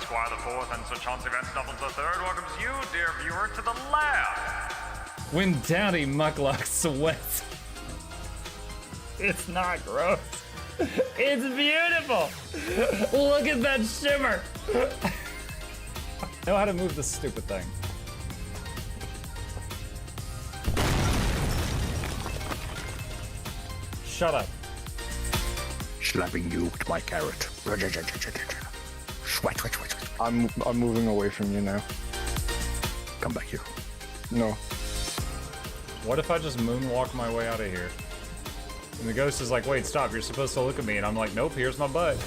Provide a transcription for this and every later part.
Squire the Fourth and Sir Chauncey Van Snuffles the Third welcomes you, dear viewer, to the lab. When Daddy Mukluk sweats. It's not gross. It's beautiful. Look at that shimmer. I know how to move this stupid thing. Shut up. Slapping you with my carrot. Sweat. I'm moving away from you now. Come back here. No. What if I just moonwalk my way out of here? And the ghost is like, wait, stop, you're supposed to look at me. And I'm like, nope, here's my butt.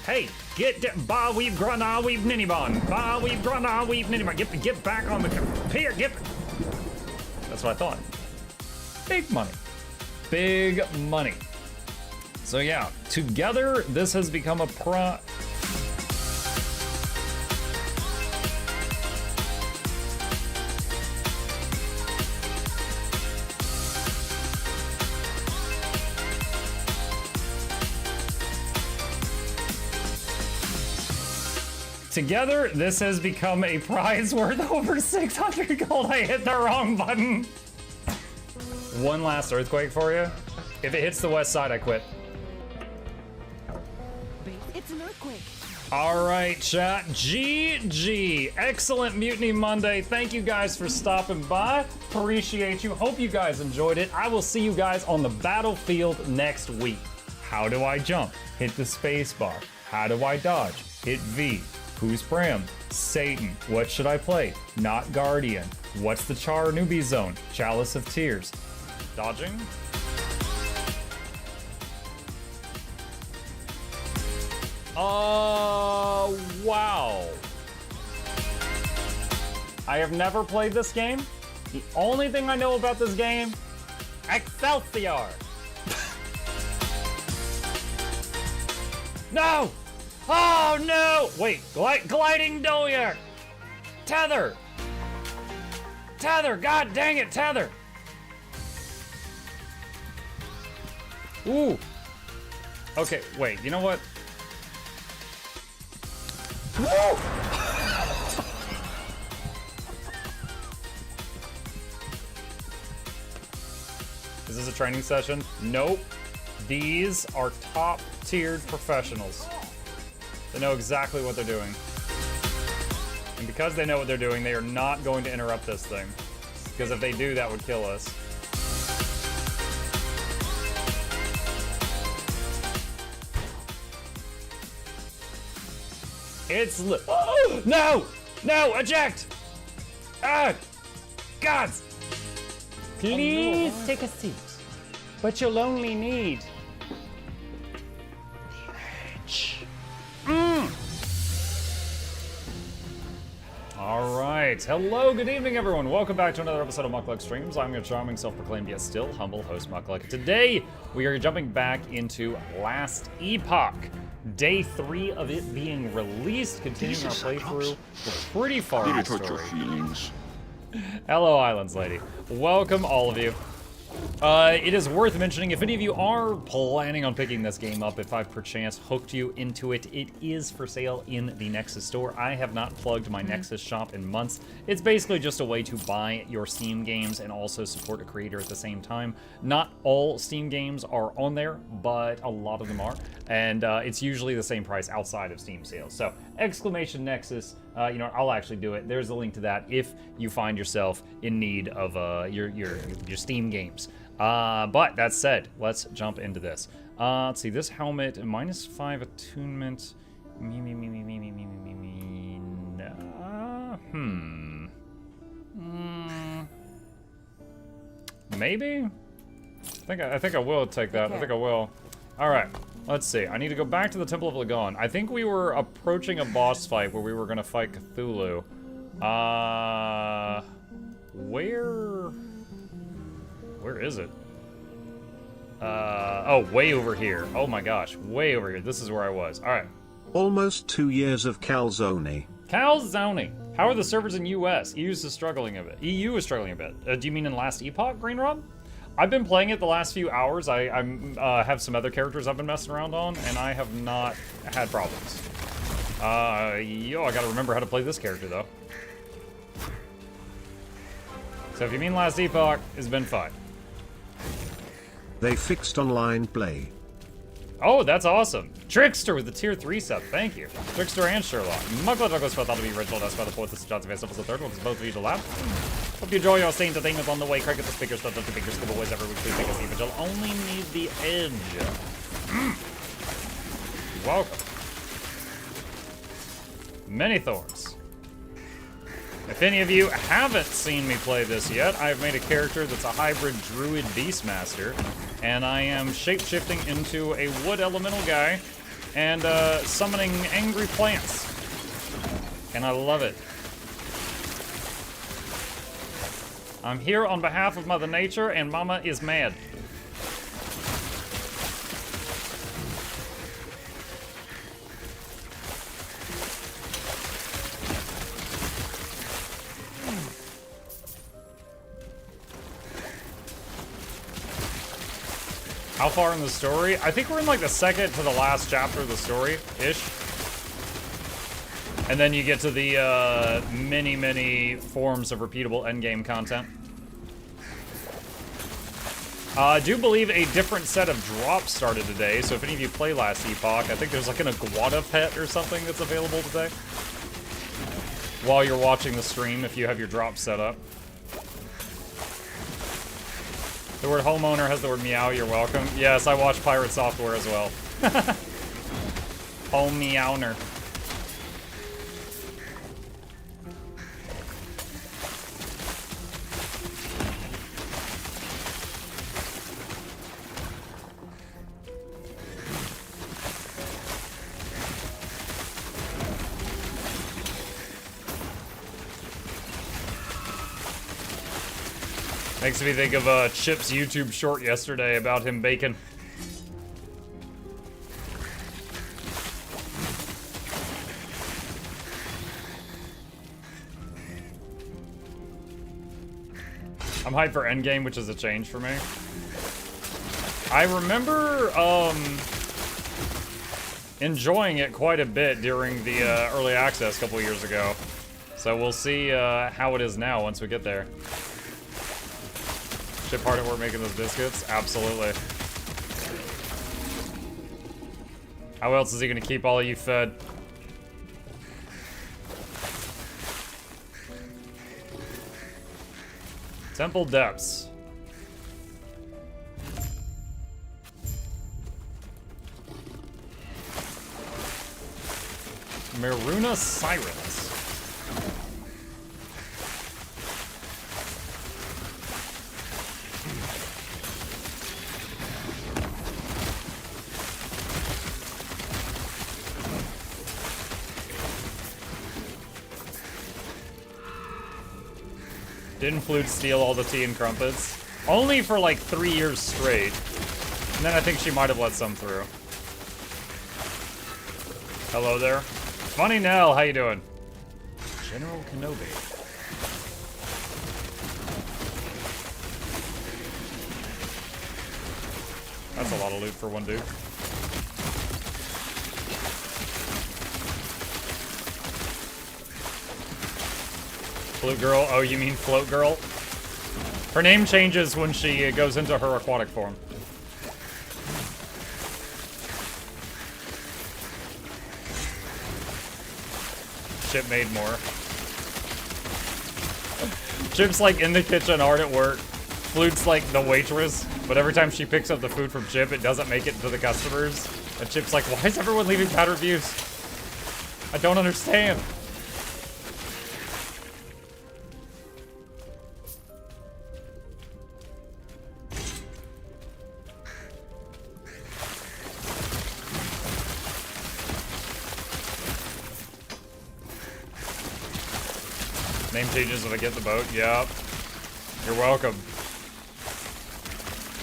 Hey, get down, ba weave grana weave ninibon, ba weave grana weave ninibon, get back on the, here, that's what I thought. Big money. Big money. So yeah, together, this has become a Together, this has become a prize worth over 600 gold. I hit the wrong button. One last earthquake for you. If it hits the west side, I quit. It's an earthquake. All right, chat. GG. Excellent Mutiny Monday. Thank you guys for stopping by. Appreciate you. Hope you guys enjoyed it. I will see you guys on the battlefield next week. How do I jump? Hit the space bar. How do I dodge? Hit V. Who's Bram? Satan. What should I play? Not Guardian. What's the Char newbie zone? Chalice of Tears. Dodging? Wow. I have never played this game. The only thing I know about this game, Excelsior. No! Oh no! Wait, gliding doyer! Tether! Tether, god dang it, tether! Ooh! Okay, wait, you know what? Woo! Is this a training session? Nope. These are top-tiered professionals. They know exactly what they're doing. And because they know what they're doing, they are not going to interrupt this thing. Because if they do, that would kill us. It's oh, no! No! Eject! Ah! Gods! Please take a seat. But you'll only need the edge. All right. Hello, good evening, everyone. Welcome back to another episode of Mukluk Streams. I'm your charming, self-proclaimed, yet still humble host, Mukluk. Today, we are jumping back into Last Epoch. Day 3 of it being released, continuing our playthrough. We're pretty far in the story. Hello, Islands Lady. Welcome, all of you. It is worth mentioning, if any of you are planning on picking this game up, if I've perchance hooked you into it, it is for sale in the Nexus store. I have not plugged my Nexus shop in months. It's basically just a way to buy your Steam games and also support a creator at the same time. Not all Steam games are on there, but a lot of them are. And it's usually the same price outside of Steam sales. So, exclamation Nexus, you know, I'll actually do it. There's a link to that if you find yourself in need of your Steam games. But that said, let's jump into this. Let's see, this helmet, -5 attunement. Maybe? I think I will take that. I think I will. All right. Let's see. I need to go back to the Temple of Lagon. I think we were approaching a boss fight where we were gonna fight Cthulhu. Where is it? Oh, way over here. Oh my gosh, way over here. This is where I was. All right. Almost 2 years of calzone. Calzone. How are the servers in US? EU is struggling a bit. EU is struggling a bit. Do you mean in last Epoch, Green Rob? I've been playing it the last few hours. I have some other characters I've been messing around on, and I have not had problems. Yo, I gotta remember how to play this character, though. So if you mean last Epoch, it's been fine. They fixed online play. Oh, that's awesome. Trickster with the tier 3 sub. Thank you. Trickster and Sherlock. Mugler Douglas felt out to be original. That's by the fourth. This is Johnson Vance. The third one is both of you to laugh. Hope you enjoy your stay entertainment on the way. Crack at the speakers. Stuff the speakers. Scribble boys every week. Please take a seat, but you'll only need the edge. Welcome. Many Thorns. If any of you haven't seen me play this yet, I've made a character that's a hybrid Druid BeastMaster, and I am shape-shifting into a wood elemental guy and summoning angry plants. And I love it. I'm here on behalf of Mother Nature, and Mama is mad. How far in the story? I think we're in like the second to the last chapter of the story-ish. And then you get to the many forms of repeatable endgame content. I do believe a different set of drops started today, so if any of you play last Epoch, I think there's like an iguana pet or something that's available today. While you're watching the stream, if you have your drops set up. The word homeowner has the word meow, you're welcome. Yes, I watch Pirate Software as well. Home meowner. Makes me think of Chip's YouTube short yesterday about him baking. I'm hyped for Endgame, which is a change for me. I remember enjoying it quite a bit during the early access a couple years ago. So we'll see how it is now once we get there. Chip hard at work making those biscuits? Absolutely. How else is he gonna keep all of you fed? Temple Depths. Maruna Sirens. Didn't Flute steal all the tea and crumpets? Only for like 3 years straight. And then I think she might have let some through. Hello there. Funny Nell, how you doing? General Kenobi. That's a lot of loot for one dude. Flute girl? Oh, you mean float girl? Her name changes when she goes into her aquatic form. Chip made more. Chip's like in the kitchen, hard at work. Flute's like the waitress, but every time she picks up the food from Chip, it doesn't make it to the customers. And Chip's like, why is everyone leaving bad reviews? I don't understand. Name changes when I get the boat. Yep. You're welcome.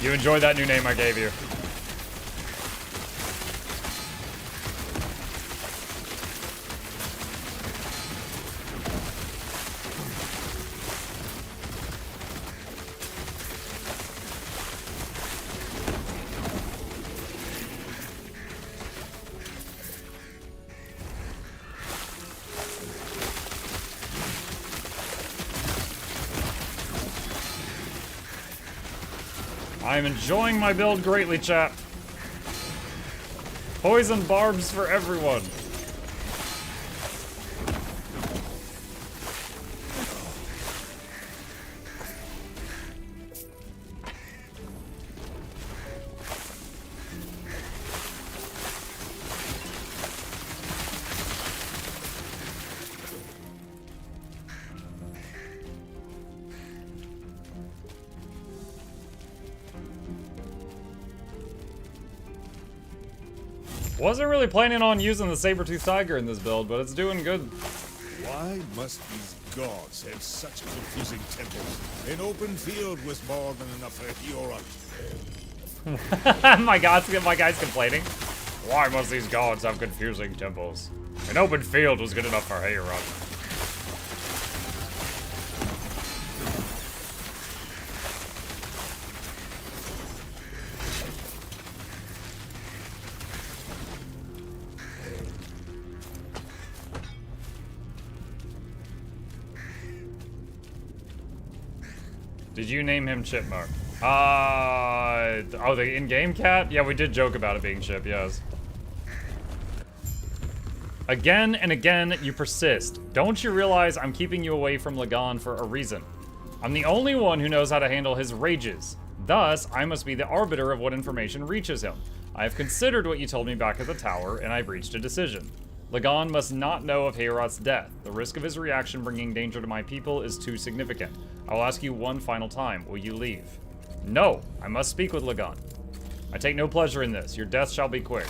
You enjoy that new name I gave you. I'm enjoying my build greatly, chat. Poison barbs for everyone. Wasn't really planning on using the saber-toothed tiger in this build, but it's doing good. Why must these gods have such confusing temples? An open field was more than enough for Europe. my guy's complaining. Why must these gods have confusing temples? An open field was good enough for Hayrod. Did you name him Chipmunk? Oh, the in-game cat? Yeah, we did joke about it being Chip, yes. Again and again, you persist. Don't you realize I'm keeping you away from Lagan for a reason? I'm the only one who knows how to handle his rages. Thus, I must be the arbiter of what information reaches him. I have considered what you told me back at the tower, and I've reached a decision. Lagan must not know of Heorot's death. The risk of his reaction bringing danger to my people is too significant. I will ask you one final time. Will you leave? No, I must speak with Lagan. I take no pleasure in this. Your death shall be quick.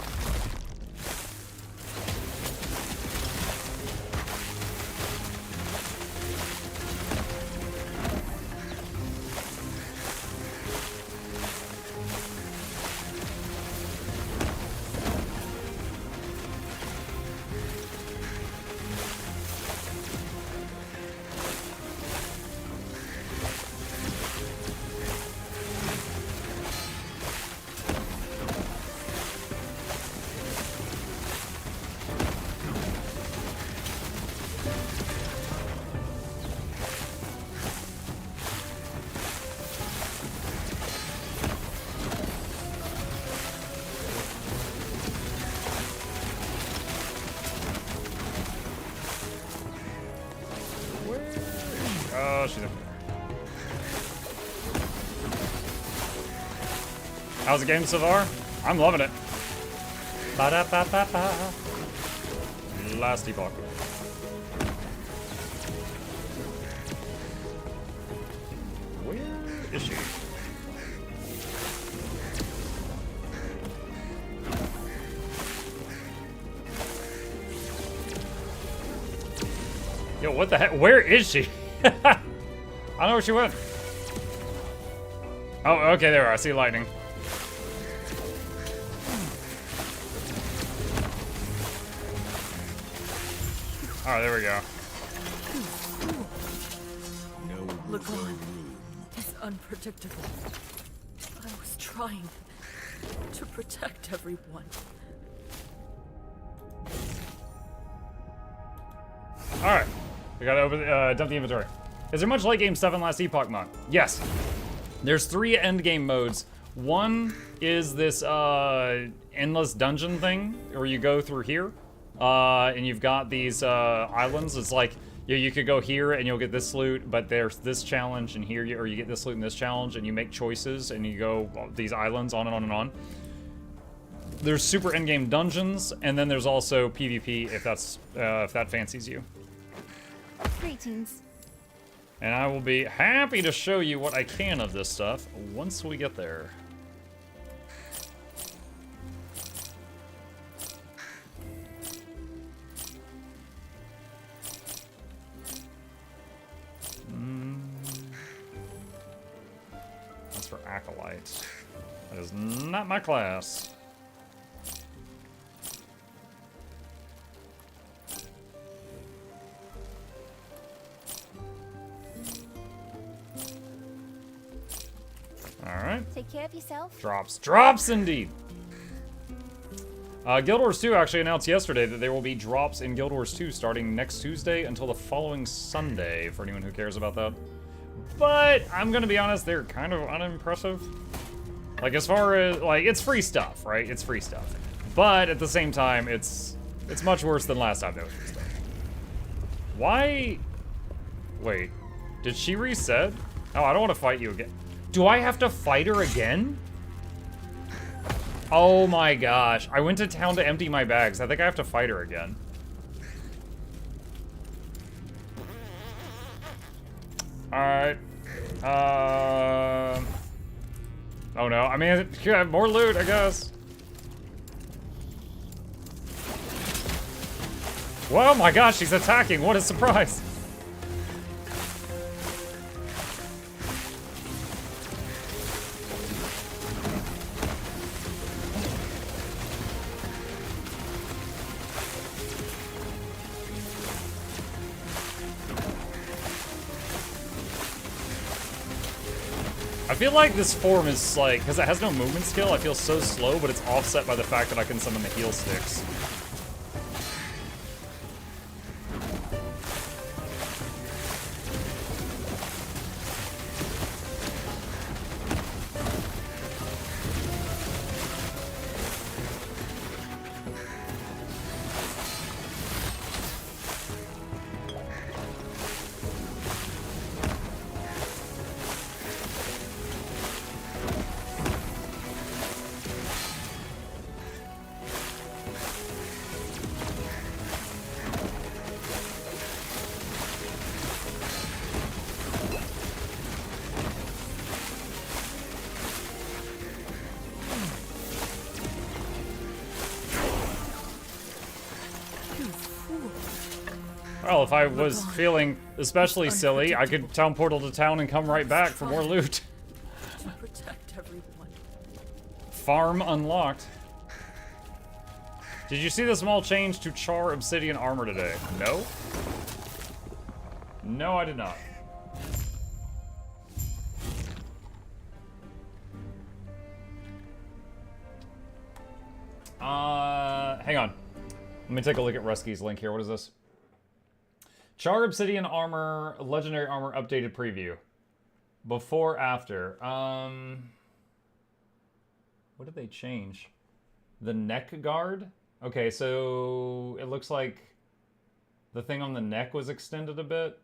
Oh, she's up there. How's the game so far? I'm loving it. Ba-da-ba-ba-ba. Last Epoch. Where is she? Yo, what the heck? Where is she? I don't know where she went. Oh, okay, there. I see lightning. Alright, there we go. Lagan is unpredictable. I was trying to protect everyone. Alright. We gotta open, dump the inventory. Is there much late game stuff in last Epoch mod? Yes. There's 3 end game modes. One is this endless dungeon thing, where you go through here, and you've got these islands. It's like you could go here and you'll get this loot, but there's this challenge, and here or you get this loot and this challenge, and you make choices and you go these islands on and on and on. There's super end game dungeons, and then there's also PvP if that fancies you. Greetings. And I will be happy to show you what I can of this stuff once we get there. That's for Acolyte. That is not my class. Alright. Take care of yourself. Drops. Drops indeed! Guild Wars 2 actually announced yesterday that there will be drops in Guild Wars 2 starting next Tuesday until the following Sunday, for anyone who cares about that. But, I'm gonna be honest, they're kind of unimpressive. Like, as far as, like, it's free stuff, right? It's free stuff. But at the same time, it's much worse than last time that was free stuff. Why? Wait, did she reset? Oh, I don't want to fight you again. Do I have to fight her again? Oh my gosh. I went to town to empty my bags. I think I have to fight her again. Alright. Oh no. I mean, yeah, more loot, I guess. Whoa, my gosh, she's attacking. What a surprise. I feel like this form is like, because it has no movement skill, I feel so slow, but it's offset by the fact that I can summon the heal sticks. Well, if I was feeling especially silly, I could town portal to town and come right back for more loot. To protect everyone. Farm unlocked. Did you see the small change to Char Obsidian armor today? No? No, I did not. Hang on. Let me take a look at Rusky's link here. What is this? Char Obsidian armor, legendary armor updated preview. Before, after. What did they change? The neck guard? Okay, so it looks like the thing on the neck was extended a bit.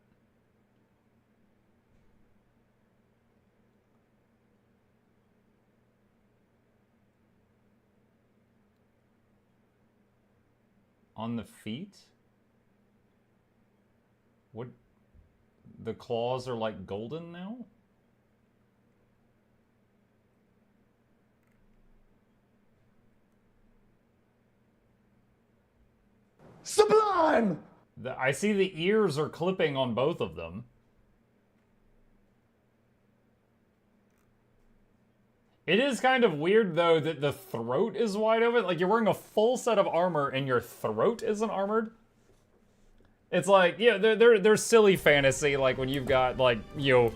On the feet? What? The claws are like golden now? Sublime! I see the ears are clipping on both of them. It is kind of weird, though, that the throat is wide open. Like, you're wearing a full set of armor and your throat isn't armored. It's like, yeah, there's silly fantasy, like when you've got, like, you know,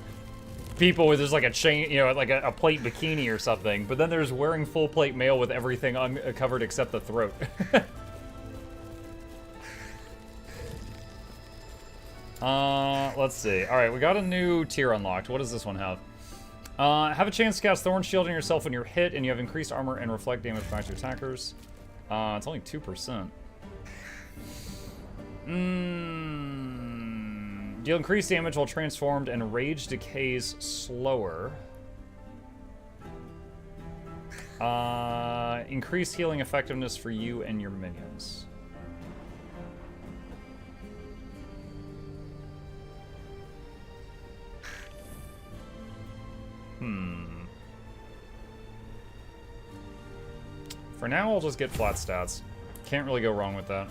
people with just like a chain, you know, like a plate bikini or something. But then there's wearing full plate male with everything uncovered except the throat. Let's see. All right, we got a new tier unlocked. What does this one have? Have a chance to cast Thorn Shield on yourself when you're hit, and you have increased armor and reflect damage back to attackers. It's only 2%. Deal increased damage while transformed, and rage decays slower. Increased healing effectiveness for you and your minions. For now, I'll just get flat stats. Can't really go wrong with that.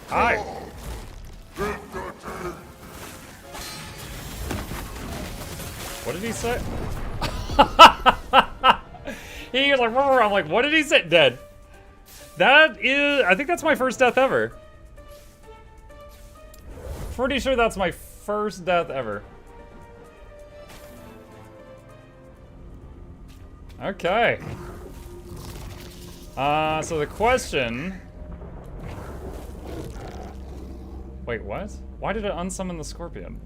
Hi! What did he say? He was like, I'm like, what did he say? Dead. That is, I think that's my first death ever. Pretty sure that's my first death ever. Okay. So the question... Wait, what? Why did it unsummon the scorpion?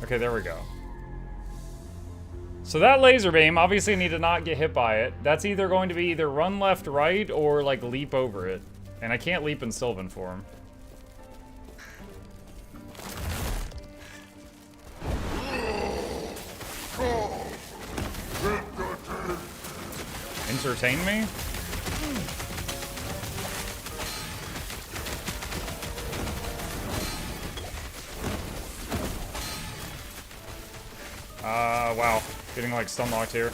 Okay, there we go. So that laser beam, obviously I need to not get hit by it. That's either going to be either run left, right, or like leap over it. And I can't leap in Sylvan form. Entertain me? Wow. Getting like stun locked here.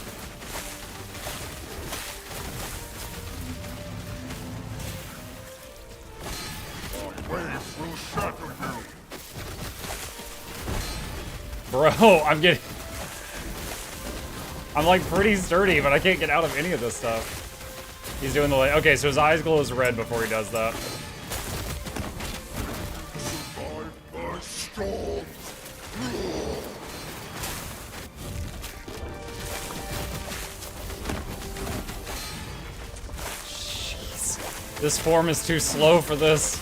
Bro, I'm like pretty sturdy, but I can't get out of any of this stuff. He's doing the okay, so his eyes glows red before he does that. Jeez. This form is too slow for this.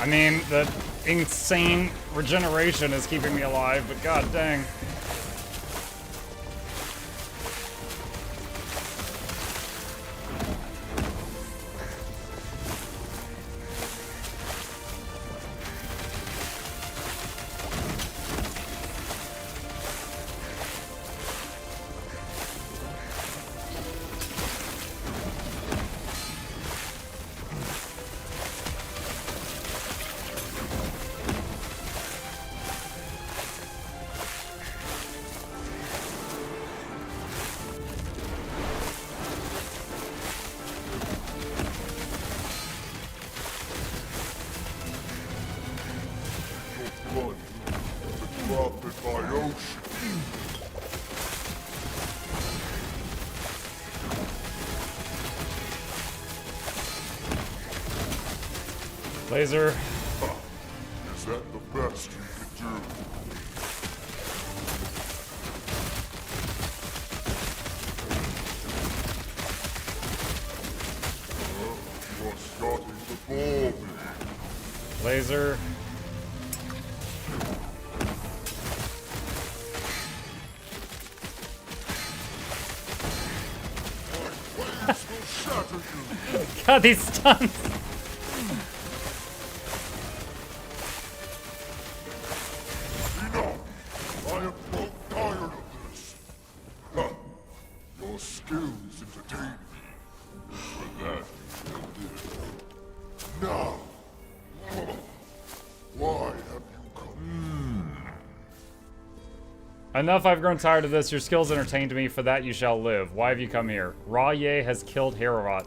I mean, the insane regeneration is keeping me alive, but god dang. Laser. Is that the best you could do? You are starting to bore me. Laser. God, these stuns. Enough, I've grown tired of this. Your skills entertained me, for that you shall live. Why have you come here? Ra-Ye has killed Herorot.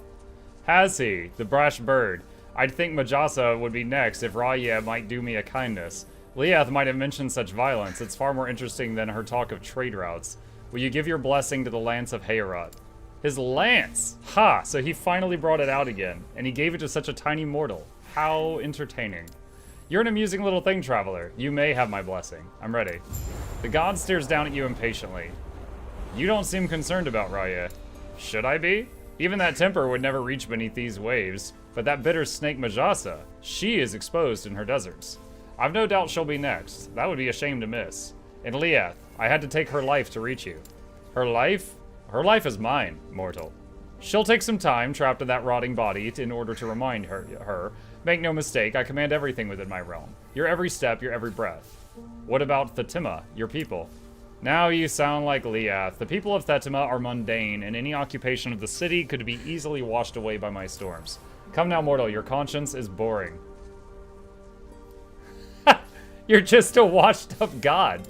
Has he? The brash bird. I'd think Majasa would be next if Ra-Ye might do me a kindness. Leath might have mentioned such violence. It's far more interesting than her talk of trade routes. Will you give your blessing to the lance of Herorot? His lance! Ha! So he finally brought it out again, and he gave it to such a tiny mortal. How entertaining. You're an amusing little thing, traveler. You may have my blessing. I'm ready. The god stares down at you impatiently. You don't seem concerned about Ra-Ye. Should I be? Even that temper would never reach beneath these waves, but that bitter snake Majasa, she is exposed in her deserts. I've no doubt she'll be next. That would be a shame to miss. And Leath, I had to take her life to reach you. Her life? Her life is mine, mortal. She'll take some time trapped in that rotting body in order to remind her. Make no mistake, I command everything within my realm. Your every step, your every breath. What about Thetima, your people? Now you sound like Leath. The people of Thetima are mundane, and any occupation of the city could be easily washed away by my storms. Come now, mortal, your conscience is boring. You're just a washed-up god.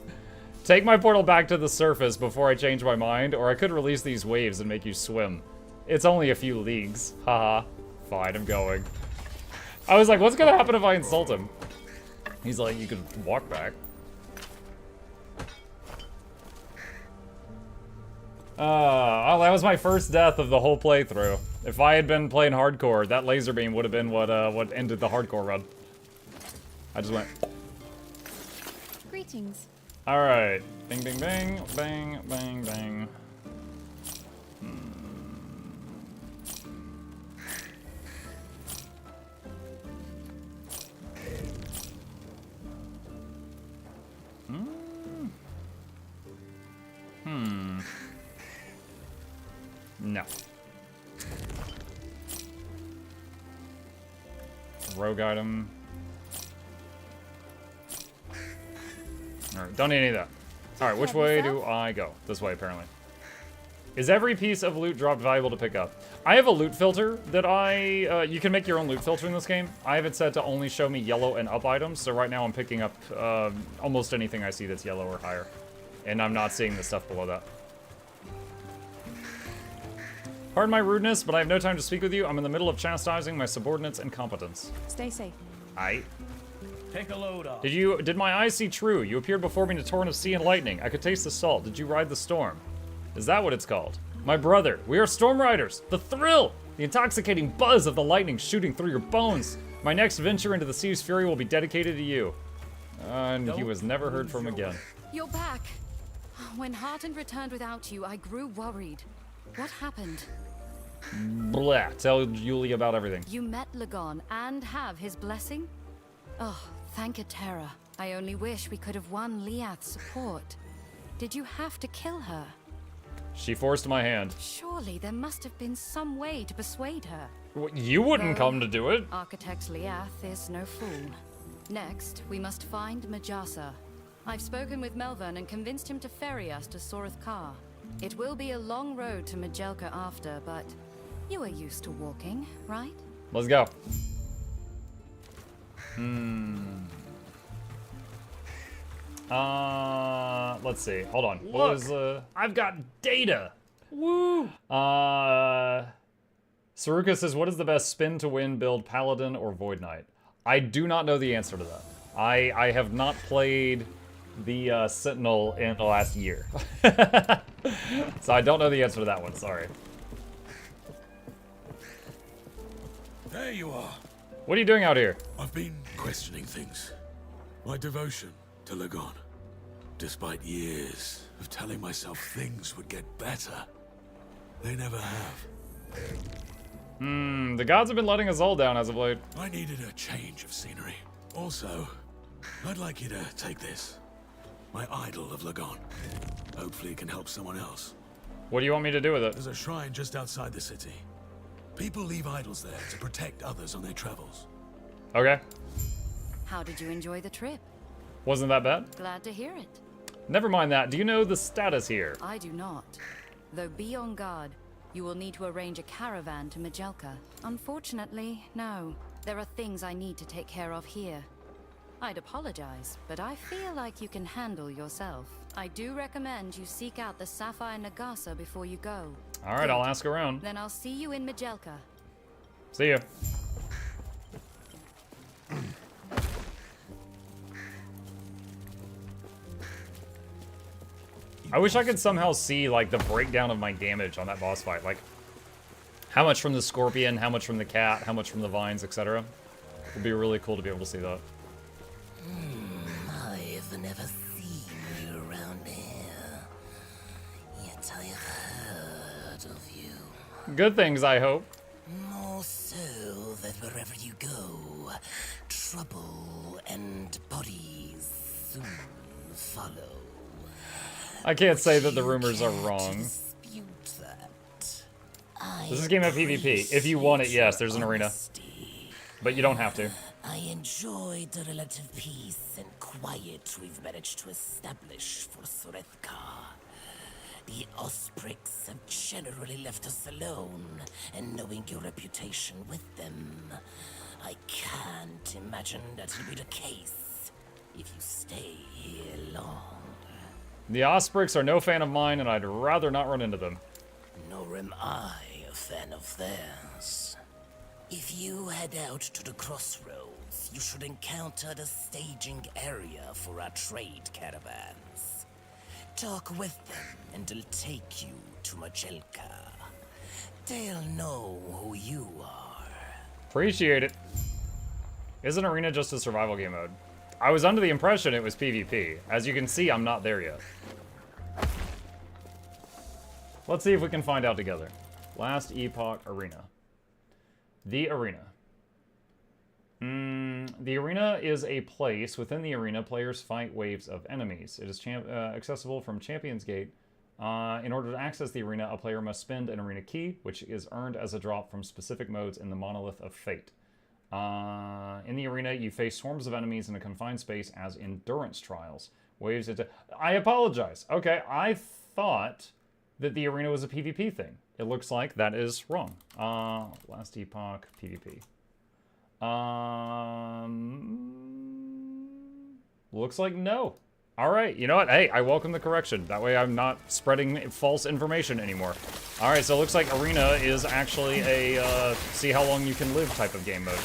Take my portal back to the surface before I change my mind, or I could release these waves and make you swim. It's only a few leagues. Haha. Fine, I'm going. I was like, what's gonna happen if I insult him? He's like, you could walk back. Oh, that was my first death of the whole playthrough. If I had been playing hardcore, that laser beam would have been what ended the hardcore run. I just went. Greetings. All right, bing, bing, bang, bang, bang, bang. No. Rogue item. Alright, don't need any of that. Alright, which way do I go? This way, apparently. Is every piece of loot dropped valuable to pick up? I have a loot filter that you can make your own loot filter in this game. I have it set to only show me yellow and up items, so right now I'm picking up almost anything I see that's yellow or higher. And I'm not seeing the stuff below that. Pardon my rudeness, but I have no time to speak with you. I'm in the middle of chastising my subordinates' incompetence. Stay safe. Take a load off. Did my eyes see true? You appeared before me in a torrent of sea and lightning. I could taste the salt. Did you ride the storm? Is that what it's called? My brother, we are storm riders. The thrill, the intoxicating buzz of the lightning shooting through your bones. My next venture into the sea's fury will be dedicated to you. And he was never heard from again. You're back. When Hearten returned without you, I grew worried. What happened? Blah. Tell Julie about everything. You met Lagon and have his blessing? Oh, thank Atera. I only wish we could have won Liath's support. Did you have to kill her? She forced my hand. Surely there must have been some way to persuade her. You wouldn't come to do it. Architect Liath is no fool. Next, we must find Majasa. I've spoken with Melvern and convinced him to ferry us to Soreth Kar. It will be a long road to Majelka after, but you are used to walking, right? Let's go. Let's see. Hold on. Look, what was I've got data. Woo. Saruka says, what is the best spin to win build, Paladin or Void Knight? I do not know the answer to that. I have not played the Sentinel in the last year. So I don't know the answer to that one, sorry. There you are. What are you doing out here? I've been questioning things. My devotion to Lagon. Despite years of telling myself things would get better, they never have. The gods have been letting us all down as of late. I needed a change of scenery. Also, I'd like you to take this. My idol of Lagon. Hopefully it can help someone else. What do you want me to do with it? There's a shrine just outside the city. People leave idols there to protect others on their travels. Okay. How did you enjoy the trip? Wasn't that bad? Glad to hear it. Never mind that. Do you know the status here? I do not. Though be on guard. You will need to arrange a caravan to Majelka. Unfortunately, no. There are things I need to take care of here. I'd apologize, but I feel like you can handle yourself. I do recommend you seek out the Sapphire Nagasa before you go. All right, I'll ask around. Then I'll see you in Majelka. See ya. I wish I could somehow see, like, the breakdown of my damage on that boss fight. Like, how much from the scorpion, how much from the cat, how much from the vines, etc. It'd be really cool to be able to see that. I've never seen you around here, yet I have heard of you. Good things, I hope. More so that wherever you go, trouble and bodies soon follow. I can't say that the rumors are wrong. Dispute that. This is game of PvP. If you want it, yes, there's an arena. But you don't have to. I enjoyed the relative peace and quiet we've managed to establish for Sorethka. The Osprix have generally left us alone, and knowing your reputation with them, I can't imagine that will be the case if you stay here long. The Osprix are no fan of mine, and I'd rather not run into them. Nor am I a fan of theirs. If you head out to the crossroads, you should encounter the staging area for our trade caravans. Talk with them, and they'll take you to Majelka. They'll know who you are. Appreciate it. Isn't Arena just a survival game mode? I was under the impression it was PvP. As you can see, I'm not there yet. Let's see if we can find out together. Last Epoch Arena. The Arena. The arena is a place. Within the arena, players fight waves of enemies. It is accessible from Champion's Gate In order to access the arena, a player must spend an arena key, which is earned as a drop from specific modes in the Monolith of Fate. In the arena, you face swarms of enemies in a confined space as endurance trials. Waves into... I apologize. Okay, I thought that the arena was a PvP thing. It looks like that is wrong. Last Epoch, PvP. Looks like no. Alright, you know what? Hey, I welcome the correction. That way I'm not spreading false information anymore. Alright, so it looks like Arena is actually a see how long you can live type of game mode.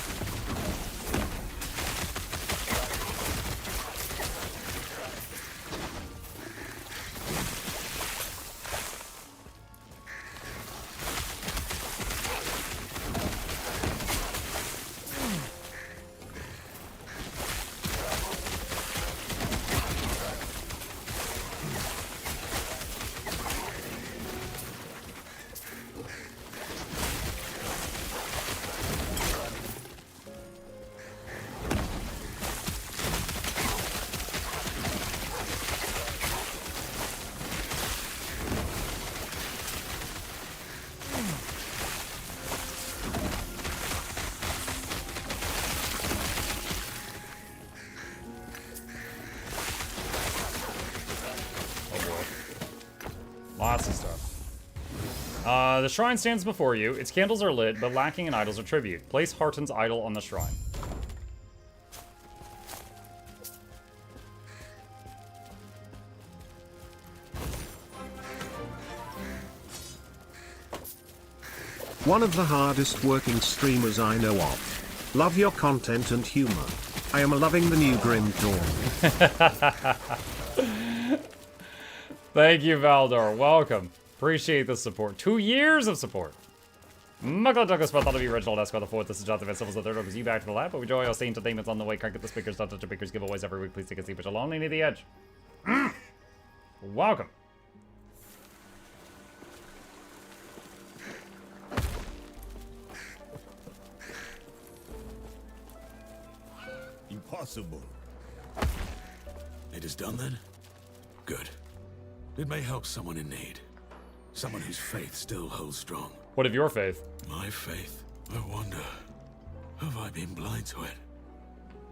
Lots of stuff. The shrine stands before you. Its candles are lit, but lacking in idols or tribute. Place Harton's idol on the shrine. One of the hardest working streamers I know of. Love your content and humor. I am loving the new Grim Dawn. Thank you, Valdor. Welcome. Appreciate the support. 2 years of support. MuklukYoutube thought of the original Desk on the 4th. This is Jonathan Van Silvers the 3rd. You back to the lab, but we enjoy our same entertainments on the way. Can't get the speakers, don't touch the speakers, giveaways every week. Please take a seat, push along, lean to the edge. Welcome. Impossible. It is done then? Good. It may help someone in need. Someone whose faith still holds strong. What of your faith? My faith? I wonder. Have I been blind to it?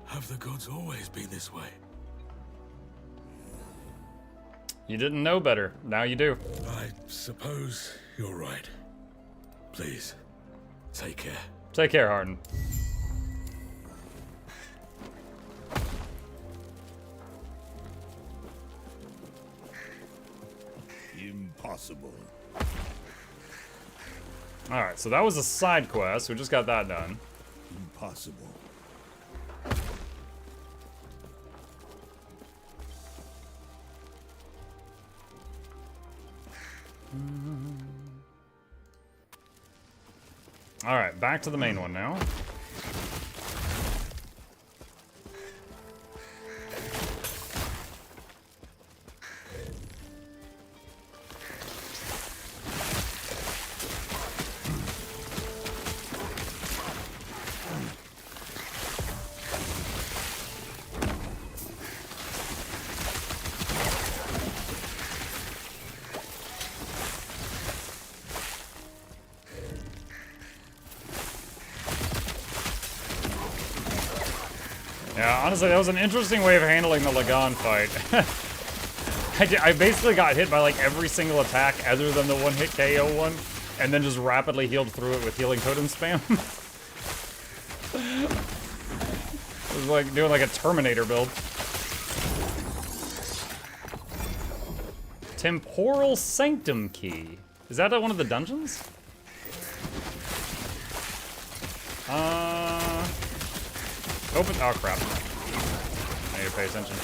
Have the gods always been this way? You didn't know better. Now you do. I suppose you're right. Please, take care. Take care, Harton. Impossible. Alright, so that was a side quest. We just got that done. Impossible. Alright, back to the main one now. Yeah, honestly, that was an interesting way of handling the Lagan fight. I basically got hit by like every single attack other than the one-hit KO one, and then just rapidly healed through it with healing totem spam. It was like doing like a Terminator build. Temporal Sanctum Key. Is that one of the dungeons? Open. Oh crap. I need to pay attention.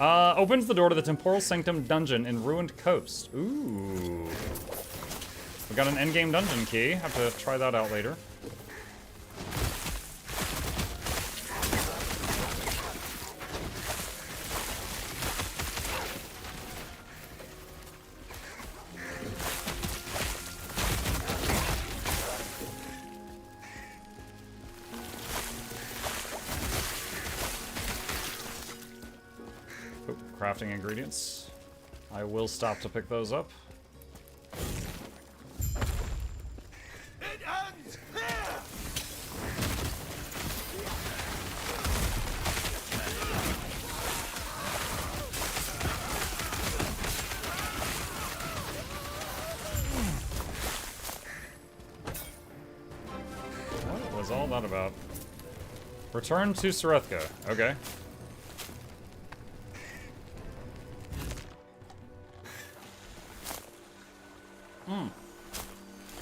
Opens the door to the Temporal Sanctum dungeon in Ruined Coast. Ooh. We got an endgame dungeon key. Have to try that out later. Crafting ingredients. I will stop to pick those up. is all that about? Return to Sorethka. Okay.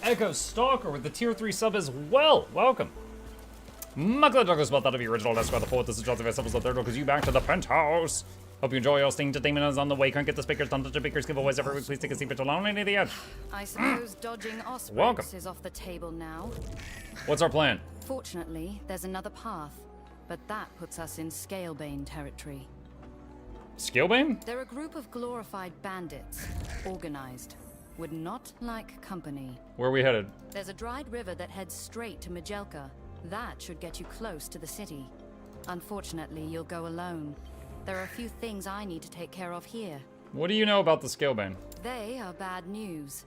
Echo Stalker with the tier 3 sub as well. Welcome. MuklukYoutube about that of the original. That's why the fourth. This is Johnson Vessels the third because you back to the penthouse. Hope you enjoy your staying entertainment is on the way. Can't get the speakers done. The speakers giveaways every week. Please take a seat, but alone into the edge. I suppose dodging Ospreys Welcome. is off the table now. What's our plan? Fortunately, there's another path, but that puts us in Scalebane territory. Scalebane? They're a group of glorified bandits, organized. Would not like company. Where are we headed? There's a dried river that heads straight to Majelka. That should get you close to the city. Unfortunately, you'll go alone. There are a few things I need to take care of here. What do you know about the Scalebane? They are bad news.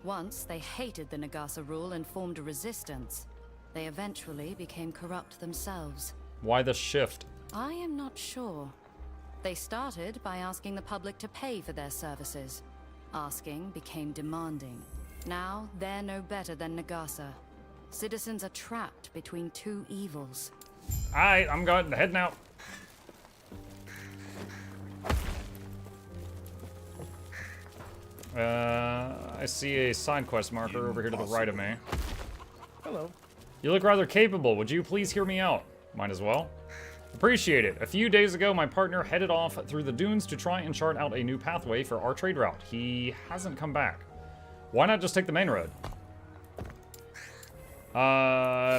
Once, they hated the Nagasa rule and formed a resistance. They eventually became corrupt themselves. Why the shift? I am not sure. They started by asking the public to pay for their services. Asking became demanding. Now, they're no better than Nagasa. Citizens are trapped between two evils. Alright, I'm going heading out. I see a side quest marker over here to the right of me. Hello. You look rather capable. Would you please hear me out? Might as well. Appreciate it. A few days ago, my partner headed off through the dunes to try and chart out a new pathway for our trade route. He hasn't come back. Why not just take the main road?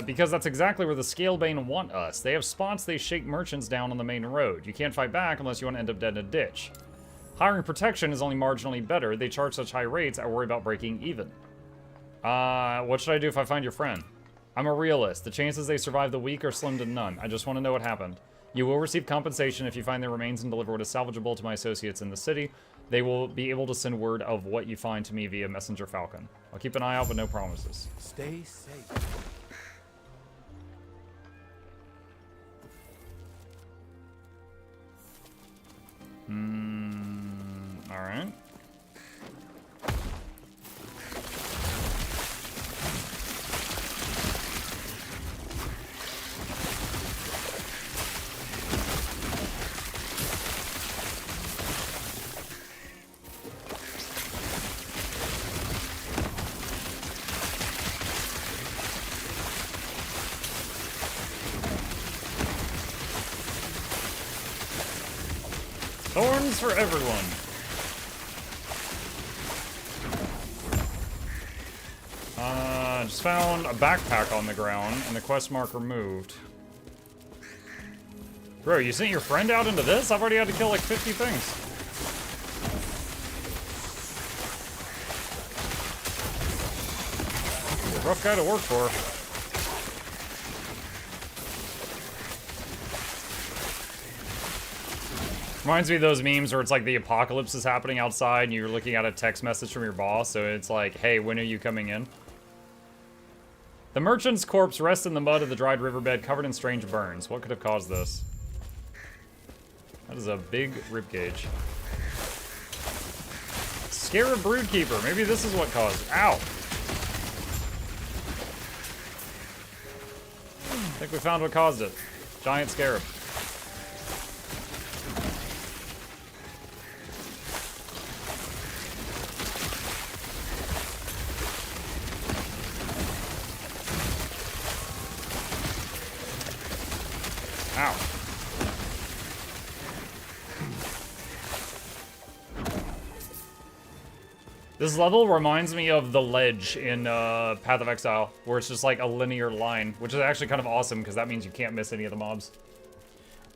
Because that's exactly where the Scalebane want us. They have spots they shake merchants down on the main road. You can't fight back unless you want to end up dead in a ditch. Hiring protection is only marginally better. They charge such high rates, I worry about breaking even. What should I do if I find your friend? I'm a realist. The chances they survive the week are slim to none. I just want to know what happened. You will receive compensation if you find their remains and deliver what is salvageable to my associates in the city. They will be able to send word of what you find to me via Messenger Falcon. I'll keep an eye out, but no promises. Stay safe. Alright. Thorns for everyone. Just found a backpack on the ground, and the quest marker moved. Bro, you sent your friend out into this? I've already had to kill like 50 things. Rough guy to work for. Reminds me of those memes where it's like the apocalypse is happening outside and you're looking at a text message from your boss, so it's like, hey, when are you coming in? The merchant's corpse rests in the mud of the dried riverbed covered in strange burns. What could have caused this? That is a big ribcage. Scarab Broodkeeper. Maybe this is what caused it. Ow! I think we found what caused it. Giant scarab. Ow. This level reminds me of the ledge in Path of Exile, where it's just like a linear line, which is actually kind of awesome because that means you can't miss any of the mobs.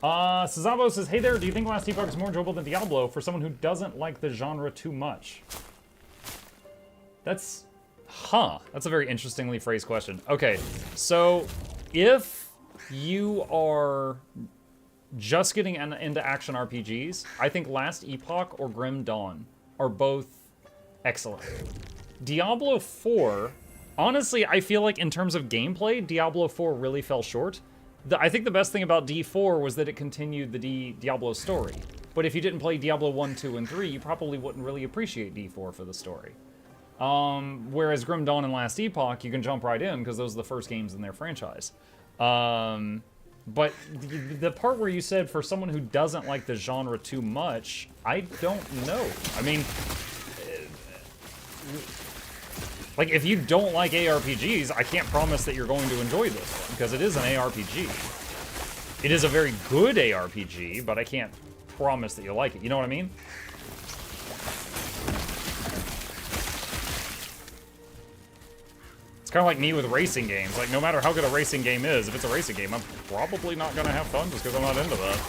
Sazabo says, hey there, do you think Last Epoch is more enjoyable than Diablo for someone who doesn't like the genre too much? That's a very interestingly phrased question. Okay, so if you are just getting into action RPGs, I think Last Epoch or Grim Dawn are both excellent. Diablo 4, honestly, I feel like in terms of gameplay, Diablo 4 really fell short. I think the best thing about D4 was that it continued the Diablo story. But if you didn't play Diablo 1, 2, and 3, you probably wouldn't really appreciate D4 for the story. Whereas Grim Dawn and Last Epoch, you can jump right in because those are the first games in their franchise. But the part where you said for someone who doesn't like the genre too much, I don't know. I mean, like, if you don't like ARPGs, I can't promise that you're going to enjoy this one, because it is an ARPG. It is a very good ARPG, but I can't promise that you'll like it. You know what I mean? It's kind of like me with racing games. Like, no matter how good a racing game is, if it's a racing game, I'm probably not going to have fun just because I'm not into that.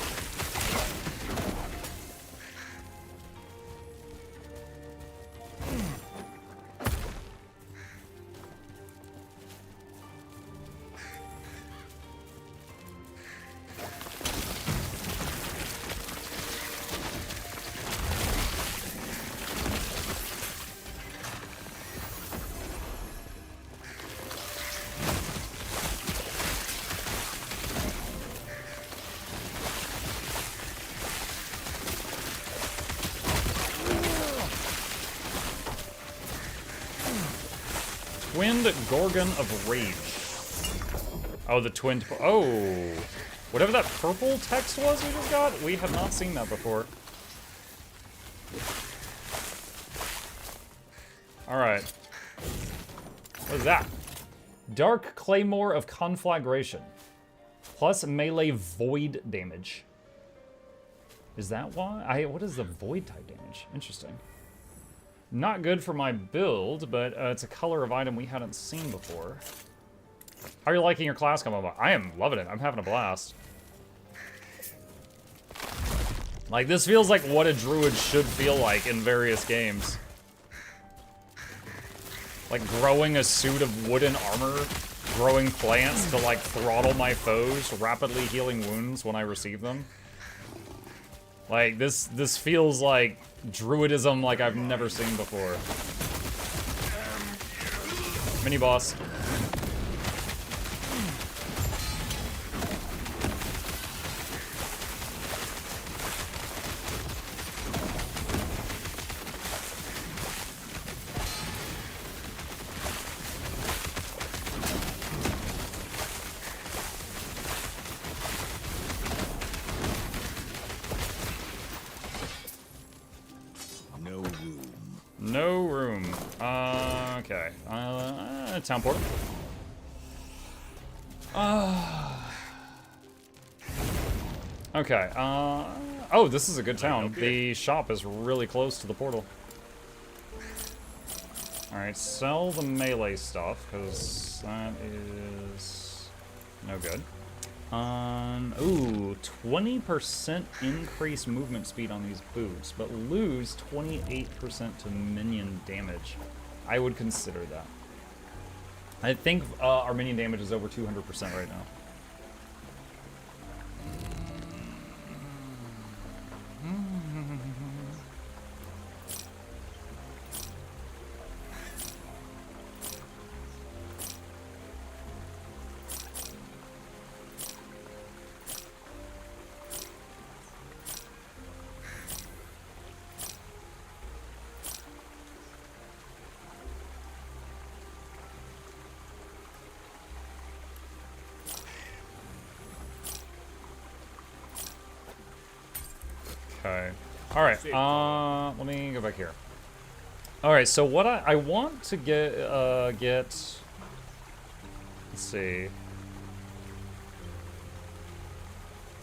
Twinned Gorgon of Rage. Oh, the twinned... Oh! Whatever that purple text was we just got, we have not seen that before. Alright. What is that? Dark Claymore of Conflagration. Plus melee void damage. Is that why? What is the void type damage? Interesting. Not good for my build, but it's a color of item we hadn't seen before. How are you liking your class combo? I am loving it. I'm having a blast. Like, this feels like what a druid should feel like in various games. Like, growing a suit of wooden armor, growing plants to, like, throttle my foes, rapidly healing wounds when I receive them. Like, this feels like druidism like I've never seen before. Mini boss. No room. Okay. Town port. Okay. Oh, this is a good town. The shop is really close to the portal. Alright, sell the melee stuff, because that is no good. Ooh, 20% increase movement speed on these boots, but lose 28% to minion damage. I would consider that. I think our minion damage is over 200% right now. Okay. Alright, let me go back here. Alright, so what I want to get, let's see.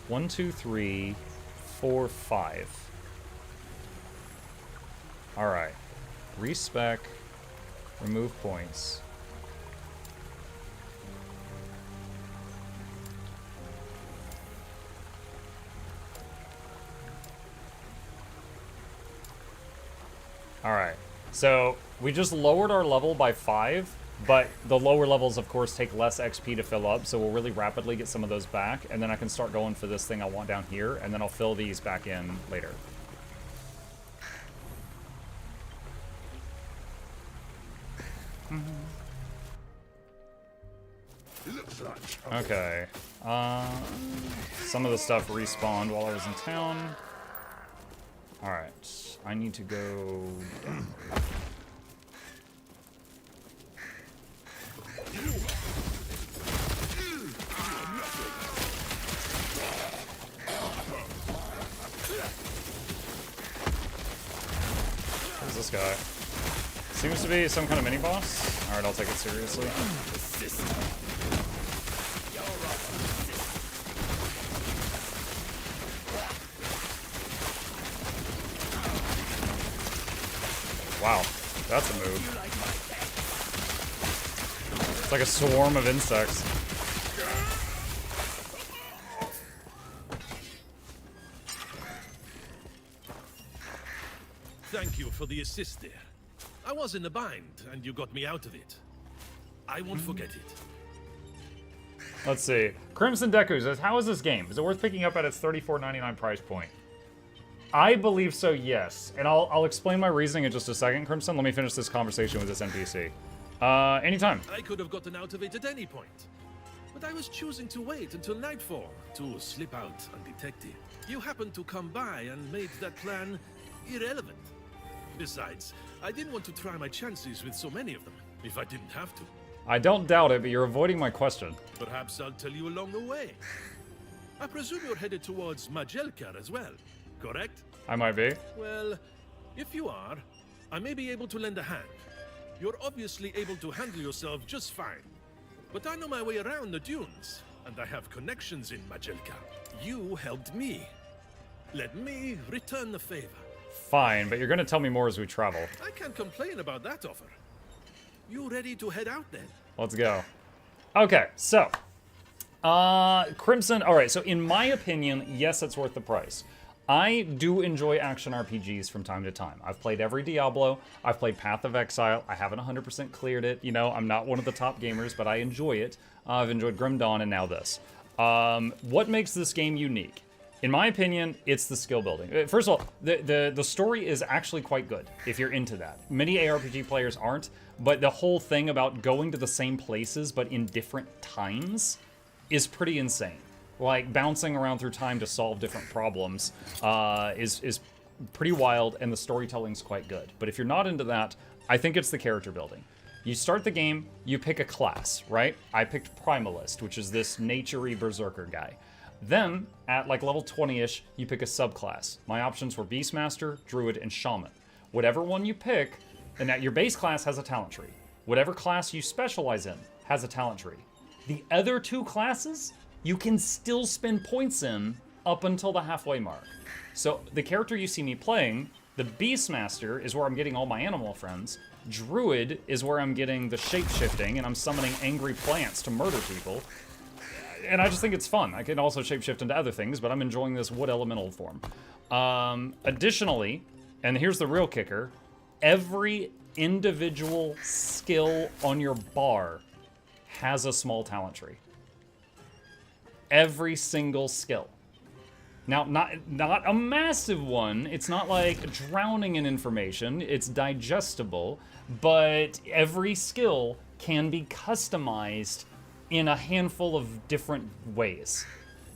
1, 2, 3, 4, 5. Alright. Respec, remove points. Alright, so we just lowered our level by 5, but the lower levels, of course, take less XP to fill up, so we'll really rapidly get some of those back, and then I can start going for this thing I want down here, and then I'll fill these back in later. Okay, some of the stuff respawned while I was in town. Alright, I need to go down. Who's this guy? Seems to be some kind of mini-boss. Alright, I'll take it seriously. Wow, that's a move. It's like a swarm of insects. Thank you for the assist there. I was in a bind, and you got me out of it. I won't forget it. Let's see. Crimson Deku says, how is this game? Is it worth picking up at its $34.99 price point? I believe so, yes. And I'll explain my reasoning in just a second, Crimson. Let me finish this conversation with this NPC. Anytime. I could have gotten out of it at any point. But I was choosing to wait until nightfall to slip out undetected. You happened to come by and made that plan irrelevant. Besides, I didn't want to try my chances with so many of them, if I didn't have to. I don't doubt it, but you're avoiding my question. Perhaps I'll tell you along the way. I presume you're headed towards Majelka as well, correct? I might be. Well, if you are, I may be able to lend a hand. You're obviously able to handle yourself just fine. But I know my way around the dunes, and I have connections in Majelka. You helped me. Let me return the favor. Fine, but you're gonna tell me more as we travel. I can't complain about that offer. You ready to head out then? Let's go. Okay, so. Crimson, alright, so in my opinion, yes, it's worth the price. I do enjoy action RPGs from time to time. I've played every Diablo, I've played Path of Exile, I haven't 100% cleared it, you know, I'm not one of the top gamers, but I enjoy it. I've enjoyed Grim Dawn and now this. What makes this game unique? In my opinion, it's the skill building. First of all, the story is actually quite good, if you're into that. Many ARPG players aren't, but the whole thing about going to the same places, but in different times, is pretty insane. Like, bouncing around through time to solve different problems is pretty wild, and the storytelling's quite good. But if you're not into that, I think it's the character building. You start the game, you pick a class, right? I picked Primalist, which is this nature-y berserker guy. Then, at like level 20-ish, you pick a subclass. My options were BeastMaster, Druid, and Shaman. Whatever one you pick, and that your base class has a talent tree. Whatever class you specialize in has a talent tree. The other two classes, you can still spend points in up until the halfway mark. So the character you see me playing, the BeastMaster, is where I'm getting all my animal friends. Druid is where I'm getting the shape-shifting, and I'm summoning angry plants to murder people. And I just think it's fun. I can also shapeshift into other things, but I'm enjoying this wood elemental form. Additionally, and here's the real kicker, every individual skill on your bar has a small talent tree. Every single skill. Now, not a massive one. It's not like drowning in information. It's digestible, but every skill can be customized in a handful of different ways.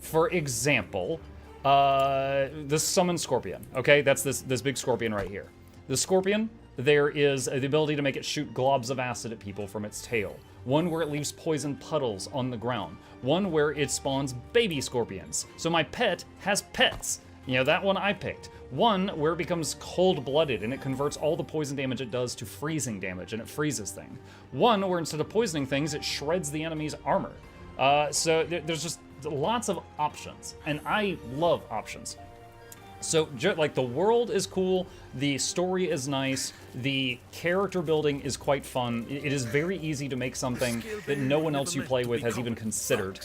For example, the Summon Scorpion, okay? That's this big scorpion right here. The scorpion, there is the ability to make it shoot globs of acid at people from its tail. One where it leaves poison puddles on the ground. One where it spawns baby scorpions. So my pet has pets. You know, that one I picked. One where it becomes cold-blooded and it converts all the poison damage it does to freezing damage and it freezes things. One where instead of poisoning things, it shreds the enemy's armor. So there's just lots of options, and I love options. So, like, the world is cool, the story is nice, the character building is quite fun. It is very easy to make something that no one else you play with has even considered.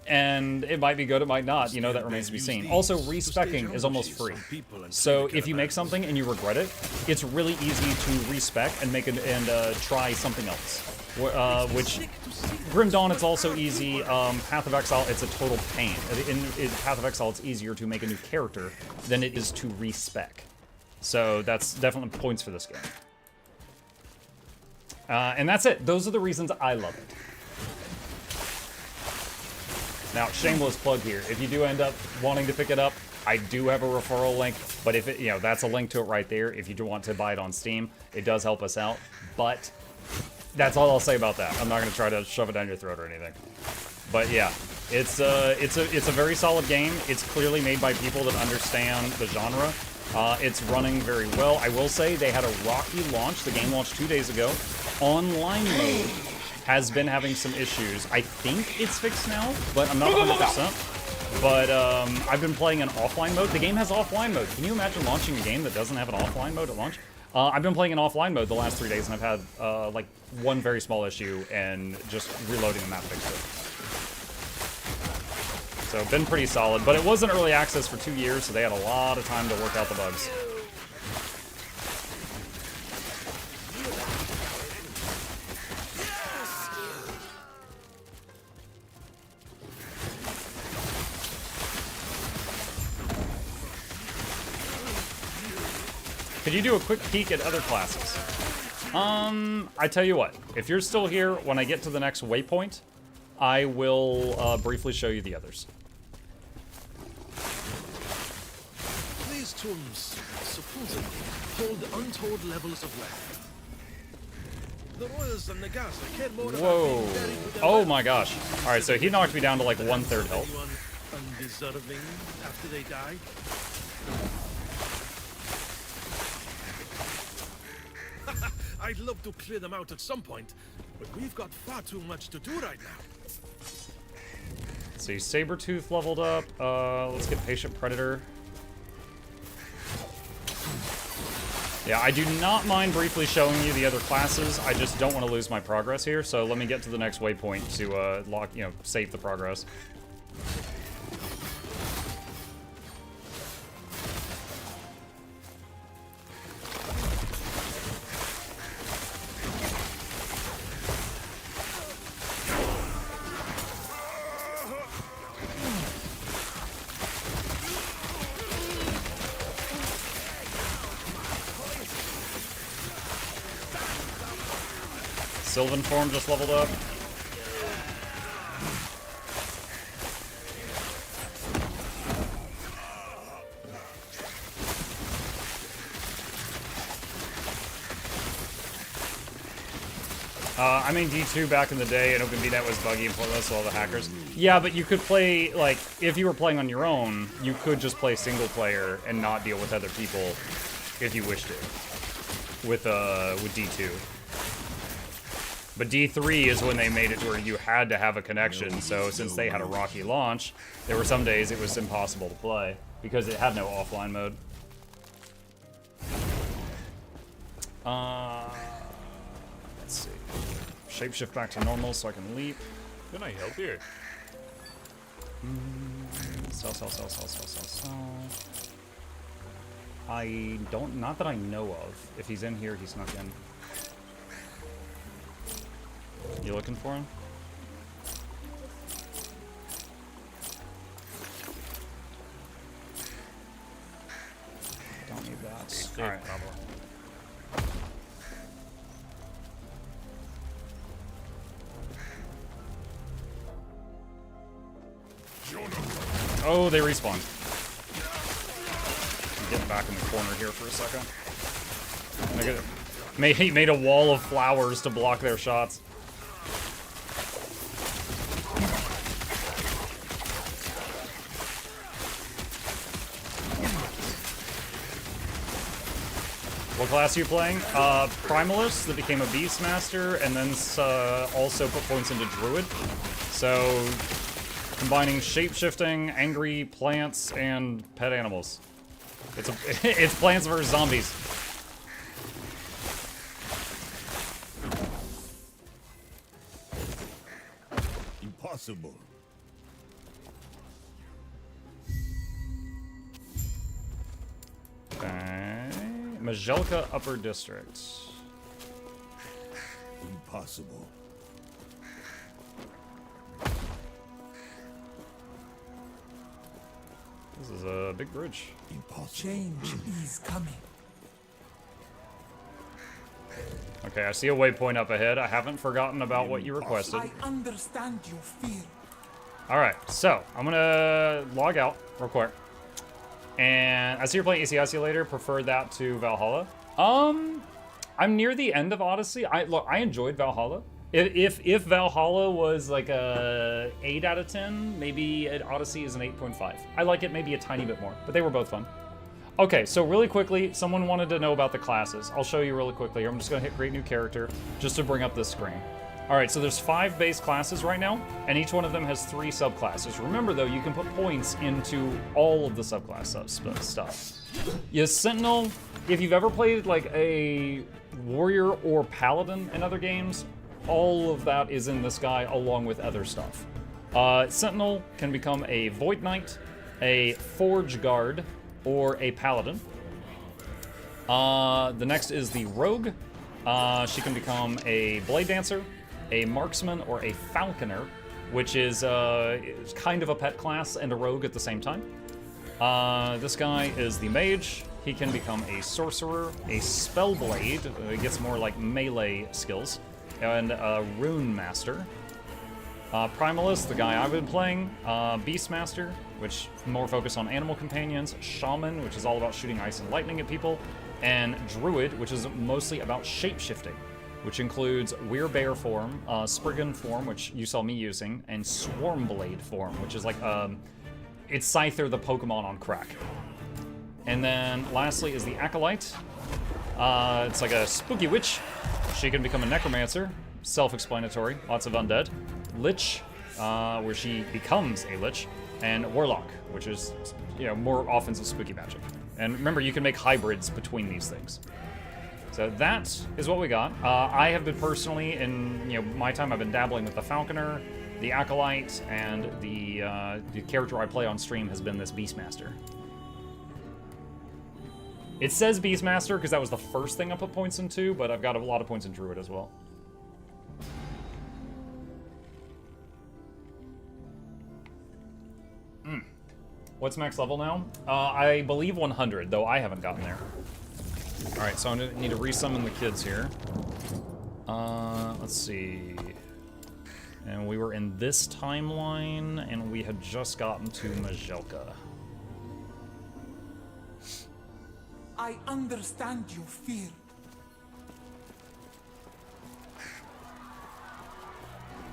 And it might be good, it might not, you know, that remains to be seen. Also, respecking is almost free. So if you make something and you regret it, it's really easy to respec and make it and try something else. Which, Grim Dawn, it's also easy. Path of Exile, it's a total pain. In Path of Exile, it's easier to make a new character than it is to respec. So that's definitely points for this game. And that's it. Those are the reasons I love it. Now, shameless plug here. If you do end up wanting to pick it up, I do have a referral link, but if it, you know, that's a link to it right there. If you do want to buy it on Steam, it does help us out. But that's all I'll say about that. I'm not going to try to shove it down your throat or anything. But yeah, It's a very solid game. It's clearly made by people that understand the genre. It's running very well. I will say they had a rocky launch. The game launched 2 days ago. Online mode has been having some issues. I think it's fixed now, but I'm not 100%. But I've been playing in offline mode. The game has offline mode. Can you imagine launching a game that doesn't have an offline mode at launch? I've been playing in offline mode the last 3 days, and I've had like one very small issue, and just reloading the map fixed it. So been pretty solid, but it wasn't early access for 2 years, so they had a lot of time to work out the bugs. Could you do a quick peek at other classes? I tell you what, if you're still here, when I get to the next waypoint, I will briefly show you the others. These tombs supposedly hold untold levels of wealth. The royals and Nagasa care more about Whoa. being buried with their Oh wealth my gosh. Alright, so he knocked me down to like 1/3 health. anyone undeserving after they die. I'd love to clear them out at some point, but we've got far too much to do right now. See, Sabretooth leveled up. Let's get Patient Predator. Yeah, I do not mind briefly showing you the other classes. I just don't want to lose my progress here, so let me get to the next waypoint to save the progress. Sylvan form just leveled up. I mean, D2 back in the day, and OpenVNet was buggy and pointless with all the hackers. Yeah, but you could play, like, if you were playing on your own, you could just play single player and not deal with other people if you wished to with D2. But D3 is when they made it where you had to have a connection, so since they had a rocky launch, there were some days it was impossible to play because it had no offline mode. Let's see. Shapeshift back to normal so I can leap. Can I help you? Sell. I don't, not that I know of. If he's in here, he snuck in. You looking for him? Don't need that. All right. Oh, they respawn. I'm getting back in the corner here for a second. He made a wall of flowers to block their shots. What class are you playing? Primalist that became a BeastMaster and then also put points into Druid. So combining shape-shifting, angry plants, and pet animals. It's Plants vs. Zombies. Impossible. Okay. Majelka Upper District. Impossible. This is a big bridge. Impossible. Change is coming. Okay, I see a waypoint up ahead. I haven't forgotten about what you requested. I understand your fear. Alright, so I'm gonna log out real quick. And I see you're playing ECI later. Prefer that to Valhalla. I'm near the end of Odyssey. Look, I enjoyed Valhalla. If Valhalla was like a 8 out of 10, maybe Odyssey is an 8.5. I like it maybe a tiny bit more, but they were both fun. Okay, so really quickly, someone wanted to know about the classes. I'll show you really quickly here. I'm just gonna hit create new character just to bring up this screen. All right, so there's 5 base classes right now, and each one of them has 3 subclasses. Remember though, you can put points into all of the subclass stuff. Yes, Sentinel, if you've ever played like a warrior or paladin in other games, all of that is in this guy along with other stuff. Sentinel can become a Void Knight, a Forge Guard, or a Paladin. The next is the Rogue. She can become a Blade Dancer, a Marksman, or a Falconer, which is kind of a pet class and a rogue at the same time. This guy is the Mage. He can become a Sorcerer, a Spellblade. It gets more like melee skills, and a Rune Master. Primalist, the guy I've been playing. BeastMaster, which more focused on animal companions. Shaman, which is all about shooting ice and lightning at people. And Druid, which is mostly about shapeshifting, which includes Weirbear form, Spriggan form, which you saw me using, and Swarmblade form, which is like, it's Scyther the Pokemon on crack. And then lastly is the Acolyte. It's like a spooky witch. She can become a Necromancer, self-explanatory, lots of undead. Lich, where she becomes a Lich, and Warlock, which is, you know, more offensive spooky magic. And remember, you can make hybrids between these things. So that is what we got. I have been personally, in my time, I've been dabbling with the Falconer, the Acolyte, and the character I play on stream has been this BeastMaster. It says BeastMaster because that was the first thing I put points into, but I've got a lot of points in Druid as well. What's max level now? I believe 100, though I haven't gotten there. Alright, so I need to resummon the kids here. Let's see. And we were in this timeline, and we had just gotten to Majelka. I understand your fear.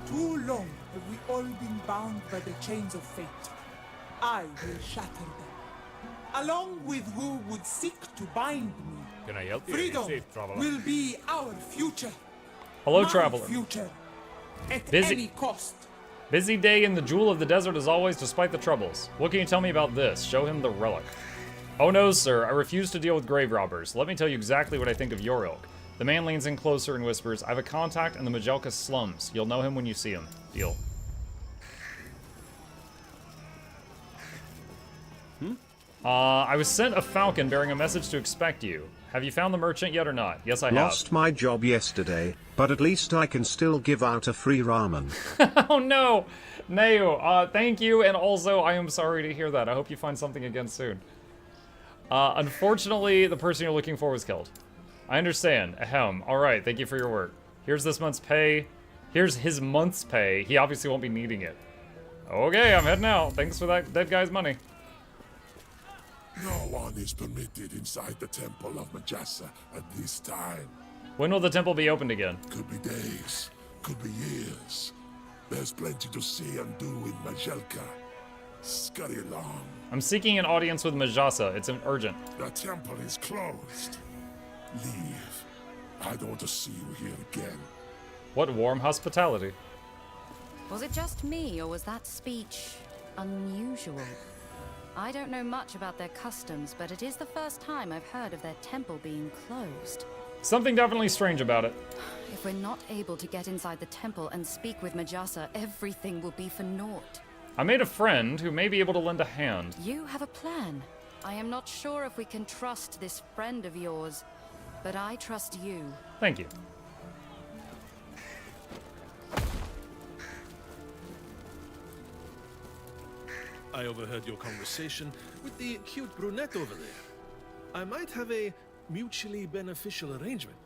Too long have we all been bound by the chains of fate. I will shatter them, along with who would seek to bind me. Can I help you? Freedom Safe, traveler. will be our future. Hello, My traveler. future, at Busy. any cost. Busy day in the Jewel of the Desert as always, despite the troubles. What can you tell me about this? Show him the relic. Oh no, sir. I refuse to deal with grave robbers. Let me tell you exactly what I think of your ilk. The man leans in closer and whispers, I have a contact in the Majelka slums. You'll know him when you see him. Deal. I was sent a falcon bearing a message to expect you. Have you found the merchant yet or not? Yes, I have. Lost my job yesterday, but at least I can still give out a free ramen. Oh no! Neo, thank you, and also I am sorry to hear that. I hope you find something again soon. Unfortunately, the person you're looking for was killed. I understand. Ahem. Alright, thank you for your work. Here's this month's pay. Here's his month's pay. He obviously won't be needing it. Okay, I'm heading out. Thanks for that dead guy's money. No one is permitted inside the Temple of Majasa at this time. When will the temple be opened again? Could be days, could be years. There's plenty to see and do in Majelka. Scurry along. I'm seeking an audience with Majasa. It's urgent. The temple is closed. Leave. I don't want to see you here again. What warm hospitality. Was it just me, or was that speech unusual? I don't know much about their customs, but it is the first time I've heard of their temple being closed. Something definitely strange about it. If we're not able to get inside the temple and speak with Majasa, everything will be for naught. I made a friend who may be able to lend a hand. You have a plan. I am not sure if we can trust this friend of yours, but I trust you. Thank you. I overheard your conversation with the cute brunette over there. I might have a mutually beneficial arrangement.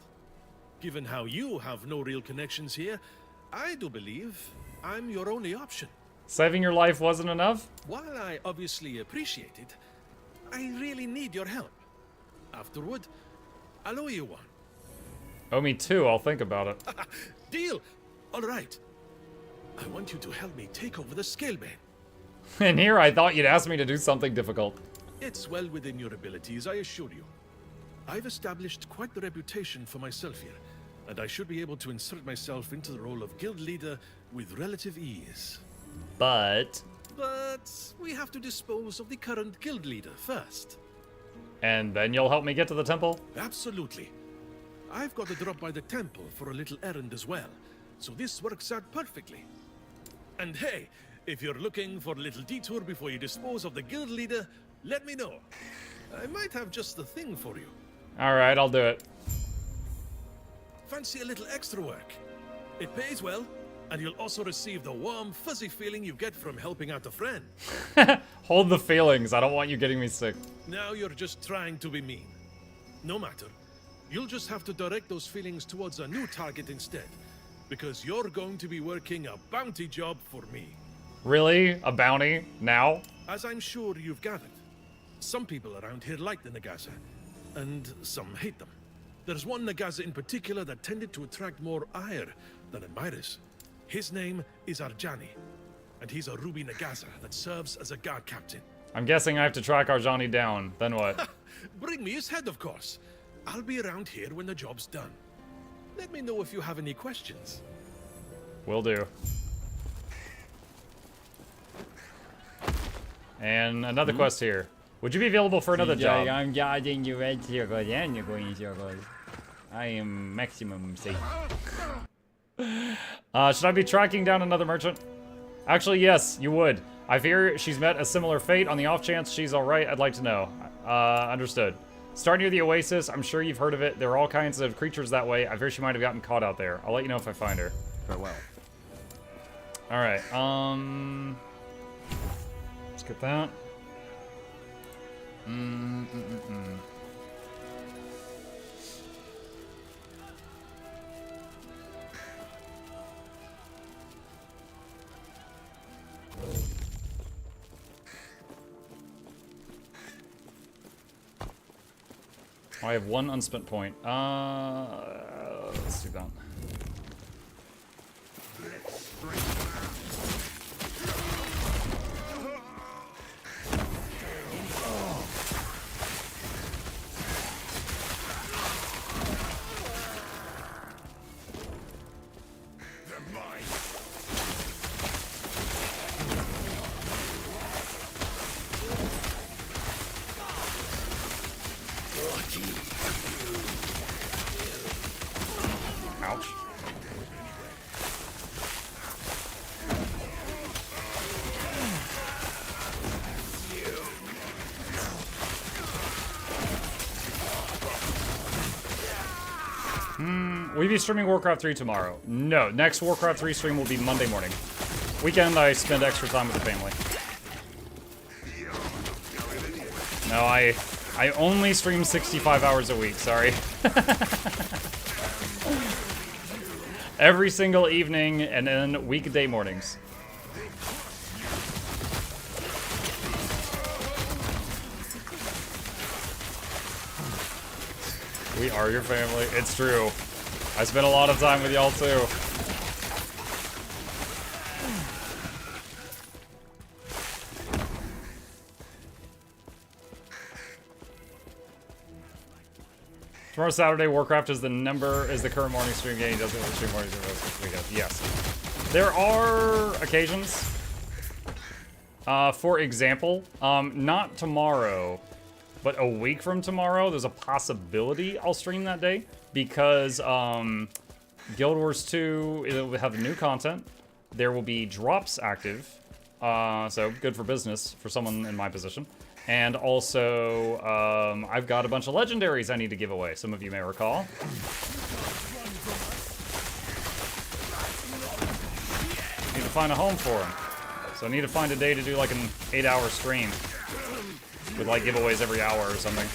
Given how you have no real connections here, I do believe I'm your only option. Saving your life wasn't enough? While I obviously appreciate it, I really need your help. Afterward, I'll owe you one. Oh, me too. I'll think about it. Deal! All right. I want you to help me take over the Scalebane. And here I thought you'd ask me to do something difficult. It's well within your abilities, I assure you. I've established quite the reputation for myself here, and I should be able to insert myself into the role of guild leader with relative ease. But we have to dispose of the current guild leader first. And then you'll help me get to the temple? Absolutely. I've got to drop by the temple for a little errand as well, so this works out perfectly. And hey, if you're looking for a little detour before you dispose of the guild leader, let me know. I might have just the thing for you. Alright, I'll do it. Fancy a little extra work? It pays well, and you'll also receive the warm, fuzzy feeling you get from helping out a friend. Hold the feelings. I don't want you getting me sick. Now you're just trying to be mean. No matter. You'll just have to direct those feelings towards a new target instead, because you're going to be working a bounty job for me. Really? A bounty? Now? As I'm sure you've gathered, some people around here like the Nagaza, and some hate them. There's one Nagaza in particular that tended to attract more ire than admirers. His name is Arjani, and he's a Ruby Nagaza that serves as a guard captain. I'm guessing I have to track Arjani down. Then what? Bring me his head, of course. I'll be around here when the job's done. Let me know if you have any questions. Will do. And another quest here. Would you be available for another job? I'm guarding you red circle and you're going circle. I am maximum safe. Should I be tracking down another merchant? Actually, yes, you would. I fear she's met a similar fate. On the off chance she's alright, I'd like to know. Understood. Start near the Oasis. I'm sure you've heard of it. There are all kinds of creatures that way. I fear she might have gotten caught out there. I'll let you know if I find her. Farewell. Alright, let's get that. I have one unspent point. Let's do that. Ouch. Will you be streaming Warcraft 3 tomorrow? No, next Warcraft 3 stream will be Monday morning. Weekend, I spend extra time with the family. No, I only stream 65 hours a week, sorry. Every single evening and then weekday mornings. We are your family. It's true. I spent a lot of time with y'all too. Tomorrow Saturday, Warcraft is the current morning stream game. He doesn't stream morning stream. Yes. There are occasions. For example, not tomorrow, but a week from tomorrow, there's a possibility I'll stream that day because Guild Wars 2 will have new content. There will be drops active, so good for business for someone in my position. And also, I've got a bunch of legendaries I need to give away. Some of you may recall. Need to find a home for them. So I need to find a day to do like an 8-hour stream. With like giveaways every hour or something.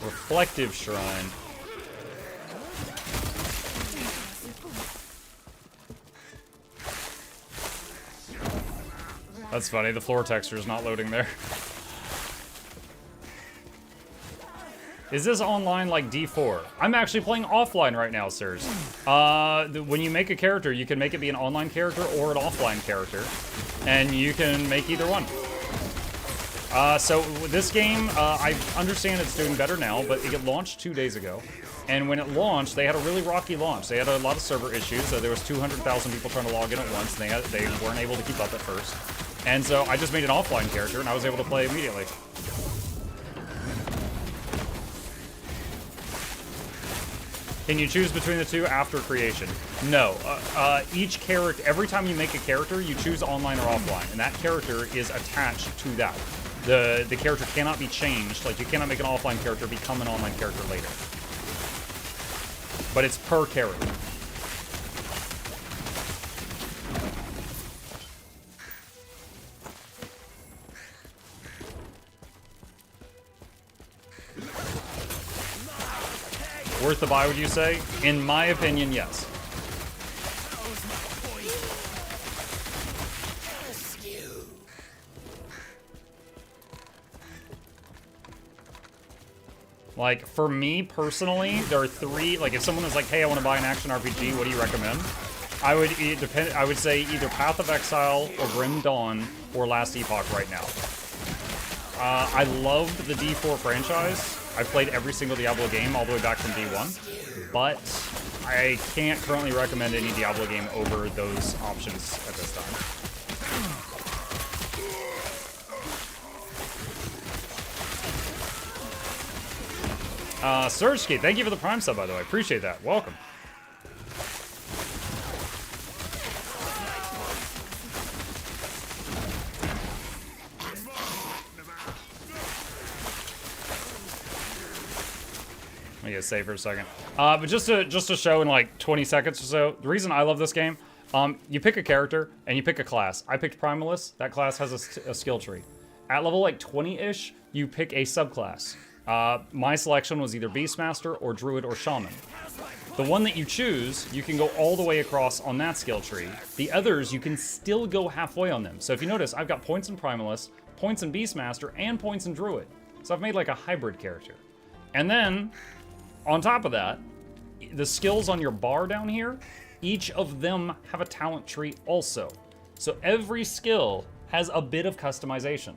Reflective Shrine. That's funny, the floor texture is not loading there. Is this online like D4? I'm actually playing offline right now, sirs. When you make a character, you can make it be an online character or an offline character. And you can make either one. So this game, I understand it's doing better now, but it launched 2 days ago. And when it launched, they had a really rocky launch. They had a lot of server issues. So there was 200,000 people trying to log in at once, and they weren't able to keep up at first. And so I just made an offline character, and I was able to play immediately. Can you choose between the two after creation? No. Each character, every time you make a character, you choose online or offline, and that character is attached to that. The character cannot be changed. Like, you cannot make an offline character become an online character later. But it's per character. Worth the buy, would you say? In my opinion, yes. Like, for me personally, there are three, like if someone was like, hey, I want to buy an action RPG, what do you recommend? I would say either Path of Exile or Grim Dawn or Last Epoch right now. I loved the D4 franchise. I played every single Diablo game all the way back from D1, but I can't currently recommend any Diablo game over those options at this time. Surgeski, thank you for the Prime sub, by the way. Appreciate that. Welcome. I'm gonna save for a second. But just to show in like 20 seconds or so, the reason I love this game, you pick a character and you pick a class. I picked Primalist. That class has a skill tree. At level like 20-ish, you pick a subclass. My selection was either Beastmaster or Druid or Shaman. The one that you choose, you can go all the way across on that skill tree. The others, you can still go halfway on them. So if you notice, I've got points in Primalist, points in Beastmaster, and points in Druid. So I've made like a hybrid character. And then, on top of that, the skills on your bar down here, each of them have a talent tree also. So every skill has a bit of customization.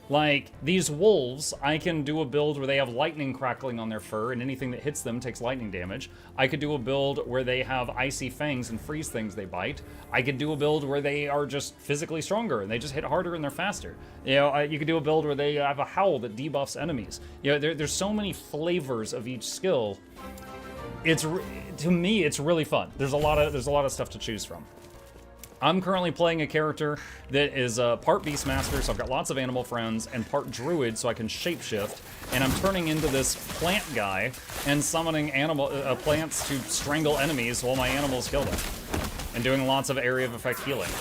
Like, these wolves, I can do a build where they have lightning crackling on their fur and anything that hits them takes lightning damage. I could do a build where they have icy fangs and freeze things they bite. I could do a build where they are just physically stronger and they just hit harder and they're faster. You know, you could do a build where they have a howl that debuffs enemies. You know, there's so many flavors of each skill. To me, it's really fun. There's a lot of stuff to choose from. I'm currently playing a character that is part Beastmaster, so I've got lots of animal friends, and part Druid, so I can shapeshift. And I'm turning into this plant guy and summoning plants to strangle enemies while my animals kill them, and doing lots of area of effect healing.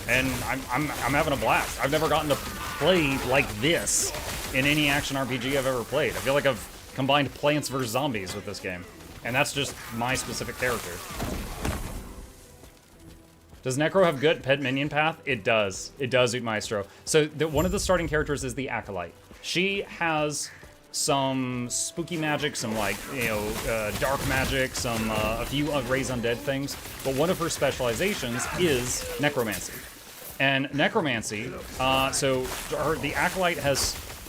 And I'm having a blast. I've never gotten to play like this in any action RPG I've ever played. I feel like I've combined Plants vs. Zombies with this game, and that's just my specific character. Does Necro have good pet minion path? It does. It does, Maestro. So one of the starting characters is the Acolyte. She has some spooky magic, some like, dark magic, some a few raise undead things. But one of her specializations is necromancy. And necromancy, the Acolyte has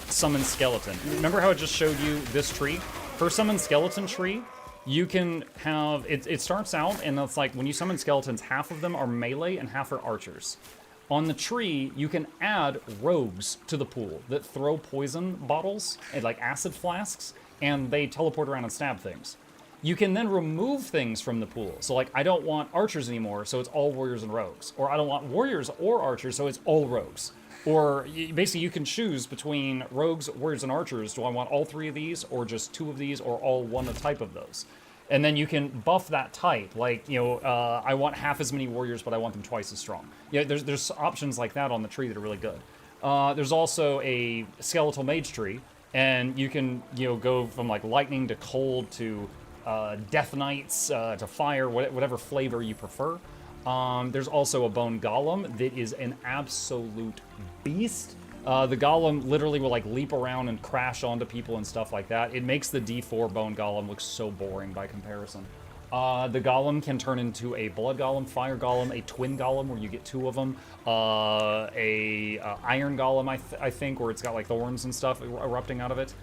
summoned skeleton. Remember how it just showed you this tree? Her summoned skeleton tree, you can have, it starts out and it's like when you summon skeletons, half of them are melee and half are archers. On the tree, you can add rogues to the pool that throw poison bottles and like acid flasks, and they teleport around and stab things. You can then remove things from the pool. So like, I don't want archers anymore, so it's all warriors and rogues. Or I don't want warriors or archers, so it's all rogues. Or basically you can choose between rogues, warriors, and archers. Do I want all three of these, or just two of these, or all one type of those? And then you can buff that type. Like, I want half as many warriors, but I want them twice as strong. Yeah, there's options like that on the tree that are really good. There's also a skeletal mage tree, and you can go from like lightning to cold to death knights to fire, whatever flavor you prefer. There's also a bone golem that is an absolute beast. The golem literally will like leap around and crash onto people and stuff like that. It makes the D4 bone golem look so boring by comparison. The golem can turn into a blood golem, fire golem, a twin golem where you get 2 of them, a iron golem I think where it's got like thorns and stuff erupting out of it.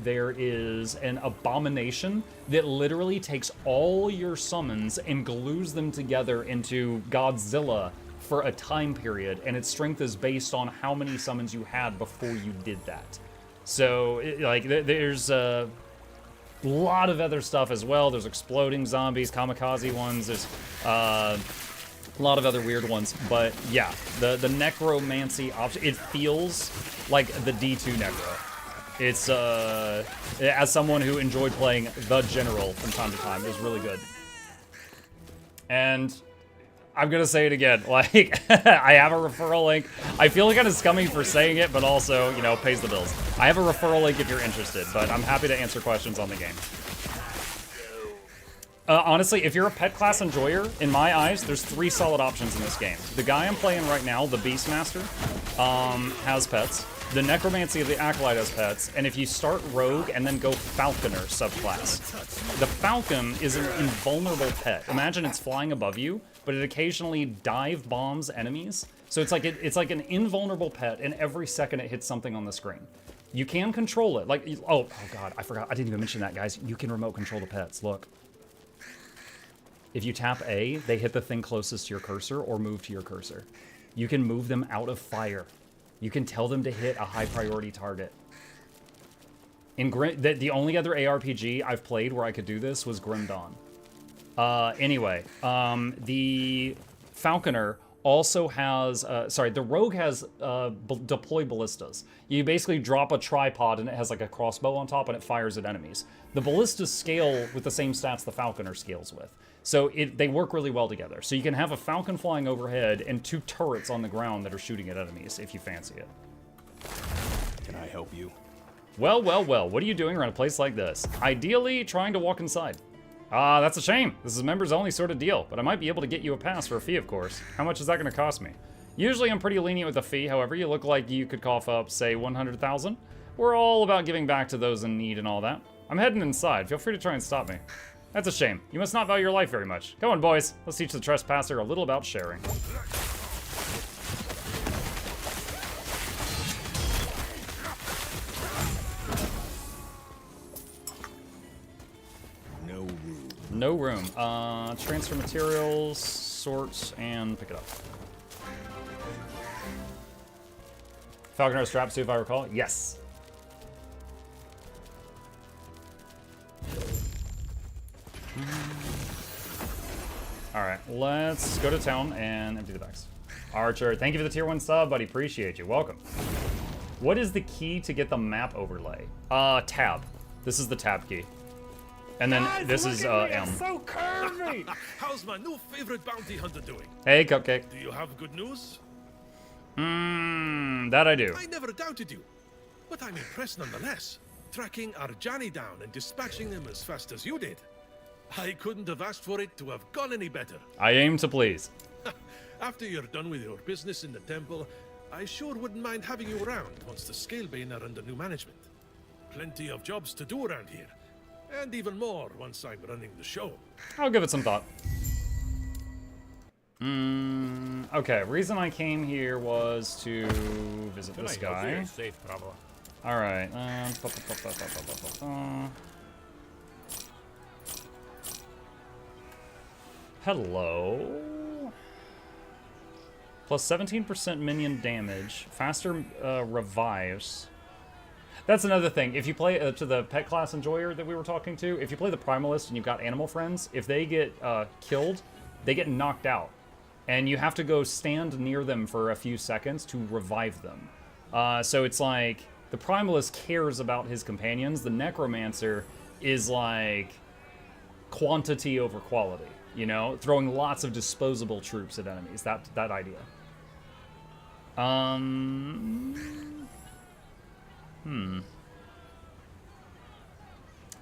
There is an abomination that literally takes all your summons and glues them together into Godzilla for a time period, and its strength is based on how many summons you had before you did that. So, there's a lot of other stuff as well. There's exploding zombies, kamikaze ones, there's a lot of other weird ones, but yeah, the necromancy option, it feels like the D2 necro. It's, as someone who enjoyed playing the General from time to time, it was really good. And I'm gonna say it again, like, I have a referral link. I feel kind of scummy for saying it, but also, you know, pays the bills. I have a referral link if you're interested, but I'm happy to answer questions on the game. Honestly, if you're a pet class enjoyer, in my eyes, there's 3 solid options in this game. The guy I'm playing right now, the BeastMaster, has pets. The Necromancy of the Acolyte has pets, and if you start Rogue and then go Falconer subclass, the Falcon is an invulnerable pet. Imagine it's flying above you, but it occasionally dive bombs enemies. So it's like an invulnerable pet, and every second it hits something on the screen. You can control it. Like, oh god, I forgot. I didn't even mention that, guys. You can remote control the pets. Look. If you tap A, they hit the thing closest to your cursor or move to your cursor. You can move them out of fire. You can tell them to hit a high priority target. In the only other ARPG I've played where I could do this was Grim Dawn. Anyway, the Falconer also has, the Rogue has deploy ballistas. You basically drop a tripod and it has like a crossbow on top and it fires at enemies. The ballistas scale with the same stats the Falconer scales with. So they work really well together. So you can have a Falcon flying overhead and 2 turrets on the ground that are shooting at enemies if you fancy it. Can I help you? Well, what are you doing around a place like this? Ideally, trying to walk inside. That's a shame. This is members only sort of deal, but I might be able to get you a pass for a fee, of course. How much is that going to cost me? Usually I'm pretty lenient with the fee, however, you look like you could cough up, say, 100,000. We're all about giving back to those in need and all that. I'm heading inside. Feel free to try and stop me. That's a shame. You must not value your life very much. Come on, boys. Let's teach the trespasser a little about sharing. No room. Transfer materials, sort, and pick it up. Falconer straps too, if I recall. Yes. Alright, let's go to town and empty the bags. Archer, thank you for the tier 1 sub, buddy. Appreciate you. Welcome. What is the key to get the map overlay? Tab. This is the tab key. And then this is M. So curvy. How's my new favorite bounty hunter doing? Hey, Cupcake. Do you have good news? That I do. I never doubted you, but I'm impressed nonetheless. Tracking Arjani down and dispatching them as fast as you did. I couldn't have asked for it to have gone any better. I aim to please. After you're done with your business in the temple, I sure wouldn't mind having you around once the Scalebane are under new management. Plenty of jobs to do around here. And even more once I'm running the show. I'll give it some thought. Okay, reason I came here was to visit this guy. Alright, hello? Plus 17% minion damage, faster revives. That's another thing. If you play to the pet class enjoyer that we were talking to, if you play the Primalist and you've got animal friends, if they get killed, they get knocked out. And you have to go stand near them for a few seconds to revive them. So it's like, the Primalist cares about his companions. The Necromancer is like quantity over quality, you know? Throwing lots of disposable troops at enemies, that idea.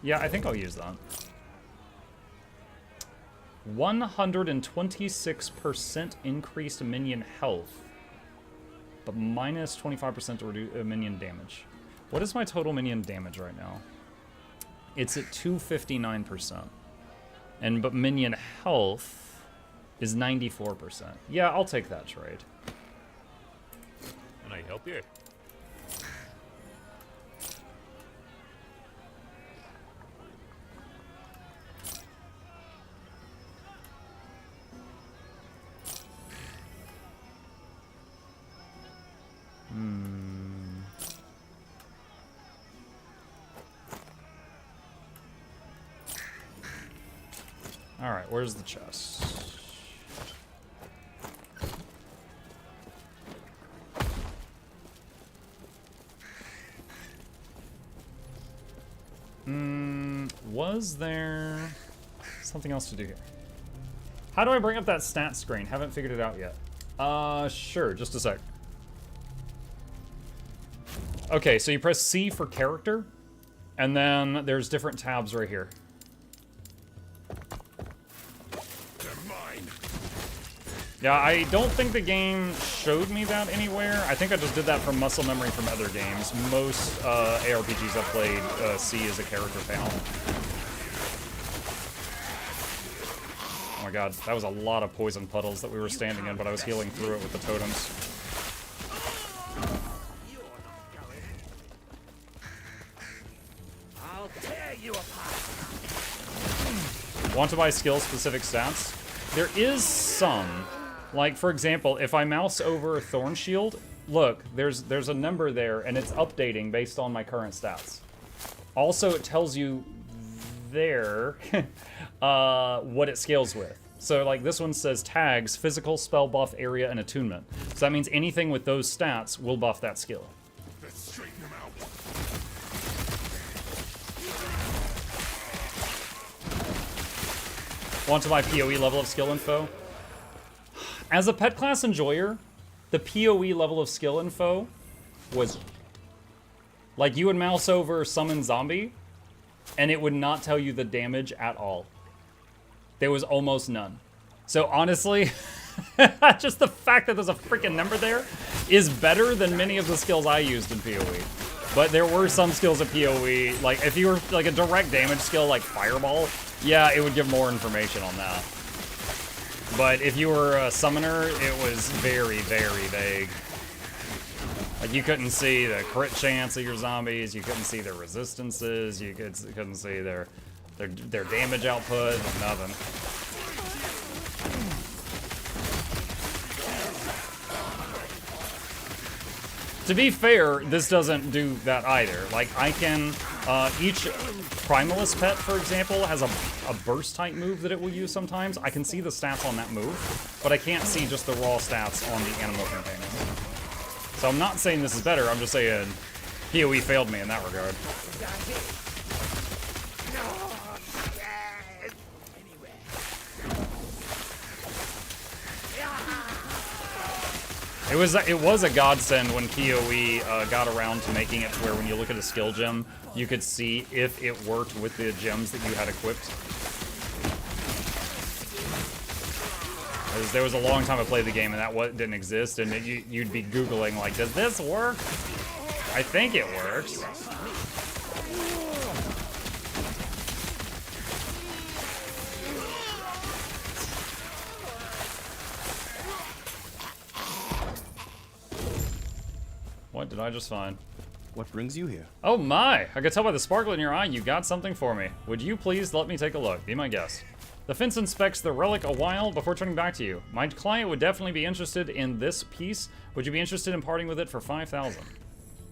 Yeah, I think I'll use that. 126% increased minion health, but minus 25% to reduce minion damage. What is my total minion damage right now? It's at 259%. But minion health is 94%. Yeah, I'll take that trade. Can I help you? Alright, where's the chest? Was there something else to do here? How do I bring up that stat screen? Haven't figured it out yet. Sure, just a sec. Okay, so you press C for character, and then there's different tabs right here. Yeah, I don't think the game showed me that anywhere. I think I just did that from muscle memory from other games. Most ARPGs I've played, C is a character panel. Oh my god, that was a lot of poison puddles that we were standing in, but I was healing through it with the totems. I'll tear you apart. Want to buy skill-specific stats? There is some. Like, for example, if I mouse over Thorn Shield, look, there's a number there, and it's updating based on my current stats. Also, it tells you there what it scales with. So, like, this one says tags, physical, spell buff, area, and attunement. So that means anything with those stats will buff that skill. Let's straighten him out. Want to buy PoE level of skill info? As a pet class enjoyer, the PoE level of skill info was... Like, you would mouse over summon zombie, and it would not tell you the damage at all. There was almost none. So honestly, just the fact that there's a freaking number there is better than many of the skills I used in PoE. But there were some skills of PoE, like if you were like a direct damage skill like Fireball, yeah, it would give more information on that. But if you were a summoner, it was very, very vague. Like, you couldn't see the crit chance of your zombies, you couldn't see their resistances, you couldn't see their damage output, nothing. To be fair, this doesn't do that either. Like, I can, each Primalist pet, for example, has a burst type move that it will use sometimes. I can see the stats on that move, but I can't see just the raw stats on the animal companion. So I'm not saying this is better, I'm just saying PoE failed me in that regard. It was a godsend when PoE got around to making it to where when you look at a skill gem, you could see if it worked with the gems that you had equipped. There was a long time I played the game and that didn't exist, and you'd be Googling like, does this work? I think it works. What did I just find? What brings you here? Oh my! I could tell by the sparkle in your eye you got something for me. Would you please let me take a look? Be my guest. The fence inspects the relic a while before turning back to you. My client would definitely be interested in this piece. Would you be interested in parting with it for 5,000?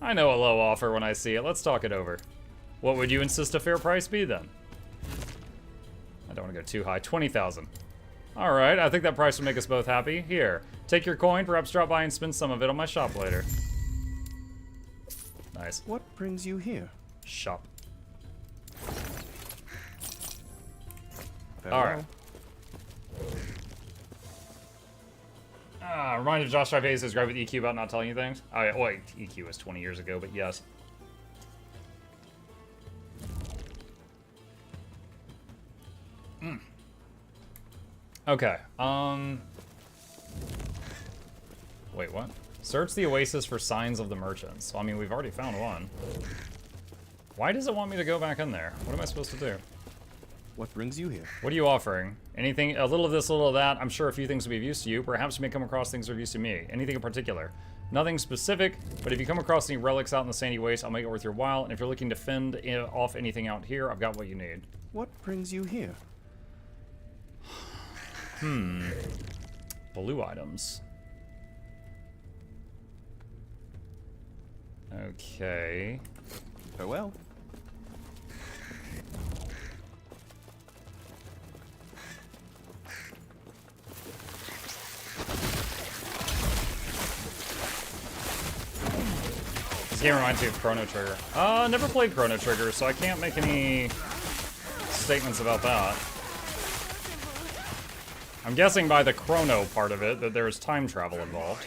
I know a low offer when I see it. Let's talk it over. What would you insist a fair price be then? I don't want to go too high. 20,000. All right, I think that price would make us both happy. Here, take your coin. Perhaps drop by and spend some of it on my shop later. Nice. What brings you here? Shop. Farewell. Alright. Reminded Josh Trivaze his gripe with EQ about not telling you things. Oh, yeah, well, EQ was 20 years ago, but yes. Okay. Wait, what? Search the oasis for signs of the merchants. So, I mean, we've already found one. Why does it want me to go back in there? What am I supposed to do? What brings you here? What are you offering? Anything, a little of this, a little of that. I'm sure a few things will be of use to you. Perhaps you may come across things that are of use to me. Anything in particular? Nothing specific, but if you come across any relics out in the sandy waste, I'll make it worth your while. And if you're looking to fend off anything out here, I've got what you need. What brings you here? Blue items. Okay. Farewell. This game reminds me of Chrono Trigger. Never played Chrono Trigger, so I can't make any statements about that. I'm guessing by the chrono part of it that there's time travel involved.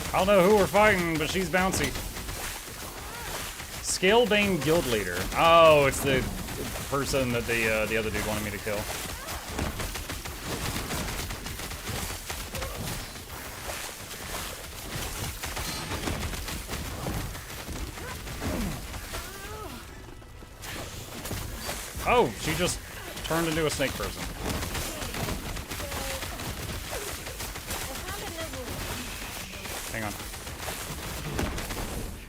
I don't know who we're fighting, but she's bouncy. Scalebane Guild Leader. Oh, it's the person that the other dude wanted me to kill. Oh, she just turned into a snake person. Hang on.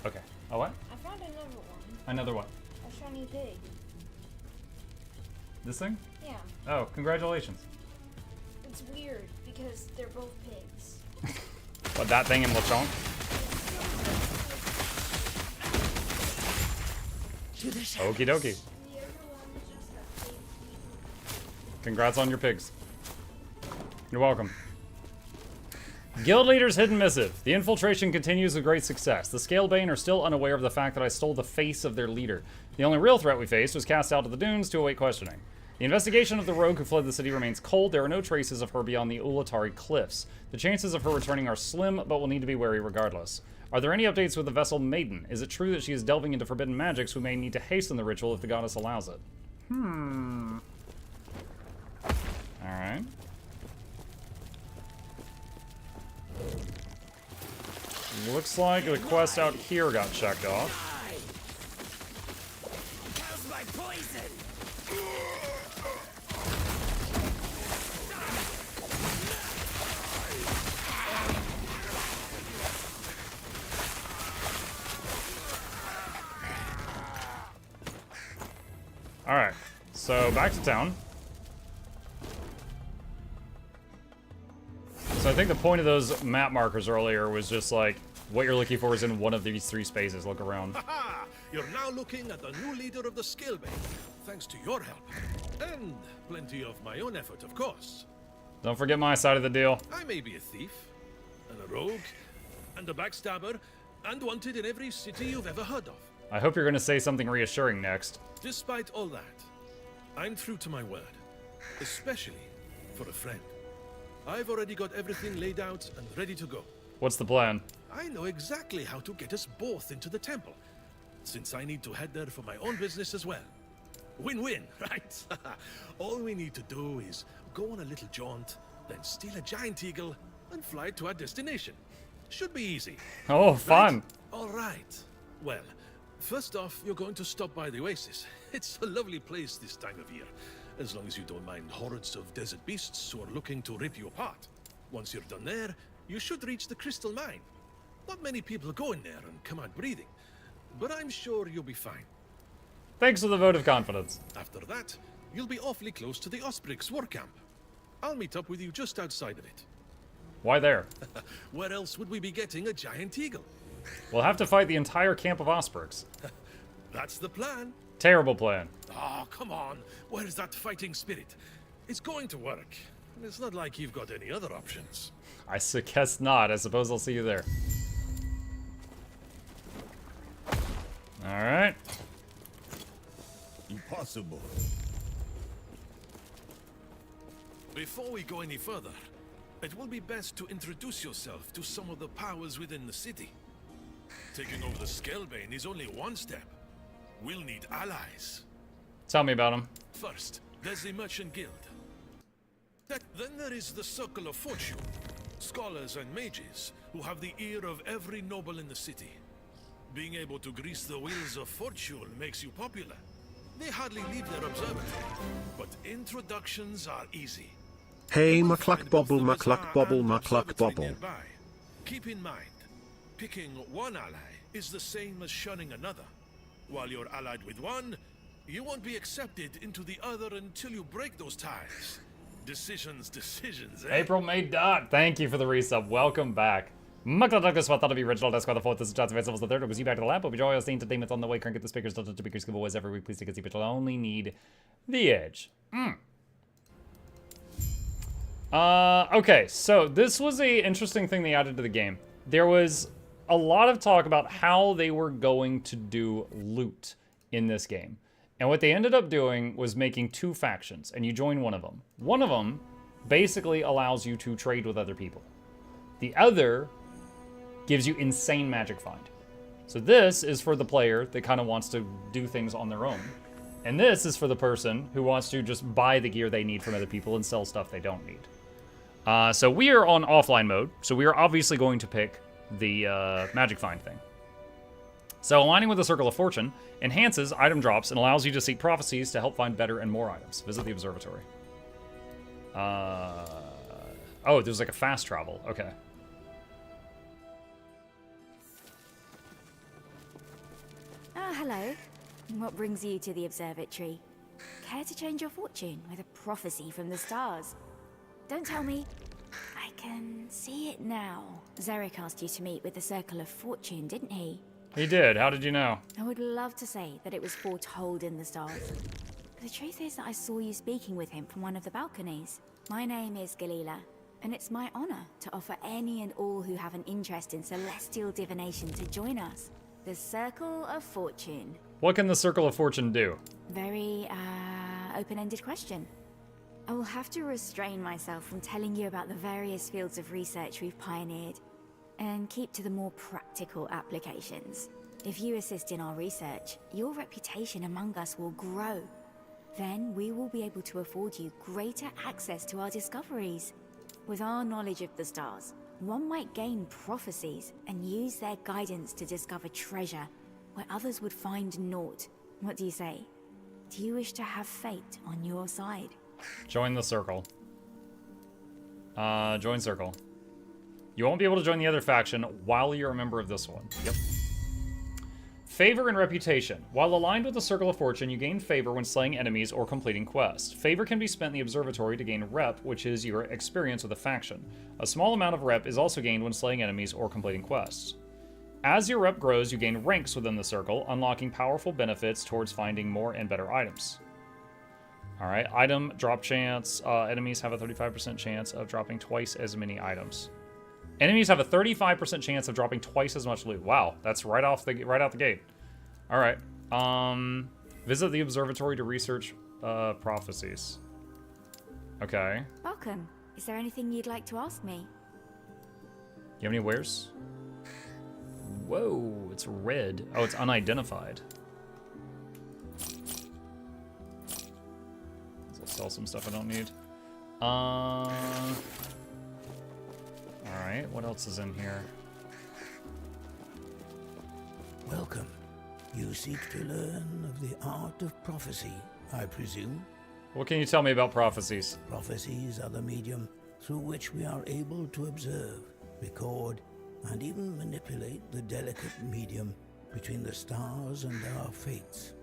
Okay. Oh, what? I found another one. Another what? A shiny pig. This thing? Yeah. Oh, congratulations. It's weird because they're both pigs. What, that thing in Lechonk? Okie dokie. Congrats on your pigs. You're welcome. Guild Leader's Hidden Missive. The infiltration continues with great success. The Scalebane are still unaware of the fact that I stole the face of their leader. The only real threat we faced was cast out to the dunes to await questioning. The investigation of the rogue who fled the city remains cold. There are no traces of her beyond the Ulatari cliffs. The chances of her returning are slim, but we'll need to be wary regardless. Are there any updates with the vessel Maiden? Is it true that she is delving into forbidden magics? We may need to hasten the ritual if the goddess allows it. Alright. Looks like the quest out here got checked off. Alright, so back to town. So I think the point of those map markers earlier was just like, what you're looking for is in one of these three spaces. Look around. Ha! You're now looking at the new leader of the Scalebane, thanks to your help. And plenty of my own effort, of course. Don't forget my side of the deal. I may be a thief, and a rogue, and a backstabber, and wanted in every city you've ever heard of. I hope you're going to say something reassuring next. Despite all that, I'm true to my word, especially for a friend. I've already got everything laid out and ready to go. What's the plan? I know exactly how to get us both into the temple, since I need to head there for my own business as well. Win-win, right? All we need to do is go on a little jaunt, then steal a giant eagle, and fly to our destination. Should be easy. Oh, fun. Right? All right. Well, first off, you're going to stop by the oasis. It's a lovely place this time of year, as long as you don't mind hordes of desert beasts who are looking to rip you apart. Once you're done there, you should reach the crystal mine. Not many people go in there and come out breathing, but I'm sure you'll be fine. Thanks for the vote of confidence. After that, you'll be awfully close to the Osprix war camp. I'll meet up with you just outside of it. Why there? Where else would we be getting a giant eagle? We'll have to fight the entire camp of Osprix. That's the plan. Terrible plan. Oh, come on. Where's that fighting spirit? It's going to work. It's not like you've got any other options. I guess not. I suppose I'll see you there. Alright. Impossible. Before we go any further, it will be best to introduce yourself to some of the powers within the city. Taking over the Scalebane is only one step. We'll need allies. Tell me about them. First, there's the Merchant Guild. Then there is the Circle of Fortune. Scholars and mages who have the ear of every noble in the city. Being able to grease the wheels of fortune makes you popular. They hardly leave their observatory, but introductions are easy. Hey Mukluk Bobble, Mukluk Bobble, Mukluk Bobble. Keep in mind, picking one ally is the same as shunning another. While you're allied with one, you won't be accepted into the other until you break those ties. Decisions, eh? April May Dot, thank you for the resub. Welcome back. MuklukYoutube thought of the original Death Squad the 4th. This is Johnson Vance the 3rd. It was you back to the lab. Hope you enjoy us. The entertainment's on the way. Crank get the speakers. Don't touch the speakers. Giveaways every week. Please take a seat, but you'll only need the edge. Okay, so this was a interesting thing they added to the game. There was a lot of talk about how they were going to do loot in this game. And what they ended up doing was making 2 factions, and you join one of them. One of them basically allows you to trade with other people. The other gives you insane magic find. So this is for the player that kind of wants to do things on their own. And this is for the person who wants to just buy the gear they need from other people and sell stuff they don't need. So we are on offline mode, so we are obviously going to pick the magic find thing. So aligning with the Circle of Fortune enhances item drops and allows you to seek prophecies to help find better and more items. Visit the observatory. Oh, there's like a fast travel. Okay. Ah, hello. What brings you to the observatory? Care to change your fortune with a prophecy from the stars? Don't tell me. I can see it now. Zarek asked you to meet with the Circle of Fortune, didn't he? He did. How did you know? I would love to say that it was foretold in the stars. But the truth is that I saw you speaking with him from one of the balconies. My name is Galila, and it's my honor to offer any and all who have an interest in celestial divination to join us. The Circle of Fortune. What can the Circle of Fortune do? Very, open-ended question. I will have to restrain myself from telling you about the various fields of research we've pioneered, and keep to the more practical applications. If you assist in our research, your reputation among us will grow. Then we will be able to afford you greater access to our discoveries. With our knowledge of the stars, one might gain prophecies and use their guidance to discover treasure where others would find naught. What do you say? Do you wish to have fate on your side? Join the circle. Join circle. You won't be able to join the other faction while you're a member of this one. Yep. Favor and reputation. While aligned with the Circle of Fortune, you gain favor when slaying enemies or completing quests. Favor can be spent in the observatory to gain rep, which is your experience with a faction. A small amount of rep is also gained when slaying enemies or completing quests. As your rep grows, you gain ranks within the circle, unlocking powerful benefits towards finding more and better items. Alright, item drop chance. Enemies have a 35% chance of dropping twice as many items. Enemies have a 35% chance of dropping twice as much loot. Wow, that's right out the gate. All right. Visit the observatory to research prophecies. Okay. Welcome. Is there anything you'd like to ask me? You have any wares? Whoa, it's red. Oh, it's unidentified. I'll sell some stuff I don't need. Alright, what else is in here? Welcome. You seek to learn of the art of prophecy, I presume? What can you tell me about prophecies? Prophecies are the medium through which we are able to observe, record, and even manipulate the delicate medium between the stars and our fates.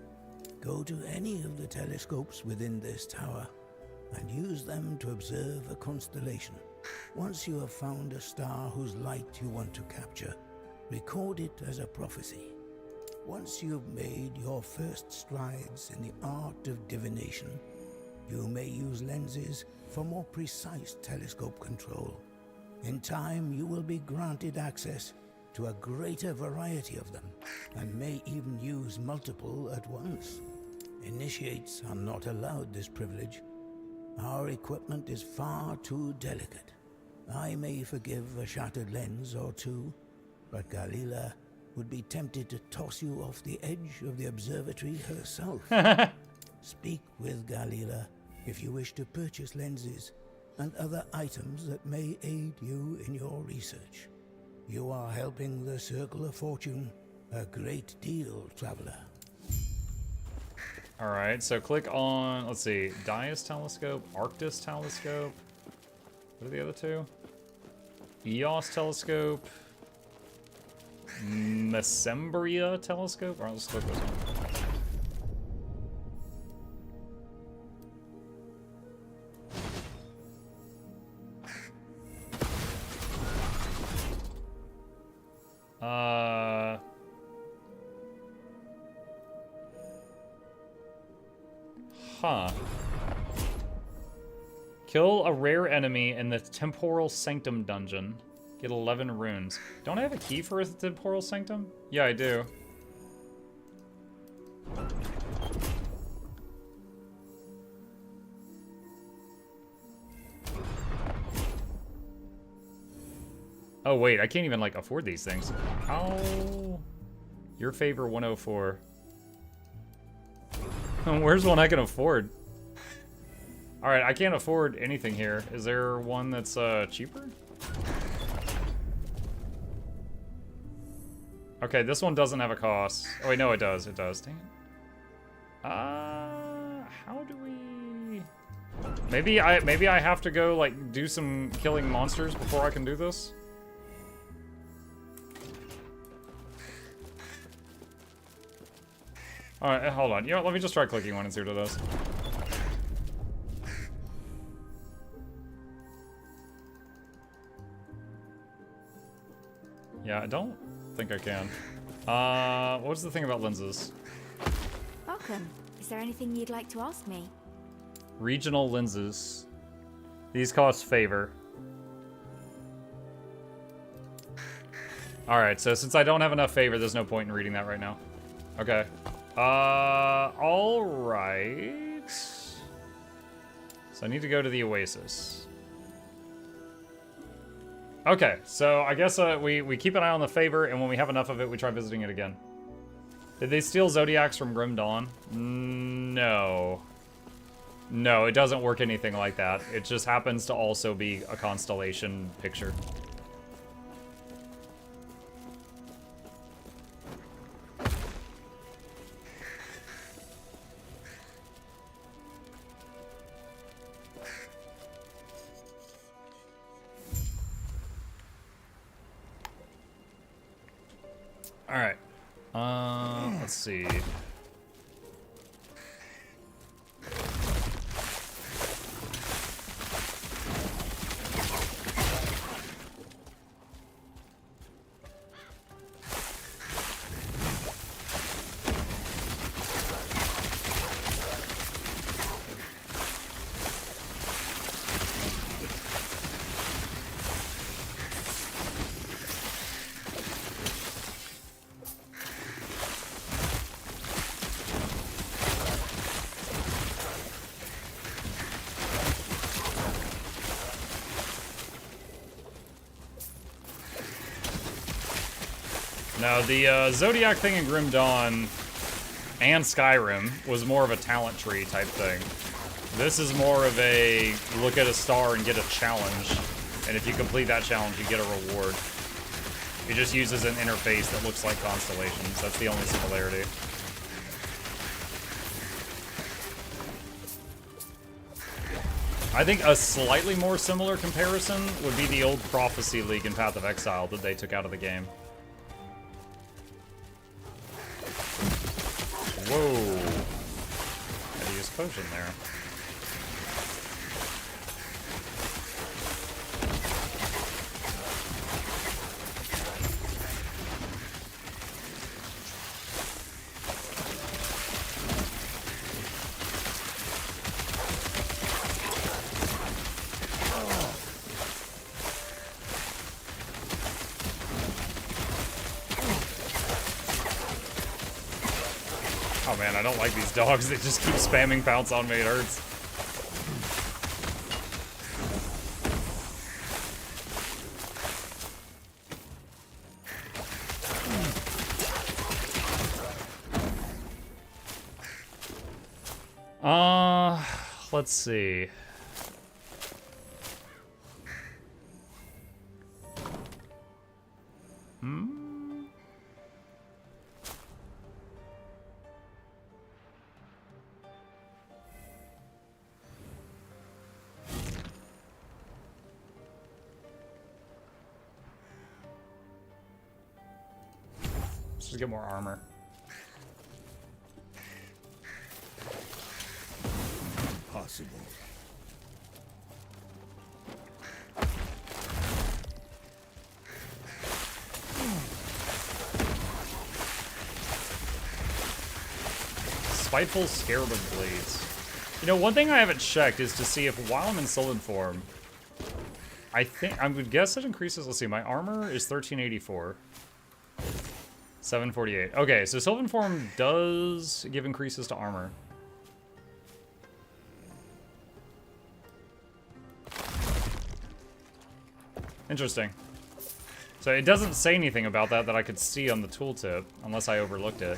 Go to any of the telescopes within this tower and use them to observe a constellation. Once you have found a star whose light you want to capture, record it as a prophecy. Once you've made your first strides in the art of divination, You may use lenses for more precise telescope control. In time, you will be granted access to a greater variety of them, and may even use multiple at once. Initiates are not allowed this privilege. Our equipment is far too delicate. I may forgive a shattered lens or two, but Galila would be tempted to toss you off the edge of the observatory herself. Speak with Galila if you wish to purchase lenses and other items that may aid you in your research. You are helping the Circle of Fortune a great deal, traveler. Alright, so click on, let's see, Dias Telescope, Arctis Telescope. What are the other two? Eos Telescope. Mesembria Telescope? Alright, let's click this one. Huh. Kill a rare enemy in the Temporal Sanctum dungeon. Get 11 runes. Don't I have a key for the Temporal Sanctum? Yeah, I do. Oh wait, I can't even like afford these things. Oh, your favor 104. Where's one I can afford? All right, I can't afford anything here. Is there one that's cheaper? Okay, this one doesn't have a cost. Oh wait, no, it does. It does. Dang it. How do we? Maybe I have to go like do some killing monsters before I can do this. Alright, hold on. You know what, let me just try clicking one and see what it does. Yeah, I don't think I can. What was the thing about lenses? Welcome. Is there anything you'd like to ask me? Regional lenses. These cost favor. Alright, so since I don't have enough favor, there's no point in reading that right now. Okay. Alright. So I need to go to the Oasis. Okay, so I guess we keep an eye on the favor, and when we have enough of it, we try visiting it again. Did they steal Zodiacs from Grim Dawn? No. No, it doesn't work anything like that. It just happens to also be a constellation picture. Alright. Let's see. Now, the Zodiac thing in Grim Dawn and Skyrim was more of a talent tree type thing. This is more of a look at a star and get a challenge, and if you complete that challenge, you get a reward. It just uses an interface that looks like constellations. That's the only similarity. I think a slightly more similar comparison would be the old Prophecy League in Path of Exile that they took out of the game. Whoa. Had to use potion there. Oh man, I don't like these dogs. They just keep spamming pounce on me. It hurts. Let's see. Let's just get more armor. Possible. Spiteful Scarab of Blades. You know, one thing I haven't checked is to see if while I'm in Sylvan form, I would guess it increases. Let's see, my armor is 1384. 748. Okay, so Sylvan form does give increases to armor. Interesting. So it doesn't say anything about that I could see on the tooltip, unless I overlooked it.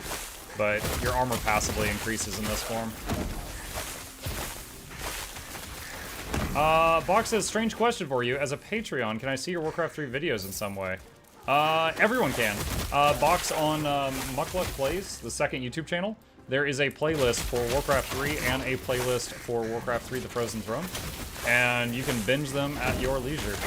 But your armor passively increases in this form. Box says, strange question for you. As a Patreon, can I see your Warcraft 3 videos in some way? Everyone can. Box on Mukluk Plays, the second YouTube channel. There is a playlist for Warcraft 3 and a playlist for Warcraft 3 The Frozen Throne. And you can binge them at your leisure.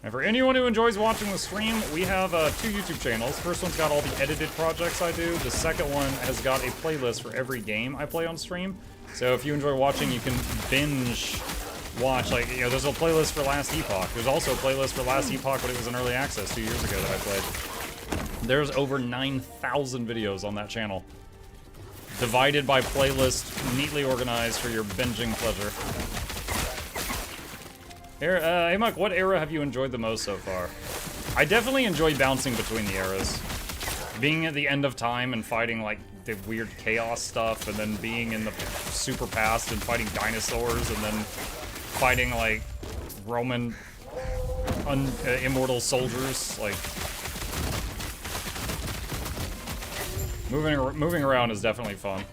And for anyone who enjoys watching the stream, we have 2 YouTube channels. First one's got all the edited projects I do. The second one has got a playlist for every game I play on stream. So if you enjoy watching, you can binge watch. Like, you know, there's a playlist for Last Epoch. There's also a playlist for Last Epoch, but it was in early access 2 years ago that I played. There's over 9,000 videos on that channel, divided by playlist, neatly organized for your binging pleasure. Hey Mike, what era have you enjoyed the most so far? I definitely enjoy bouncing between the eras. Being at the end of time and fighting like the weird chaos stuff, and then being in the super past and fighting dinosaurs, and then fighting like Roman immortal soldiers. Like, moving around is definitely fun.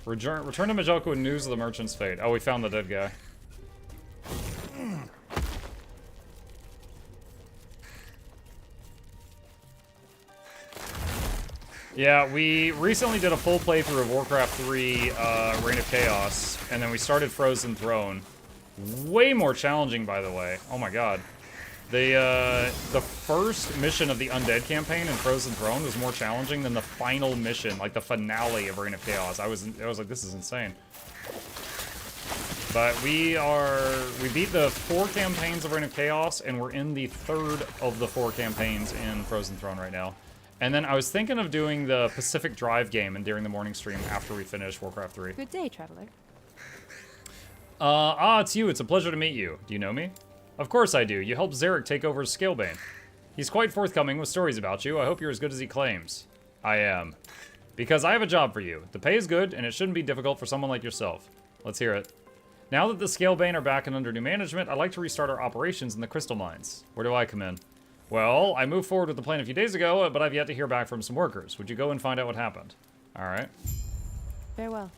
Return to Majelka with news of the merchant's fate. Oh, we found the dead guy. Yeah, we recently did a full playthrough of Warcraft 3 Reign of Chaos, and then we started Frozen Throne. Way more challenging, by the way. Oh my god. The first mission of the Undead campaign in Frozen Throne was more challenging than the final mission, like the finale of Reign of Chaos. I was like, this is insane. But we beat the 4 campaigns of Reign of Chaos, and we're in the 3rd of the 4 campaigns in Frozen Throne right now. And then I was thinking of doing the Pacific Drive game and during the morning stream after we finish Warcraft 3. Good day, traveler. It's you. It's a pleasure to meet you. Do you know me? Of course I do. You helped Zarek take over as Scalebane. He's quite forthcoming with stories about you. I hope you're as good as he claims. I am. Because I have a job for you. The pay is good, and it shouldn't be difficult for someone like yourself. Let's hear it. Now that the Scalebane are back and under new management, I'd like to restart our operations in the crystal mines. Where do I come in? Well, I moved forward with the plan a few days ago, but I've yet to hear back from some workers. Would you go and find out what happened? Alright. Farewell.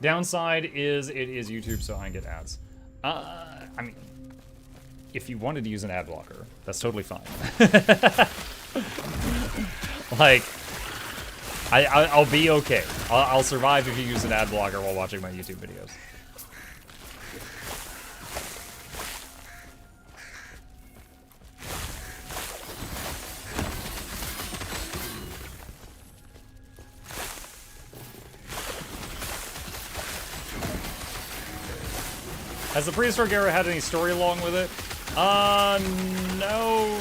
Downside is it is YouTube, so I get ads. I mean, if you wanted to use an ad blocker, that's totally fine. Like, I'll be okay. I'll survive if you use an ad blocker while watching my YouTube videos. Has the Prehistoric Era had any story along with it? No,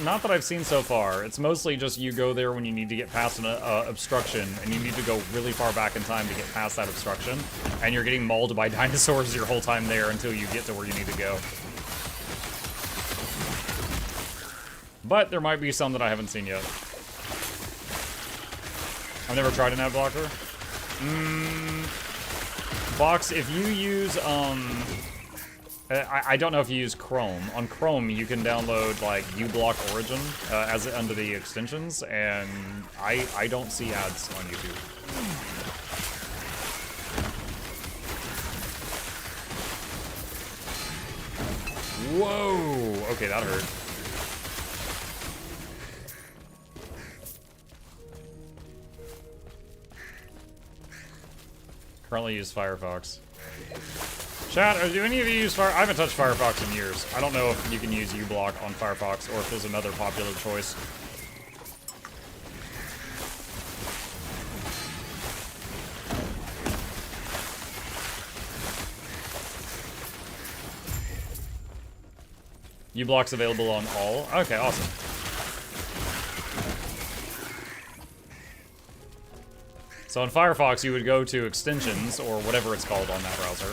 not that I've seen so far. It's mostly just you go there when you need to get past an obstruction, and you need to go really far back in time to get past that obstruction, and you're getting mauled by dinosaurs your whole time there until you get to where you need to go. But there might be some that I haven't seen yet. I've never tried an ad blocker. Box, if you use, I don't know if you use Chrome. On Chrome, you can download, like, uBlock Origin as under the extensions, and I don't see ads on YouTube. Whoa! Okay, that hurt. Currently use Firefox. Chat, do any of you use I haven't touched Firefox in years. I don't know if you can use uBlock on Firefox or if there's another popular choice. uBlock's available on all? Okay, awesome. So in Firefox, you would go to extensions, or whatever it's called on that browser,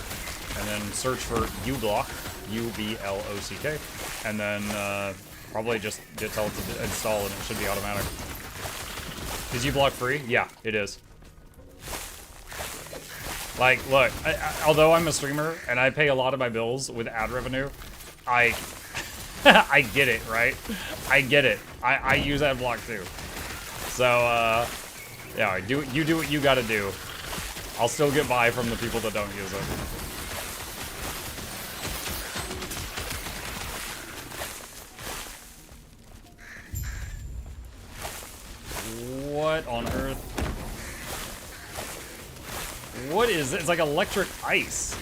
and then search for uBlock, U-B-L-O-C-K, and then probably just tell it to install, and it should be automatic. Is uBlock free? Yeah, it is. Like, look, although I'm a streamer, and I pay a lot of my bills with ad revenue, I get it, right? I get it. I use AdBlock too. So, yeah, you do what you gotta do. I'll still get by from the people that don't use it. What on earth? What is it? It's like electric ice.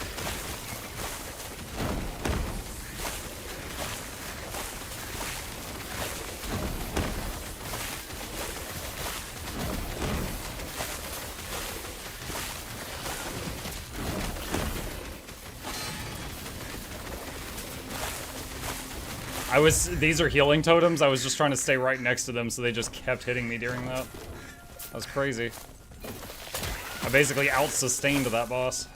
These are healing totems. I was just trying to stay right next to them, so they just kept hitting me during that. That was crazy. I basically out-sustained that boss.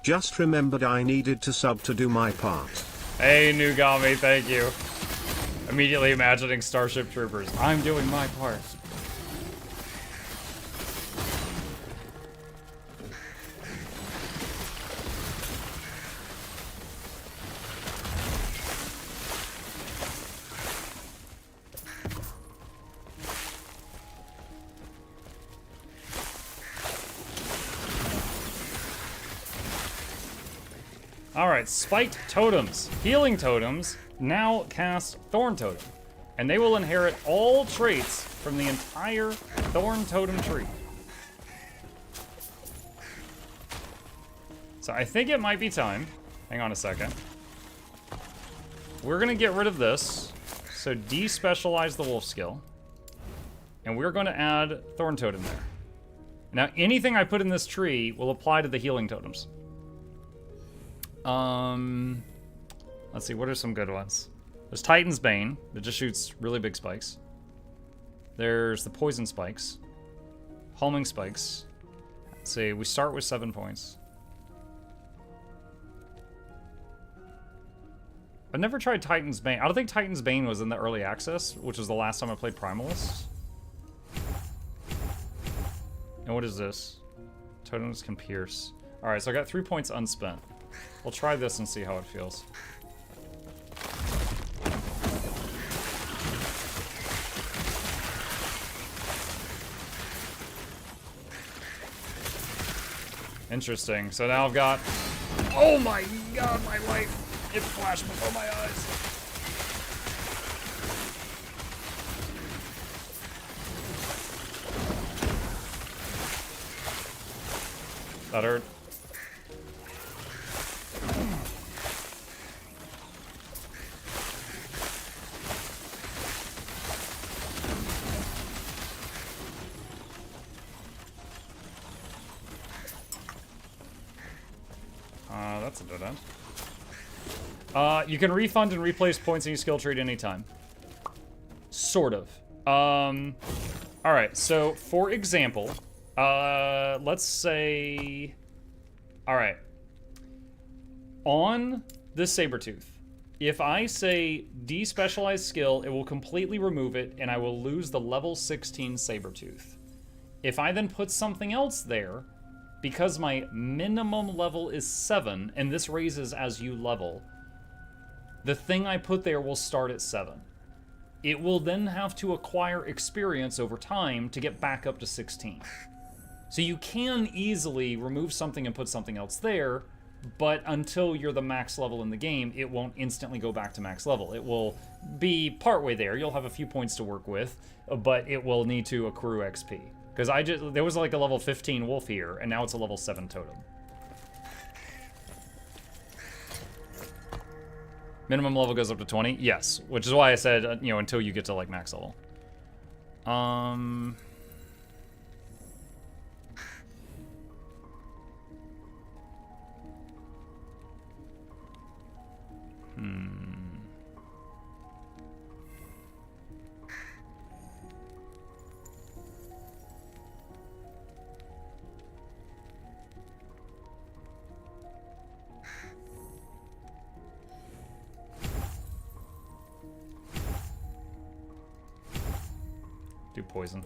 Just remembered I needed to sub to do my part. Hey, Nugami, thank you. Immediately imagining Starship Troopers. I'm doing my part. Alright, spiked totems. Healing totems now cast Thorn Totem, and they will inherit all traits from the entire Thorn Totem tree. So I think it might be time. Hang on a second. We're gonna get rid of this. So despecialize the wolf skill. And we're gonna add Thorn Totem there. Now anything I put in this tree will apply to the healing totems. Let's see, what are some good ones? There's Titan's Bane, that just shoots really big spikes. There's the Poison Spikes. Homing Spikes. Let's see, we start with 7 points. I've never tried Titan's Bane. I don't think Titan's Bane was in the early access, which was the last time I played Primalist. And what is this? Totems can pierce. Alright, so I got 3 points unspent. We'll try this and see how it feels. Interesting. So now I've got... Oh my god, my life! It flashed before my eyes. That hurt. You can refund and replace points in your skill tree at any time. Sort of. Alright, so for example, let's say... Alright. On the Sabertooth, if I say despecialized skill, it will completely remove it, and I will lose the level 16 Sabertooth. If I then put something else there, because my minimum level is 7, and this raises as you level, the thing I put there will start at 7. It will then have to acquire experience over time to get back up to 16. So you can easily remove something and put something else there, but until you're the max level in the game, it won't instantly go back to max level. It will be partway there. You'll have a few points to work with, but it will need to accrue XP. Because there was like a level 15 wolf here, and now it's a level 7 totem. Minimum level goes up to 20? Yes, which is why I said, you know, until you get to, like, max level. Do poison.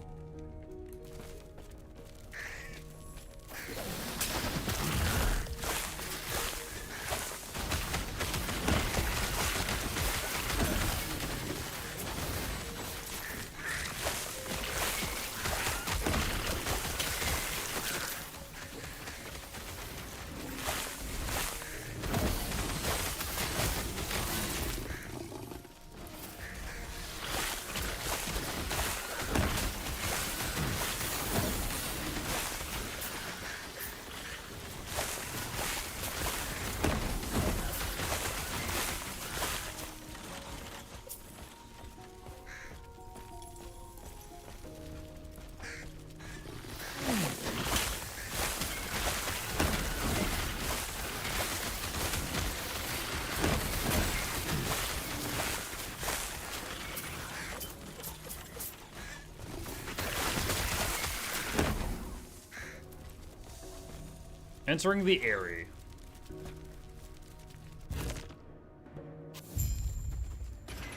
Entering the area.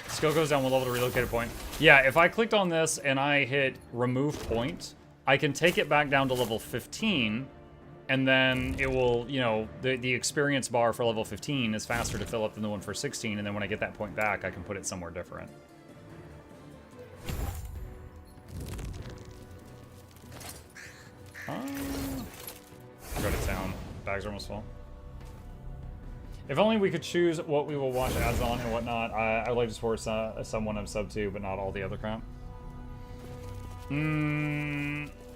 Skill goes down one level to relocate a point. Yeah, if I clicked on this and I hit remove point, I can take it back down to level 15, and then it will, you know, the experience bar for level 15 is faster to fill up than the one for 16, and then when I get that point back, I can put it somewhere different. Go to town. Bags are almost full. If only we could choose what we will watch ads on and whatnot. I would like to support someone I'm sub to, but not all the other crap.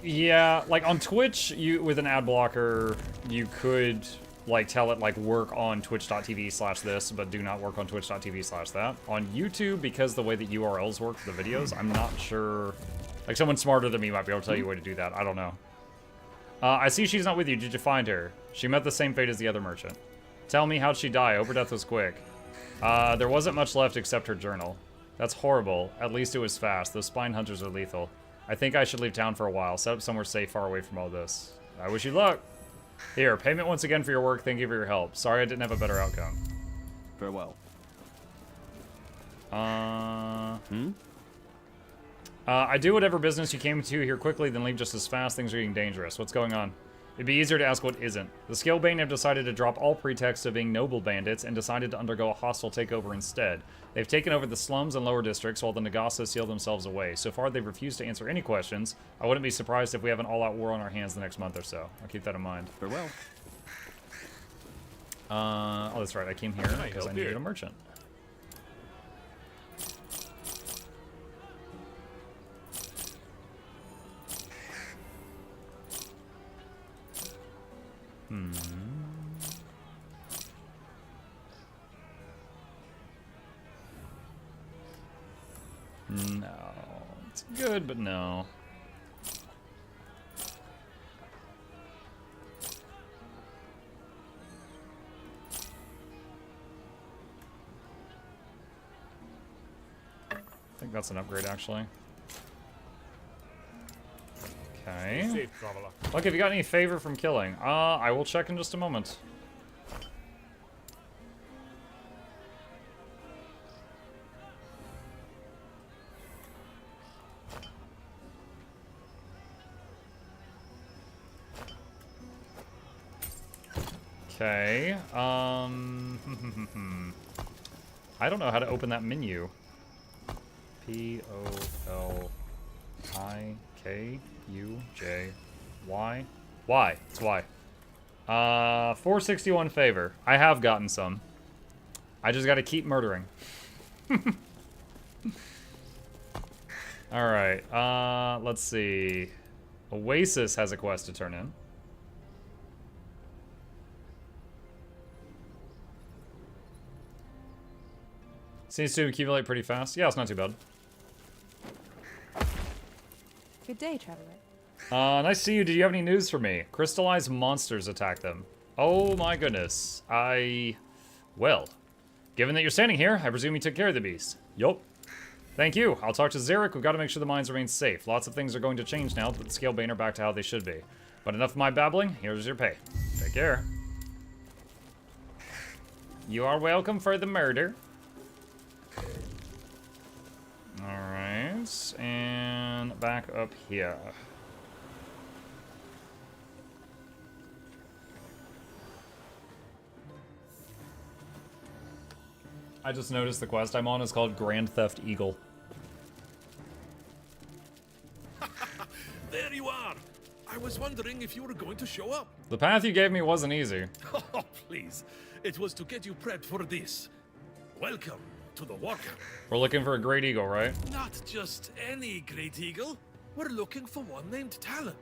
Yeah, like on Twitch, with an ad blocker, you could like tell it like work on twitch.tv/this, but do not work on twitch.tv/that. On YouTube, because the way that URLs work for the videos, I'm not sure. Like someone smarter than me might be able to tell you a way to do that. I don't know. I see she's not with you. Did you find her? She met the same fate as the other merchant. Tell me, how'd she die? Hope her death was quick. There wasn't much left except her journal. That's horrible. At least it was fast. Those spine hunters are lethal. I think I should leave town for a while. Set up somewhere safe, far away from all this. I wish you luck. Here, payment once again for your work. Thank you for your help. Sorry I didn't have a better outcome. Farewell. I do whatever business you came to here quickly, then leave just as fast. Things are getting dangerous. What's going on? It'd be easier to ask what isn't. The Scalebane have decided to drop all pretext of being noble bandits and decided to undergo a hostile takeover instead. They've taken over the slums and lower districts while the Nagasa seal themselves away. So far, they've refused to answer any questions. I wouldn't be surprised if we have an all-out war on our hands the next month or so. I'll keep that in mind. Farewell. Oh, that's right. I came here because I needed a merchant. No. It's good, but no. I think that's an upgrade, actually. Okay. Safe, traveler. Look, have you got any favor from killing? I will check in just a moment. Okay, I don't know how to open that menu. P-O-L-I-K-U-J-Y? Y. It's Y. 461 favor. I have gotten some. I just gotta keep murdering. Alright, let's see. Oasis has a quest to turn in. Seems to accumulate pretty fast. Yeah, it's not too bad. Good day, traveler. Nice to see you. Did you have any news for me? Crystallized monsters attack them. Oh my goodness. Well, given that you're standing here, I presume you took care of the beast. Yup. Thank you. I'll talk to Zarek. We've got to make sure the mines remain safe. Lots of things are going to change now, but the Scalebane are back to how they should be. But enough of my babbling. Here's your pay. Take care. You are welcome for the murder. Alright, and back up here. I just noticed the quest I'm on is called Grand Theft Eagle. There you are! I was wondering if you were going to show up. The path you gave me wasn't easy. Oh, please. It was to get you prepped for this. Welcome to the War Camp. We're looking for a Great Eagle, right? Not just any Great Eagle. We're looking for one named Talon.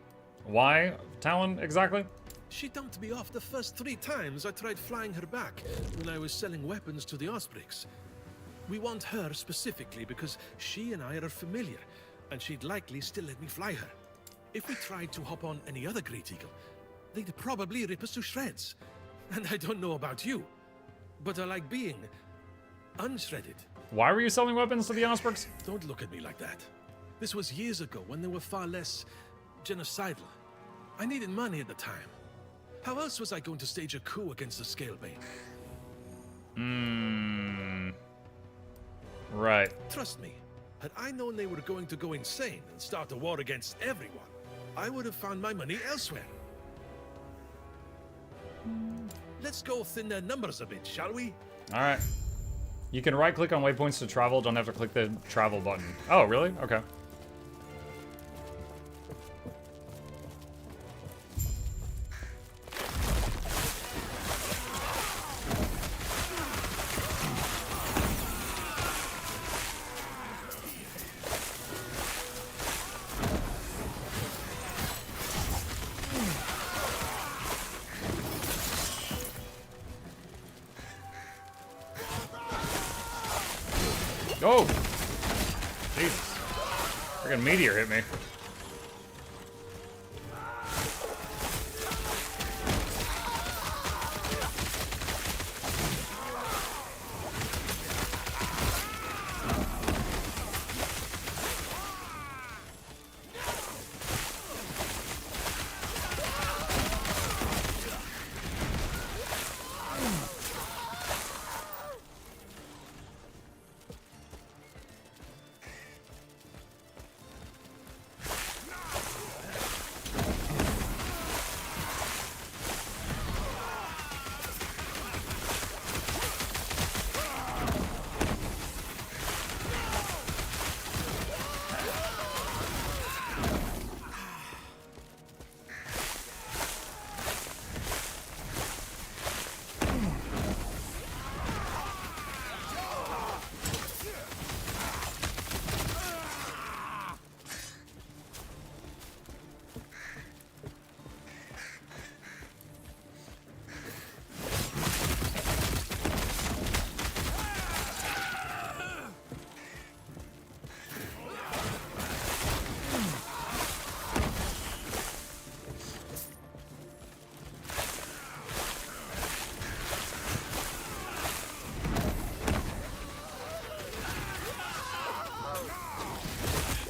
Why Talon, exactly? She dumped me off the first 3 times I tried flying her back when I was selling weapons to the Osprix. We want her specifically because she and I are familiar, and she'd likely still let me fly her. If we tried to hop on any other Great Eagle, they'd probably rip us to shreds. And I don't know about you, but I like being unshredded. Why were you selling weapons to the Osprix? Don't look at me like that. This was years ago when they were far less genocidal. I needed money at the time. How else was I going to stage a coup against the Scalebane? Right. Trust me, had I known they were going to go insane and start a war against everyone, I would have found my money elsewhere. Let's go thin their numbers a bit, shall we? Alright. You can right-click on waypoints to travel, don't have to click the travel button. Oh, really? Okay. Oh! Jesus. Freaking meteor hit me.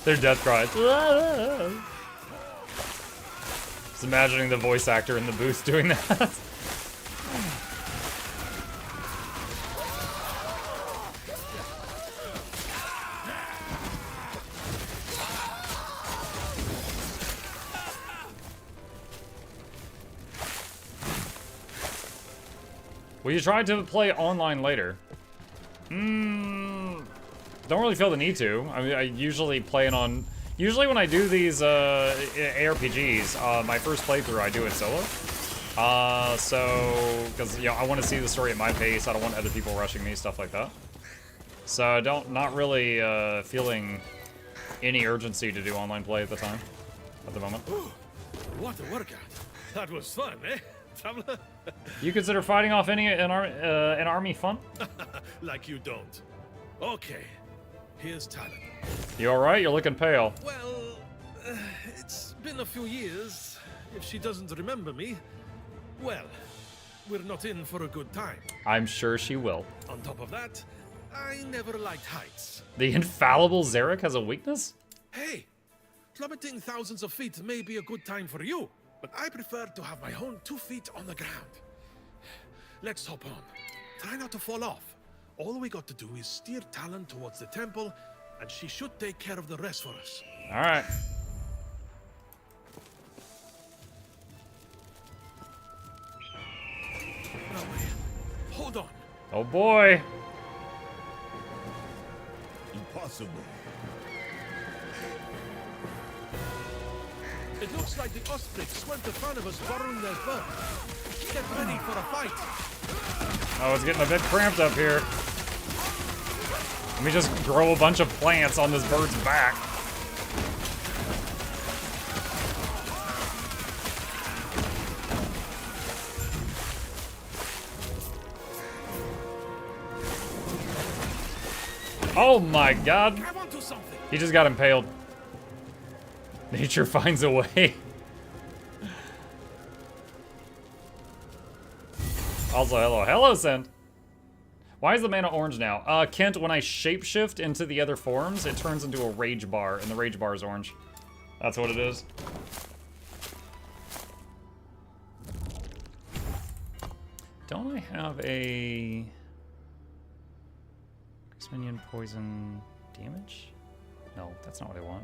Their death cries. Just imagining the voice actor in the booth doing that. Will you try to play online later? Don't really feel the need to. I mean, I usually play it on... Usually when I do these ARPGs, my first playthrough, I do it solo. Because, you know, I want to see the story at my pace. I don't want other people rushing me, stuff like that. So not really feeling any urgency to do online play at the time, at the moment. What a workout. That was fun, eh, Traveler? You consider fighting off an army fun? Like you don't. Okay, here's talent. You alright? You're looking pale. Well, it's been a few years. If she doesn't remember me, well, we're not in for a good time. I'm sure she will. On top of that, I never liked heights. The infallible Zarek has a weakness? Hey, plummeting thousands of feet may be a good time for you, but I prefer to have my own 2 feet on the ground. Let's hop on. Try not to fall off. All we got to do is steer Talon towards the temple, and she should take care of the rest for us. Alright. No way. Hold on. Oh boy. Impossible. It looks like the Ospreys weren't a fan of us borrowing their boat. Get ready for a fight. Oh, it's getting a bit cramped up here. Let me just grow a bunch of plants on this bird's back. Oh my god. He just got impaled. Nature finds a way. Also, hello. Hello, Send. Why is the mana orange now? Kent, when I shapeshift into the other forms, it turns into a rage bar, and the rage bar is orange. That's what it is. Don't I have a... Increase minion poison damage? No, that's not what I want.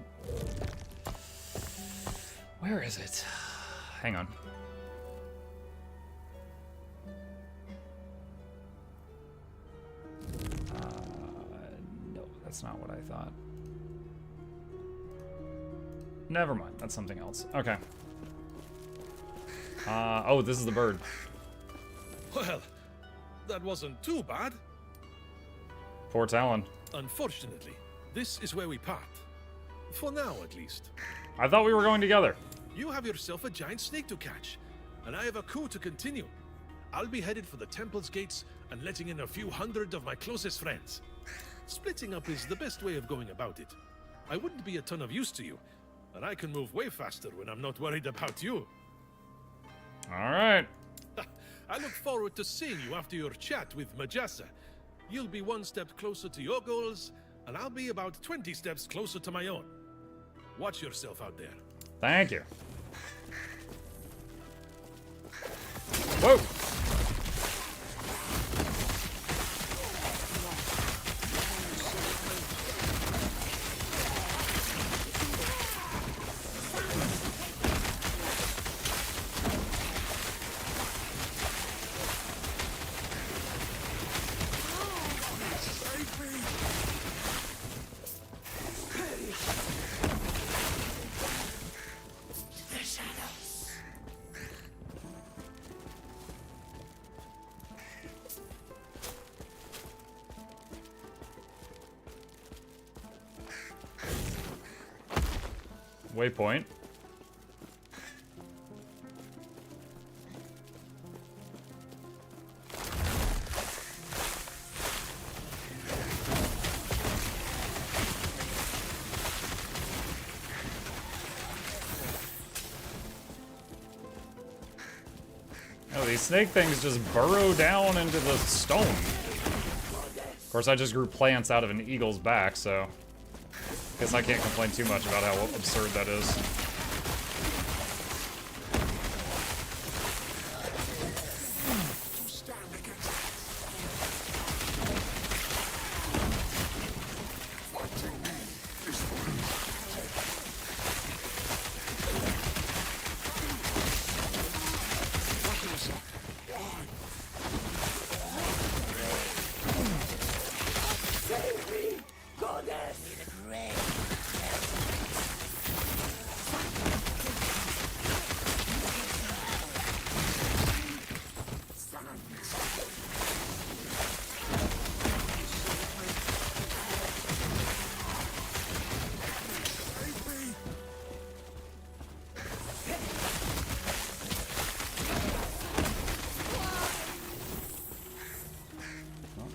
Where is it? Hang on. No, that's not what I thought. Never mind, that's something else. Okay. Oh, this is the bird. Well, that wasn't too bad. Poor Talon. Unfortunately, this is where we part. For now, at least. I thought we were going together. You have yourself a giant snake to catch, and I have a coup to continue. I'll be headed for the temple's gates and letting in a few hundred of my closest friends. Splitting up is the best way of going about it. I wouldn't be a ton of use to you, and I can move way faster when I'm not worried about you. Alright. I look forward to seeing you after your chat with Majasa. You'll be one step closer to your goals, and I'll be about 20 steps closer to my own. Watch yourself out there. Thank you. Whoa! Waypoint. Oh, these snake things just burrow down into the stone. Of course, I just grew plants out of an eagle's back, so... Guess I can't complain too much about how absurd that is.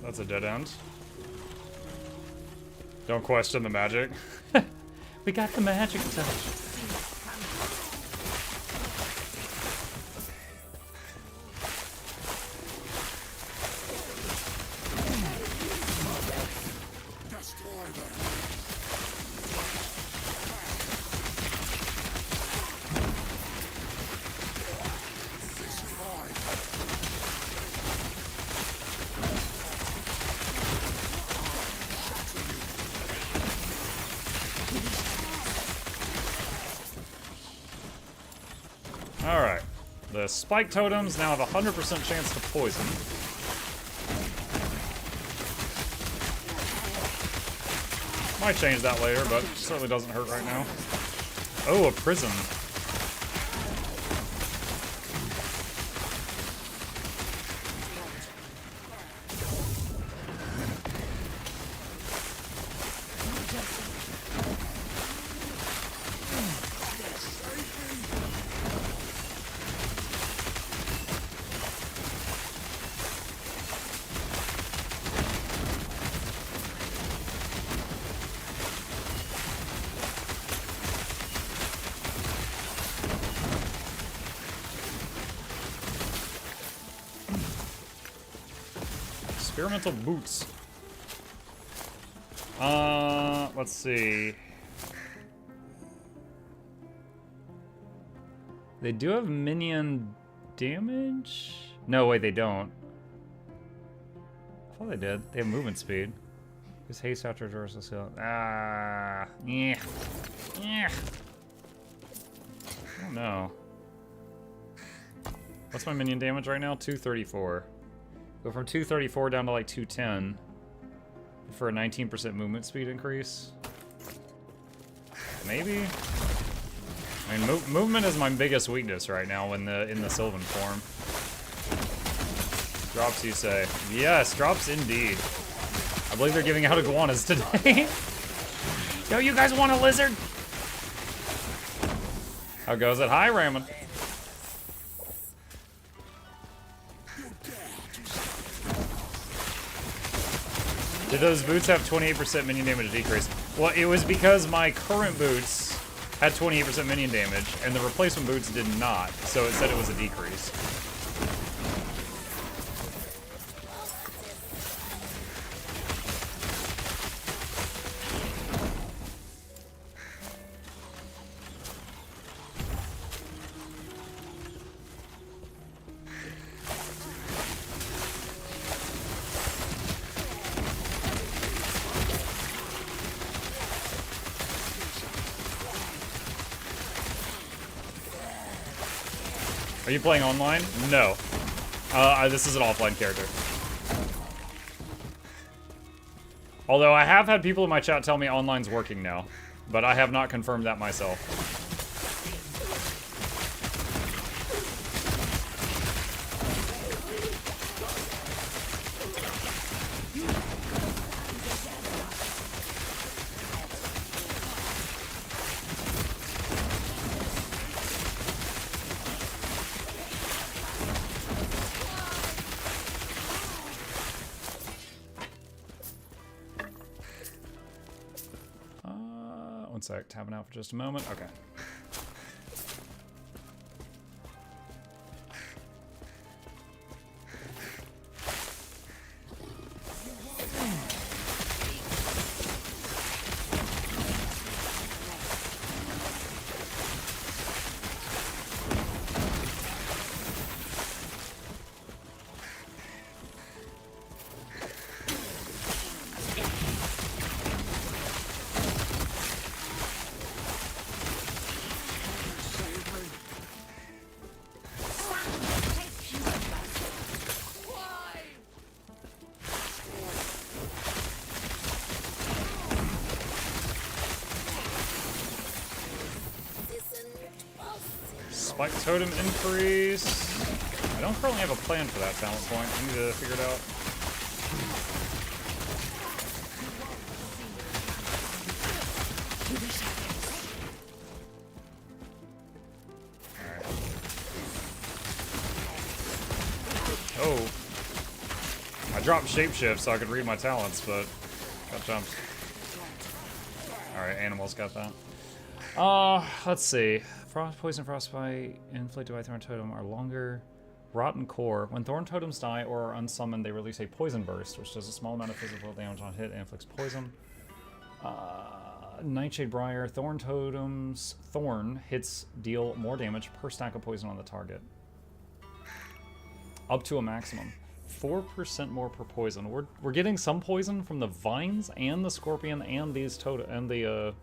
That's a dead end. Don't question the magic. We got the magic touch. Alright. The spike totems now have a 100% chance to poison. Might change that later, but certainly doesn't hurt right now. Oh, a prism. Experimental boots. Let's see. They do have minion damage? No, wait, they don't. I thought they did. They have movement speed. Is haste after reversal skill? Yeah. Yeah. I don't know. What's my minion damage right now? 234. Go from 234 down to like 210 for a 19% movement speed increase. Maybe. I mean, movement is my biggest weakness right now in the Sylvan form. Drops, you say? Yes, drops indeed. I believe they're giving out iguanas today. Yo, you guys want a lizard? How goes it? Hi, Raymond. Did those boots have 28% minion damage decrease? Well, it was because my current boots had 28% minion damage, and the replacement boots did not, so it said it was a decrease. Are you playing online? No. This is an offline character. Although I have had people in my chat tell me online's working now, but I have not confirmed that myself. One sec, tapping out for just a moment. Okay. Spike totem increase. I don't currently have a plan for that talent point. I need to figure it out. Oh. I dropped shapeshift so I could read my talents, but got jumped. Alright, animals got that. Let's see. Frost, poison, frostbite, inflicted by thorn totem are longer. Rotten core. When thorn totems die or are unsummoned, they release a poison burst, which does a small amount of physical damage on hit and inflicts poison. Nightshade Briar. Thorn totems. Thorn hits deal more damage per stack of poison on the target. Up to a maximum. 4% more per poison. We're getting some poison from the vines and the scorpion and these totem and the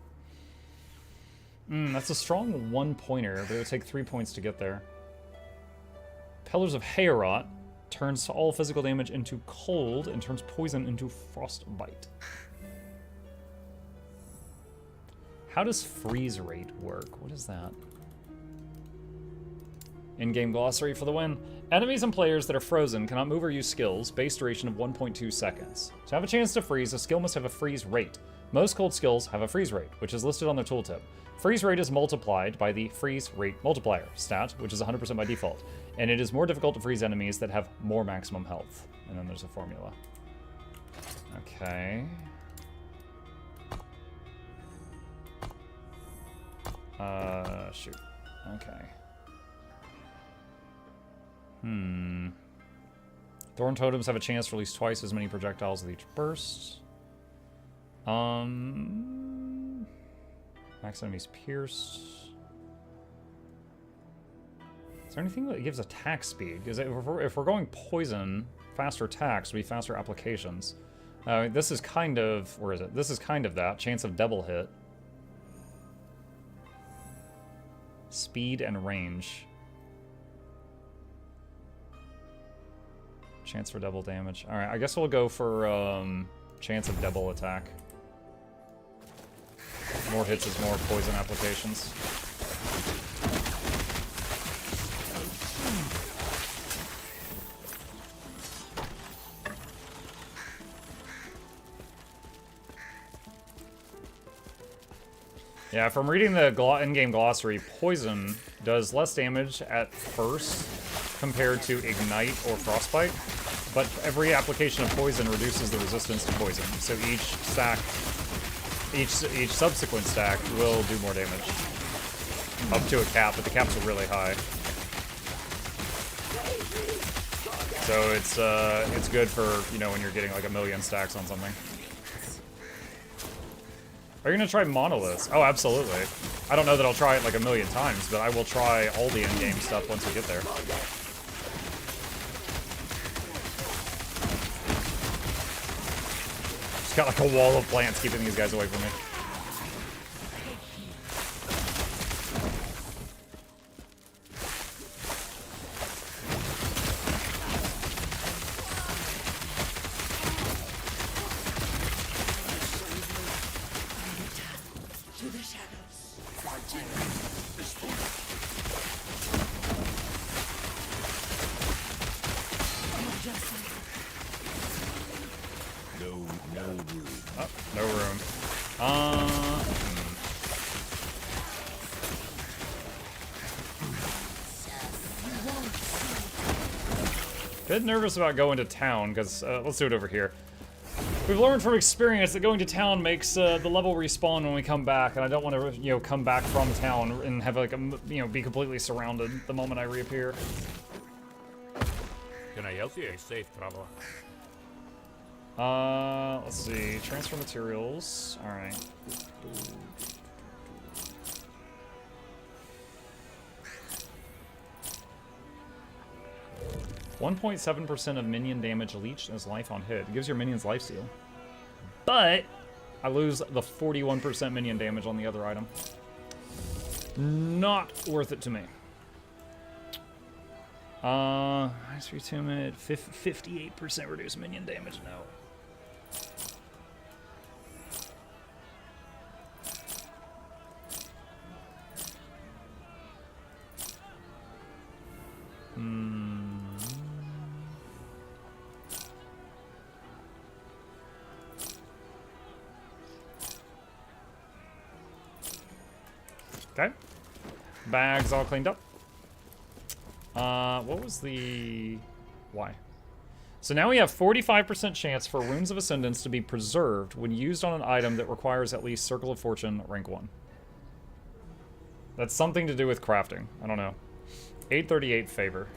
that's a strong 1-pointer, but it would take 3 points to get there. Pillars of Hayarot turns all physical damage into cold and turns poison into frostbite. How does freeze rate work? What is that? In-game glossary for the win. Enemies and players that are frozen cannot move or use skills, base duration of 1.2 seconds. To have a chance to freeze, a skill must have a freeze rate. Most cold skills have a freeze rate, which is listed on their tooltip. Freeze rate is multiplied by the freeze rate multiplier stat, which is 100% by default, and it is more difficult to freeze enemies that have more maximum health. And then there's a formula. Okay. Shoot. Okay. Thorn totems have a chance to release twice as many projectiles with each burst. Max enemies pierced. Is there anything that gives attack speed? Because if we're going poison, faster attacks would be faster applications. This is kind of, where is it? This is kind of that. Chance of double hit. Speed and range. Chance for double damage. Alright, I guess we'll go for chance of double attack. More hits is more poison applications. Yeah, from reading the in-game glossary, poison does less damage at first compared to ignite or frostbite, but every application of poison reduces the resistance to poison. So each stack, each subsequent stack will do more damage, up to a cap, but the caps are really high. So it's good for, you know, when you're getting like 1,000,000 stacks on something. Are you gonna try monoliths? Oh, absolutely. I don't know that I'll try it like 1,000,000 times, but I will try all the in-game stuff once we get there. Just got like a wall of plants keeping these guys away from me. Bit nervous about going to town, because, let's do it over here. We've learned from experience that going to town makes the level respawn when we come back, and I don't want to, you know, come back from town and have, like, you know, be completely surrounded the moment I reappear. Can I help you? Safe travel. Let's see. Transfer materials. Alright. 1.7% of minion damage leached as life on hit. It gives your minions life steal. But I lose the 41% minion damage on the other item. Not worth it to me. Ice Retumid, 58% reduced minion damage, no. Okay. Bags all cleaned up. What was the... Why? So now we have 45% chance for Runes of Ascendance to be preserved when used on an item that requires at least Circle of Fortune rank 1. That's something to do with crafting. I don't know. 838 favor.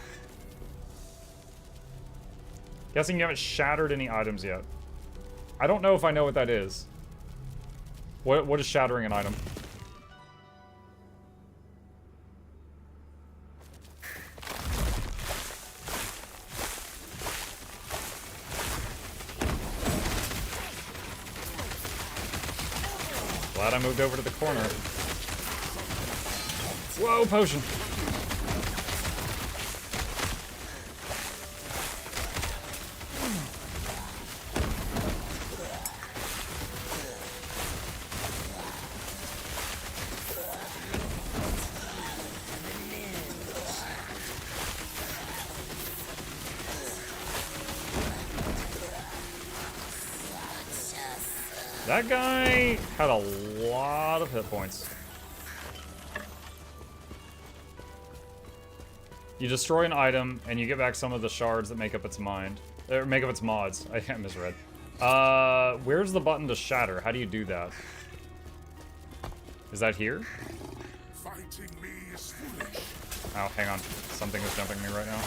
Guessing you haven't shattered any items yet. I don't know if I know what that is. What is shattering an item? Glad I moved over to the corner. Whoa, potion. That guy had a lot of hit points. You destroy an item, and you get back some of the shards that make up its mind. Or make up its mods. I misread. Where's the button to shatter? How do you do that? Is that here? Fighting me is foolish. Oh, hang on. Something is jumping me right now.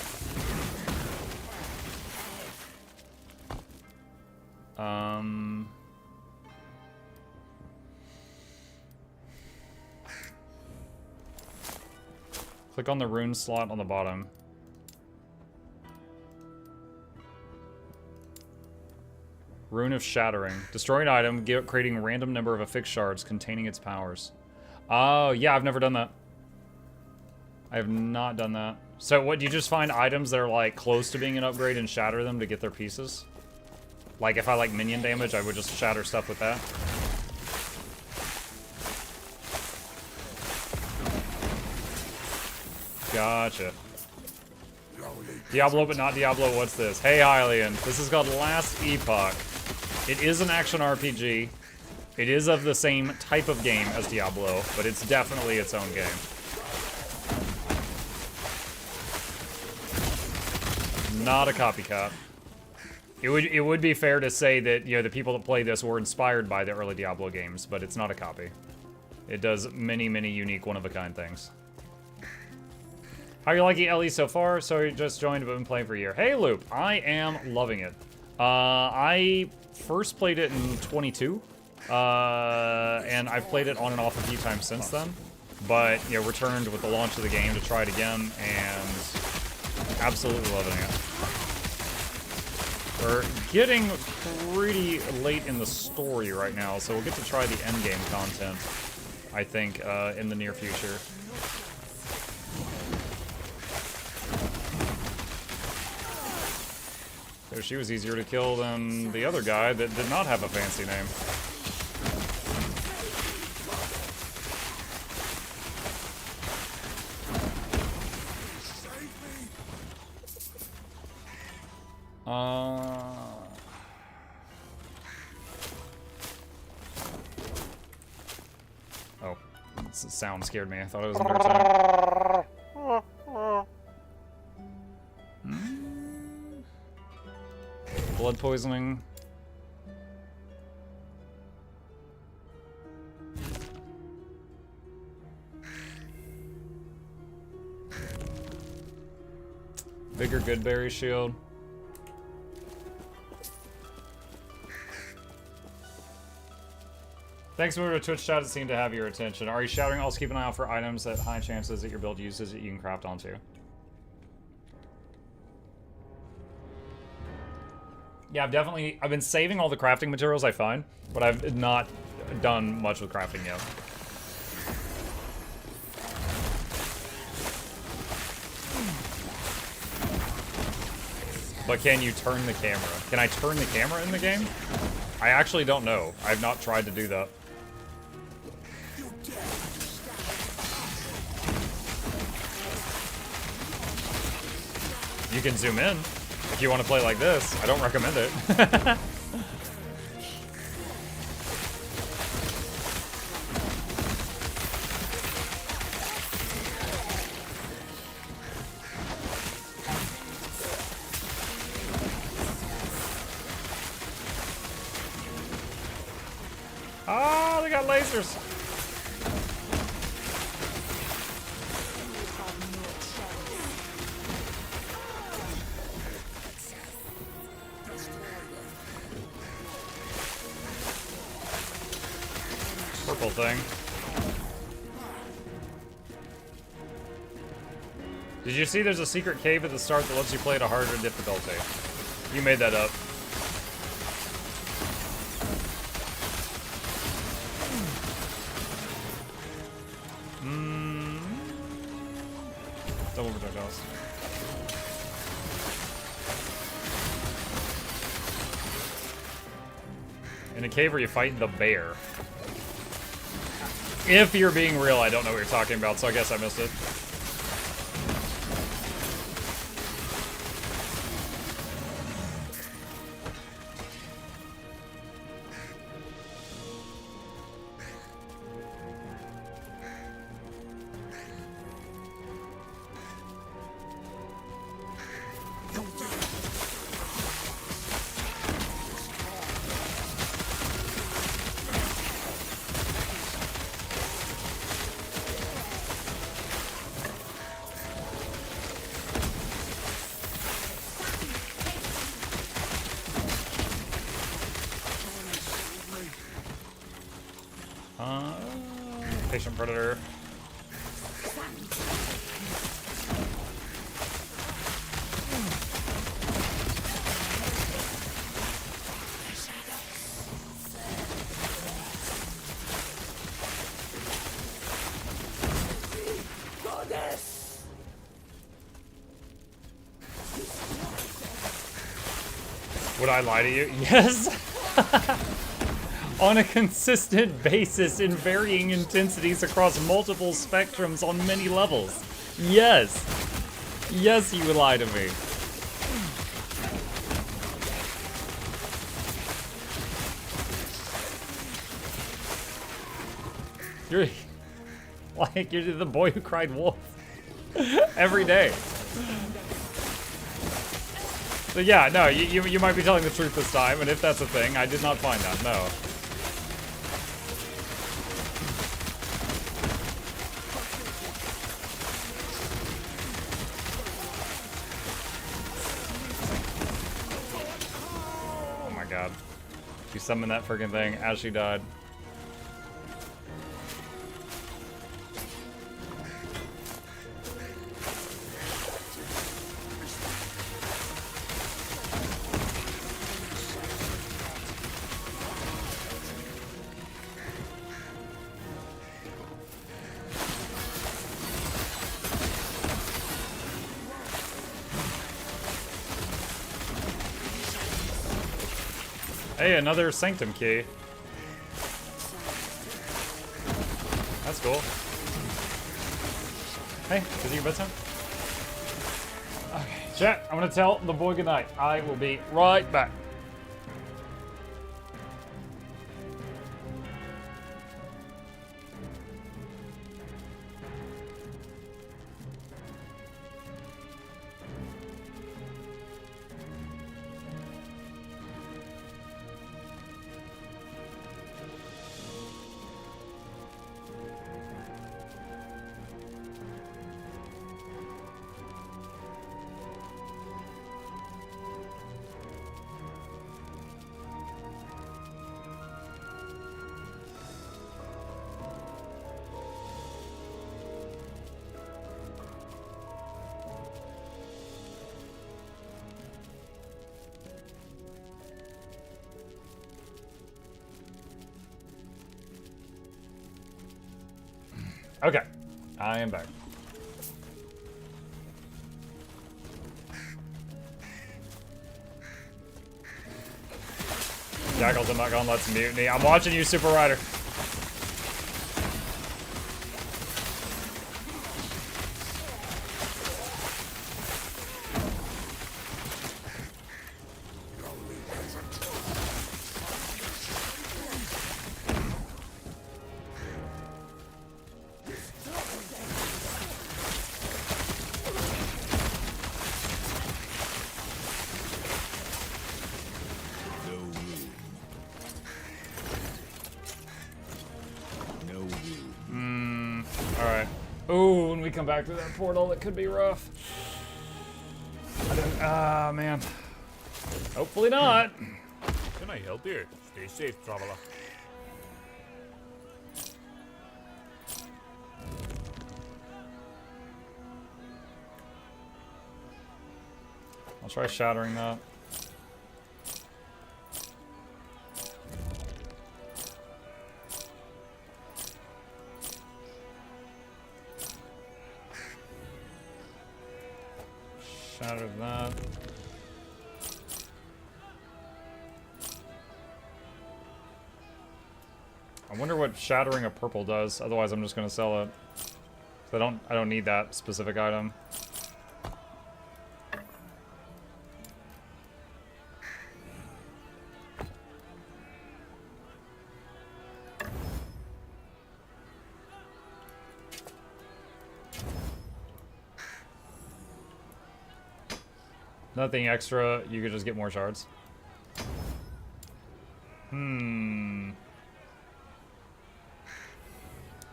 Click on the rune slot on the bottom. Rune of Shattering. Destroy an item, creating a random number of affixed shards containing its powers. Oh, yeah, I've never done that. I have not done that. So what, do you just find items that are like close to being an upgrade and shatter them to get their pieces? Like if I like minion damage, I would just shatter stuff with that. Gotcha. Diablo, but not Diablo. What's this? Hey, Hylian. This is called Last Epoch. It is an action RPG. It is of the same type of game as Diablo, but it's definitely its own game. Not a copycat. It would be fair to say that, you know, the people that play this were inspired by the early Diablo games, but it's not a copy. It does many, many unique one-of-a-kind things. How you liking Ellie so far? So you just joined but been playing for a year. Hey Loop, I am loving it. I first played it in 22, and I've played it on and off a few times since then. But, you know, returned with the launch of the game to try it again, and absolutely loving it. We're getting pretty late in the story right now, so we'll get to try the endgame content, I think, in the near future. So she was easier to kill than the other guy that did not have a fancy name. Oh, the sound scared me. I thought it was a bird sound. Blood poisoning. Bigger Goodberry shield. Thanks for moving to Twitch chat. It seemed to have your attention. Are you shouting? Also keep an eye out for items at high chances that your build uses that you can craft onto. Yeah, I've been saving all the crafting materials I find, but I've not done much with crafting yet. But can you turn the camera? Can I turn the camera in the game? I actually don't know. I've not tried to do that. You can zoom in if you want to play like this. I don't recommend it. Ah, they got lasers. Purple thing. Did you see there's a secret cave at the start that lets you play at a harder difficulty? You made that up. Double projectiles. In a cave where you fight the bear. If you're being real, I don't know what you're talking about, so I guess I missed it. Patient predator. Would I lie to you? Yes. On a consistent basis in varying intensities across multiple spectrums on many levels. Yes. Yes, you would lie to me. You're like, you're the boy who cried wolf every day. So yeah, no, you might be telling the truth this time, and if that's a thing, I did not find that, no. Oh my god. She summoned that freaking thing as she died. Hey, another Sanctum key. That's cool. Hey, is it your bedtime? Okay, chat, I'm gonna tell the boy goodnight. I will be right back. Okay, I am back. Jackals, I'm not gonna let some mutiny. I'm watching you, Super Rider. Oh, when we come back through that portal, it could be rough. Ah, man. Hopefully not. Can I help you? Stay safe, traveler. I'll try shattering that. Shatter that. I wonder what shattering a purple does. Otherwise, I'm just gonna sell it. I don't need that specific item. Nothing extra, you could just get more shards.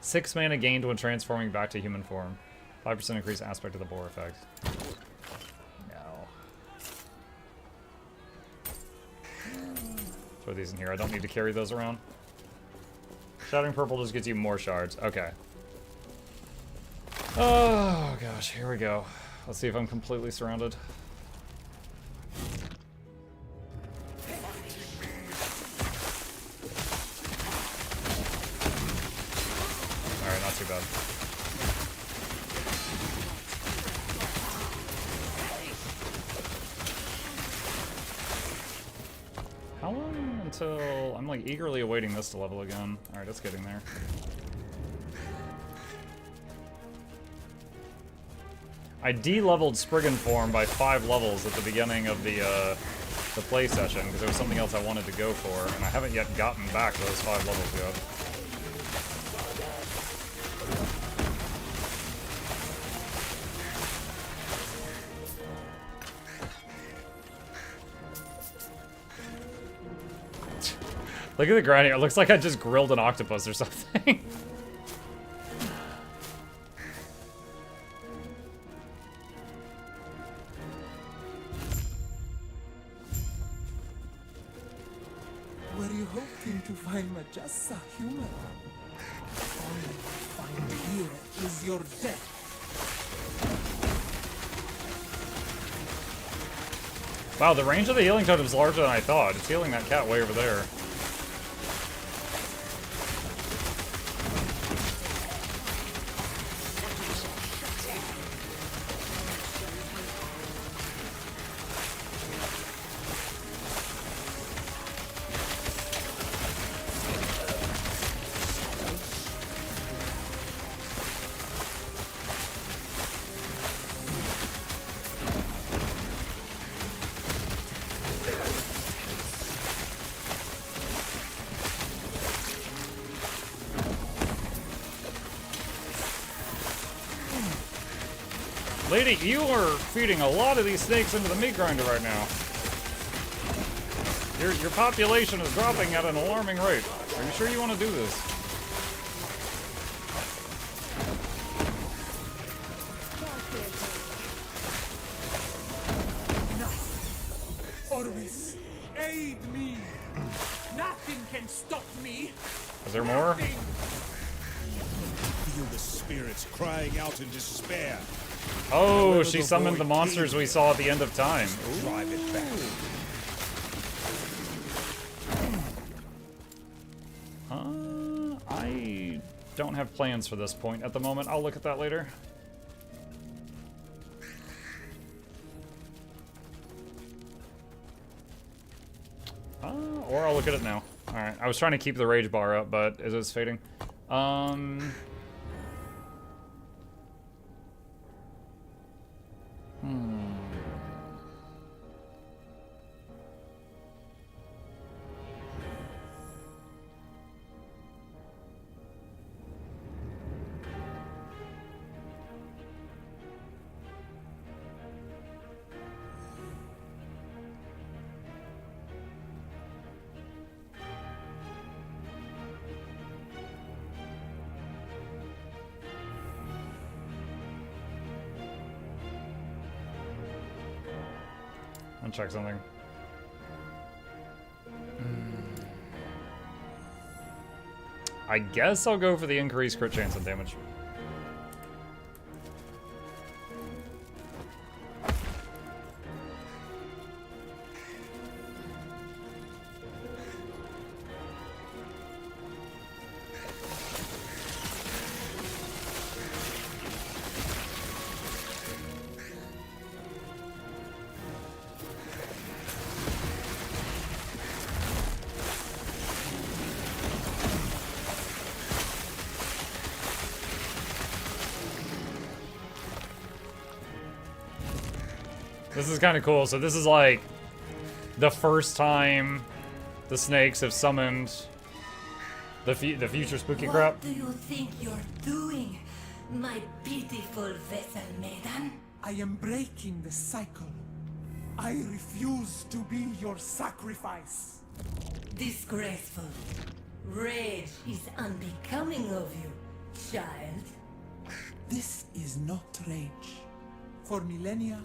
6 mana gained when transforming back to human form. 5% increased aspect of the boar effect. No. Throw these in here. I don't need to carry those around. Shattering purple just gets you more shards. Okay. Oh gosh, here we go. Let's see if I'm completely surrounded. Alright, not too bad. How long until... I'm like eagerly awaiting this to level again. Alright, it's getting there. I de-leveled Spriggan form by 5 levels at the beginning of the play session because there was something else I wanted to go for, and I haven't yet gotten back to those 5 levels yet. Look at the grinding. It looks like I just grilled an octopus or something. Were you hoping to find Majessa human? All you find here is your death. Wow, the range of the healing totem is larger than I thought. It's healing that cat way over there. Lady, you are feeding a lot of these snakes into the meat grinder right now. Your population is dropping at an alarming rate. Are you sure you want to do this? Orbis, aid me! Nothing can stop me! Is there more? Feel the spirits crying out in despair. Oh, she summoned the monsters we saw at the end of time. Drive it back. I don't have plans for this point at the moment. I'll look at that later. Or I'll look at it now. Alright, I was trying to keep the rage bar up, but it is fading. check something. I guess I'll go for the increased crit chance and damage. This is kind of cool. So this is like the first time the snakes have summoned the future spooky crap. What do you think you're doing, my beautiful vessel maiden? I am breaking the cycle. I refuse to be your sacrifice. Disgraceful. Rage is unbecoming of you, child. This is not rage. For millennia,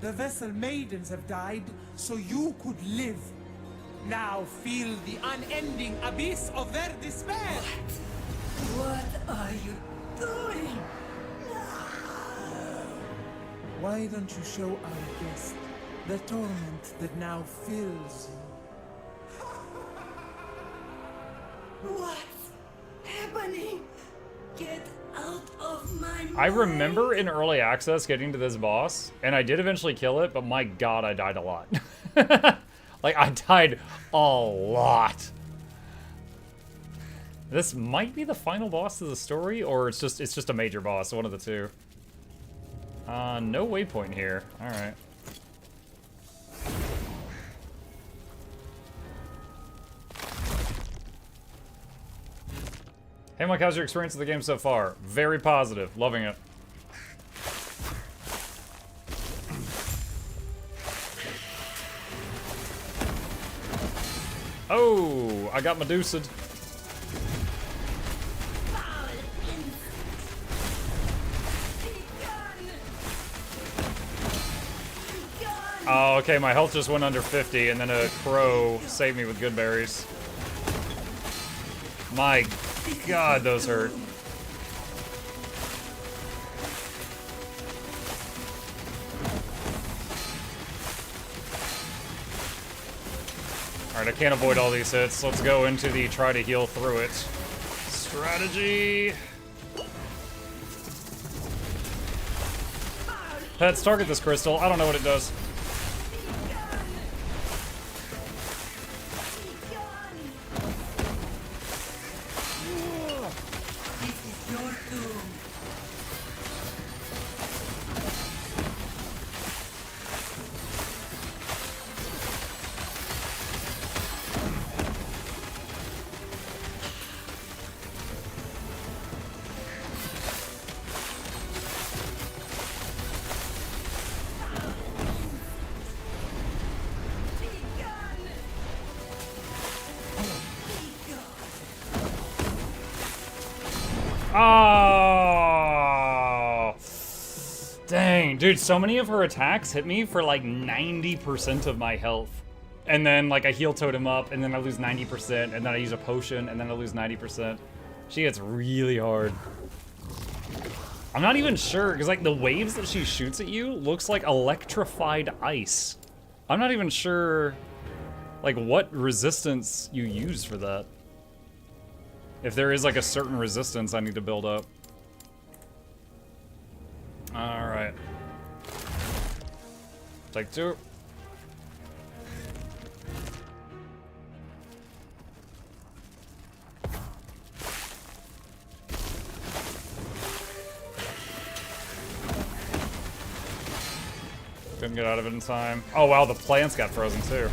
the vessel maidens have died so you could live. Now feel the unending abyss of their despair. What are you doing? Why don't you show our guest the torment that now fills you? What's happening? Get out of my mind. I remember in early access getting to this boss, and I did eventually kill it, but my god, I died a lot. Like, I died a lot. This might be the final boss of the story, or it's just a major boss, one of the two. No waypoint here. Alright. Hey Mike, how's your experience of the game so far? Very positive. Loving it. Oh, I got Medusa'd. Oh, okay, my health just went under 50, and then a crow saved me with good berries. My god, those hurt. Alright, I can't avoid all these hits. Let's go into the try to heal through it strategy. Pets, target this crystal. I don't know what it does. Oh! Dang, dude, so many of her attacks hit me for like 90% of my health. And then like I heal totem up, and then I lose 90%, and then I use a potion, and then I lose 90%. She hits really hard. I'm not even sure, because like the waves that she shoots at you looks like electrified ice. I'm not even sure like what resistance you use for that. If there is like a certain resistance I need to build up. Alright. Take two. Couldn't get out of it in time. Oh wow, the plants got frozen too.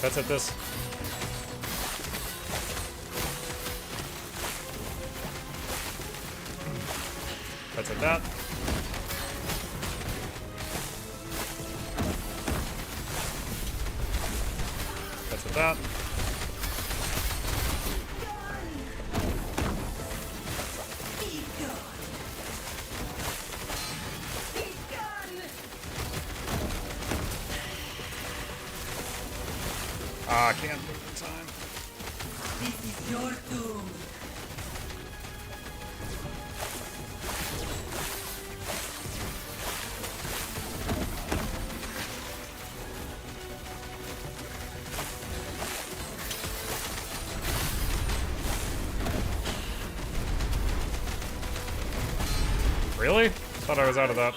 Let's hit this. Let's hit that. That's with that. Ah, I can't move in time. This is your doom. Really? Thought I was out of that.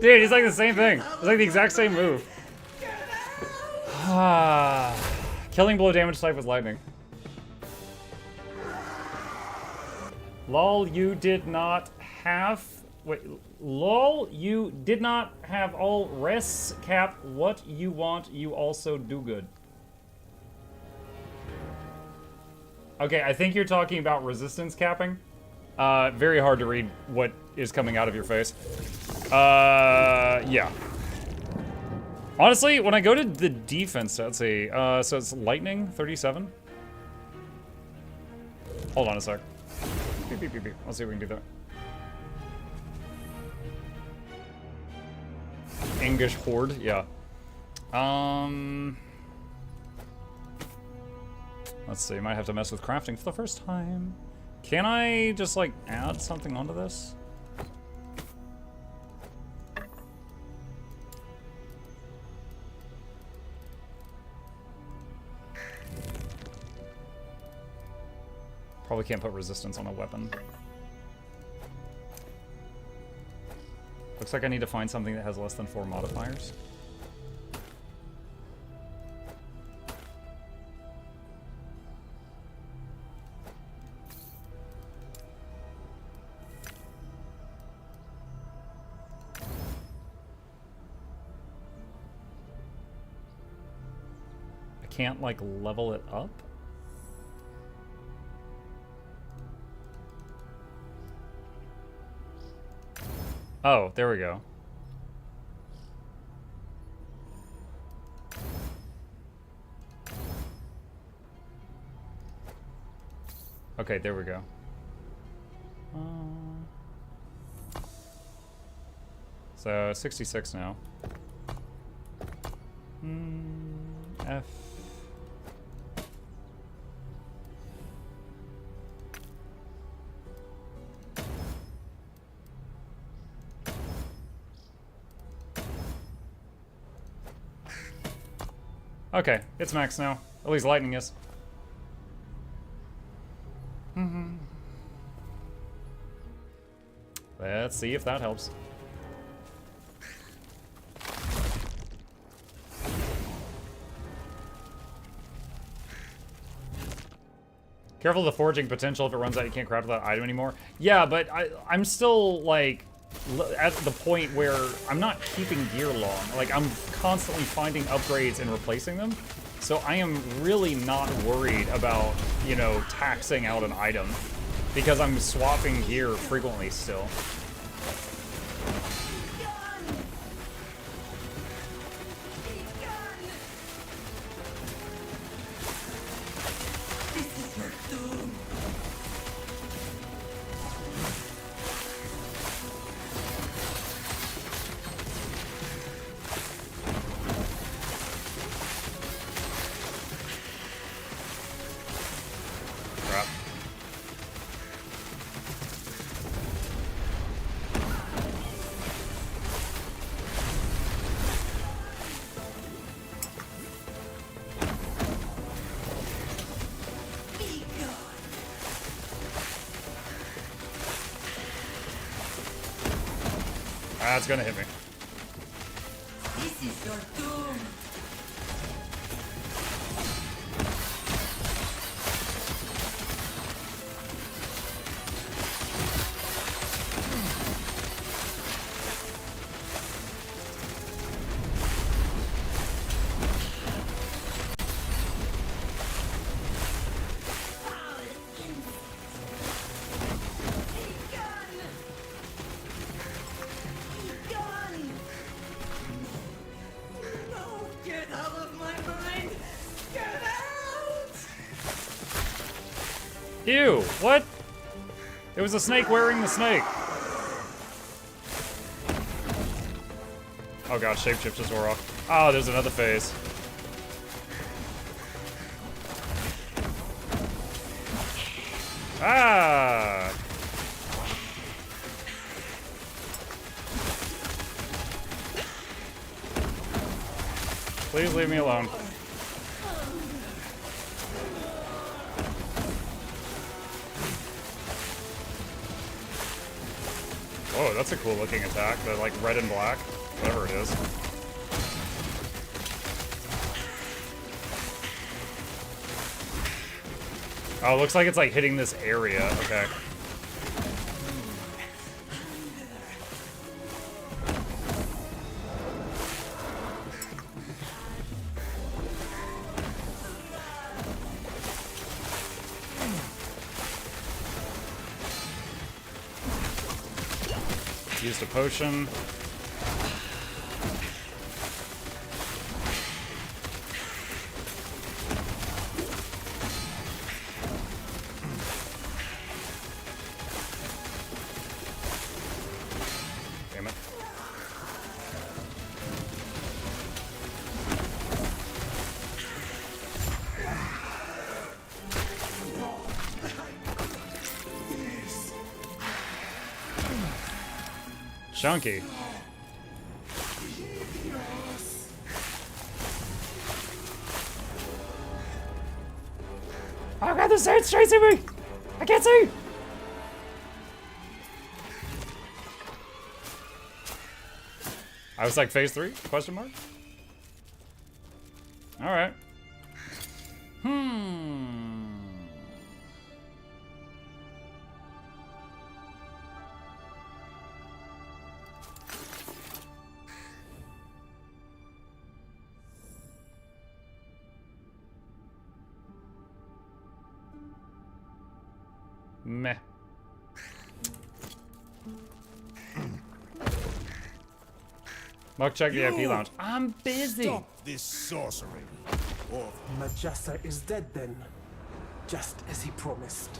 Dude, he's like the same thing. It's like the exact same move. Killing blow damage type with lightning. Lol, you did not have... Wait, lol, you did not have all rests cap what you want, you also do good. Okay, I think you're talking about resistance capping. Very hard to read what is coming out of your face. Yeah. Honestly, when I go to the defense, let's see. So it's lightning, 37. Hold on a sec. Beep, beep, beep, beep. Let's see if we can do that. English Horde, yeah. Let's see, might have to mess with crafting for the first time. Can I just, like, add something onto this? Probably can't put resistance on a weapon. Looks like I need to find something that has less than 4 modifiers. Can't, like, level it up? Oh, there we go. Okay, there we go. So, 66 now. F. Okay, it's max now. At least lightning is. Let's see if that helps. Careful of the foraging potential. If it runs out, you can't craft that item anymore. Yeah, but I'm still, like, at the point where I'm not keeping gear long. Like, I'm constantly finding upgrades and replacing them. So I am really not worried about, you know, taxing out an item. Because I'm swapping gear frequently still. That's gonna hit me. This is your doom. Ew, what? It was a snake wearing the snake. Oh god, shapeshift just wore off. Oh, there's another phase. Ah! Please leave me alone. Oh, that's a cool looking attack. The like red and black, whatever it is. Oh, it looks like it's like hitting this area. Okay. Used a potion. Damn it. Chunky. Oh god, the side's chasing me! I can't see! I was like phase 3? Question mark? Alright. Meh. Muck, check the IP lounge. I'm busy. Stop this sorcery. Or Majasa is dead then, just as he promised.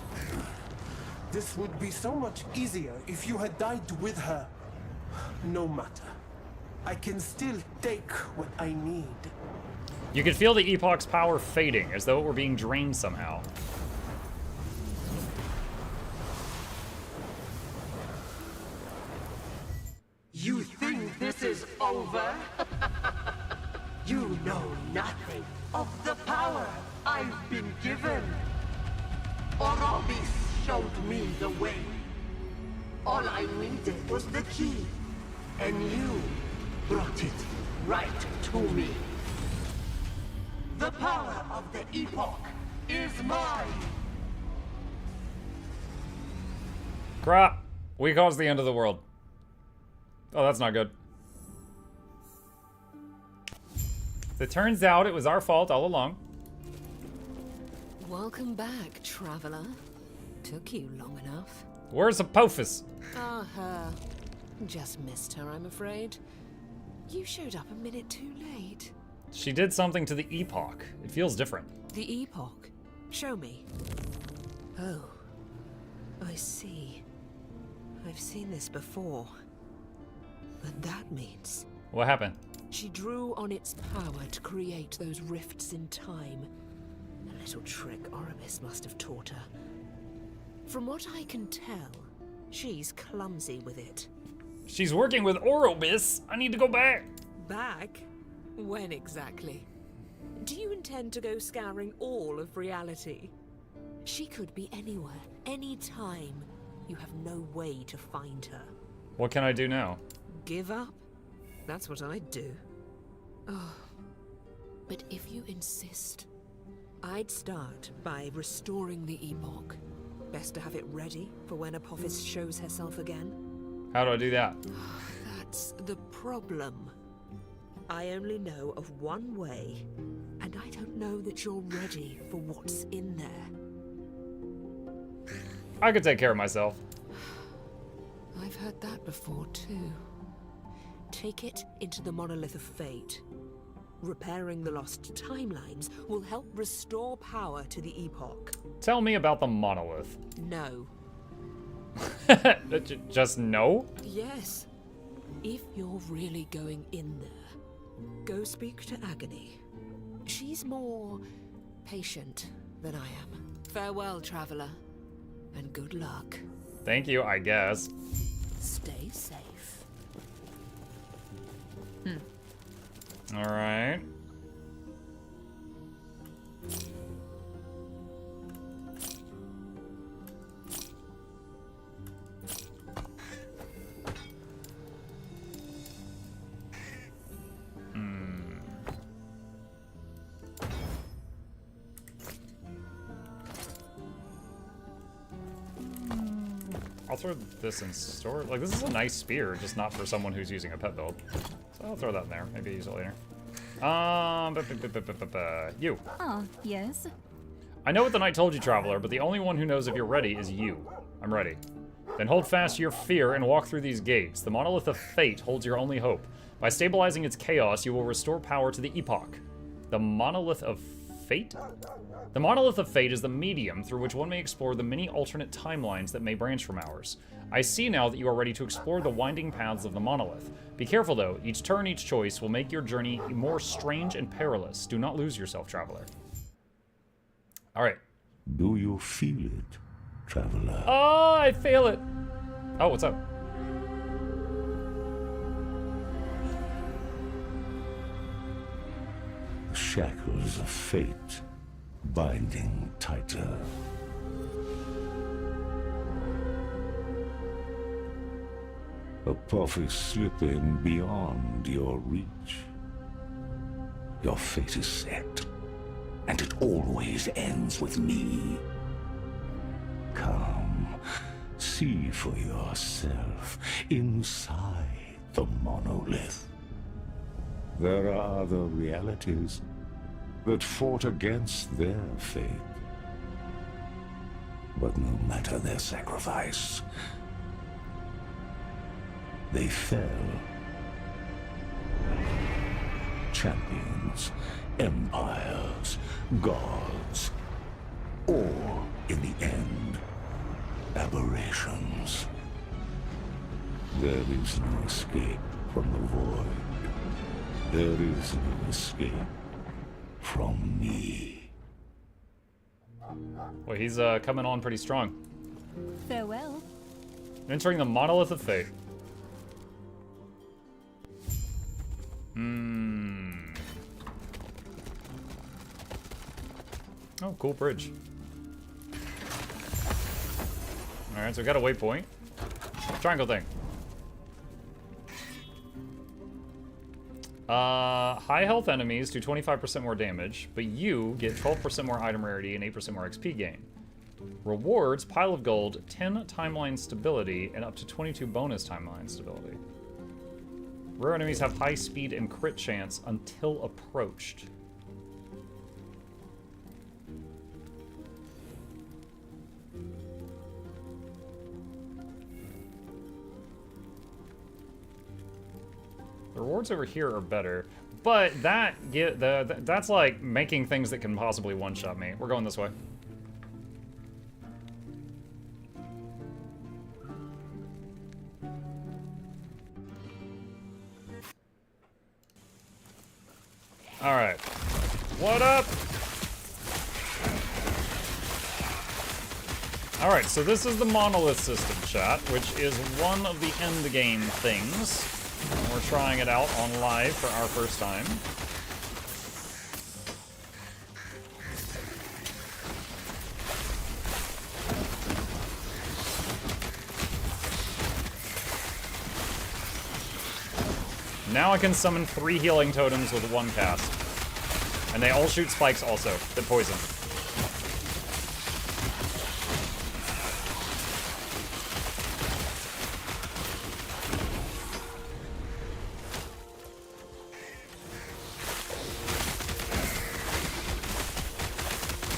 This would be so much easier if you had died with her. No matter. I can still take what I need. You can feel the Epoch's power fading, as though it were being drained somehow. You think this is over? You know nothing of the power I've been given. Orobis showed me the way. All I needed was the key, and you brought it right to me. The power of the Epoch is mine. Crap. We caused the end of the world. Oh, that's not good. It turns out it was our fault all along. Welcome back, traveler. Took you long enough. Where's Apophis? Ah, her. Just missed her, I'm afraid. You showed up a minute too late. She did something to the Epoch. It feels different. The Epoch? Show me. Oh, I see. I've seen this before. And that means... What happened? She drew on its power to create those rifts in time. A little trick Orobis must have taught her. From what I can tell, she's clumsy with it. She's working with Orobis. I need to go back. Back? When exactly? Do you intend to go scouring all of reality? She could be anywhere, anytime. You have no way to find her. What can I do now? Give up? That's what I'd do. Oh. But if you insist, I'd start by restoring the Epoch. Best to have it ready for when Apophis shows herself again. How do I do that? That's the problem. I only know of one way, and I don't know that you're ready for what's in there. I could take care of myself. I've heard that before, too. Take it into the Monolith of Fate. Repairing the lost timelines will help restore power to the Epoch. Tell me about the monolith. No. Just no? Yes. If you're really going in there, go speak to Agony. She's more patient than I am. Farewell, traveler, and good luck. Thank you, I guess. Stay safe. All right. I'll throw this in store. Like, this is a nice spear, just not for someone who's using a pet build. So I'll throw that in there. Maybe use it later. You. Ah, yes. I know what the knight told you, traveler, but the only one who knows if you're ready is you. I'm ready. Then hold fast to your fear and walk through these gates. The monolith of fate holds your only hope. By stabilizing its chaos, you will restore power to the Epoch. The monolith of fate? The monolith of fate is the medium through which one may explore the many alternate timelines that may branch from ours. I see now that you are ready to explore the winding paths of the monolith. Be careful though, each turn, each choice will make your journey more strange and perilous. Do not lose yourself, traveler. Alright. Do you feel it, traveler? Oh, I feel it! Oh, what's up? The shackles of fate binding tighter. A puff is slipping beyond your reach. Your fate is set, and it always ends with me. Come, see for yourself inside the monolith. There are other realities that fought against their fate. But no matter their sacrifice, they fell. Champions, empires, gods, or, in the end, aberrations. There is no escape from the void. There is no escape from me. Well, he's coming on pretty strong. Farewell. Entering the monolith of fate. Oh, cool bridge. Alright, so we got a waypoint. Triangle thing. High health enemies do 25% more damage, but you get 12% more item rarity and 8% more XP gain. Rewards, pile of gold, 10 timeline stability, and up to 22 bonus timeline stability. Rare enemies have high speed and crit chance until approached. The rewards over here are better, but that's like making things that can possibly one-shot me. We're going this way. All right. What up? All right, so this is the monolith system, chat, which is one of the end game things. We're trying it out on live for our first time. Now I can summon 3 healing totems with 1 cast. And they all shoot spikes also, that poison.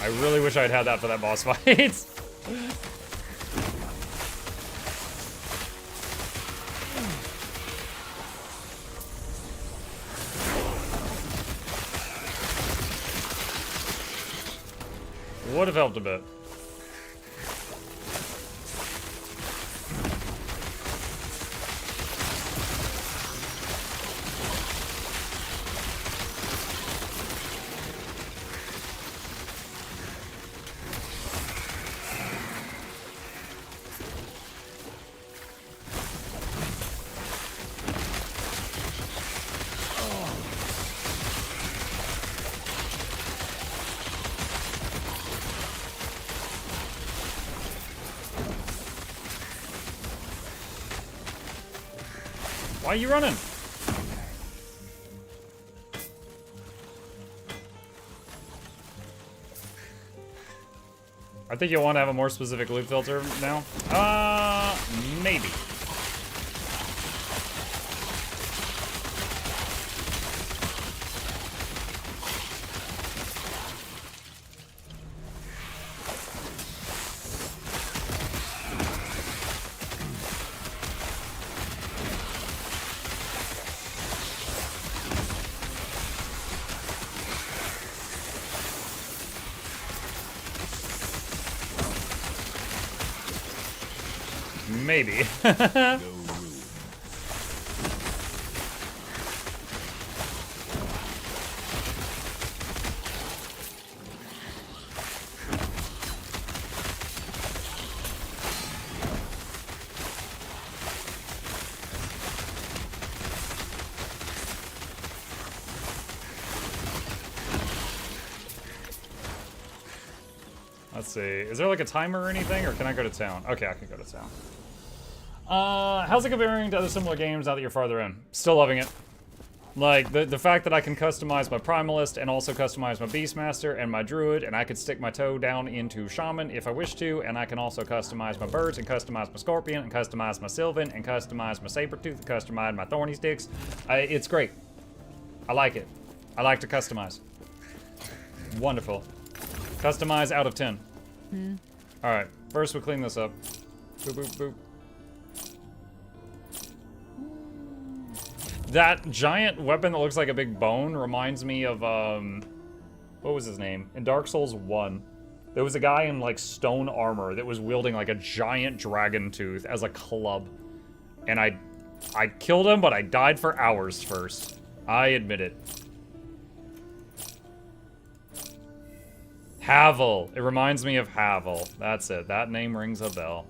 I really wish I'd had that for that boss fight. would have helped a bit. Why are you running? I think you'll want to have a more specific loot filter now. Maybe. Maybe. Let's see. Is there like a timer or anything, or can I go to town? Okay, I can go to town. How's it comparing to other similar games now that you're farther in? Still loving it. Like, the fact that I can customize my Primalist and also customize my Beastmaster and my Druid, and I could stick my toe down into Shaman if I wish to, and I can also customize my birds and customize my Scorpion and customize my Sylvan and customize my Sabertooth and customize my Thorny Sticks. It's great. I like it. I like to customize. Wonderful. Customize out of 10. Alright, first we clean this up. Boop, boop, boop. That giant weapon that looks like a big bone reminds me of, what was his name? In Dark Souls 1, there was a guy in, like, stone armor that was wielding, like, a giant dragon tooth as a club. And I killed him, but I died for hours first. I admit it. Havel. It reminds me of Havel. That's it. That name rings a bell.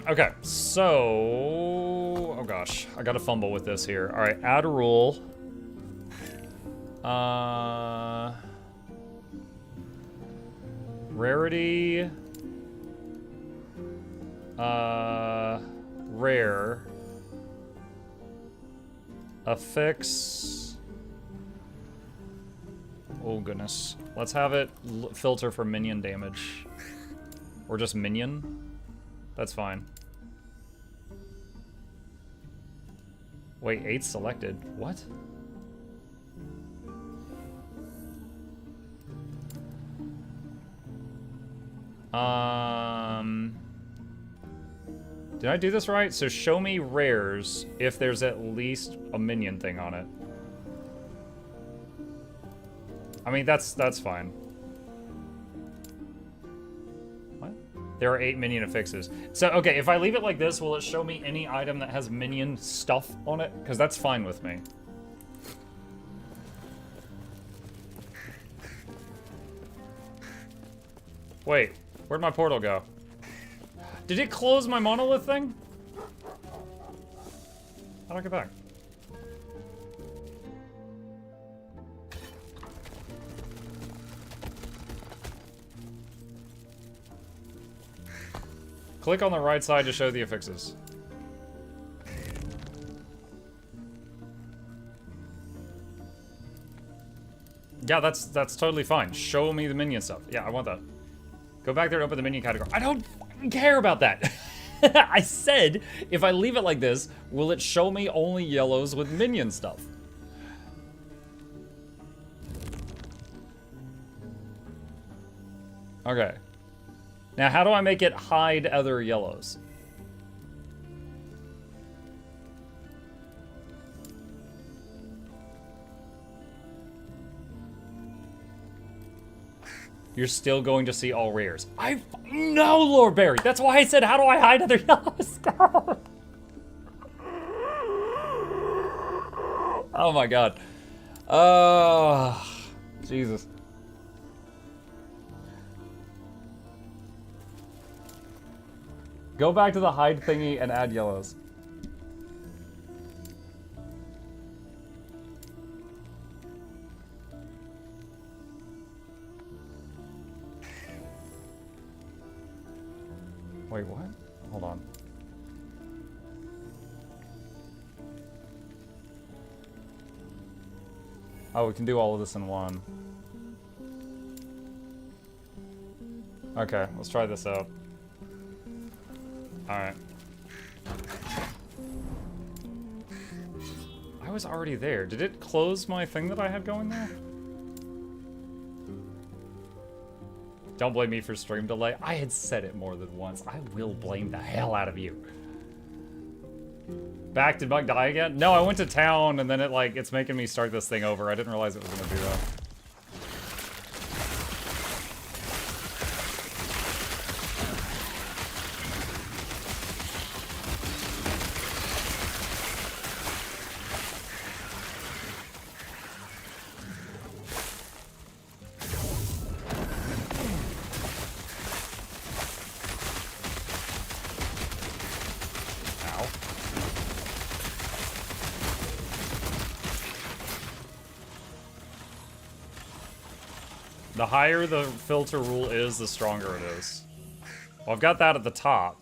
Okay, so... Oh gosh, I gotta fumble with this here. Alright, add a rule. Rarity. Rare. Affix. Oh goodness. Let's have it filter for minion damage. Or just minion. That's fine. Wait, 8 selected. What? Did I do this right? So show me rares if there's at least a minion thing on it. I mean, that's fine. What? There are 8 minion affixes. So, okay, if I leave it like this, will it show me any item that has minion stuff on it? Because that's fine with me. Wait, where'd my portal go? Did it close my monolith thing? How do I get back? Click on the right side to show the affixes. Yeah, that's totally fine. Show me the minion stuff. Yeah, I want that. Go back there and open the minion category. I don't care about that. I said, if I leave it like this, will it show me only yellows with minion stuff? Okay. Now, how do I make it hide other yellows? you're still going to see all rares. I know, Lord Barry. That's why I said, how do I hide other yellow scouts? Oh my god. Jesus. Go back to the hide thingy and add yellows. Wait, what? Hold on. Oh, we can do all of this in one. Okay, let's try this out. Alright. I was already there. Did it close my thing that I had going there? Don't blame me for stream delay. I had said it more than once. I will blame the hell out of you. Back, did Mug die again? No, I went to town and then it's making me start this thing over. I didn't realize it was gonna do that. The higher the filter rule is, the stronger it is. Well, I've got that at the top.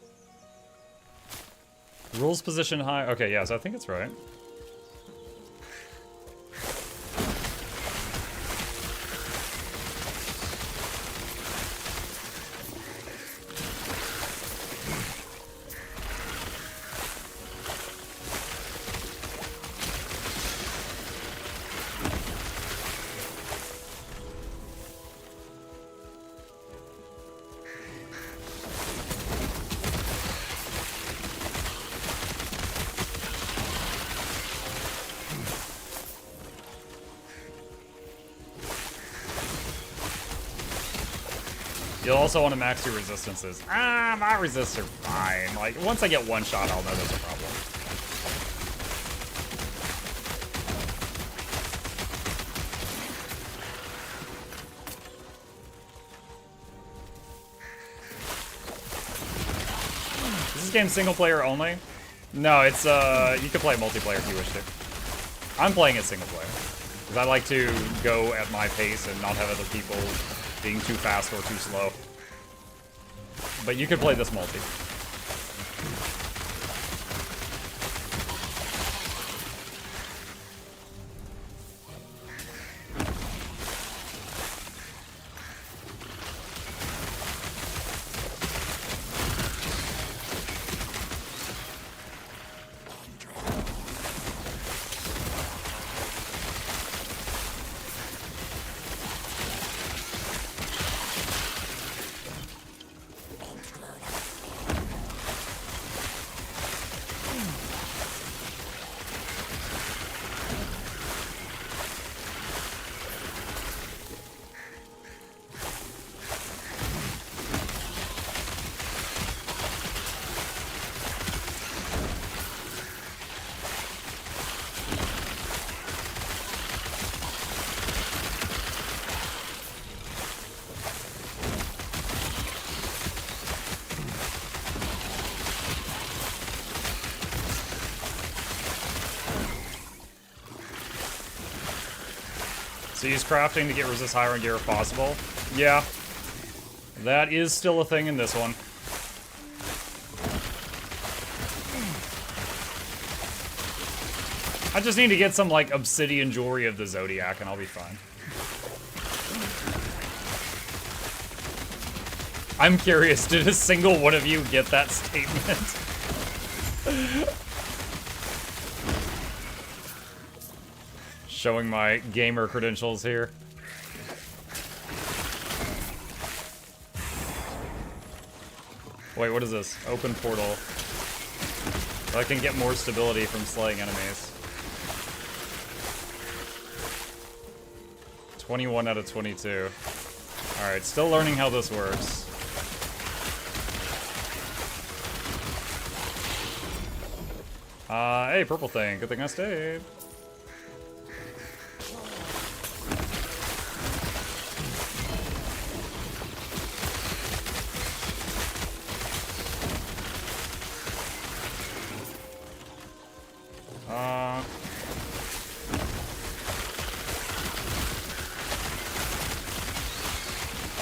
Rules position high. Okay, yes, I think it's right. You'll also want to max your resistances. Ah, my resists are fine. Like, once I get one shot, I'll know there's a problem. Is this game single player only? No, it's, you can play multiplayer if you wish to. I'm playing it single player. Because I like to go at my pace and not have other people being too fast or too slow. But you could play this multi. So use crafting to get resist higher in gear if possible. Yeah. That is still a thing in this one. I just need to get some, like, obsidian jewelry of the Zodiac and I'll be fine. I'm curious, did a single one of you get that statement? Showing my gamer credentials here. Wait, what is this? Open portal. So I can get more stability from slaying enemies. 21 out of 22. Alright, still learning how this works. Hey, purple thing. Good thing I stayed.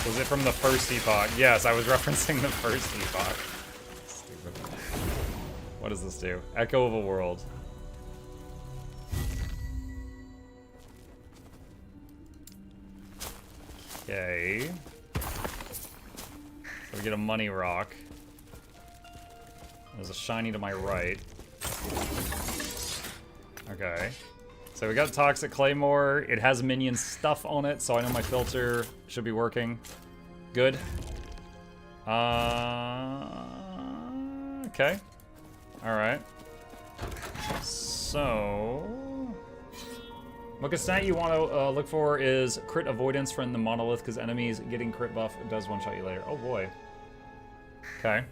Was it from the first Epoch? Yes, I was referencing the first Epoch. Stupid. What does this do? Echo of a world. Okay. So we get a money rock. There's a shiny to my right. Okay. So we got Toxic Claymore. It has minion stuff on it, so I know my filter should be working. Good. Okay. Alright. So... What stat you want to look for is crit avoidance from the monolith, because enemies getting crit buff does one-shot you later. Oh boy. Okay.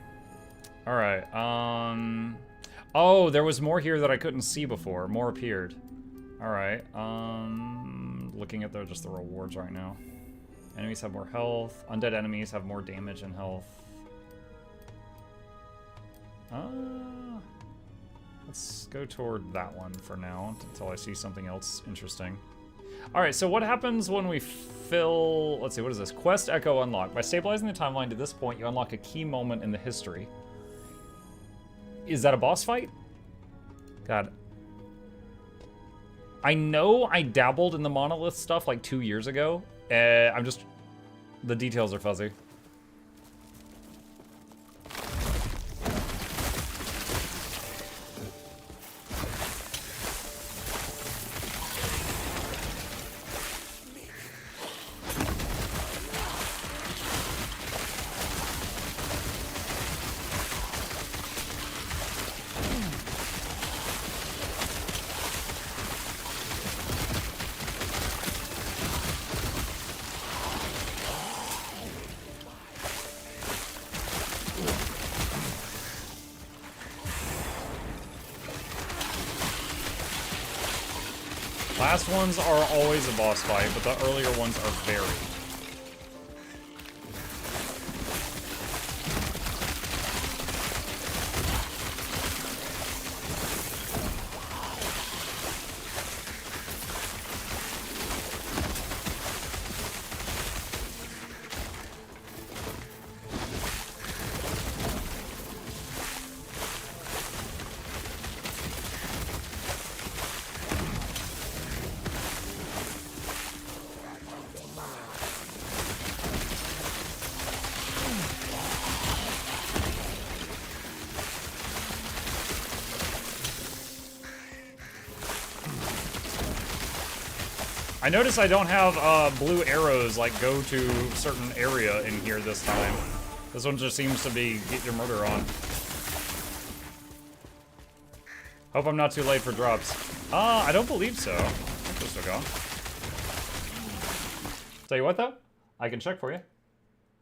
Alright, oh, there was more here that I couldn't see before. More appeared. Alright, looking at just the rewards right now. Enemies have more health. Undead enemies have more damage and health. Let's go toward that one for now, until I see something else interesting. Alright, so what happens when we fill... Let's see, what is this? Quest Echo unlocked. By stabilizing the timeline to this point, you unlock a key moment in the history. Is that a boss fight? God. I know I dabbled in the monolith stuff like 2 years ago. I'm just... The details are fuzzy. Last ones are always a boss fight, but the earlier ones are very. I notice I don't have blue arrows like go to certain area in here this time. This one just seems to be get your murder on. Hope I'm not too late for drops. I don't believe so. I think they're still gone. Tell you what though, I can check for you.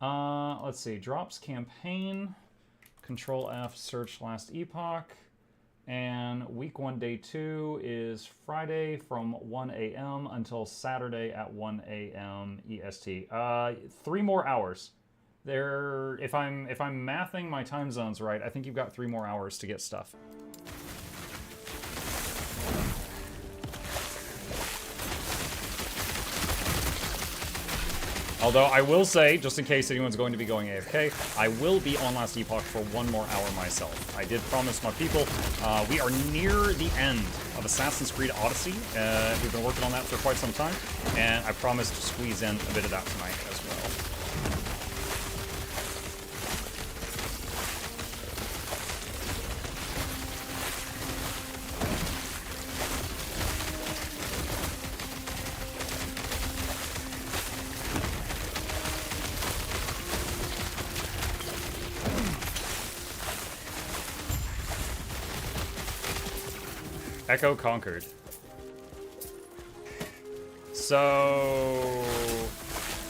Let's see, drops campaign, Control F, search last epoch. And week 1, day 2 is Friday from 1 a.m. until Saturday at 1 a.m. EST. 3 more hours. There, if I'm mathing my time zones right, I think you've got 3 more hours to get stuff. Although I will say, just in case anyone's going to be going AFK, I will be on Last Epoch for 1 more hour myself. I did promise my people. We are near the end of Assassin's Creed Odyssey. We've been working on that for quite some time, and I promised to squeeze in a bit of that tonight as well. Echo conquered. So,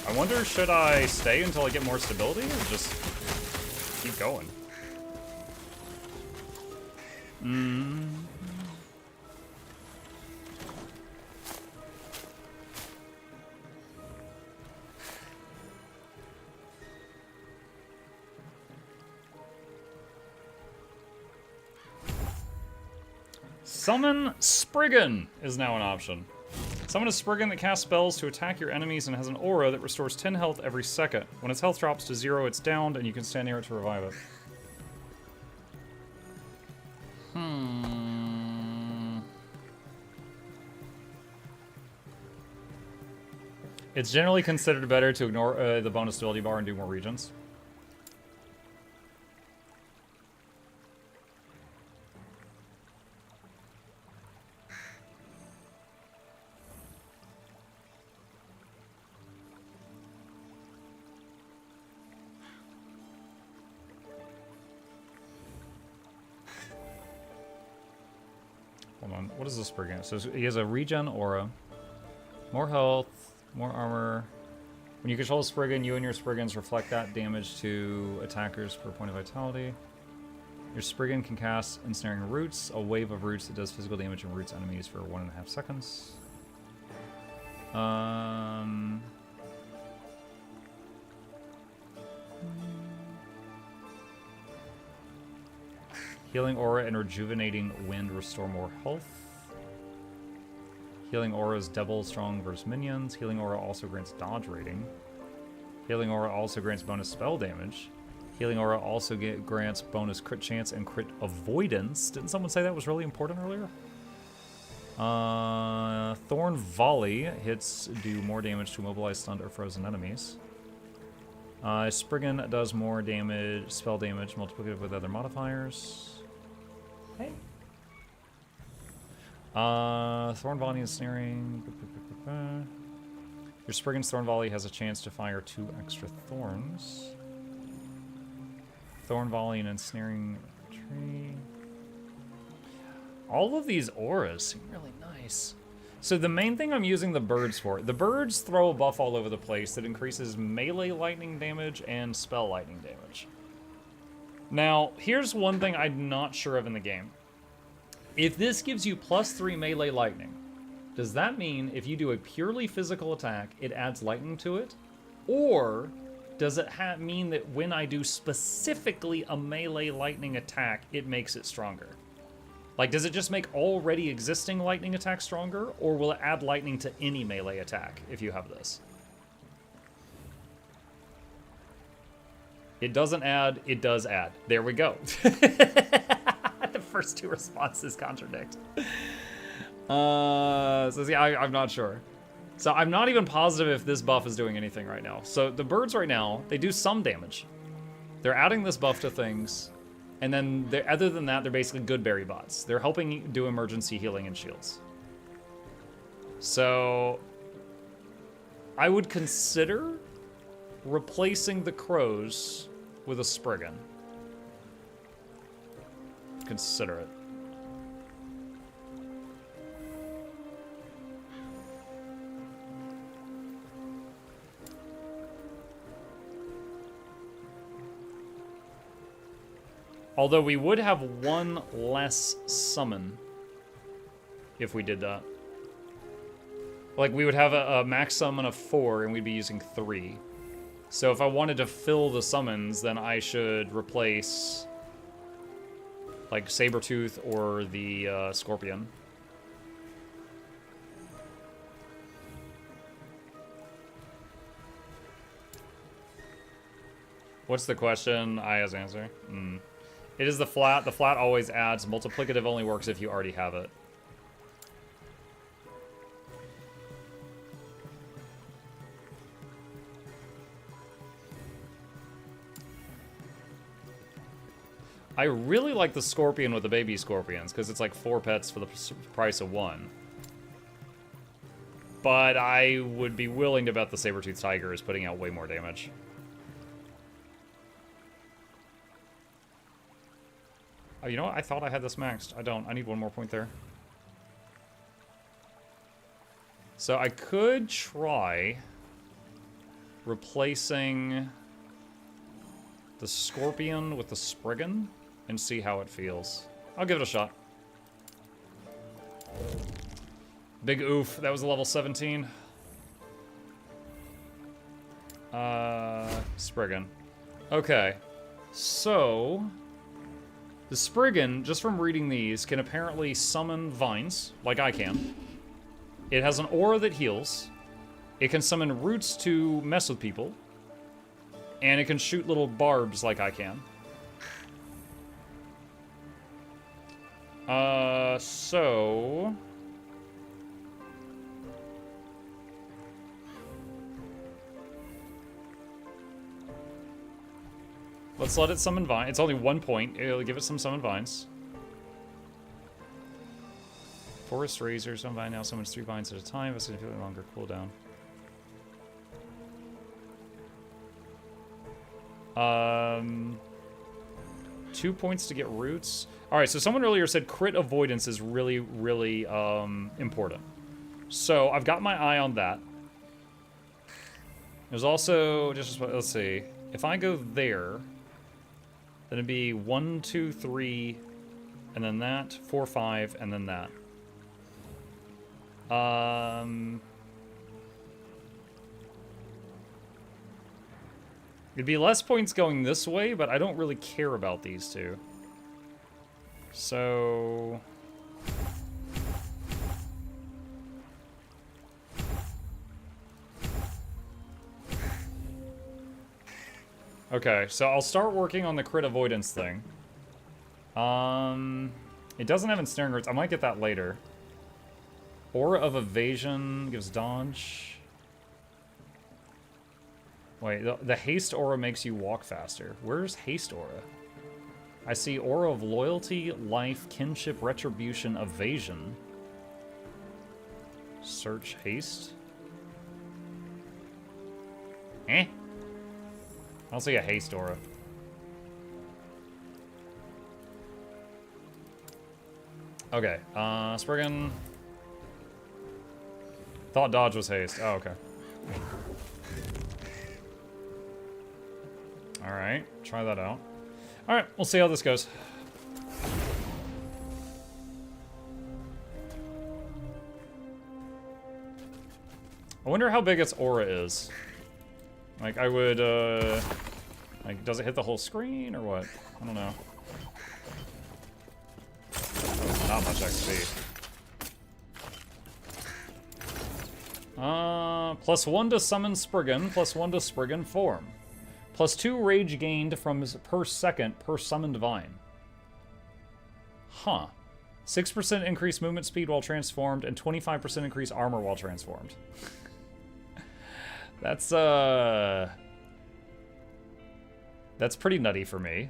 I wonder, should I stay until I get more stability or just keep going? Summon Spriggan is now an option. Summon a Spriggan that casts spells to attack your enemies and has an aura that restores 10 health every second. When its health drops to 0, it's downed, and you can stand near it to revive it. It's generally considered better to ignore the bonus ability bar and do more regions. Hold on, what is this Spriggan? So he has a regen aura, more health, more armor. When you control a Spriggan, you and your Spriggans reflect that damage to attackers per point of vitality. Your Spriggan can cast Ensnaring Roots, a wave of roots that does physical damage and roots enemies for 1.5 seconds. Healing Aura and Rejuvenating Wind restore more health. Healing Aura is double strong versus minions. Healing Aura also grants dodge rating. Healing Aura also grants bonus spell damage. Healing Aura also grants bonus crit chance and crit avoidance. Didn't someone say that was really important earlier? Thorn Volley hits do more damage to immobilized, stunned, or frozen enemies. Spriggan does more damage, spell damage, multiplicative with other modifiers. Hey. Thorn Volley and Snaring. Your Spriggan's Thorn Volley has a chance to fire 2 extra thorns. Thorn Volley and Ensnaring Tree. All of these auras seem really nice. So the main thing I'm using the birds for, the birds throw a buff all over the place that increases melee lightning damage and spell lightning damage. Now, here's one thing I'm not sure of in the game. If this gives you +3 melee lightning, does that mean if you do a purely physical attack, it adds lightning to it? Or does it mean that when I do specifically a melee lightning attack, it makes it stronger? Like, does it just make already existing lightning attacks stronger, or will it add lightning to any melee attack if you have this? It doesn't add, it does add. There we go. The first 2 responses contradict. So see, I'm not sure. So I'm not even positive if this buff is doing anything right now. So the birds right now, they do some damage. They're adding this buff to things. And then, other than that, they're basically good berry bots. They're helping do emergency healing and shields. So, I would consider replacing the crows with a Spriggan. Consider it. Although we would have 1 less summon if we did that. Like, we would have a max summon of 4 and we'd be using 3. So if I wanted to fill the summons, then I should replace like Sabretooth or the Scorpion. What's the question? Aya's answer. It is the flat. The flat always adds. Multiplicative only works if you already have it. I really like the Scorpion with the baby Scorpions, because it's like 4 pets for the price of 1. But I would be willing to bet the Sabertooth Tiger is putting out way more damage. Oh, you know what? I thought I had this maxed. I don't. I need 1 more point there. So I could try replacing the Scorpion with the Spriggan and see how it feels. I'll give it a shot. Big oof, that was a level 17. Spriggan. Okay, so the Spriggan, just from reading these, can apparently summon vines, like I can. It has an aura that heals. It can summon roots to mess with people. And it can shoot little barbs like I can. So... let's let it summon vines. It's only 1 point. It'll give it some summon vines. Forest Razor, summon vine now summons 3 vines at a time. It's a significantly longer cooldown. 2 points to get roots. Alright, so someone earlier said crit avoidance is really, really important. So I've got my eye on that. There's also, just let's see. If I go there, then it'd be 1, 2, 3, and then that, 4, 5, and then that. It'd be less points going this way, but I don't really care about these two. So... okay, so I'll start working on the crit avoidance thing. It doesn't have ensnaring roots. I might get that later. Aura of evasion gives dodge. Wait, the haste aura makes you walk faster. Where's haste aura? I see aura of loyalty, life, kinship, retribution, evasion. Search haste. Eh? I don't see a haste aura. Okay, Spriggan. Thought dodge was haste. Oh, okay. Alright, try that out. Alright, we'll see how this goes. I wonder how big its aura is. Like, I would, like, does it hit the whole screen, or what? I don't know. Not much XP. +1 to summon Spriggan, +1 to Spriggan form. +2 rage gained from per second per summoned vine. Huh. 6% increased movement speed while transformed, and 25% increased armor while transformed. That's pretty nutty for me.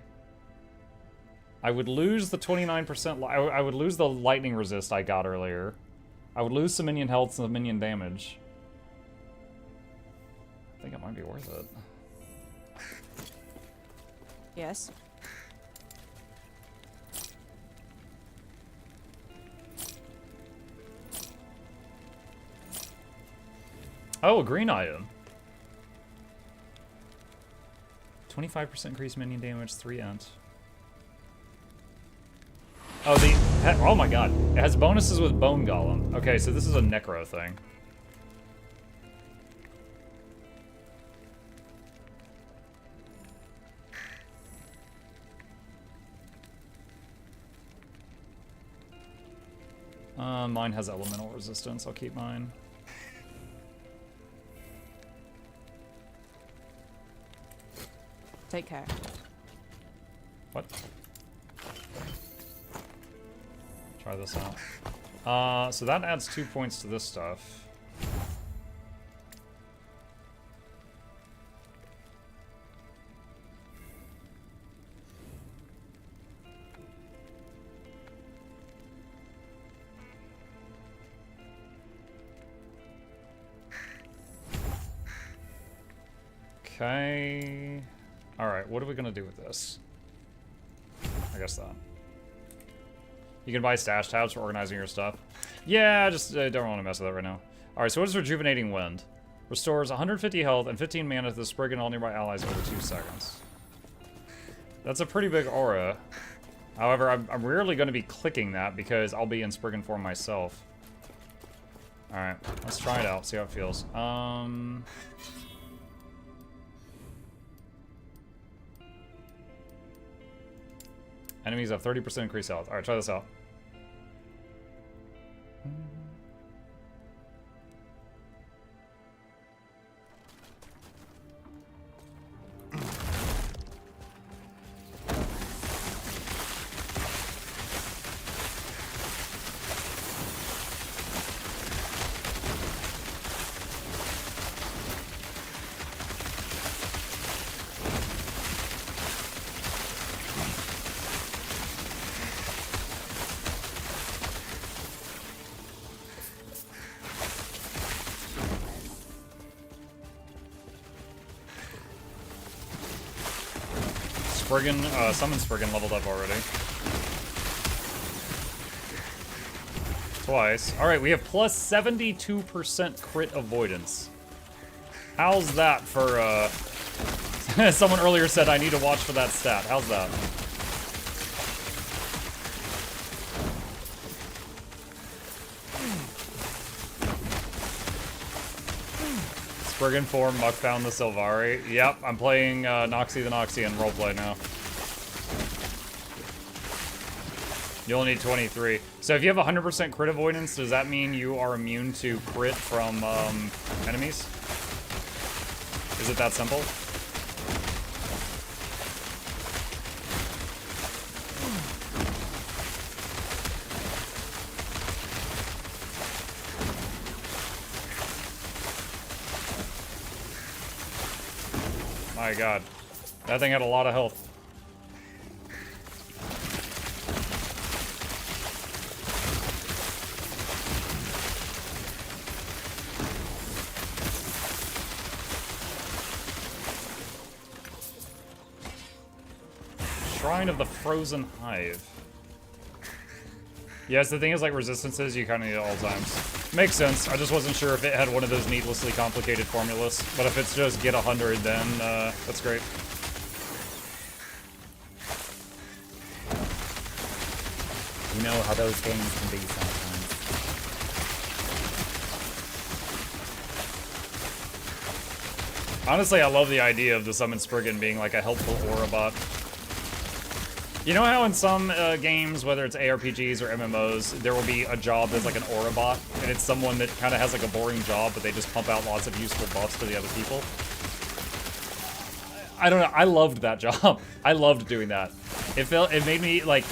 I would lose the 29%, I would lose the lightning resist I got earlier. I would lose some minion health and some minion damage. I think it might be worth it. Yes. Oh, a green item. 25% increased minion damage, 3 ent. Oh, oh my god. It has bonuses with Bone Golem. Okay, so this is a Necro thing. Mine has elemental resistance. I'll keep mine. Take care. What? Try this out. So that adds 2 points to this stuff. Okay. Alright, what are we gonna do with this? I guess that. You can buy stash tabs for organizing your stuff. Yeah, I just don't want to mess with that right now. Alright, so what is Rejuvenating Wind? Restores 150 health and 15 mana to the Sprig and all nearby allies over 2 seconds. That's a pretty big aura. However, I'm rarely going to be clicking that because I'll be in Spriggan form myself. Alright, let's try it out, see how it feels. Enemies have 30% increased health. Alright, try this out. Spriggan, Summon Spriggan leveled up already. Twice. Alright, we have plus 72% crit avoidance. How's that for, someone earlier said I need to watch for that stat. How's that? Spriggan form, Muckbound the Sylvari. Yep, I'm playing Noxxi the Noxxi in roleplay now. You only need 23. So if you have 100% crit avoidance, does that mean you are immune to crit from enemies? Is it that simple? My god. That thing had a lot of health. Shrine of the Frozen Hive. Yes, the thing is, like, resistances, you kind of need at all times. Makes sense. I just wasn't sure if it had one of those needlessly complicated formulas. But if it's just get 100, then that's great. You know how those games can be sometimes. Honestly, I love the idea of the Summon Spriggan being like a helpful aura bot. You know how in some games, whether it's ARPGs or MMOs, there will be a job that's like an aura bot, and it's someone that kind of has like a boring job, but they just pump out lots of useful buffs to the other people? I don't know, I loved that job. I loved doing that. It made me, like,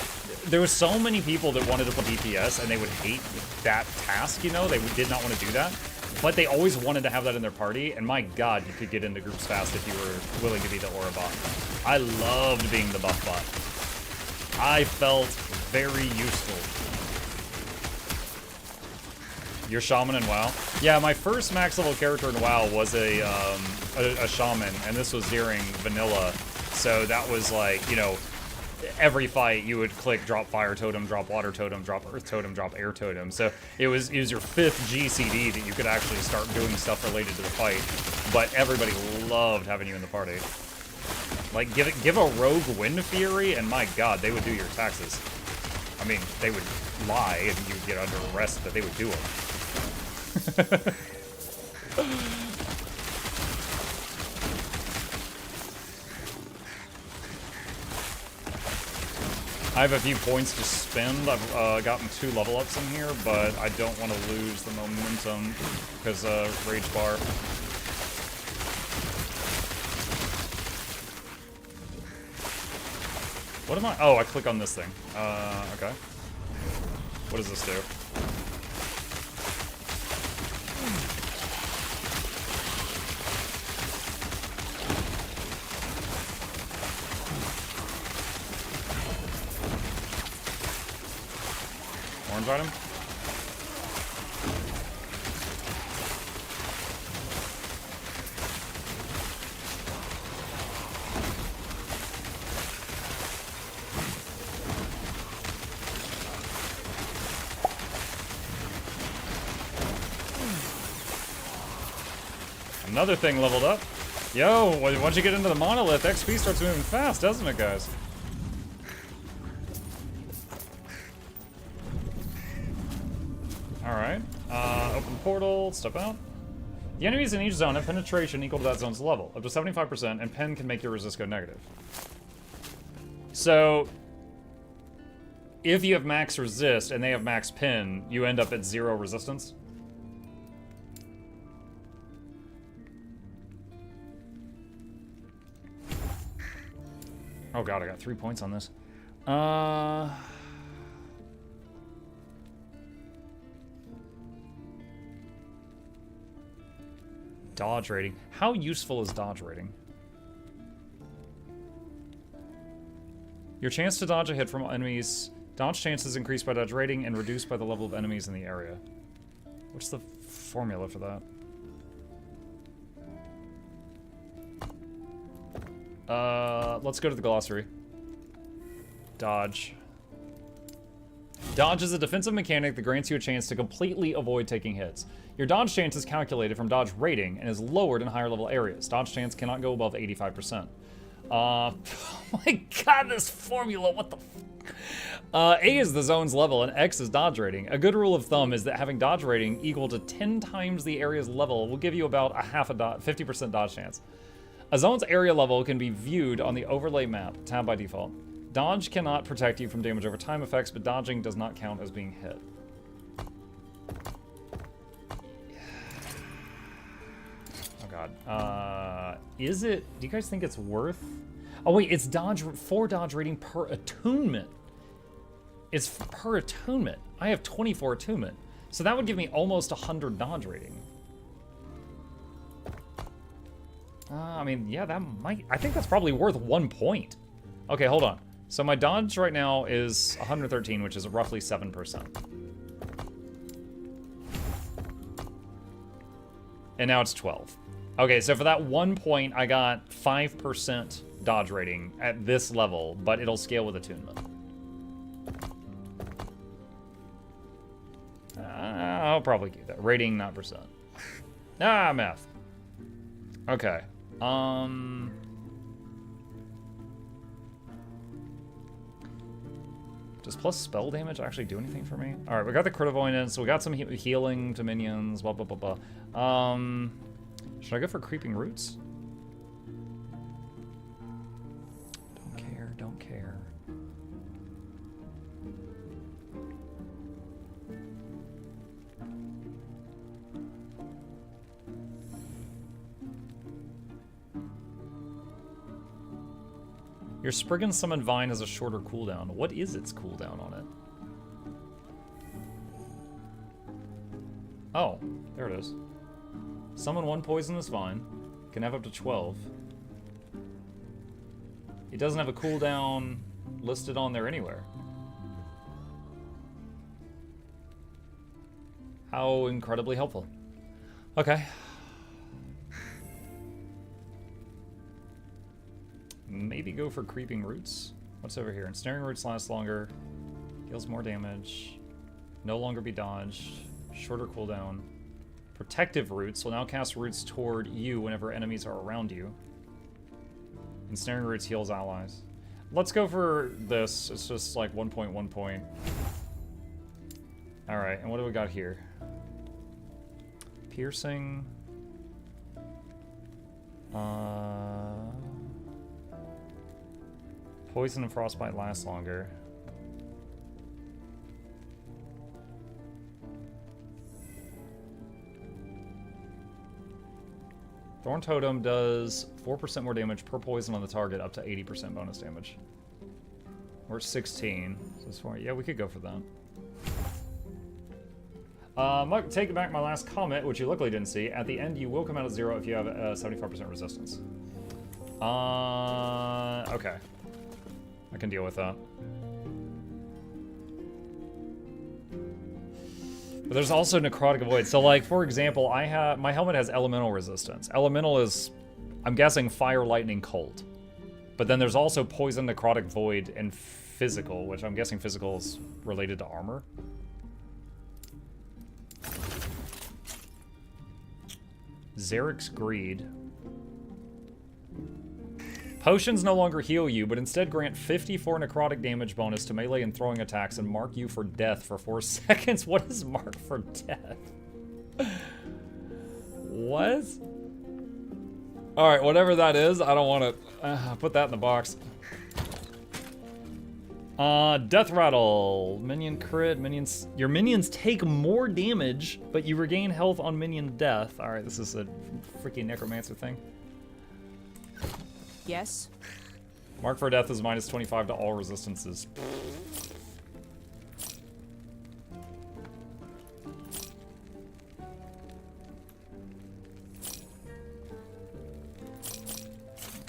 there were so many people that wanted to play DPS, and they would hate that task, you know? They did not want to do that. But they always wanted to have that in their party, and my god, you could get into groups fast if you were willing to be the aura bot. I loved being the buff bot. I felt very useful. You're shaman in WoW? Yeah, my first max level character in WoW was a shaman, and this was during vanilla. So that was like, you know, every fight you would click drop fire totem, drop water totem, drop earth totem, drop air totem. So it was your 5th GCD that you could actually start doing stuff related to the fight. But everybody loved having you in the party. Like, give a rogue Wind Fury, and my god, they would do your taxes. I mean, they would lie, and you would get under arrest, but they would do them. I have a few points to spend. I've gotten 2 level ups in here, but I don't want to lose the momentum because Rage Bar. What am I? Oh, I click on this thing. Okay. What does this do? Orange item? Another thing leveled up. Yo, once you get into the monolith, XP starts moving fast, doesn't it, guys? Alright. Open portal, step out. The enemies in each zone have penetration equal to that zone's level, up to 75%, and pen can make your resist go negative. So, if you have max resist and they have max pen, you end up at 0 resistance. Oh god, I got 3 points on this. Dodge rating. How useful is dodge rating? Your chance to dodge a hit from enemies. Dodge chances increased by dodge rating and reduced by the level of enemies in the area. What's the formula for that? Let's go to the glossary. Dodge. Dodge is a defensive mechanic that grants you a chance to completely avoid taking hits. Your dodge chance is calculated from dodge rating and is lowered in higher level areas. Dodge chance cannot go above 85%. Oh my god, this formula, what the f. A is the zone's level and X is dodge rating. A good rule of thumb is that having dodge rating equal to 10 times the area's level will give you about a 50% dodge chance. A zone's area level can be viewed on the overlay map, tab by default. Dodge cannot protect you from damage over time effects, but dodging does not count as being hit. Oh god. Is it... Do you guys think it's worth... Oh wait, it's dodge 4 dodge rating per attunement. It's per attunement. I have 24 attunement. So that would give me almost 100 dodge rating. I mean, yeah, that might... I think that's probably worth 1 point. Okay, hold on. So my dodge right now is 113, which is roughly 7%. And now it's 12. Okay, so for that 1 point, I got 5% dodge rating at this level, but it'll scale with attunement. I'll probably keep that. Rating, not percent. Ah, math. Okay. Does plus spell damage actually do anything for me? Alright, we got the crit avoidance, so we got some healing to minions, blah, blah, blah, blah. Should I go for creeping roots? Don't care, don't care. Your Spriggan Summon Vine has a shorter cooldown. What is its cooldown on it? Oh, there it is. Summon 1 poisonous vine. Can have up to 12. It doesn't have a cooldown listed on there anywhere. How incredibly helpful. Okay. Maybe go for creeping roots. What's over here? Ensnaring roots last longer. Deals more damage. No longer be dodged. Shorter cooldown. Protective roots will now cast roots toward you whenever enemies are around you. Ensnaring roots heals allies. Let's go for this. It's just like 1 point, 1 point. Alright, and what do we got here? Piercing. Poison and frostbite last longer. Thorn Totem does 4% more damage per poison on the target, up to 80% bonus damage. We're at 16, so it's 4. Yeah, we could go for that. Take back my last comment, which you luckily didn't see. At the end, you will come out at 0 if you have 75% resistance. Okay. I can deal with that. But there's also necrotic avoid. So like, for example, my helmet has elemental resistance. Elemental is, I'm guessing, fire, lightning, cold. But then there's also poison, necrotic void, and physical, which I'm guessing physical is related to armor. Zarek's Greed. Potions no longer heal you, but instead grant 54 necrotic damage bonus to melee and throwing attacks and mark you for death for 4 seconds. What is mark for death? What? Alright, whatever that is, I don't want to put that in the box. Death Rattle. Minion crit. Your minions take more damage, but you regain health on minion death. Alright, this is a freaking necromancer thing. Yes. Mark for death is minus 25 to all resistances.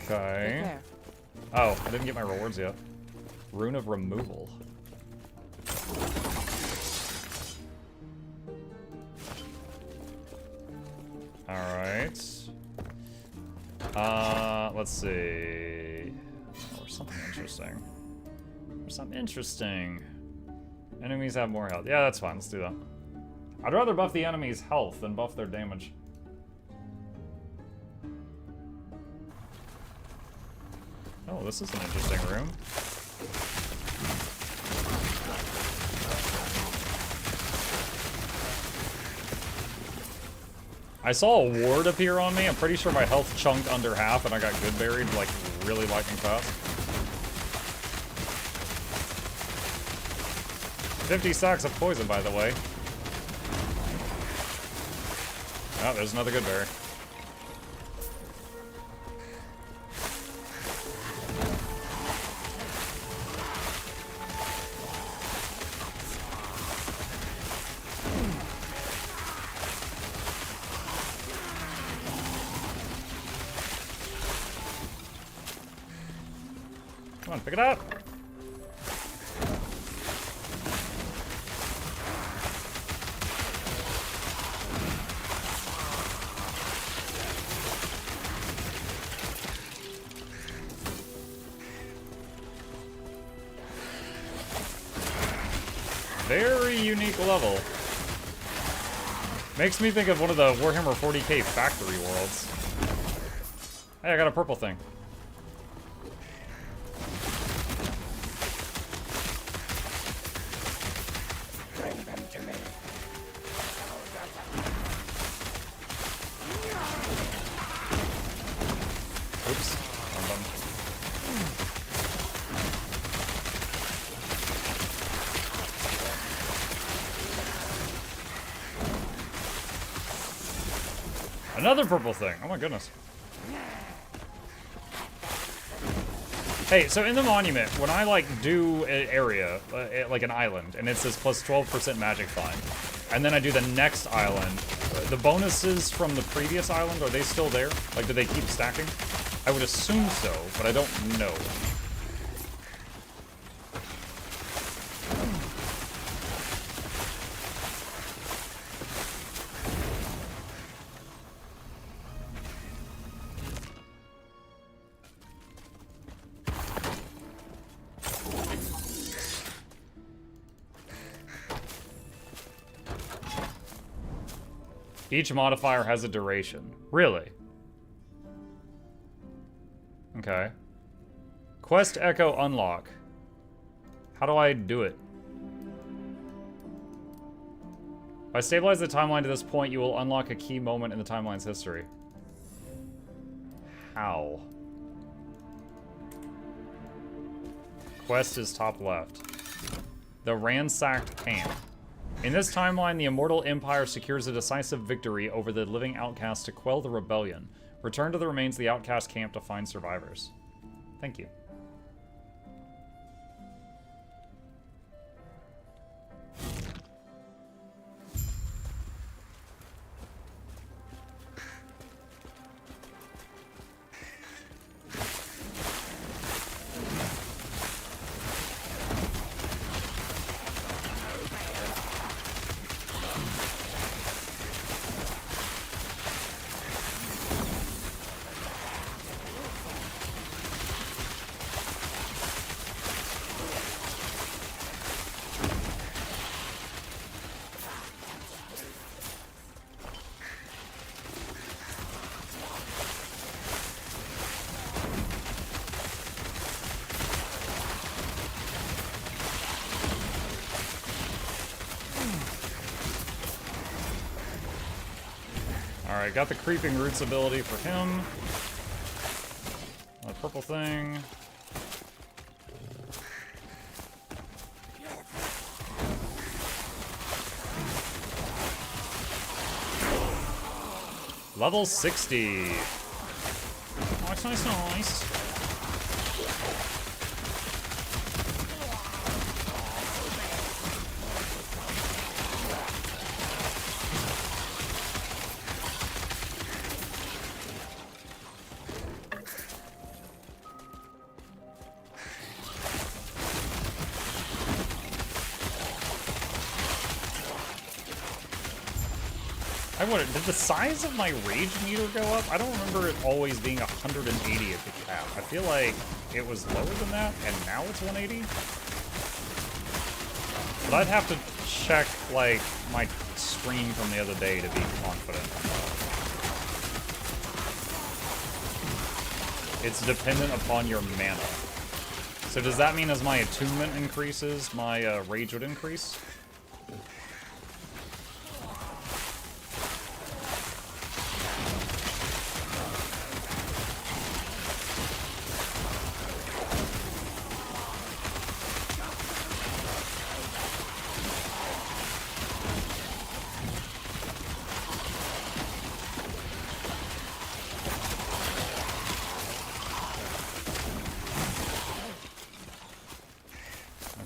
Okay. Oh, I didn't get my rewards yet. Rune of Removal. Alright. Let's see. Oh, something interesting. There's something interesting. Enemies have more health. Yeah, that's fine. Let's do that. I'd rather buff the enemy's health than buff their damage. Oh, this is an interesting room. I saw a ward appear on me. I'm pretty sure my health chunked under half and I got good buried, like, really lightning fast. 50 sacks of poison, by the way. Oh, there's another good berry. Come on, pick it up. Very unique level. Makes me think of one of the Warhammer 40k factory worlds. Hey, I got a purple thing. Bring them to me. Oops. I'm done. Another purple thing. Oh my goodness. Hey, so in the monument, when I like do an area, like an island, and it says plus 12% magic find, and then I do the next island, the bonuses from the previous island, are they still there? Like, do they keep stacking? I would assume so, but I don't know. Each modifier has a duration. Really? Okay. Quest Echo unlock. How do I do it? If I stabilize the timeline to this point, you will unlock a key moment in the timeline's history. How? Quest is top left. The ransacked camp. In this timeline, the Immortal Empire secures a decisive victory over the living outcast to quell the rebellion. Return to the remains of the outcast camp to find survivors. Thank you. Alright, got the creeping roots ability for him. The purple thing. Level 60. Nice, nice, nice. Did the size of my rage meter go up? I don't remember it always being 180 at the cap. I feel like it was lower than that, and now it's 180? But I'd have to check, like, my screen from the other day to be confident on that. It's dependent upon your mana. So does that mean as my attunement increases, my rage would increase?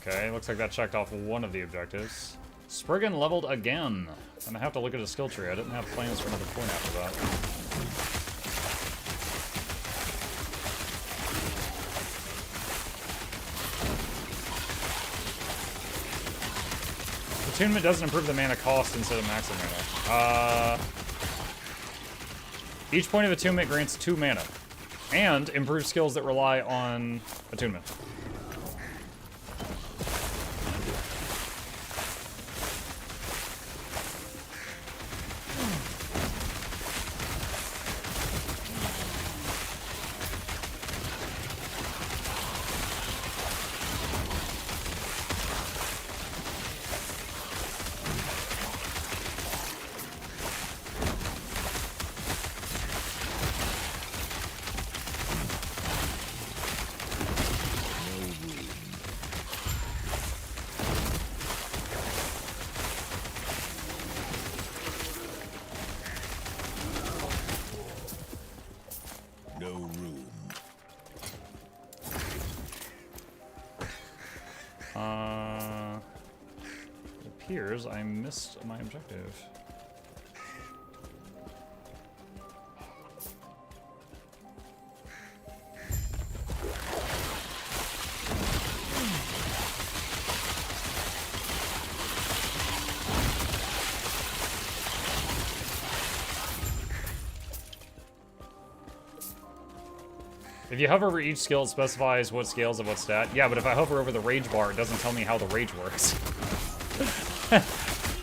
Okay, looks like that checked off one of the objectives. Spriggan leveled again. And I have to look at his skill tree. I didn't have plans for another point after that. Attunement doesn't improve the mana cost instead of maximum mana. Each point of attunement grants 2 mana. And improves skills that rely on attunement. It appears I missed my objective. If you hover over each skill, it specifies what scales of what stat. Yeah, but if I hover over the rage bar, it doesn't tell me how the rage works. Oh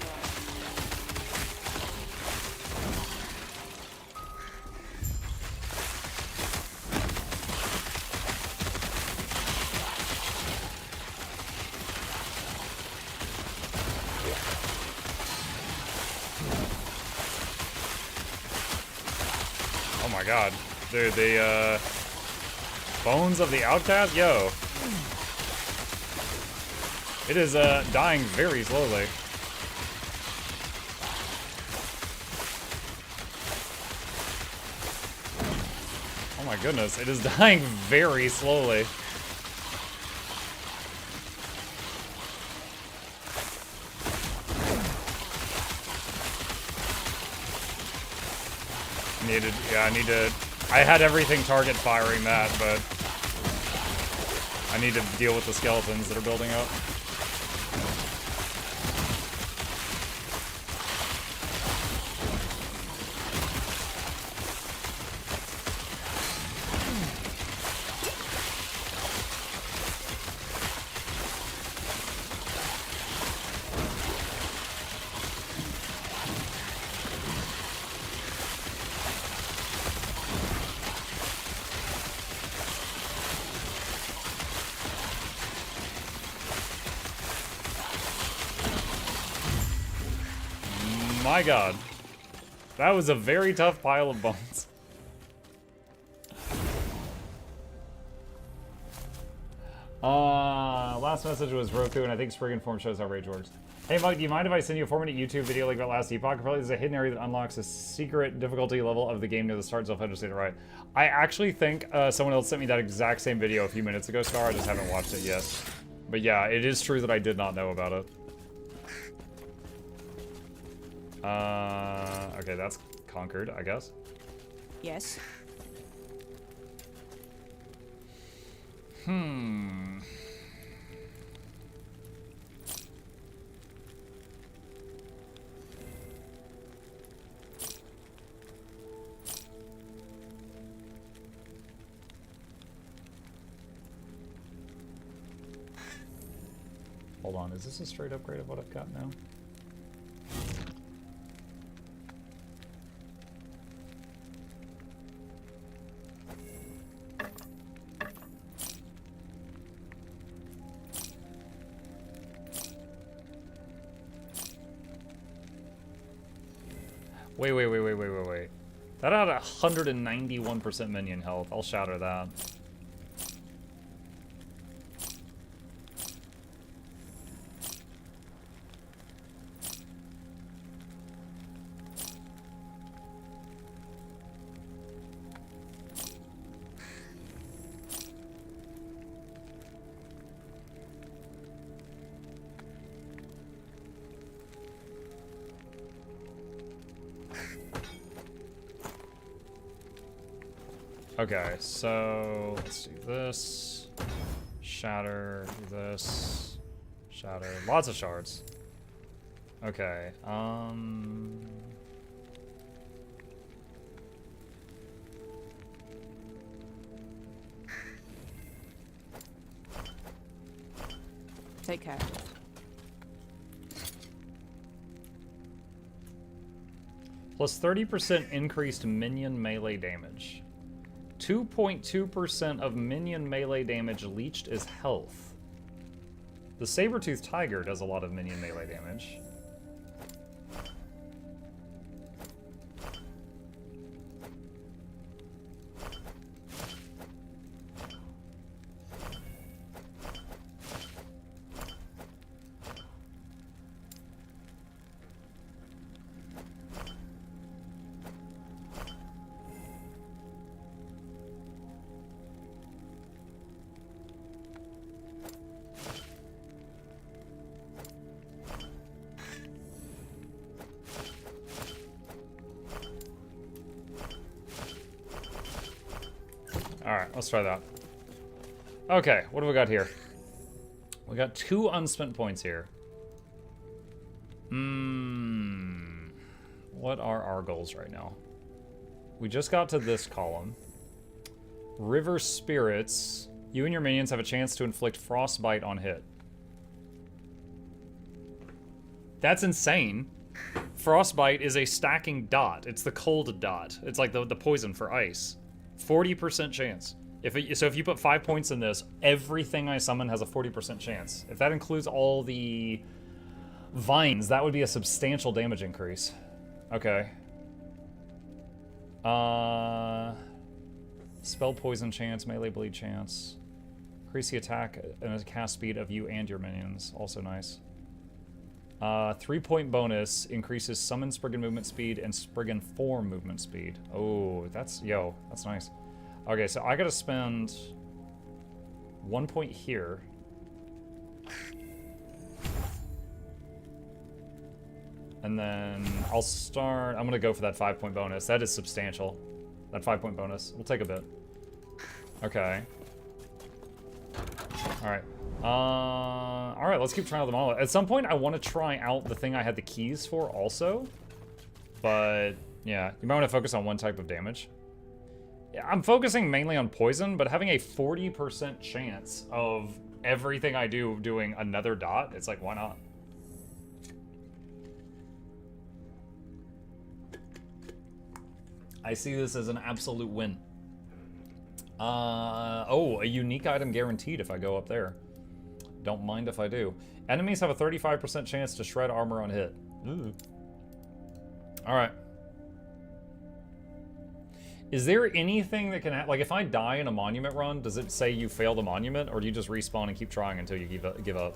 my god. Dude, the, Bones of the Outcast? Yo. It is, dying very slowly. Oh my goodness, it is dying very slowly. I had everything target firing that, but I need to deal with the skeletons that are building up. My god. That was a very tough pile of bones. Last message was Roku, and I think Spriggan form shows how rage works. Hey, Mike, do you mind if I send you a 4-minute YouTube video like about last Epoch? Apparently there's a hidden area that unlocks a secret difficulty level of the game near the start, so if I understand it right. I actually think someone else sent me that exact same video a few minutes ago, Scar. I just haven't watched it yet. But yeah, it is true that I did not know about it. Okay, that's conquered, I guess. Yes. Hold on, is this a straight upgrade of what I've got now? Wait. That had 191% minion health. I'll shatter that. Okay, so let's do this. Shatter, do this. Shatter. Lots of shards. Okay, Take care. Plus 30% increased minion melee damage. 2.2% of minion melee damage leached is health. The saber-toothed tiger does a lot of minion melee damage. Alright, let's try that. Okay, what do we got here? We got 2 unspent points here. What are our goals right now? We just got to this column. River Spirits. You and your minions have a chance to inflict frostbite on hit. That's insane. Frostbite is a stacking dot. It's the cold dot. It's like the poison for ice. 40% chance. So if you put 5 points in this, everything I summon has a 40% chance. If that includes all the vines, that would be a substantial damage increase. Okay. Spell poison chance, melee bleed chance. Increase the attack and cast speed of you and your minions. Also nice. 3-point bonus increases summon Spriggan movement speed and Spriggan form movement speed. Oh, that's nice. Okay, so I gotta spend 1 point here. And then I'm gonna go for that 5-point bonus. That is substantial. That 5-point bonus. We'll take a bit. Okay. Alright. Alright, let's keep trying out the model. At some point, I want to try out the thing I had the keys for also. But, yeah, you might want to focus on one type of damage. Yeah, I'm focusing mainly on poison, but having a 40% chance of everything I do doing another dot, it's like, why not? I see this as an absolute win. Oh, a unique item guaranteed if I go up there. Don't mind if I do. Enemies have a 35% chance to shred armor on hit. Ooh. Alright. Is there anything that can like if I die in a monument run, does it say you failed the monument, or do you just respawn and keep trying until you give up?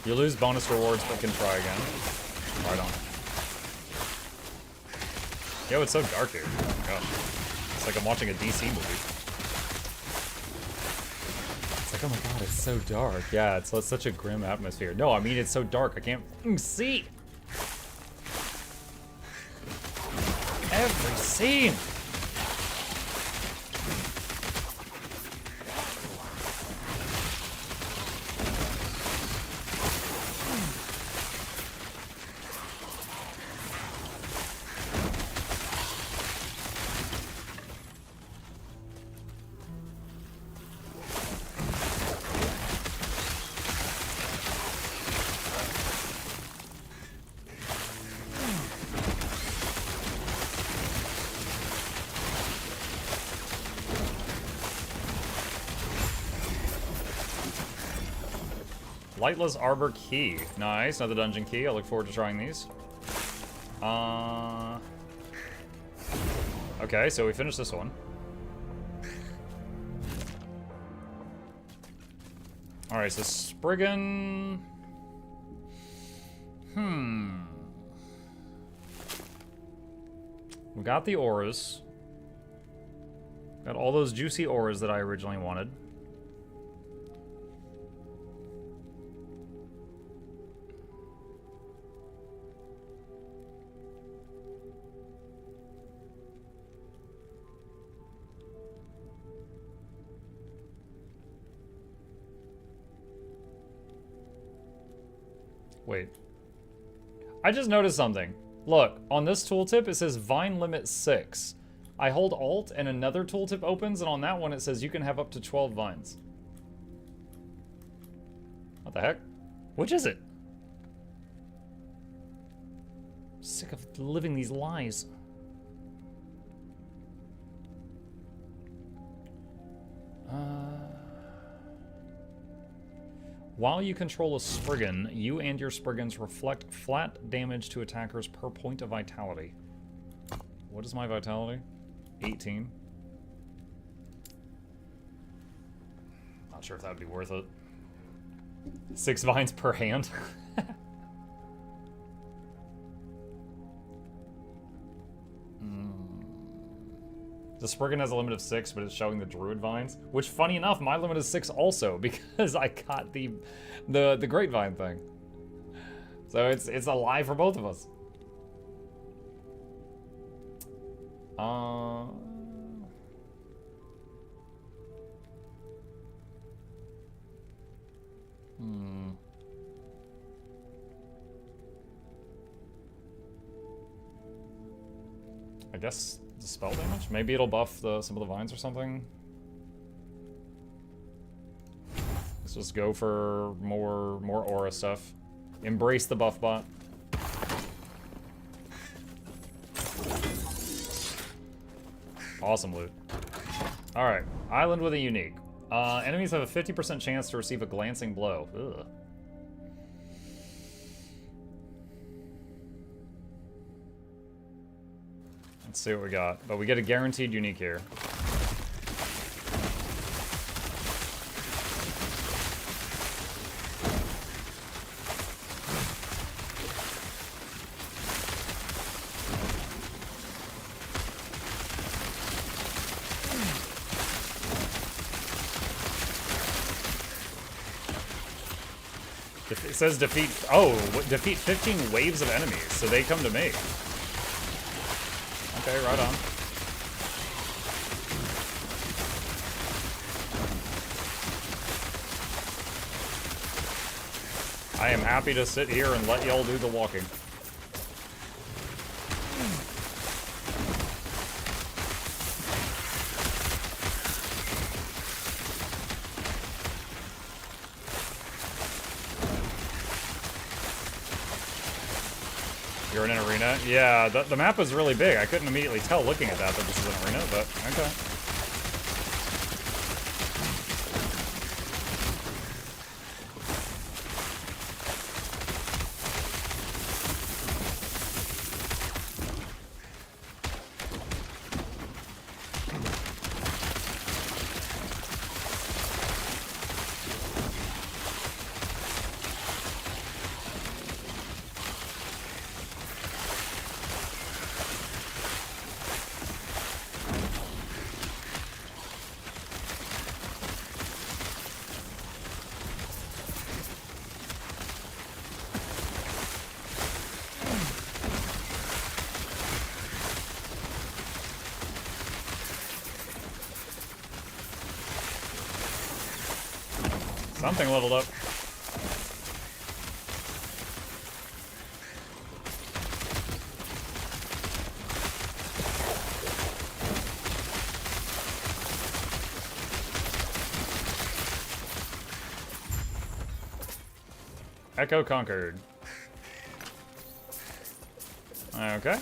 You lose bonus rewards, but can try again. Right on. Yo, it's so dark here. Oh my gosh. It's like I'm watching a DC movie. It's like, oh my god, it's so dark. Yeah, it's such a grim atmosphere. No, I mean, it's so dark, I can't see. Every scene. Lightless Arbor Key. Nice, another dungeon key. I look forward to trying these. Okay, so we finished this one. Alright, so Spriggan... We got the auras. Got all those juicy auras that I originally wanted. Wait. I just noticed something. Look, on this tooltip it says Vine Limit 6. I hold Alt and another tooltip opens, and on that one it says you can have up to 12 vines. What the heck? Which is it? I'm sick of living these lies. While you control a Spriggan, you and your Spriggans reflect flat damage to attackers per point of vitality. What is my vitality? 18. Not sure if that would be worth it. 6 vines per hand. The Spriggan has a limit of 6, but it's showing the Druid vines. Which, funny enough, my limit is 6 also, because I got the Grapevine thing. So it's a lie for both of us. I guess the spell damage? Maybe it'll buff some of the vines or something. Let's just go for more aura stuff. Embrace the buff bot. Awesome loot. Alright, island with a unique. Enemies have a 50% chance to receive a glancing blow. Ugh. Let's see what we got. But we get a guaranteed unique here. It says defeat, defeat 15 waves of enemies, so they come to me. Okay, right on. I am happy to sit here and let y'all do the walking. You're in an arena. Yeah, the map was really big. I couldn't immediately tell looking at that this is an arena, but okay. Something leveled up. Echo conquered. Okay.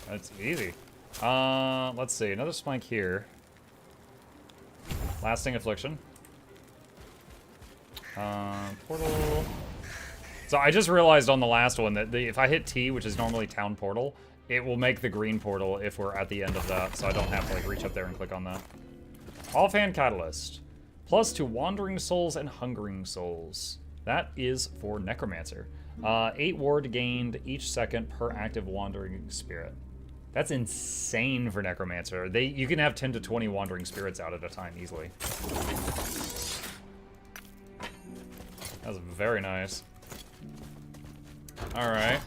That's easy. Let's see. Another spike here. Lasting affliction. Portal. So I just realized on the last one that if I hit T, which is normally town portal, it will make the green portal if we're at the end of that, so I don't have to like reach up there and click on that. Offhand Catalyst. Plus to Wandering Souls and Hungering Souls. That is for Necromancer. 8 ward gained each second per active Wandering Spirit. That's insane for Necromancer. You can have 10 to 20 Wandering Spirits out at a time easily. That was very nice. Alright,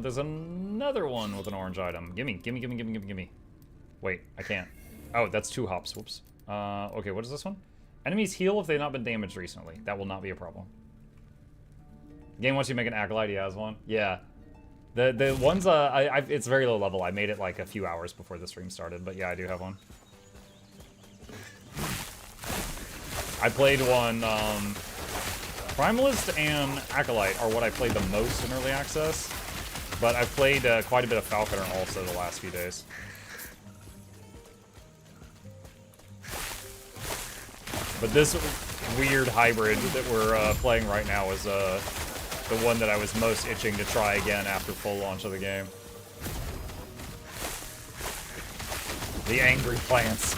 there's another one with an orange item. Gimme, gimme, gimme, gimme, gimme, gimme. Wait, I can't. Oh, that's 2 hops, whoops. Okay, what is this one? Enemies heal if they've not been damaged recently. That will not be a problem. Game wants you to make an Acolyte, he has one. Yeah. The ones, it's very low level. I made it like a few hours before the stream started, but yeah, I do have one. I played one, Primalist and Acolyte are what I played the most in Early Access, but I've played quite a bit of Falconer also the last few days. But this weird hybrid that we're playing right now is the one that I was most itching to try again after full launch of the game. The Angry Plants.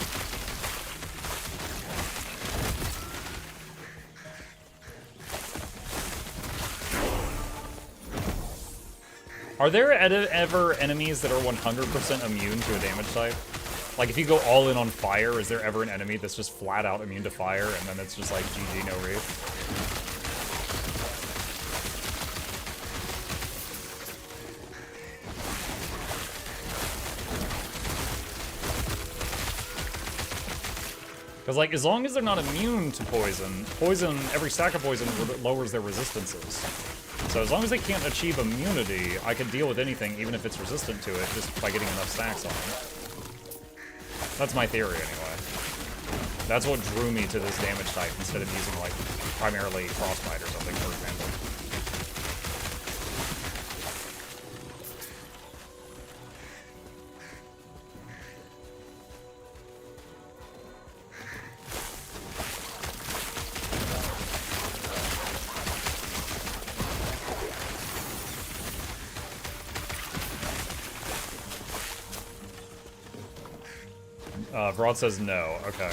Are there ever enemies that are 100% immune to a damage type? Like, if you go all in on fire, is there ever an enemy that's just flat out immune to fire, and then it's just like, GG, no read? Because, like, as long as they're not immune to poison, every stack of poison lowers their resistances. So as long as they can't achieve immunity, I can deal with anything, even if it's resistant to it, just by getting enough stacks on it. That's my theory, anyway. That's what drew me to this damage type, instead of using, like, primarily Frostbite or something, for example. Broad says no. Okay.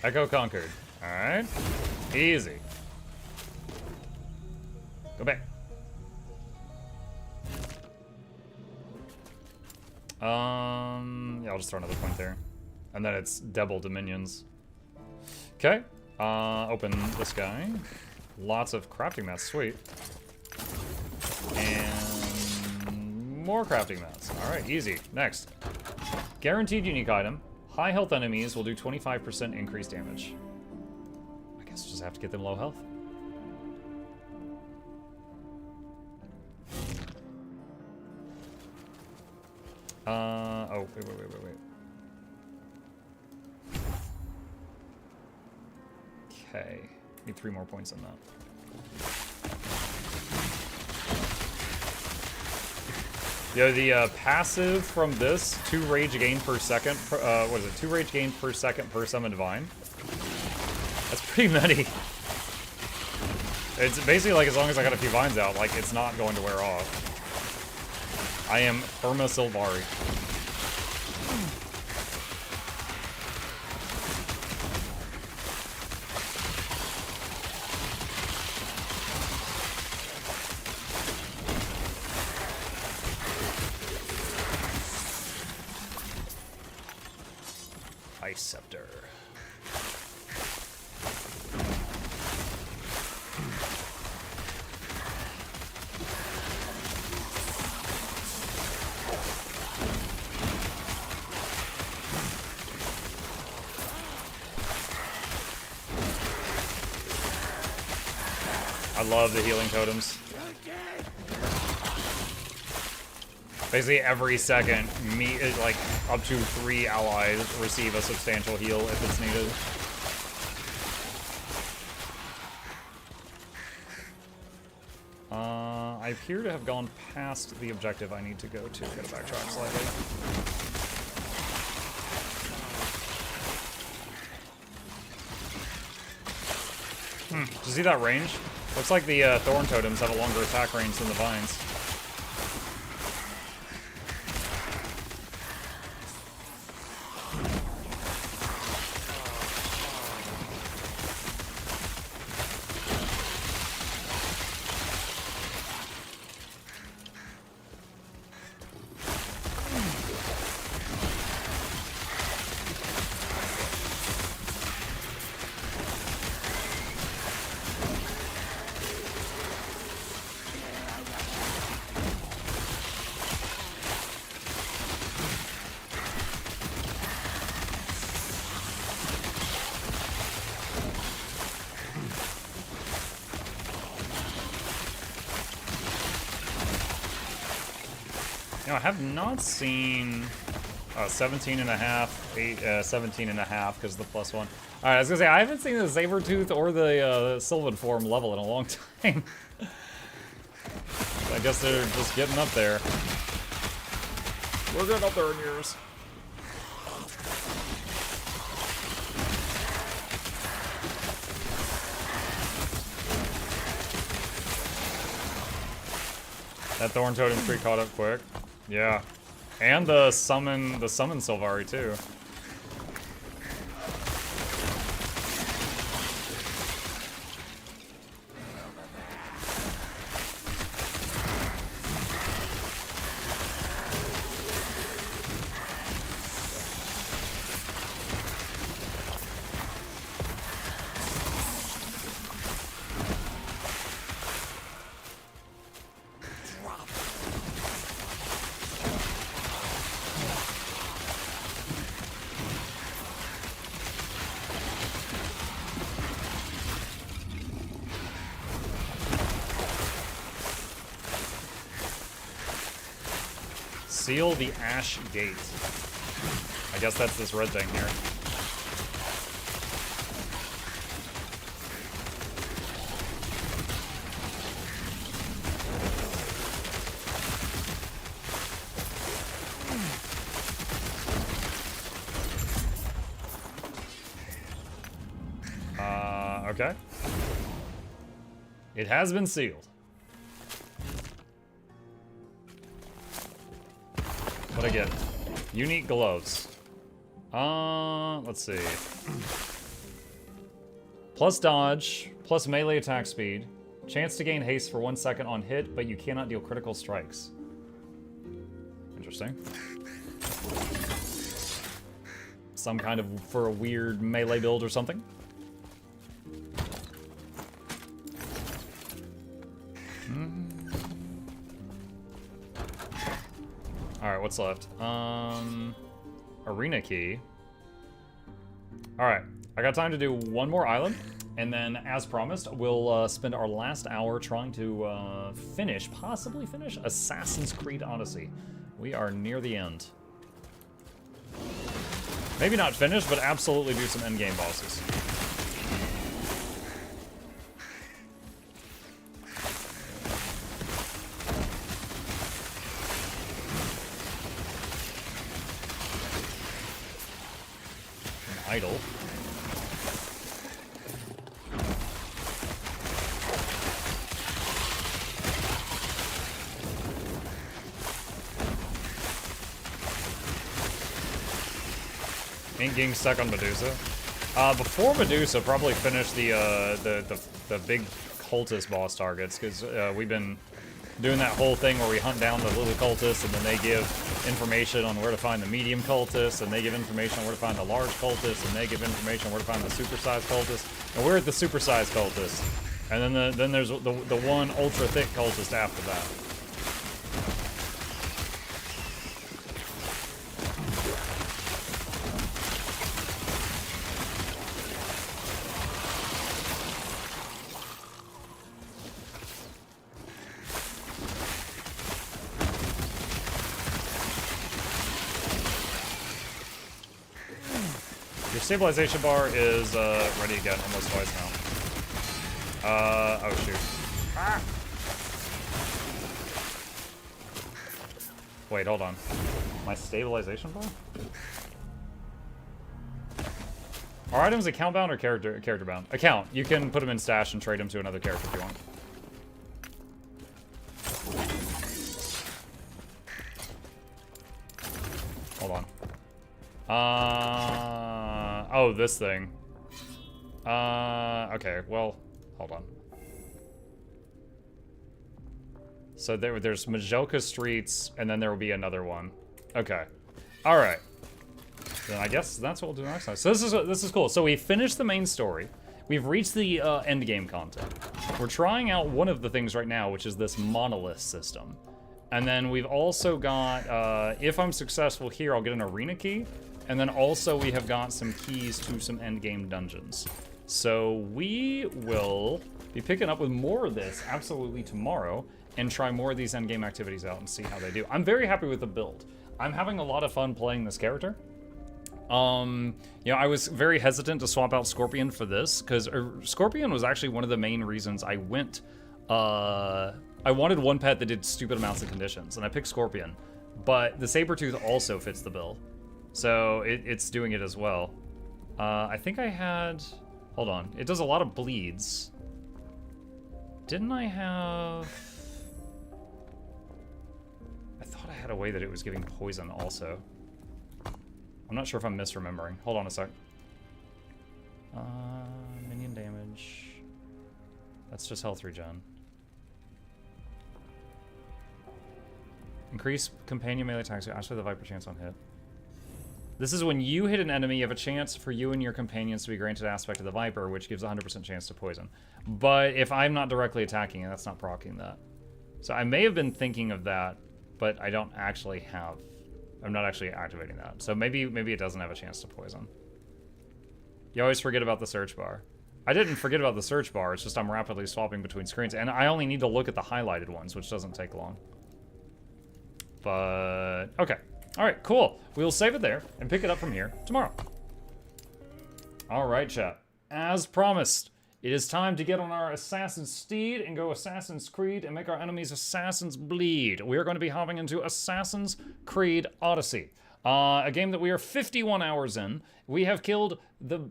Echo conquered. Alright. Easy. Go back. Yeah, I'll just throw another point there. And then it's double dominions. Okay. Open this guy. Lots of crafting mats. Sweet. And more crafting mats. Alright, easy. Next. Guaranteed unique item. High health enemies will do 25% increased damage. I guess just have to get them low health. Oh, wait. Okay. Need 3 more points on that. Yo, the passive from this, 2 rage gain per second, what is it, 2 rage gain per second per summon divine? That's pretty many. It's basically like as long as I got a few vines out, like it's not going to wear off. I am Irma Silvari. Ice Scepter. I love the healing totems. Basically every second, like up to 3 allies receive a substantial heal if it's needed. I appear to have gone past the objective I need to go to. Gotta backtrack slightly. Did you see that range? Looks like the Thorn Totems have a longer attack range than the Vines. I have not seen 17 and a half, 17 and a half because of the +1. All right, I was gonna say I haven't seen the Sabertooth or the Sylvan form level in a long time. I guess they're just getting up there. We're getting up there in years. That Thorn Totem tree caught up quick. Yeah. And the summon Silvari too. Seal the Ash Gate. I guess that's this red thing here. Okay. It has been sealed. What I get? Unique gloves. Let's see. Plus dodge, plus melee attack speed. Chance to gain haste for 1 second on hit, but you cannot deal critical strikes. Interesting. Some kind of, for a weird melee build or something. Alright, what's left? Arena key. Alright, I got time to do one more island, and then, as promised, we'll spend our last hour trying to possibly finish Assassin's Creed Odyssey. We are near the end. Maybe not finished, but absolutely do some endgame bosses. An idol. Ain't getting stuck on Medusa. Before Medusa, probably finish the big cultist boss targets, because we've been doing that whole thing where we hunt down the little cultists, and then they give information on where to find the medium cultists, and they give information on where to find the large cultists, and they give information on where to find the supersized cultists. And we're at the supersized cultists, and then there's the one ultra thick cultist after that. Stabilization bar is ready again almost twice now. Oh shoot. Ah! Wait, hold on. My stabilization bar? Are items account bound or character bound? Account. You can put them in stash and trade them to another character if you want. Hold on. Oh, this thing. Okay, well, hold on. So there's Majelka Streets, and then there will be another one. Okay. Alright. Then I guess that's what we'll do next time. So this is cool. So we finished the main story. We've reached the end game content. We're trying out one of the things right now, which is this monolith system. And then we've also got, if I'm successful here, I'll get an arena key. And then also we have got some keys to some endgame dungeons. So we will be picking up with more of this absolutely tomorrow and try more of these endgame activities out and see how they do. I'm very happy with the build. I'm having a lot of fun playing this character. You know, I was very hesitant to swap out Scorpion for this because Scorpion was actually one of the main reasons I went, I wanted one pet that did stupid amounts of conditions and I picked Scorpion, but the Sabertooth also fits the bill. So it's doing it as well. I think I had, hold on. It does a lot of bleeds. Didn't I have, I thought I had a way that it was giving poison also. I'm not sure if I'm misremembering. Hold on a sec. Minion damage. That's just health regen. Increase companion melee attacks. Ask for the Viper chance on hit. This is when you hit an enemy, you have a chance for you and your companions to be granted aspect of the Viper, which gives a 100% chance to poison. But if I'm not directly attacking it, that's not proccing that. So I may have been thinking of that, but I don't actually have... I'm not actually activating that. So maybe it doesn't have a chance to poison. You always forget about the search bar. I didn't forget about the search bar, it's just I'm rapidly swapping between screens. And I only need to look at the highlighted ones, which doesn't take long. But, okay. All right, cool. We'll save it there and pick it up from here tomorrow. All right, chat. As promised, it is time to get on our Assassin's Steed and go Assassin's Creed and make our enemies' assassins bleed. We are going to be hopping into Assassin's Creed Odyssey, a game that we are 51 hours in. We have killed the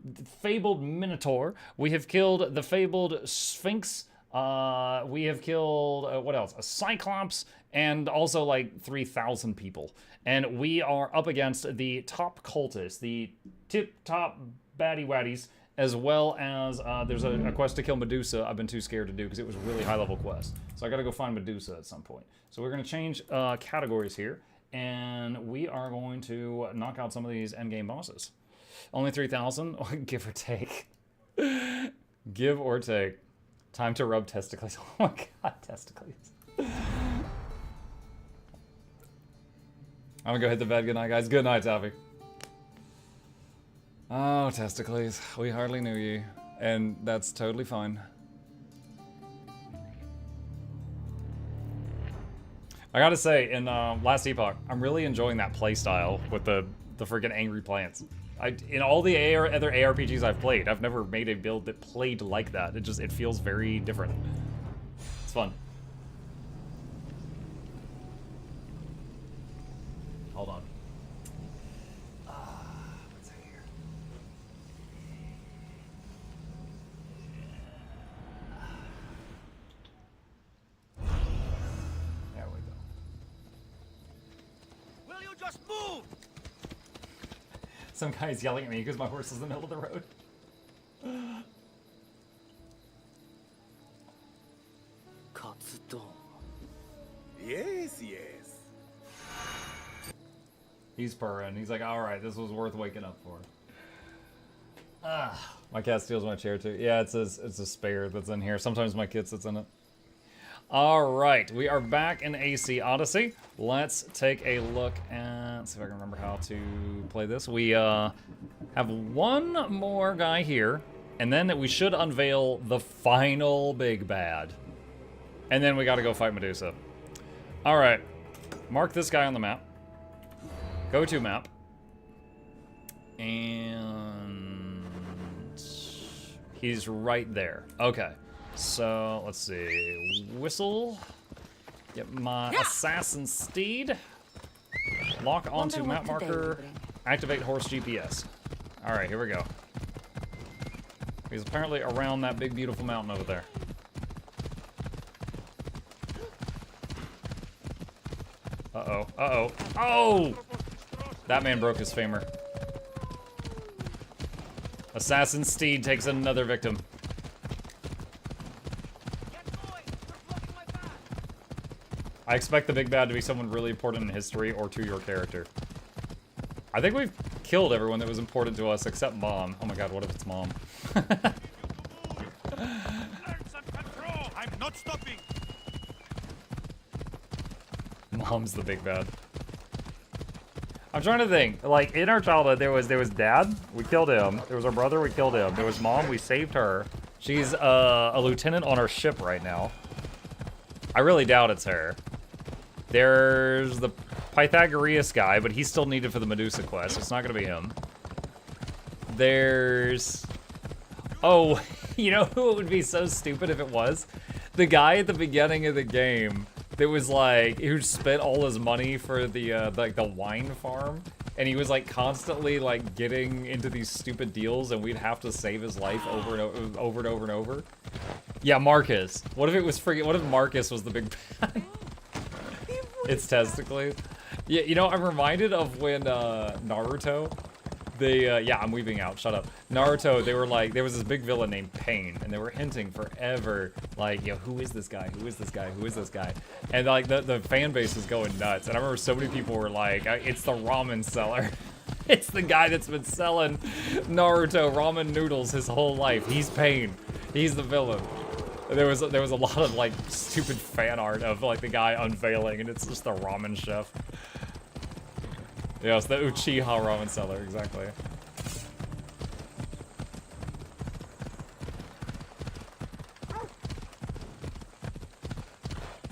fabled Minotaur. We have killed the fabled Sphinx. We have killed, what else? A Cyclops, and also like 3,000 people. And we are up against the top cultists, the tip-top baddie-waddies, as well as there's a quest to kill Medusa I've been too scared to do because it was a really high-level quest. So I gotta go find Medusa at some point. So we're gonna change categories here, and we are going to knock out some of these endgame bosses. Only 3,000, give or take. Give or take. Time to rub testicles. Oh my god, testicles. I'm gonna go hit the bed. Good night, guys. Good night, Taffy. Oh, testicles. We hardly knew you. And that's totally fine. I gotta say, in last Epoch, I'm really enjoying that playstyle with the freaking angry plants. In all the other ARPGs I've played, I've never made a build that played like that. It feels very different. It's fun. Hold on. What's here? There we go. Will you just move? Some guy's yelling at me because my horse is in the middle of the road. Yes, yes. He's purring. He's like, alright, this was worth waking up for. My cat steals my chair too. Yeah, it's a spare that's in here. Sometimes my kid sits in it. Alright, we are back in AC Odyssey. Let's take a look at, see if I can remember how to play this. We have one more guy here, and then we should unveil the final big bad. And then we gotta go fight Medusa. Alright, mark this guy on the map. Go to map. And he's right there. Okay. So, let's see. Whistle. Get my assassin steed. Lock onto map marker. Activate horse GPS. Alright, here we go. He's apparently around that big beautiful mountain over there. Uh-oh. Uh-oh. Oh! That man broke his femur. Assassin steed takes another victim. I expect the big bad to be someone really important in history or to your character. I think we've killed everyone that was important to us except Mom. Oh my god, what if it's Mom? I'm not stopping. Mom's the big bad. I'm trying to think. Like, in our childhood, there was Dad. We killed him. There was our brother. We killed him. There was Mom. We saved her. She's a lieutenant on our ship right now. I really doubt it's her. There's the Pythagoreus guy, but he's still needed for the Medusa quest. It's not going to be him. There's... Oh, you know who it would be so stupid if it was? The guy at the beginning of the game that was like, who spent all his money for the like the wine farm, and he was like constantly like getting into these stupid deals, and we'd have to save his life over and over and over. Yeah, Marcus. What if it was freaking? What if Marcus was the big bad? It's testically. Yeah, you know, I'm reminded of when Naruto. Yeah, I'm weaving out. Shut up. Naruto, they were like, there was this big villain named Pain, and they were hinting forever, like, yo, who is this guy? Who is this guy? Who is this guy? And like the fan base was going nuts. And I remember so many people were like, it's the ramen seller. It's the guy that's been selling Naruto ramen noodles his whole life. He's Pain. He's the villain. There was a lot of like stupid fan art of like the guy unveiling, and it's just the ramen chef. Yeah, it's the Uchiha ramen seller, exactly.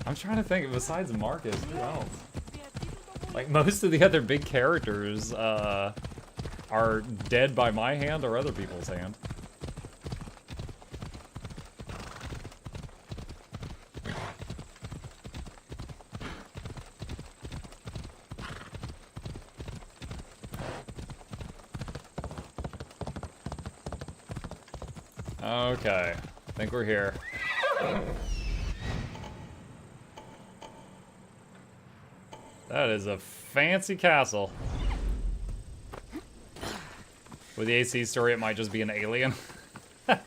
I'm trying to think, besides Marcus, who else? Like, most of the other big characters are dead by my hand or other people's hand. Okay, I think we're here. That is a fancy castle. With the AC story, it might just be an alien. Yeah.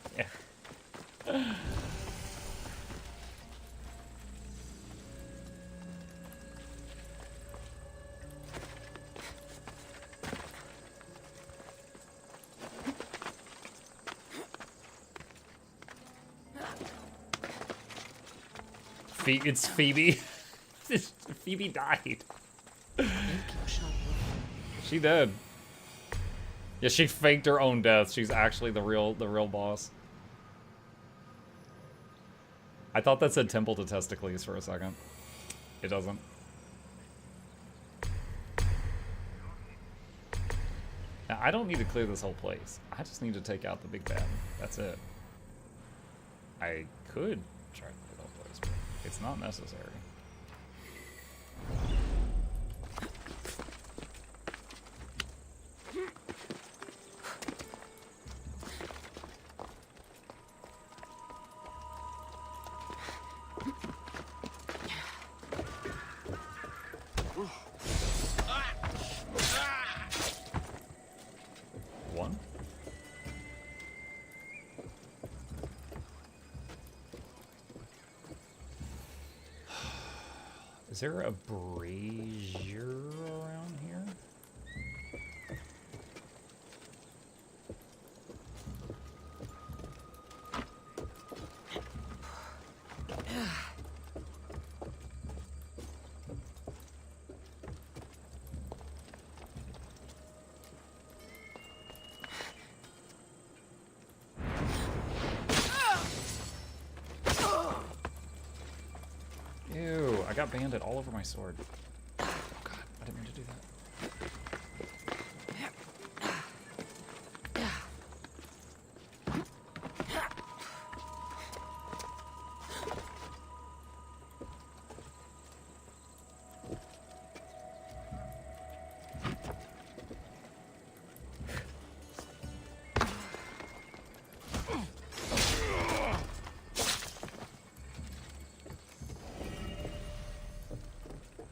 It's Phoebe. Phoebe died. She did. Yeah, she faked her own death. She's actually the real boss. I thought that said Temple to Testicles for a second. It doesn't. Now, I don't need to clear this whole place. I just need to take out the big bad. That's it. I could try to clear the whole place, but it's not necessary. Is there a brazier around here? Ew, I got bandit all over my sword. Oh god, I didn't mean to do that.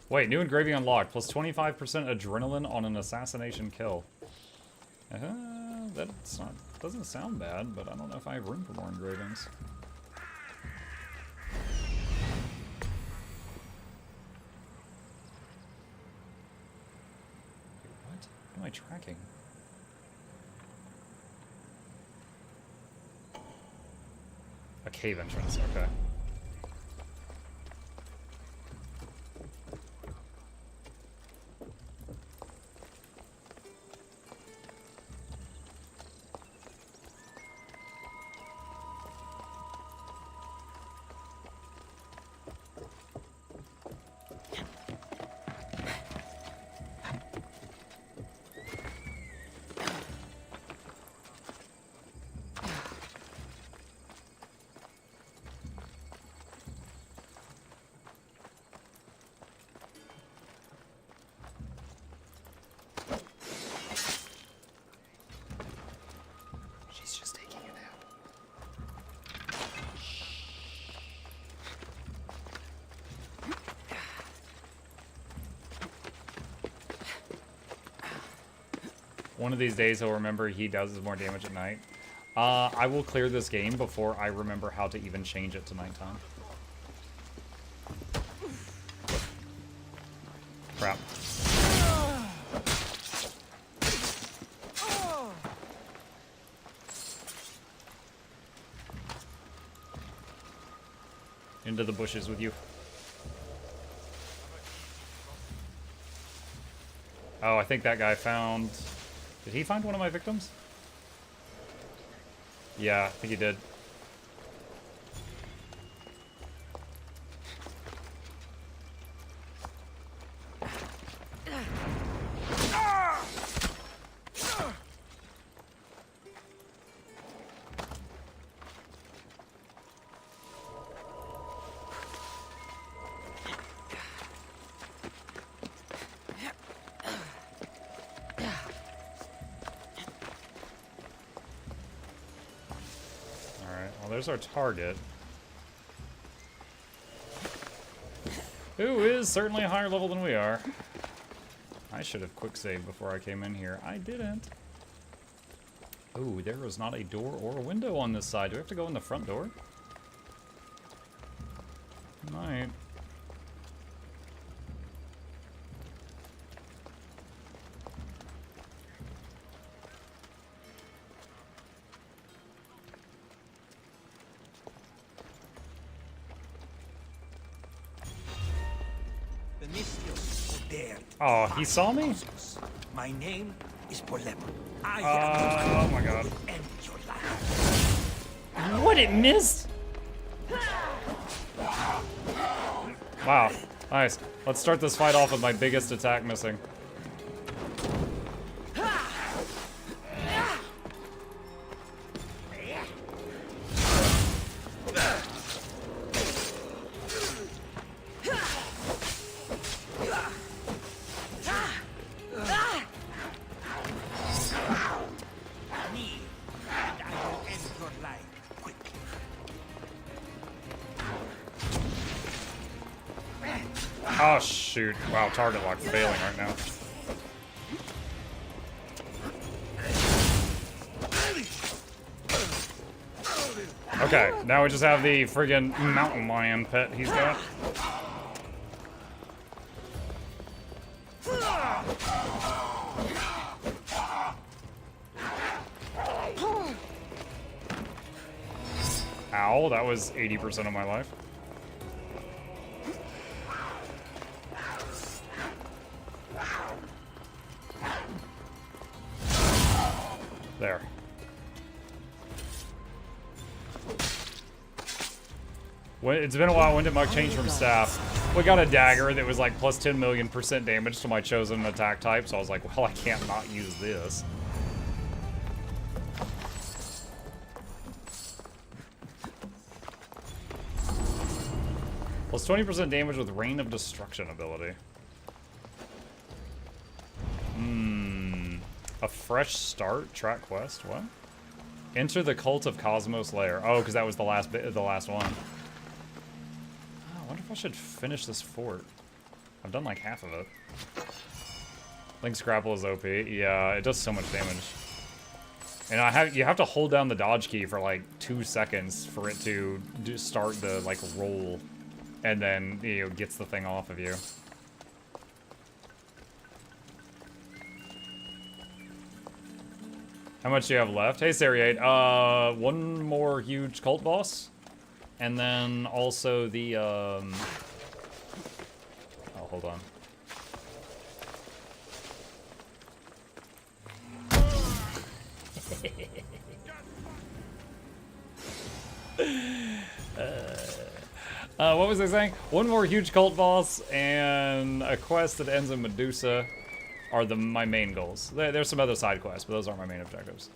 Wait, new engraving unlocked. Plus 25% adrenaline on an assassination kill. That's not... doesn't sound bad, but I don't know if I have room for more engravings. What? What am I tracking? A cave entrance, okay. One of these days he'll remember he does more damage at night. I will clear this game before I remember how to even change it to nighttime. Crap. Into the bushes with you. Oh, I think that guy found... Did he find one of my victims? Yeah, I think he did. There's our target. Who is certainly a higher level than we are. I should have quick saved before I came in here. I didn't. Oh, there was not a door or a window on this side. Do we have to go in the front door? Might. Oh, he saw me? My name is Polemo. Oh my god. End your life. What, it missed? Wow, nice. Let's start this fight off with my biggest attack missing. Oh shoot. Wow, target lock failing right now. Okay, now we just have the friggin' mountain lion pet he's got. Ow, that was 80% of my life. There. It's been a while. When did Muck change from staff? We got a dagger that was like plus 10 million% damage to my chosen attack type, so I was like, well, I can't not use this. Plus 20% damage with Rain of Destruction ability. A fresh start? Track quest? What? Enter the Cult of Cosmos Lair. Oh, because that was the last bit, the last one. Oh, I wonder if I should finish this fort. I've done like half of it. Link's grapple is OP. Yeah, it does so much damage. And you have to hold down the dodge key for like 2 seconds for it to start the like roll, and then gets the thing off of you. How much do you have left? Hey, Sariate. One more huge cult boss. And then also the, oh, hold on. What was I saying? One more huge cult boss and a quest that ends in Medusa are my main goals. There's some other side quests, but those aren't my main objectives.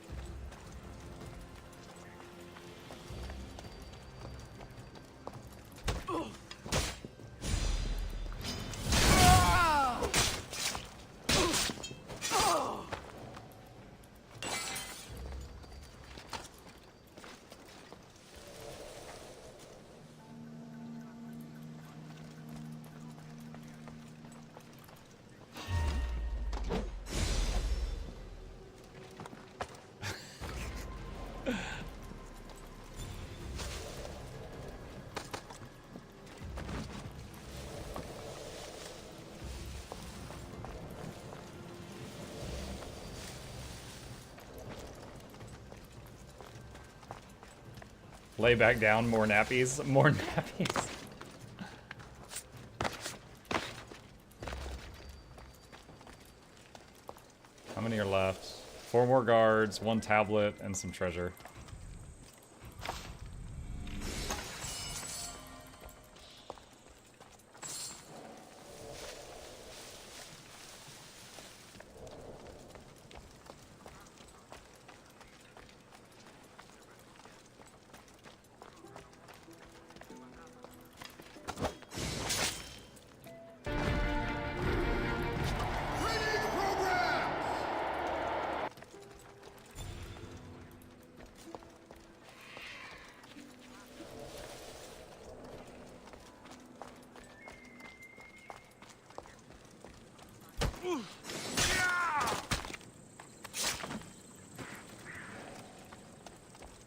Lay back down, more nappies, more nappies. How many are left? 4 more guards, 1 tablet, and some treasure.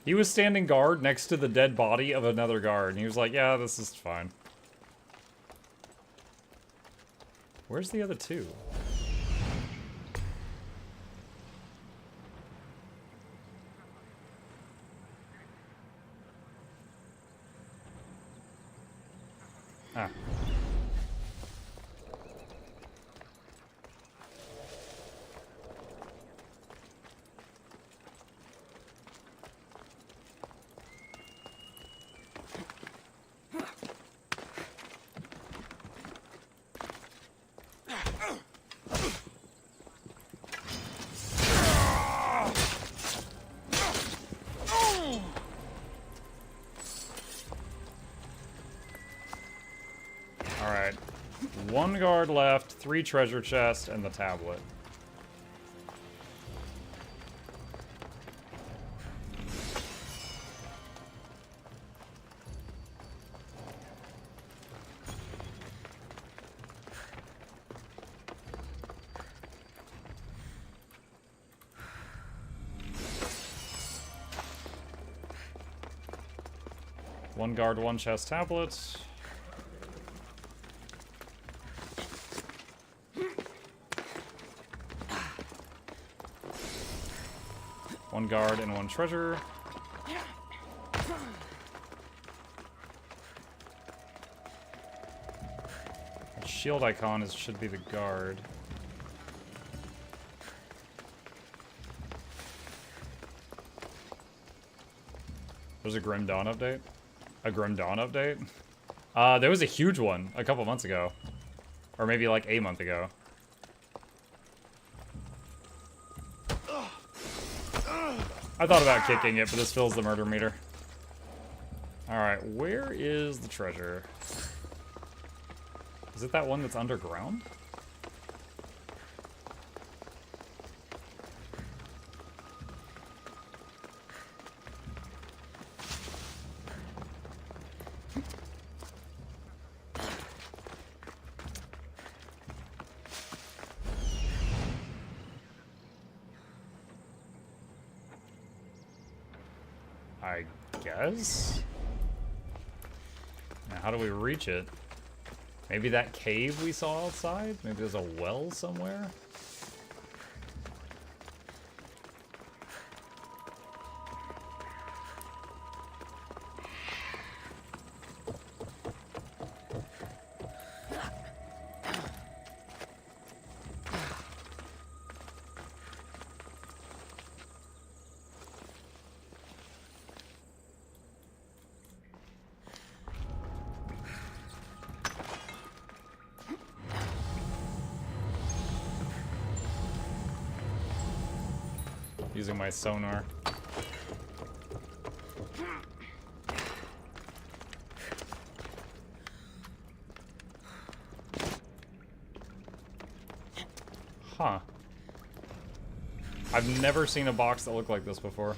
He was standing guard next to the dead body of another guard, and he was like, yeah, this is fine. Where's the other 2? Ah. Alright. 1 guard left, 3 treasure chests, and the tablet. One guard, one chest tablet. One guard and one treasure. That shield icon should be the guard. There's a Grim Dawn update? A Grim Dawn update? There was a huge one a couple months ago. Or maybe like a month ago. I thought about kicking it, but this fills the murder meter. Alright, where is the treasure? Is it that one that's underground? I guess? Now, how do we reach it? Maybe that cave we saw outside? Maybe there's a well somewhere? Using my sonar. Huh. I've never seen a box that looked like this before.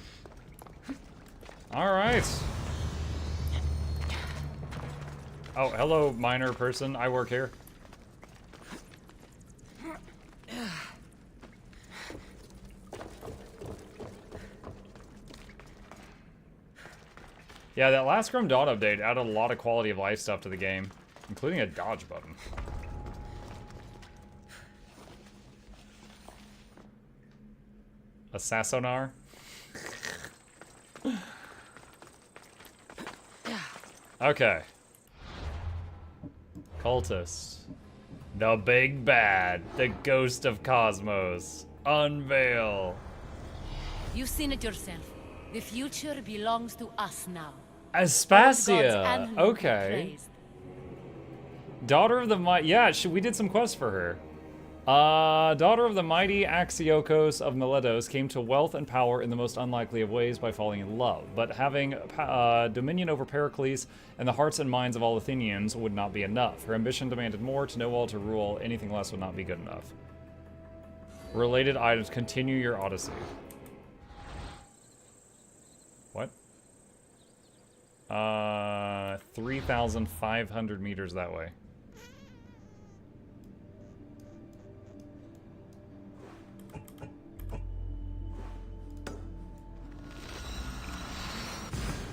Alright. Oh, hello, miner person. I work here. Yeah, that last Grim Dawn update added a lot of quality of life stuff to the game, including a dodge button. A Sassonar? Okay. Cultist. The big bad. The ghost of Cosmos. Unveil. You've seen it yourself. The future belongs to us now. Aspasia. Okay. Daughter of the Mighty. Yeah, we did some quests for her. Daughter of the mighty Axiokos of Miletos came to wealth and power in the most unlikely of ways by falling in love. But having dominion over Pericles and the hearts and minds of all Athenians would not be enough. Her ambition demanded more. To know all, to rule. Anything less would not be good enough. Related items. Continue your Odyssey. What? 3,500 meters that way.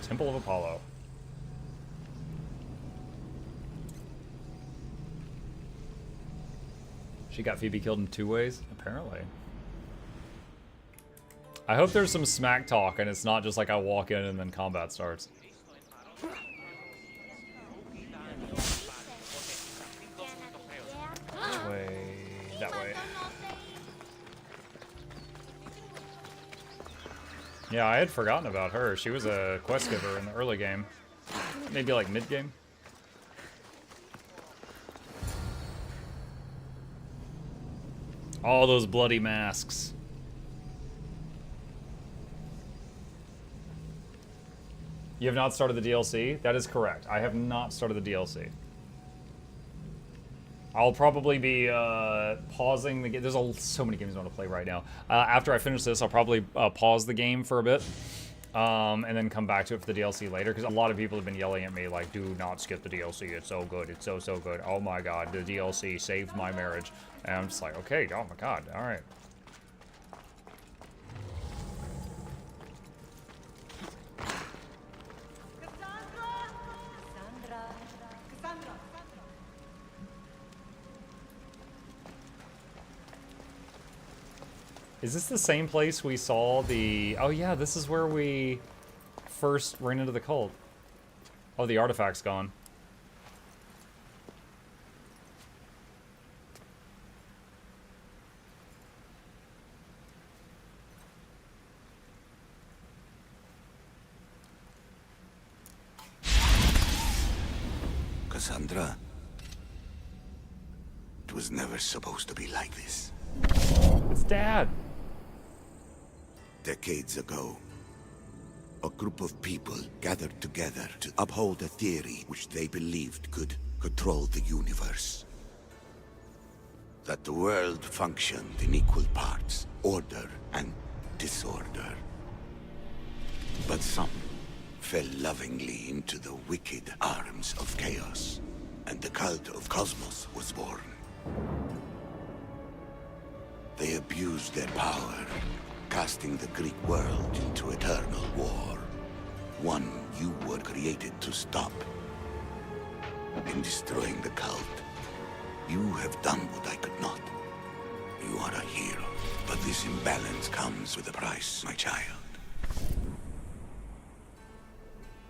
Temple of Apollo. She got Phoebe killed in 2 ways? Apparently. I hope there's some smack talk and it's not just like I walk in and then combat starts. Which way? That way. Yeah, I had forgotten about her. She was a quest giver in the early game. Maybe like mid-game. All those bloody masks. You have not started the DLC? That is correct. I have not started the DLC. I'll probably be pausing the game. There's so many games I want to play right now. After I finish this, I'll probably pause the game for a bit. And then come back to it for the DLC later. Because a lot of people have been yelling at me like, do not skip the DLC. It's so good. It's so, so good. Oh my god, the DLC saved my marriage. And I'm just like, okay, oh my god, alright. Is this the same place we saw the... Oh yeah, this is where we first ran into the cult. Oh, the artifact's gone. Cassandra, it was never supposed to be like this. It's Dad. Decades ago, a group of people gathered together to uphold a theory which they believed could control the universe. That the world functioned in equal parts, order and disorder. But some fell lovingly into the wicked arms of chaos, and the cult of Cosmos was born. They abused their power, casting the Greek world into eternal war. One you were created to stop. In destroying the cult, you have done what I could not. You are a hero, but this imbalance comes with a price, my child.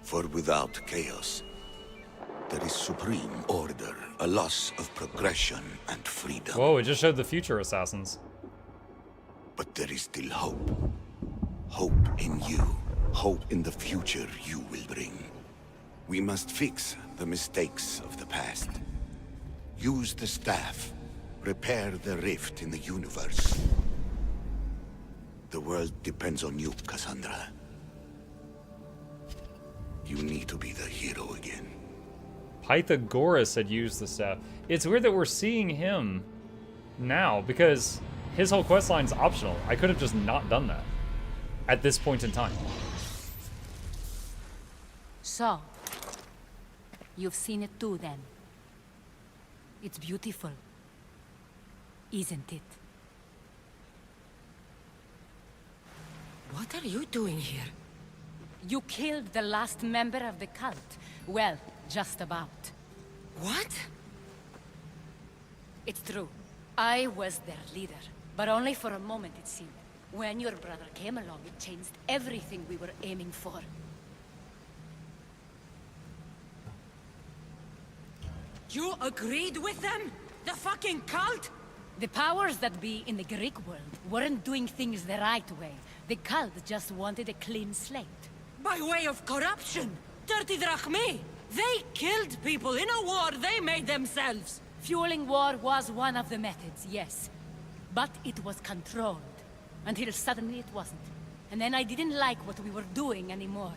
For without chaos, there is supreme order, a loss of progression and freedom. Whoa, it just showed the future assassins. But there is still hope. Hope in you. Hope in the future you will bring. We must fix the mistakes of the past. Use the staff. Repair the rift in the universe. The world depends on you, Cassandra. You need to be the hero again. Pythagoras had used the staff. It's weird that we're seeing him now, because his whole questline's optional. I could have just not done that at this point in time. So, you've seen it too then. It's beautiful, isn't it? What are you doing here? You killed the last member of the cult. Well, just about. What? It's true. I was their leader, but only for a moment it seemed. When your brother came along, it changed everything we were aiming for. You agreed with them? The fucking cult? The powers that be in the Greek world weren't doing things the right way. The cult just wanted a clean slate. By way of corruption! Dirty drachmi! They killed people in a war they made themselves! Fueling war was one of the methods, yes. But it was controlled. Until suddenly it wasn't. And then I didn't like what we were doing anymore.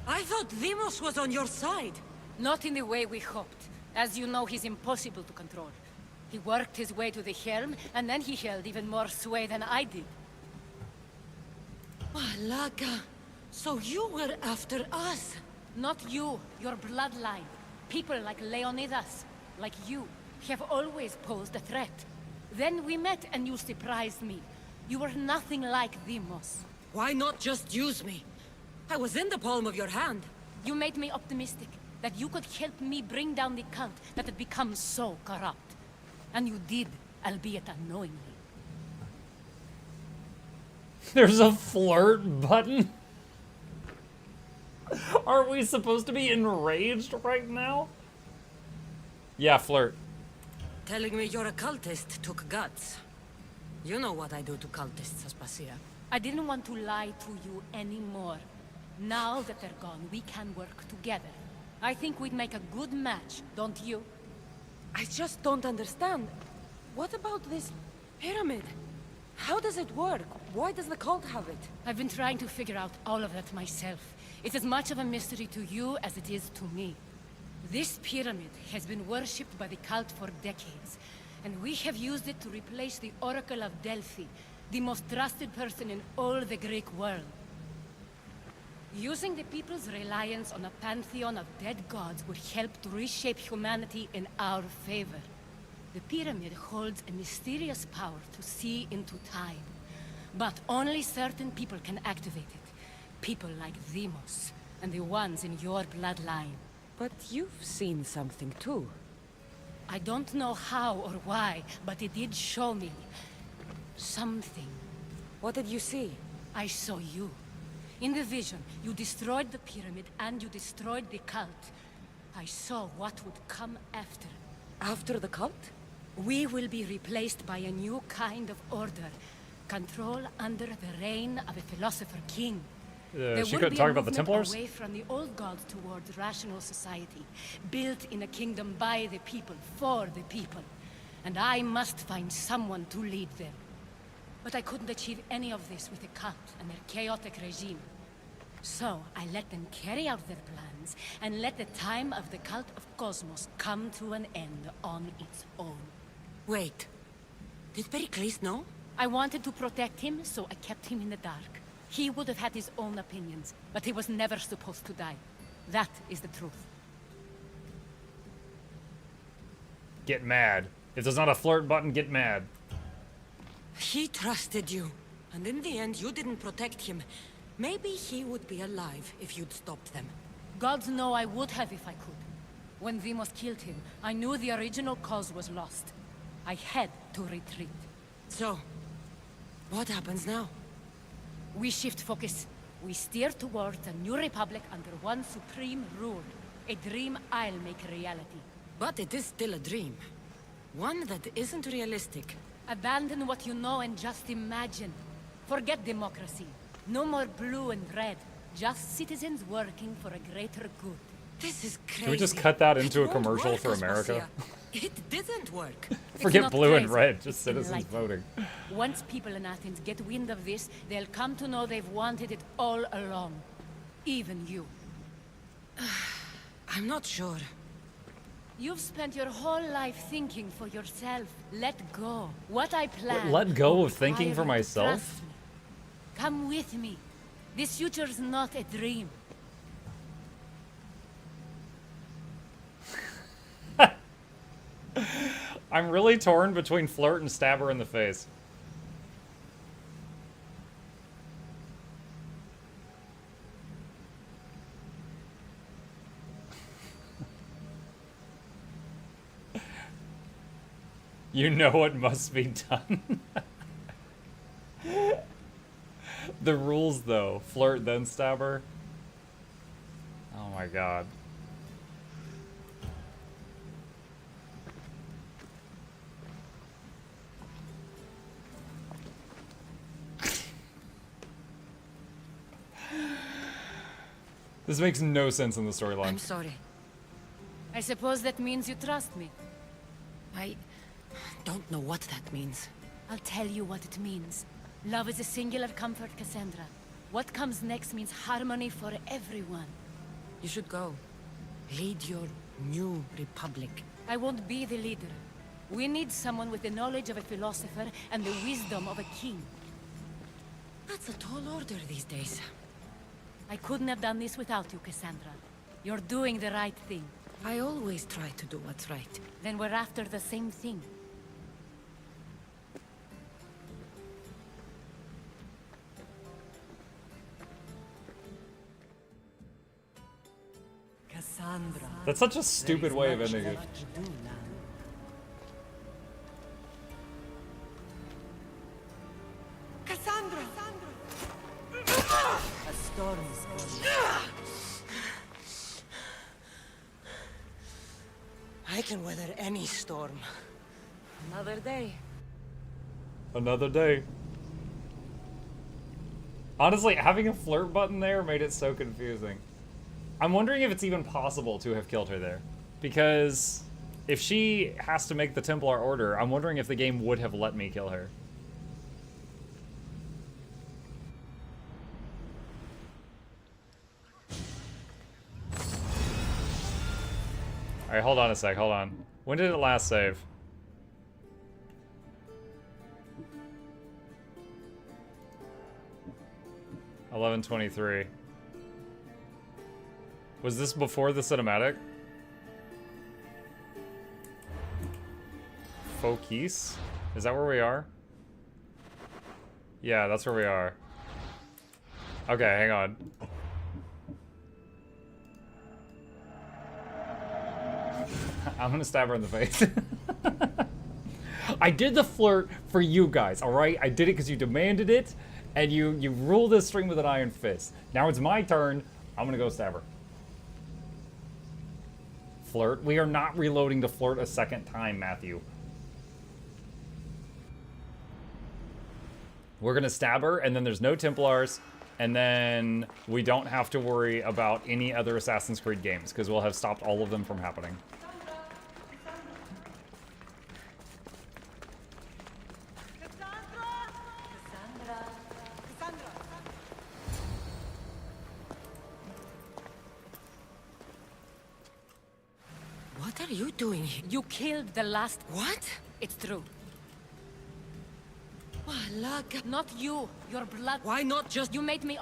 I thought Demos was on your side. Not in the way we hoped. As you know, he's impossible to control. He worked his way to the helm, and then he held even more sway than I did. Malaka, so you were after us? Not you, your bloodline. People like Leonidas, like you, have always posed a threat. Then we met and you surprised me. You were nothing like Demos. Why not just use me? I was in the palm of your hand. You made me optimistic that you could help me bring down the cult that had become so corrupt. And you did, albeit unknowingly. There's a flirt button? Aren't we supposed to be enraged right now? Yeah, flirt. Telling me you're a cultist took guts. You know what I do to cultists, Aspasia. I didn't want to lie to you anymore. Now that they're gone, we can work together. I think we'd make a good match, don't you? I just don't understand. What about this pyramid? How does it work? Why does the cult have it? I've been trying to figure out all of that myself. It's as much of a mystery to you as it is to me. This pyramid has been worshipped by the cult for decades, and we have used it to replace the Oracle of Delphi, the most trusted person in all the Greek world. Using the people's reliance on a pantheon of dead gods would help to reshape humanity in our favor. The pyramid holds a mysterious power to see into time, but only certain people can activate it. People like Demos, and the ones in your bloodline. But you've seen something too. I don't know how or why, but it did show me. something. What did you see? I saw you. In the vision, you destroyed the pyramid and you destroyed the cult. I saw what would come after. After the cult? We will be replaced by a new kind of order. Control under the reign of a philosopher king. She couldn't talk about the Templars? Away from the old gods towards rational society, built in a kingdom by the people, for the people. And I must find someone to lead them. But I couldn't achieve any of this with the cult and their chaotic regime. So I let them carry out their plans, and let the time of the cult of Cosmos come to an end on its own. Wait. Did Pericles know? I wanted to protect him, so I kept him in the dark. He would have had his own opinions, but he was never supposed to die. That is the truth. Get mad. If there's not a flirt button, get mad. He trusted you, and in the end you didn't protect him. Maybe he would be alive if you'd stopped them. Gods know I would have if I could. When Demos killed him, I knew the original cause was lost. I had to retreat. So, what happens now? We shift focus. We steer towards a new republic under one supreme rule. A dream I'll make a reality. But it is still a dream. One that isn't realistic. Abandon what you know and just imagine. Forget democracy. No more blue and red. Just citizens working for a greater good. This is crazy. Can we just cut that into a commercial for America? It didn't work. Forget blue and red, just citizens voting. Once people in Athens get wind of this, they'll come to know they've wanted it all along. Even you. I'm not sure. You've spent your whole life thinking for yourself. Let go. What I plan. Let go of thinking for Trust myself? me. Come with me. This future's not a dream. I'm really torn between flirt and stab her in the face. You know what must be done. The rules, though. Flirt, then stab her. Oh my god. This makes no sense in the storyline. I'm sorry. I suppose that means you trust me. I don't know what that means. I'll tell you what it means. Love is a singular comfort, Cassandra. What comes next means harmony for everyone. You should go. Lead your new republic. I won't be the leader. We need someone with the knowledge of a philosopher and the wisdom of a king. That's a tall order these days. I couldn't have done this without you, Cassandra. You're doing the right thing. I always try to do what's right. Then we're after the same thing. Cassandra. That's such a stupid way of ending it. Cassandra! A storm is coming. I can weather any storm. Another day. Another day. Honestly, having a flirt button there made it so confusing. I'm wondering if it's even possible to have killed her there. Because if she has to make the Templar order, I'm wondering if the game would have let me kill her. Alright, hold on a sec, hold on. When did it last save? $11:23. Was this before the cinematic? Focus? Is that where we are? Yeah, that's where we are. Okay, hang on. I'm gonna stab her in the face. I did the flirt for you guys, all right? I did it because you demanded it, and you rule this stream with an iron fist. Now it's my turn. I'm gonna go stab her. Flirt. We are not reloading to flirt a second time, Matthew. We're gonna stab her, and then there's no Templars, and then we don't have to worry about any other Assassin's Creed games, because we'll have stopped all of them from happening. What are you doing here? You killed the last... What? It's true. Look, not you. Your blood... Why not just... You made me...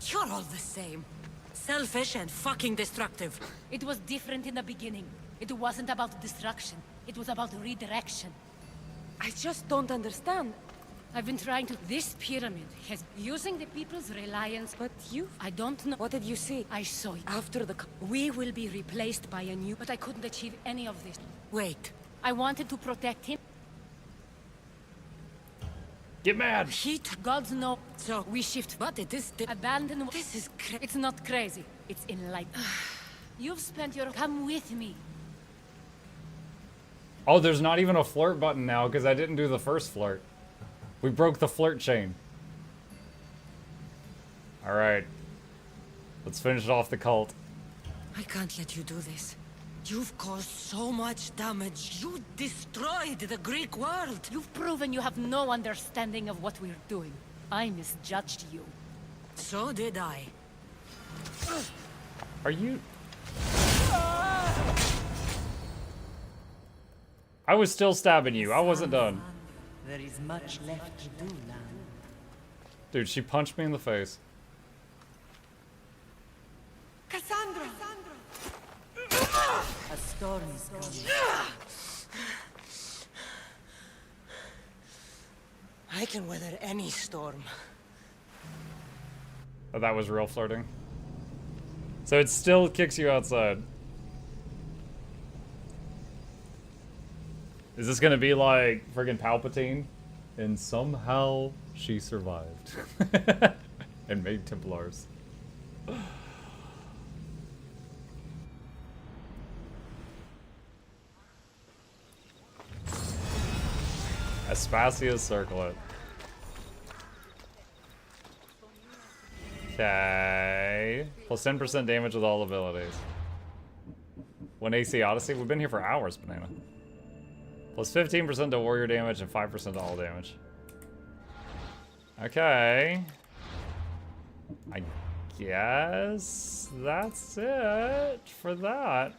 You're all the same. Selfish and fucking destructive. It was different in the beginning. It wasn't about destruction. It was about redirection. I just don't understand. I've been trying to... This pyramid has... Using the people's reliance... But you... I don't know... What did you see? I saw it. After the... We will be replaced by a new... But I couldn't achieve any of this. Wait. I wanted to protect him. Get mad! Gods know. So, we shift... But it is... Abandon... This is... It's not crazy. It's enlightened. You've spent your... Come with me. Oh, there's not even a flirt button now, because I didn't do the first flirt. We broke the flirt chain. Alright. Let's finish off the cult. I can't let you do this. You've caused so much damage. You destroyed the Greek world. You've proven you have no understanding of what we're doing. I misjudged you. So did I. Are you... I was still stabbing you. I wasn't done. There is much left to do now. Dude, she punched me in the face. Cassandra! A storm is coming. I can weather any storm. Oh, that was real flirting. So it still kicks you outside. Is this gonna be like friggin' Palpatine? And somehow she survived. And made Templars. Aspasia's Circlet. Okay. Plus 10% damage with all abilities. 1 AC Odyssey. We've been here for hours, Banana. Plus 15% to warrior damage and 5% to all damage. Okay. I guess that's it for that.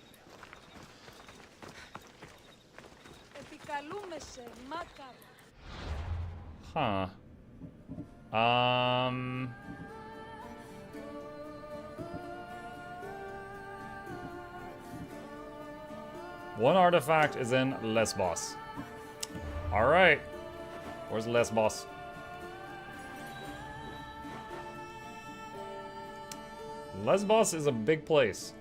Huh. One artifact is in Lesbos. Alright. Where's Lesbos? Lesbos is a big place.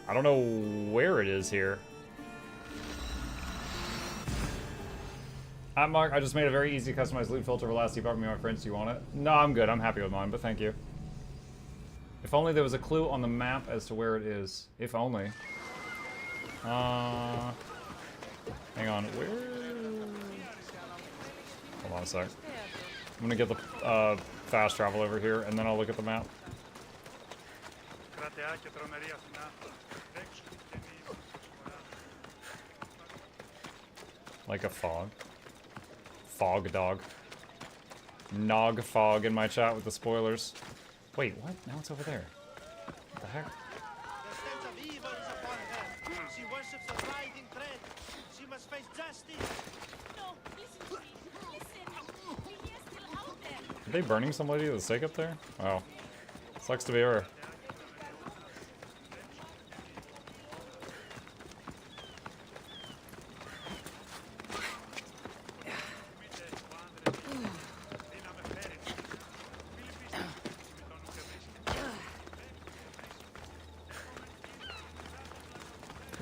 I don't know where it is here. Hi, Mark. I just made a very easy customized loot filter for last Epoch. Me and my friends. Do you want it? No, I'm good. I'm happy with mine, but thank you. If only there was a clue on the map as to where it is. If only. Hang on. Where? Hold on a sec. I'm gonna get the fast travel over here, and then I'll look at the map. Like a fog. Fog dog. Nog fog in my chat with the spoilers. Wait, what? Now it's over there. What the heck? She worships a writhing thread. She must face justice. No, listen to me. Listen. Lydia's still out there. Are they burning somebody at the stake up there? Oh. Sucks to be her.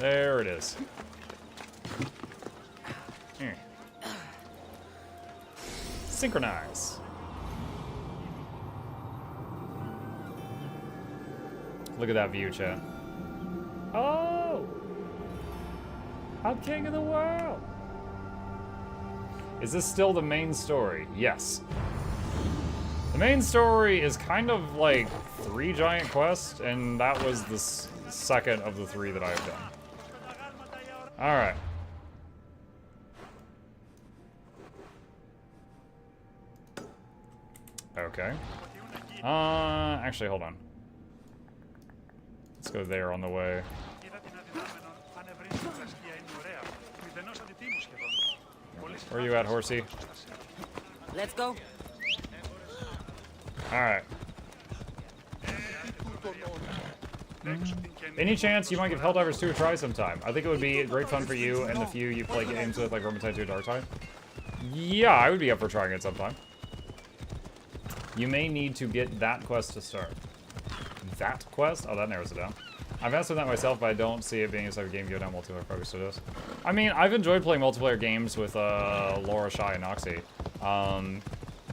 There it is. Synchronize. Look at that view, chat. Oh! I'm king of the world! Is this still the main story? Yes. The main story is kind of like 3 giant quests, and that was the second of the 3 that I've done. Alright. Okay. Actually, hold on. Let's go there on the way. Where are you at, horsey? Let's go. Alright. Any chance you might give Helldivers 2 a try sometime? I think it would be great fun for you and the few you play games with, like Vermintide 2 Dark Tide. Yeah, I would be up for trying it sometime. You may need to get that quest to start. That quest? Oh, that narrows it down. I've asked for that myself, but I don't see it being a type of game go down multiplayer focused to this. I mean, I've enjoyed playing multiplayer games with Laura, Shy, and Noxxi.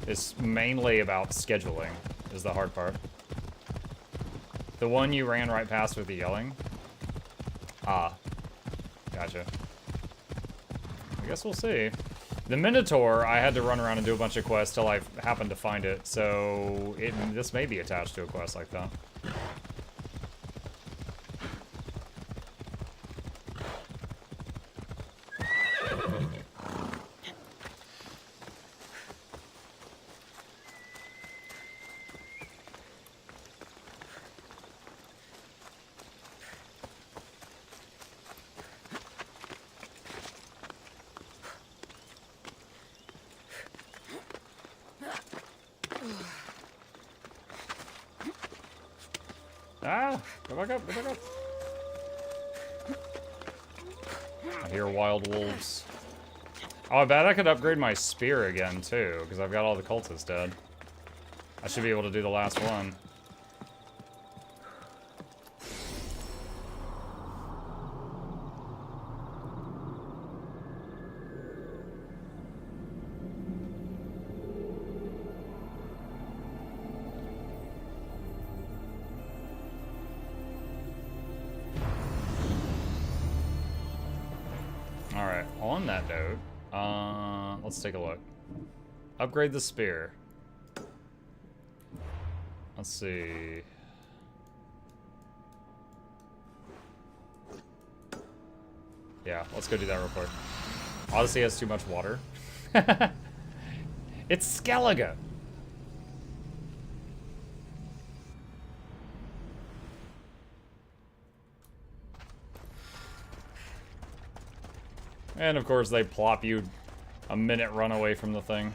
It's mainly about scheduling, is the hard part. The one you ran right past with the yelling? Ah. Gotcha. I guess we'll see. The Minotaur, I had to run around and do a bunch of quests till I happened to find it, so this may be attached to a quest like that. Ah! Go back up, go back up. I hear wild wolves. Oh, I bet I could upgrade my spear again, too, because I've got all the cultists dead. I should be able to do the last one. Alright, on that note, let's take a look. Upgrade the spear. Let's see. Yeah, let's go do that real quick. Odyssey has too much water. It's Skellige. And of course they plop you a minute run away from the thing.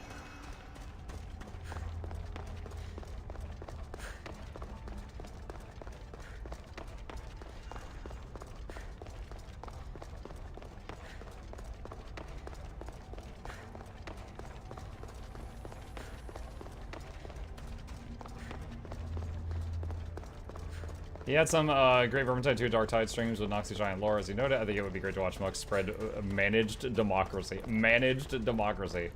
He had some great Vermintide 2 Dark Tide streams with Noxxi, Giant Lore, as he noted. I think it would be great to watch Mux spread managed democracy. Managed democracy.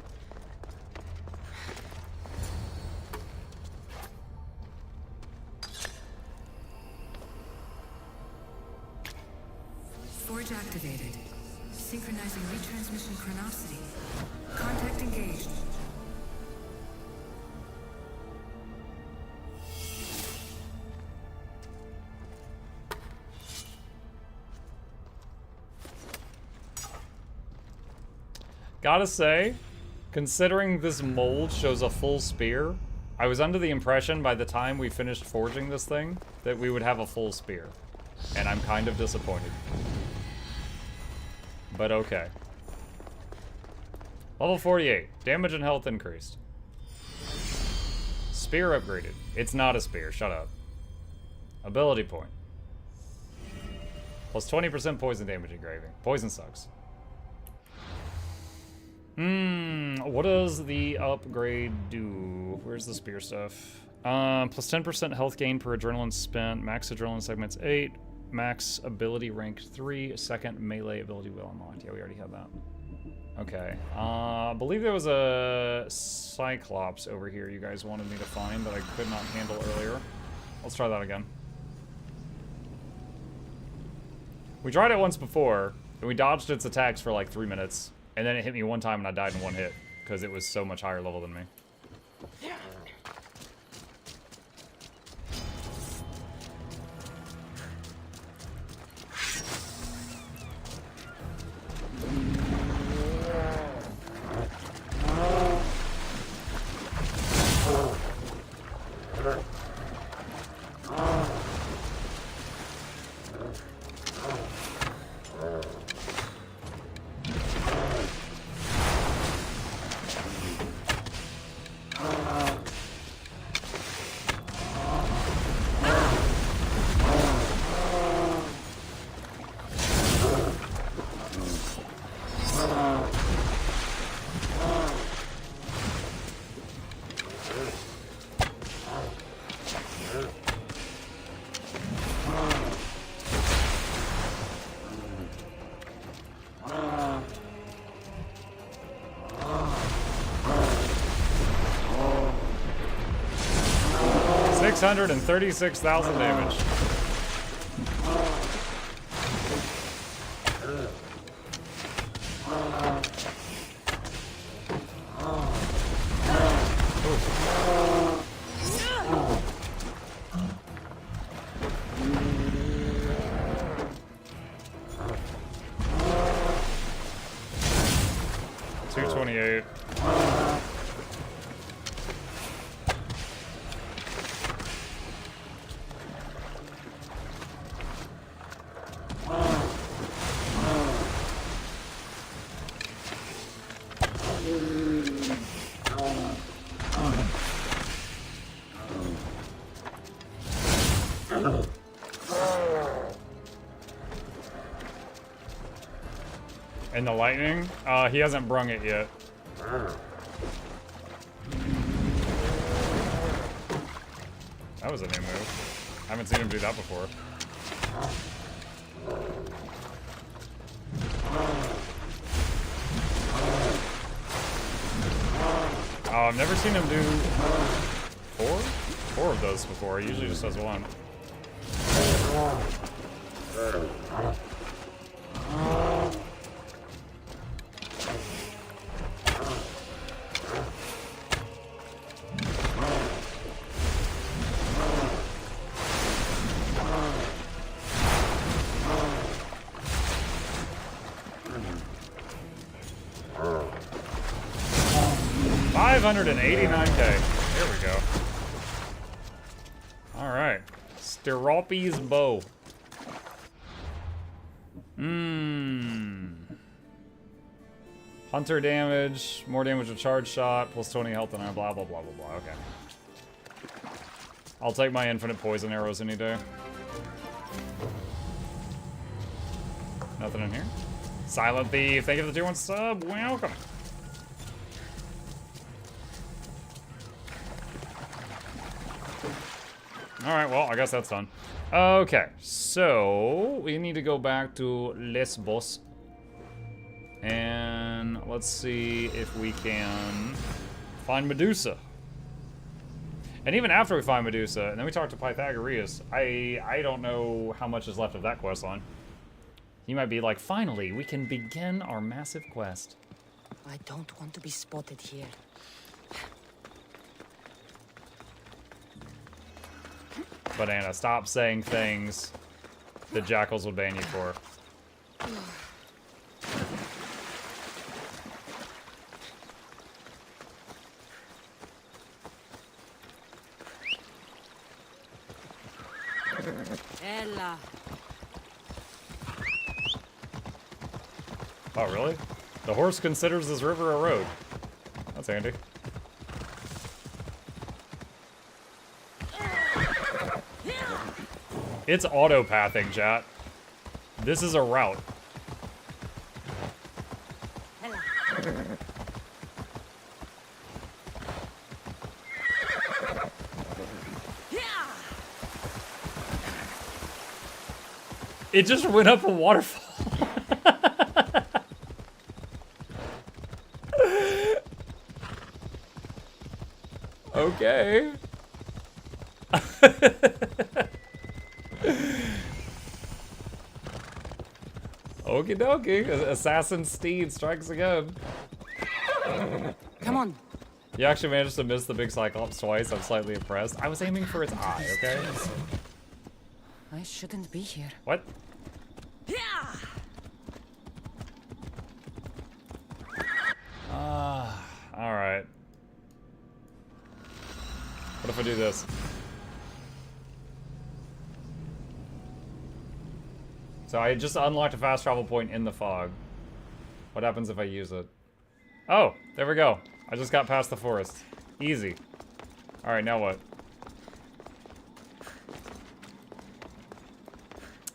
Forge activated. Synchronizing retransmission chronicity. Contact engaged. Gotta say, considering this mold shows a full spear, I was under the impression by the time we finished forging this thing that we would have a full spear. And I'm kind of disappointed. But okay. Level 48. Damage and health increased. Spear upgraded. It's not a spear. Shut up. Ability point. Plus 20% poison damage engraving. Poison sucks. What does the upgrade do? Where's the spear stuff? Plus 10% health gain per adrenaline spent. Max adrenaline segments 8. Max ability rank 3, second melee ability wheel unlocked. Yeah, we already had that. Okay. I believe there was a Cyclops over here you guys wanted me to find that I could not handle earlier. Let's try that again. We tried it once before, and we dodged its attacks for like 3 minutes, and then it hit me one time and I died in one hit, because it was so much higher level than me. 636,000 damage. And the lightning? He hasn't brung it yet. That was a new move. I haven't seen him do that before. Oh, I've never seen him do four of those before. He usually just does one. $589K. There we go. Alright. Steropi's bow. Hunter damage, more damage with charge shot, plus 20 health and blah blah blah blah blah. Okay. I'll take my infinite poison arrows any day. Nothing in here. Silent Thief, thank you for the tier 1 sub. Welcome. Alright, well, I guess that's done. Okay, so we need to go back to Lesbos. And let's see if we can find Medusa. And even after we find Medusa, and then we talk to Pythagoras, I don't know how much is left of that quest line. He might be like, finally, we can begin our massive quest. I don't want to be spotted here. But Anna, stop saying things the jackals will ban you for. Ella. Oh, really? The horse considers this river a road. That's handy. It's auto-pathing, chat. This is a route. It just went up a waterfall. Okay. Okie dokie. Assassin Steed strikes again. Come on. You actually managed to miss the big Cyclops twice. I'm slightly impressed. I was aiming for its eye, okay? I shouldn't be here. What? Alright. What if I do this? So I just unlocked a fast travel point in the fog. What happens if I use it? Oh, there we go. I just got past the forest. Easy. Alright, now what?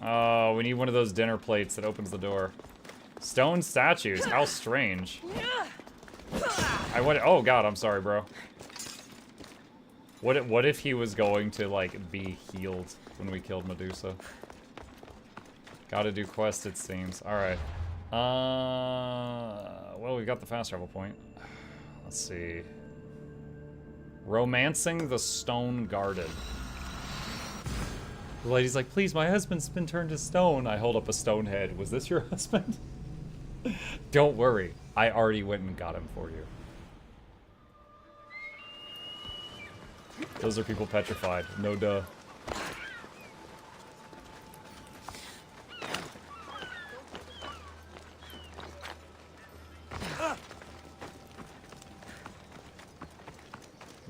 Oh, we need one of those dinner plates that opens the door. Stone statues, how strange. Oh god, I'm sorry, bro. What if he was going to, like, be healed when we killed Medusa? Gotta do quest, it seems. Alright. Well, we got the fast travel point. Let's see. Romancing the Stone Garden. The lady's like, please, my husband's been turned to stone. I hold up a stone head. Was this your husband? Don't worry. I already went and got him for you. Those are people petrified. No duh.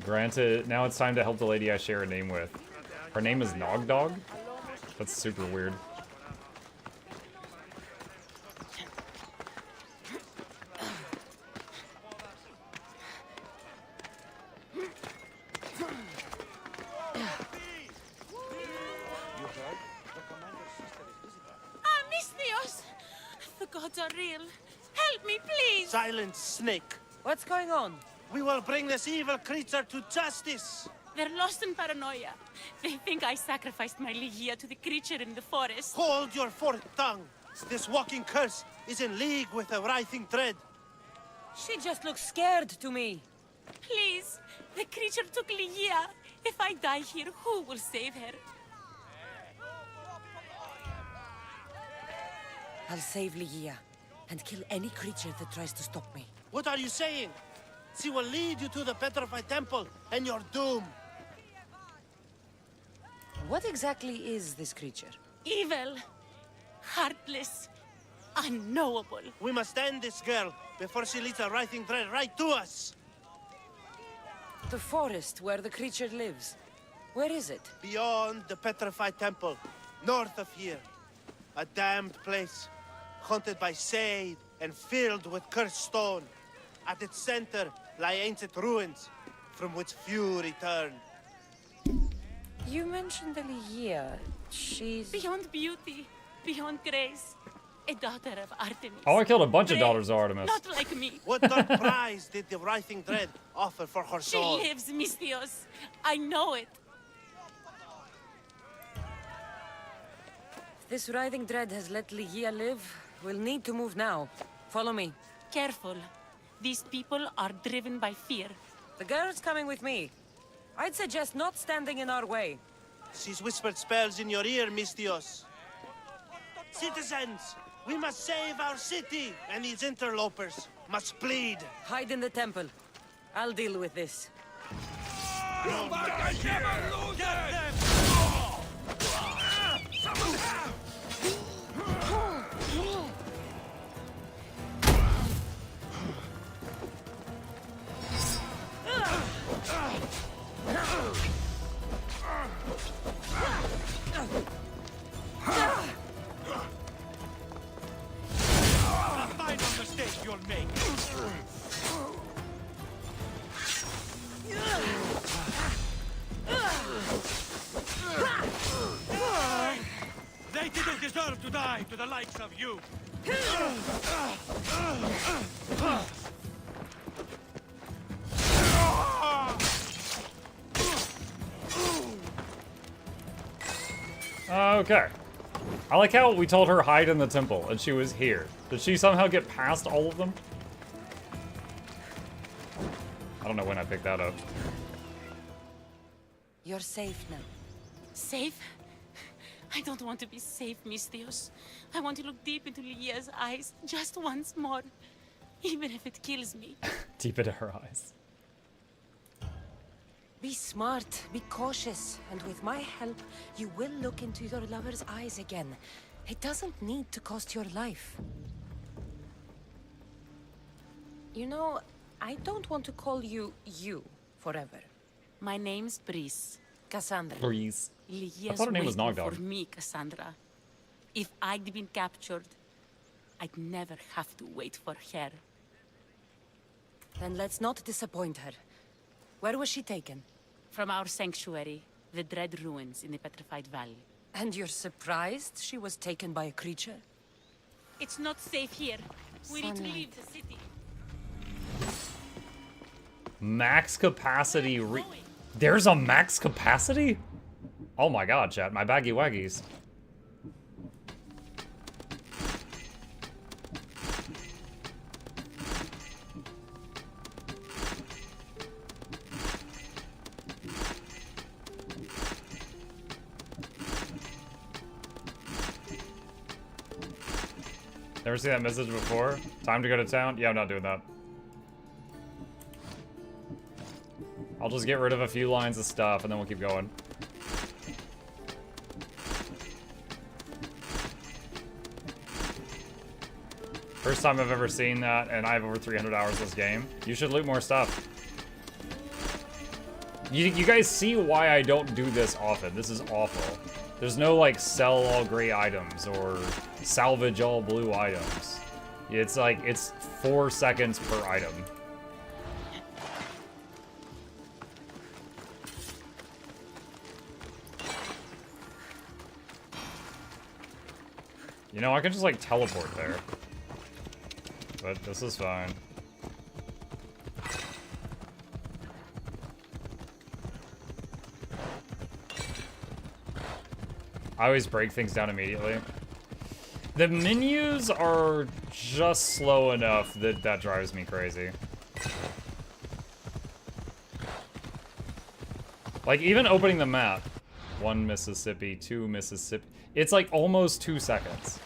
Granted, now it's time to help the lady I share a name with. Her name is Nogdog? That's super weird. Misthios! The gods are real. Help me, please! Silence, snake. What's going on? We will bring this evil creature to justice. They're lost in paranoia. They think I sacrificed my Ligia to the creature in the forest. Hold your forked tongue. This walking curse is in league with the writhing dread. She just looks scared to me. Please, the creature took Ligia. If I die here, who will save her? I'll save Ligia and kill any creature that tries to stop me. What are you saying? She will lead you to the petrified temple and your doom. What exactly is this creature? Evil, heartless, unknowable. We must end this girl before she leads a writhing dread right to us. The forest where the creature lives. Where is it? Beyond the petrified temple, north of here. A damned place, haunted by shade and filled with cursed stone. At its center lie ancient ruins, from which few return. You mentioned the Ligia. She's... Beyond beauty, beyond grace. A daughter of Artemis. Oh, I killed a bunch of Brave, daughters of Artemis. Not like me. What dark prize did the writhing dread offer for her She soul? lives, Misthios. I know it. If this writhing dread has let Ligia live, we'll need to move now. Follow me. Careful. These people are driven by fear. The girl's coming with me. I'd suggest not standing in our way. She's whispered spells in your ear, Misthios. Citizens, we must save our city, and these interlopers must bleed. Hide in the temple. I'll deal with this. Final mistake you'll make. They didn't deserve to die to the likes of you. Okay. I like how we told her hide in the temple, and she was here. Did she somehow get past all of them? I don't know when I picked that up. You're safe now. Safe? I don't want to be safe, Mistios. I want to look deep into Lydia's eyes just once more. Even if it kills me. Deep into her eyes. Be smart, be cautious, and with my help, you will look into your lover's eyes again. It doesn't need to cost your life. You know, I don't want to call you forever. My name's Breeze. Cassandra. Breeze. Lydia's I thought her name was waiting Nogdog. for me, Cassandra. If I'd been captured, I'd never have to wait for her. Then let's not disappoint her. Where was she taken? From our sanctuary, the Dread Ruins in the Petrified Valley. And you're surprised she was taken by a creature? It's not safe here. We need to leave the city. Max capacity There's a max capacity? Oh my god, chat. My baggy waggies. Never seen that message before? Time to go to town? Yeah, I'm not doing that. I'll just get rid of a few lines of stuff and then we'll keep going. First time I've ever seen that, and I have over 300 hours this game. You should loot more stuff. You guys see why I don't do this often. This is awful. There's no, like, sell all gray items or salvage all blue items. It's like, it's 4 seconds per item. You know, I can just, like, teleport there. But this is fine. I always break things down immediately. The menus are just slow enough that that drives me crazy. Like, even opening the map. 1 Mississippi, 2 Mississippi. It's like almost 2 seconds.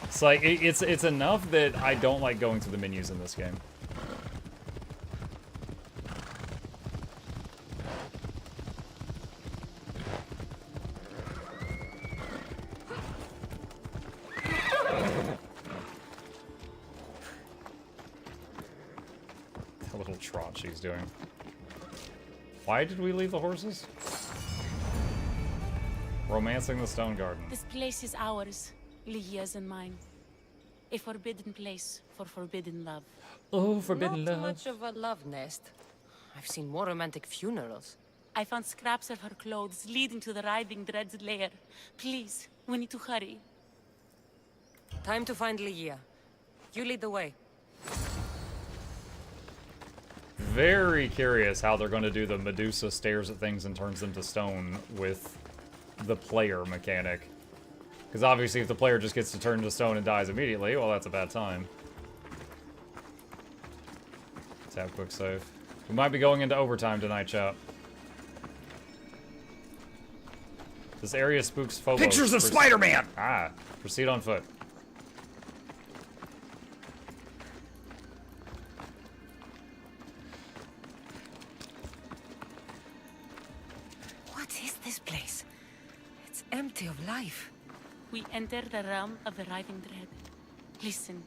It's like, it's enough that I don't like going through the menus in this game. That little trot she's doing. Why did we leave the horses? Romancing the Stone Garden. This place is ours, Lydia's and mine. A forbidden place for forbidden love. Oh, forbidden Not love. much of a love nest. I've seen more romantic funerals. I found scraps of her clothes leading to the Riding Dread's lair. Please, we need to hurry. Time to find Lydia. You lead the way. Very curious how they're going to do the Medusa stares at things and turns them to stone with the player mechanic. Because obviously if the player just gets to turn to stone and dies immediately, well, that's a bad time. Tap quick save. We might be going into overtime tonight, chat. This area spooks Phobos. Pictures of Spider-Man! Ah, proceed on foot. What is this place? It's empty of life. We enter the realm of the Riding Dread. Listen.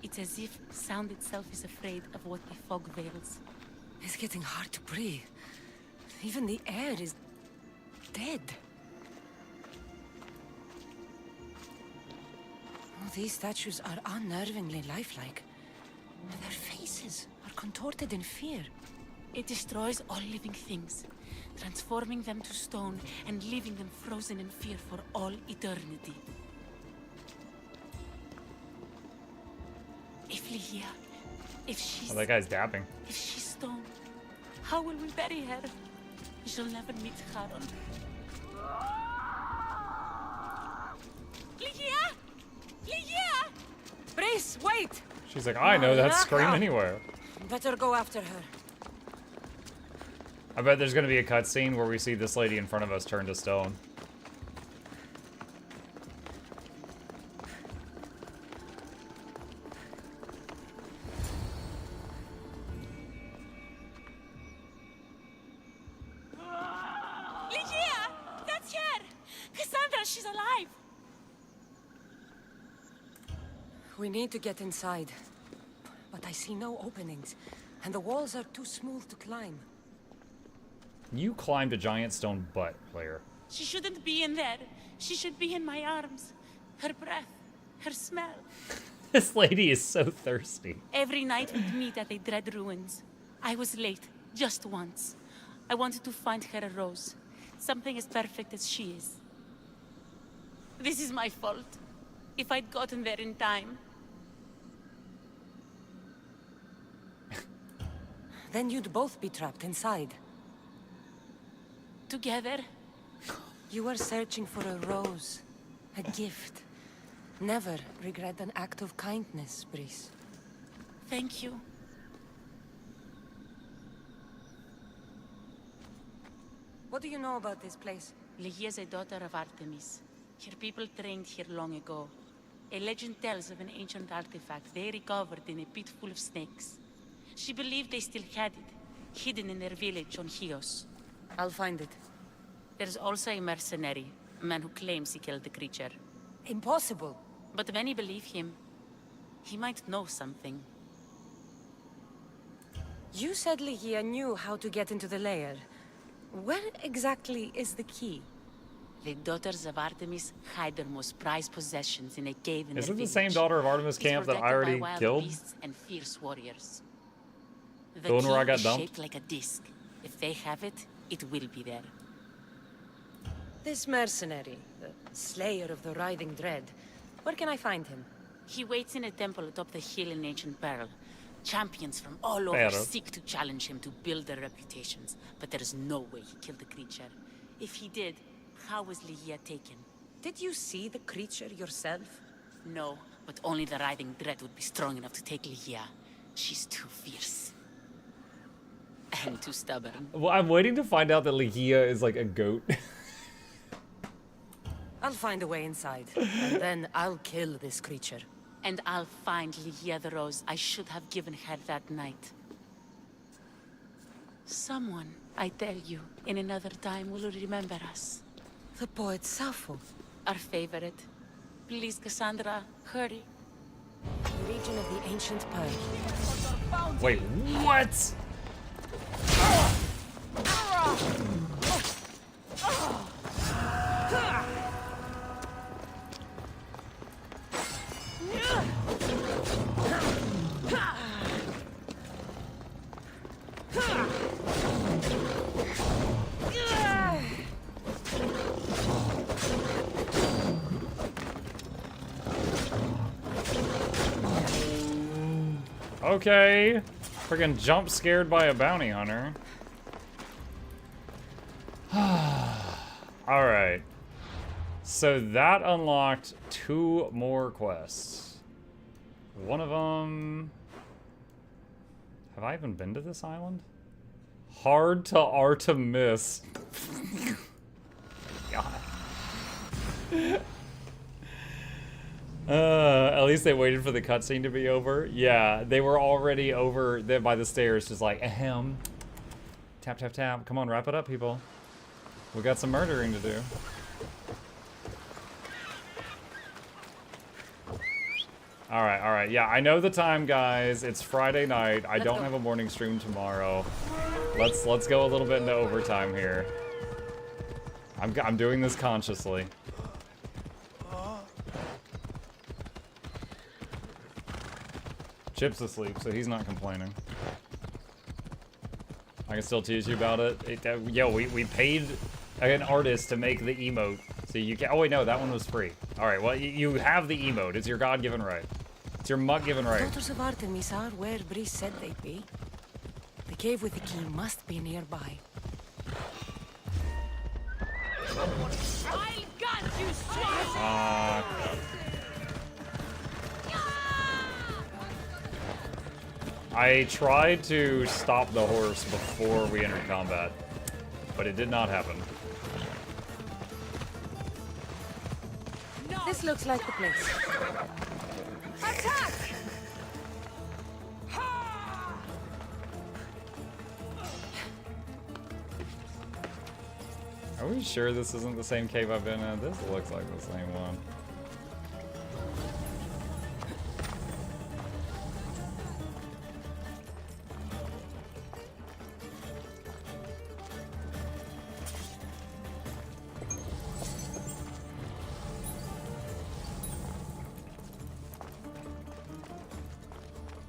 It's as if sound itself is afraid of what the fog veils. It's getting hard to breathe. Even the air is dead. Oh, these statues are unnervingly lifelike. Their faces are contorted in fear. It destroys all living things, transforming them to stone and leaving them frozen in fear for all eternity. If Lydia, if she's... Oh, that guy's dapping. If she's stone, how will we bury her? She'll never meet Charon. Breeze, wait! She's like, I know that scream anywhere. Better go after her. I bet there's gonna be a cutscene where we see this lady in front of us turn to stone. Ligia! That's her! Cassandra, she's alive! We need to get inside. But I see no openings, and the walls are too smooth to climb. You climbed a giant stone butt, player. She shouldn't be in there. She should be in my arms. Her breath, her smell. This lady is so thirsty. Every night we'd meet at the Dread Ruins. I was late, just once. I wanted to find her a rose. Something as perfect as she is. This is my fault. If I'd gotten there in time. Then you'd both be trapped inside. Together? You were searching for a rose. A gift. Never regret an act of kindness, Breeze. Thank you. What do you know about this place? Ligia is a daughter of Artemis. Her people trained here long ago. A legend tells of an ancient artifact they recovered in a pit full of snakes. She believed they still had it, hidden in their village on Chios. I'll find it. There's also a mercenary, a man who claims he killed the creature. Impossible. But many believe him. He might know something. You said Ligia knew how to get into the lair. Where exactly is the key? The daughters of Artemis hide their most prized possessions in a cave in Is their it the village. same daughter of Artemis It's camp that I protected by already wild killed? beasts and fierce warriors. The one where I got is dumped? shaped like a disc. If they have it, it will be there. This mercenary, the slayer of the writhing dread. Where can I find him? He waits in a temple atop the hill in ancient Peril. Champions from all over Peril. seek to challenge him to build their reputations, but there is no way he killed the creature. If he did, how was Ligia taken? Did you see the creature yourself? No, but only the writhing dread would be strong enough to take Ligia. She's too fierce. And too stubborn. Well, I'm waiting to find out that Ligia is like a goat. I'll find a way inside, and then I'll kill this creature. And I'll find Ligia the rose I should have given her that night. Someone, I tell you, in another time will remember us. The poet Sappho. Our favorite. Please, Cassandra, hurry. The region of the ancient Pearl. Wait, what? Okay. Freaking jump scared by a bounty hunter. Alright. So that unlocked 2 more quests. One of them... Have I even been to this island? Hard to Artemis. God. At least they waited for the cutscene to be over. Yeah, they were already over there by the stairs, just like, ahem. Tap, tap, tap. Come on, wrap it up, people. We got some murdering to do. Alright, alright. Yeah, I know the time, guys. It's Friday night. I don't have a morning stream tomorrow. Let's go a little bit into overtime here. I'm doing this consciously. Chip's asleep, so he's not complaining. I can still tease you about it. Yo, we paid an artist to make the emote, so you can. Oh wait, no, that one was free. All right, well you have the emote. It's your God-given right. It's your muck-given right. Daughters of Artemis are where Breeze said they'd be. The cave with the key must be nearby. I got you, I tried to stop the horse before we entered combat, but it did not happen. This looks like the place. Attack! Are we sure this isn't the same cave I've been in? This looks like the same one.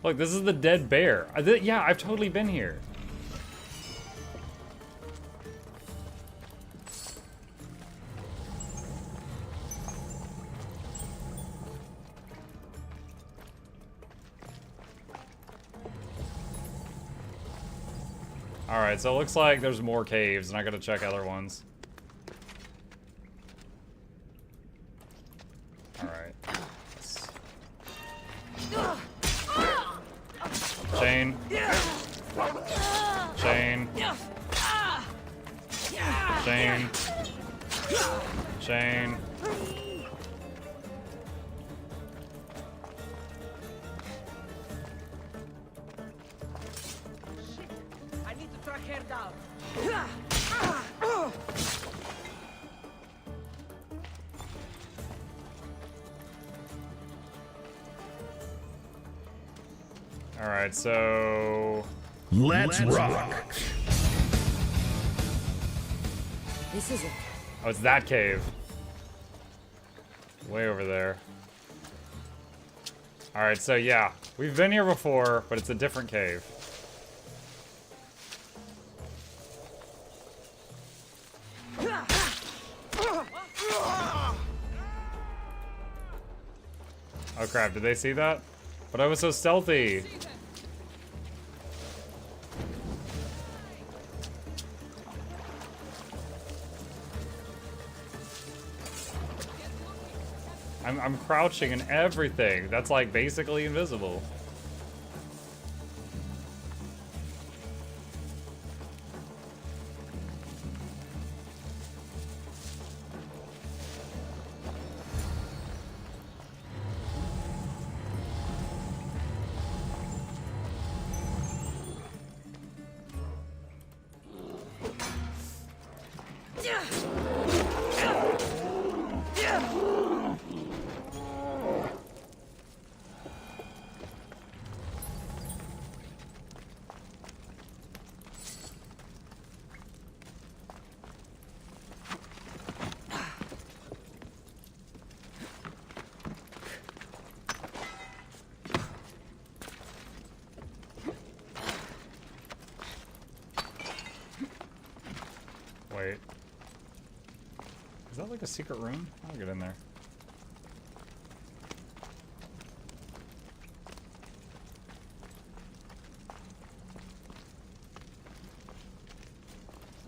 Look, this is the dead bear. Yeah, I've totally been here. Alright, so it looks like there's more caves, and I gotta check other ones. Alright. Chain. Chain. Chain. Chain. I need to track her down. Alright, so... Let's rock! This is it. Oh, it's that cave. Way over there. Alright, so yeah. We've been here before, but it's a different cave. Oh crap, did they see that? But I was so stealthy. I'm crouching and everything. That's like basically invisible. Wait. Is that like a secret room? I'll get in there.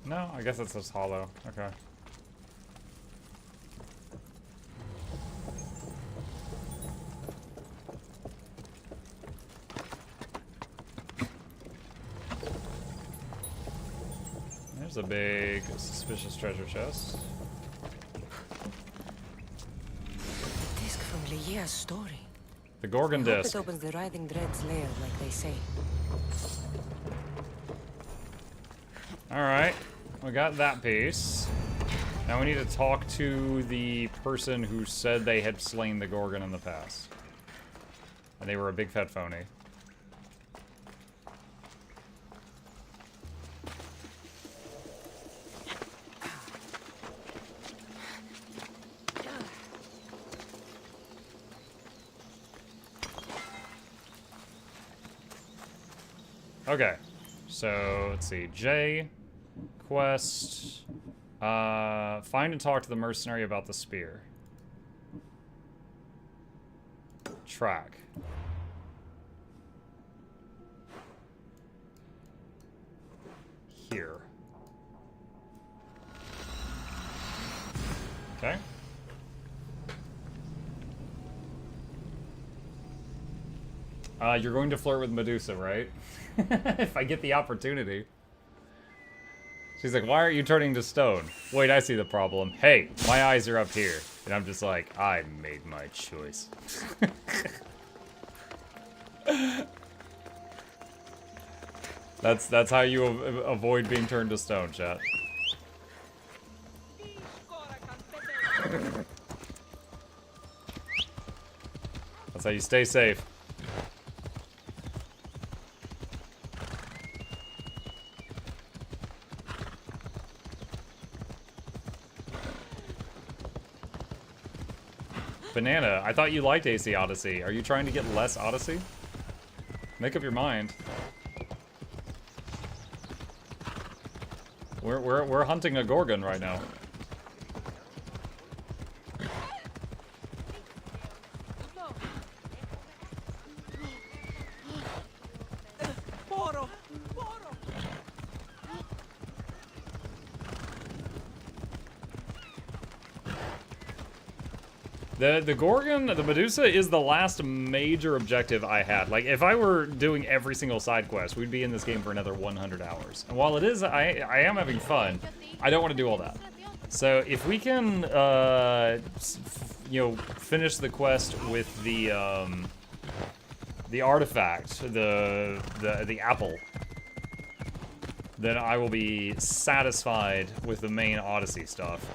No, I guess it's just hollow. Okay. There's a big suspicious treasure chest. Disc from Leia's story. The Gorgon I hope disc. it opens the Writhing Dread's lair, like they say. Alright, we got that piece. Now we need to talk to the person who said they had slain the Gorgon in the past. And they were a big fat phony. Okay, so let's see. J, quest, find and talk to the mercenary about the spear. Track. Here. Okay. You're going to flirt with Medusa, right? If I get the opportunity. She's like, why aren't you turning to stone? Wait, I see the problem. Hey, my eyes are up here. And I'm just like, I made my choice. That's how you avoid being turned to stone, chat. That's how you stay safe. Banana, I thought you liked AC Odyssey. Are you trying to get less Odyssey? Make up your mind. We're hunting a Gorgon right now. The Gorgon, the Medusa, is the last major objective I had. Like, if I were doing every single side quest, we'd be in this game for another 100 hours. And while it is, I am having fun, I don't want to do all that. So if we can, you know, finish the quest with the artifact, the apple, then I will be satisfied with the main Odyssey stuff.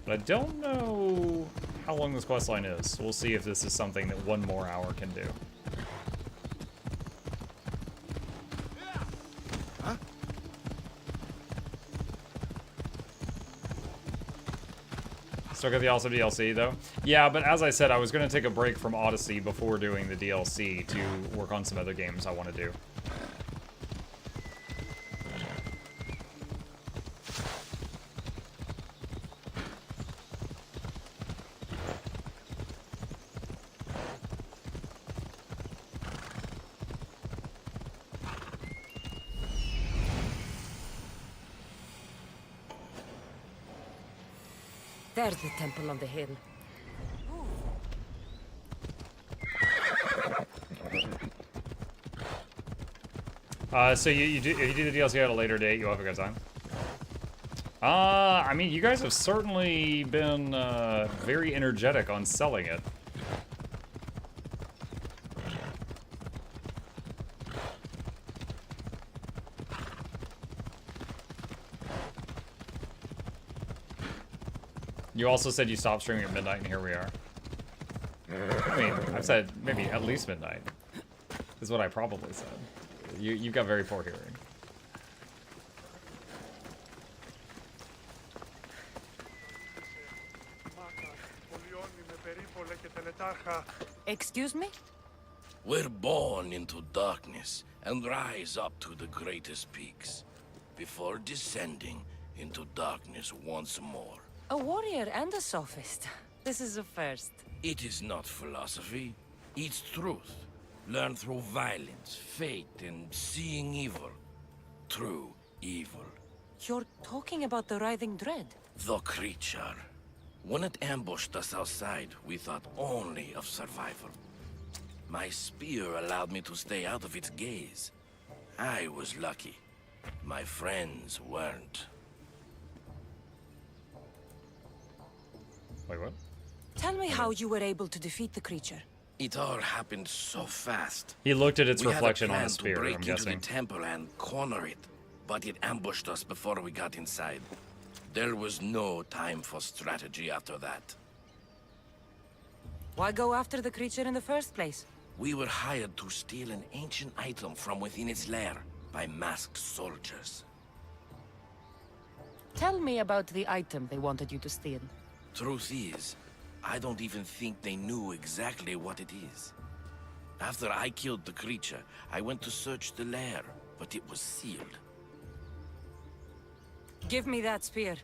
But I don't know how long this questline is. So we'll see if this is something that 1 more hour can do. Huh? Still got the awesome DLC though. Yeah, but as I said, I was going to take a break from Odyssey before doing the DLC to work on some other games I want to do. There's the temple on the hill. So you do the DLC at a later date. You have a good time. I mean, you guys have certainly been very energetic on selling it. You also said you stopped streaming at midnight, and here we are. I mean, I've said maybe at least midnight. Is what I probably said. You've got very poor hearing. Excuse me? We're born into darkness and rise up to the greatest peaks, before descending into darkness once more. A warrior and a sophist. This is a first. It is not philosophy, it's truth. Learned through violence, fate, and seeing evil. True evil. You're talking about the writhing dread? The creature. When it ambushed us outside, we thought only of survival. My spear allowed me to stay out of its gaze. I was lucky. My friends weren't. Wait, what? Tell me how you were able to defeat the creature. It all happened so fast. He looked at its We had a reflection on plan the spear, to break I'm into guessing. the temple and corner it, but it ambushed us before we got inside. There was no time for strategy after that. Why go after the creature in the first place? We were hired to steal an ancient item from within its lair by masked soldiers. Tell me about the item they wanted you to steal. Truth is, I don't even think they knew exactly what it is. After I killed the creature, I went to search the lair, but it was sealed. Give me that spear.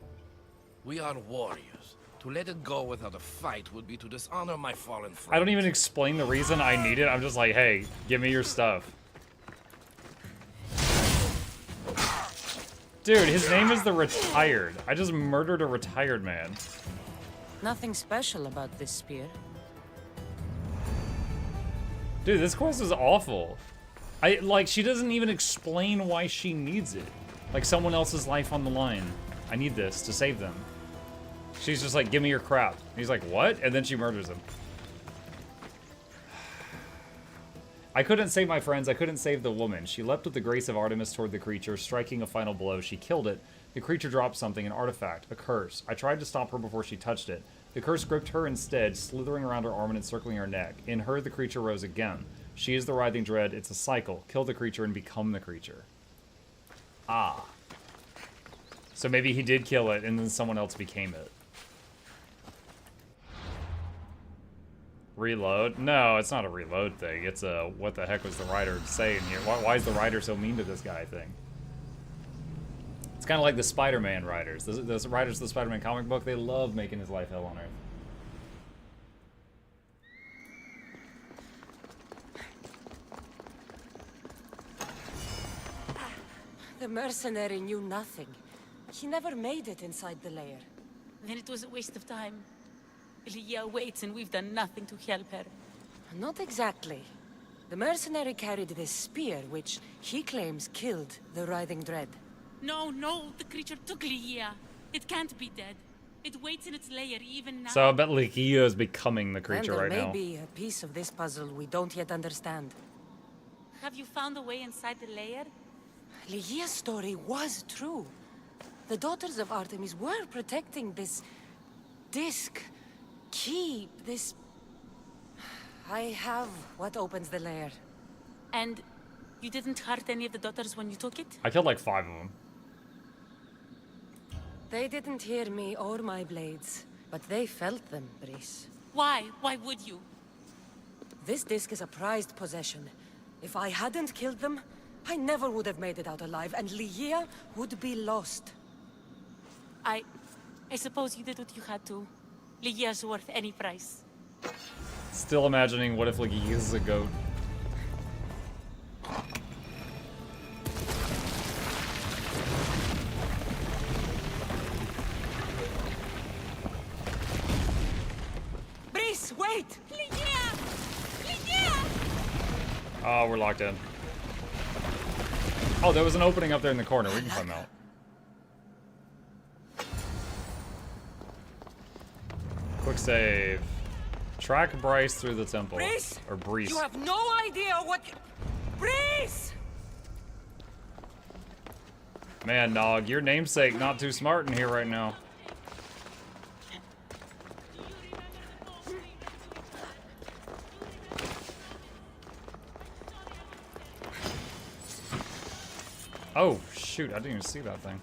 We are warriors. To let it go without a fight would be to dishonor my fallen friend. I don't even explain the reason I need it. I'm just like, hey, give me your stuff. Dude, his name is the Retired. I just murdered a retired man. Nothing special about this spear. Dude, this quest is awful. She doesn't even explain why she needs it. Like someone else's life on the line. I need this to save them. She's just like, give me your crap. He's like, what? And then she murders him. I couldn't save my friends. I couldn't save the woman. She leapt with the grace of Artemis toward the creature, striking a final blow. She killed it. The creature dropped something, an artifact, a curse. I tried to stop her before she touched it. The curse gripped her instead, slithering around her arm and encircling her neck. In her, the creature rose again. She is the writhing dread. It's a cycle. Kill the creature and become the creature. Ah. So maybe he did kill it, and then someone else became it. Reload? No, it's not a reload thing. It's a what the heck was the writer saying here? Why is the writer so mean to this guy thing? It's kind of like the Spider-Man writers. The writers of the Spider-Man comic book, they love making his life hell on Earth. The mercenary knew nothing. He never made it inside the lair. Then it was a waste of time. Lygia waits and we've done nothing to help her. Not exactly. The mercenary carried this spear, which he claims killed the writhing dread. No, the creature took Lygia. It can't be dead. It waits in its lair even now. So I bet Lygia is becoming the creature right now. There may be a piece of this puzzle we don't yet understand. Have you found a way inside the lair? Lygia's story was true. The daughters of Artemis were protecting this disc, key, this... I have what opens the lair. And you didn't hurt any of the daughters when you took it? I killed like 5 of them. They didn't hear me or my blades, but they felt them, Brice. Why? Why would you? This disc is a prized possession. If I hadn't killed them, I never would have made it out alive, and Lygia would be lost. I suppose you did what you had to. Lygia's worth any price. Still imagining what if Lygia is a goat. Brice, wait! Lygia! Lygia! Oh, we're locked in. Oh, there was an opening up there in the corner. We can climb out. Quick save. Track Bryce through the temple. Brice? Or Brice. You have no idea what... Brice! Man, Nog, your namesake not too smart in here right now. Oh, shoot, I didn't even see that thing.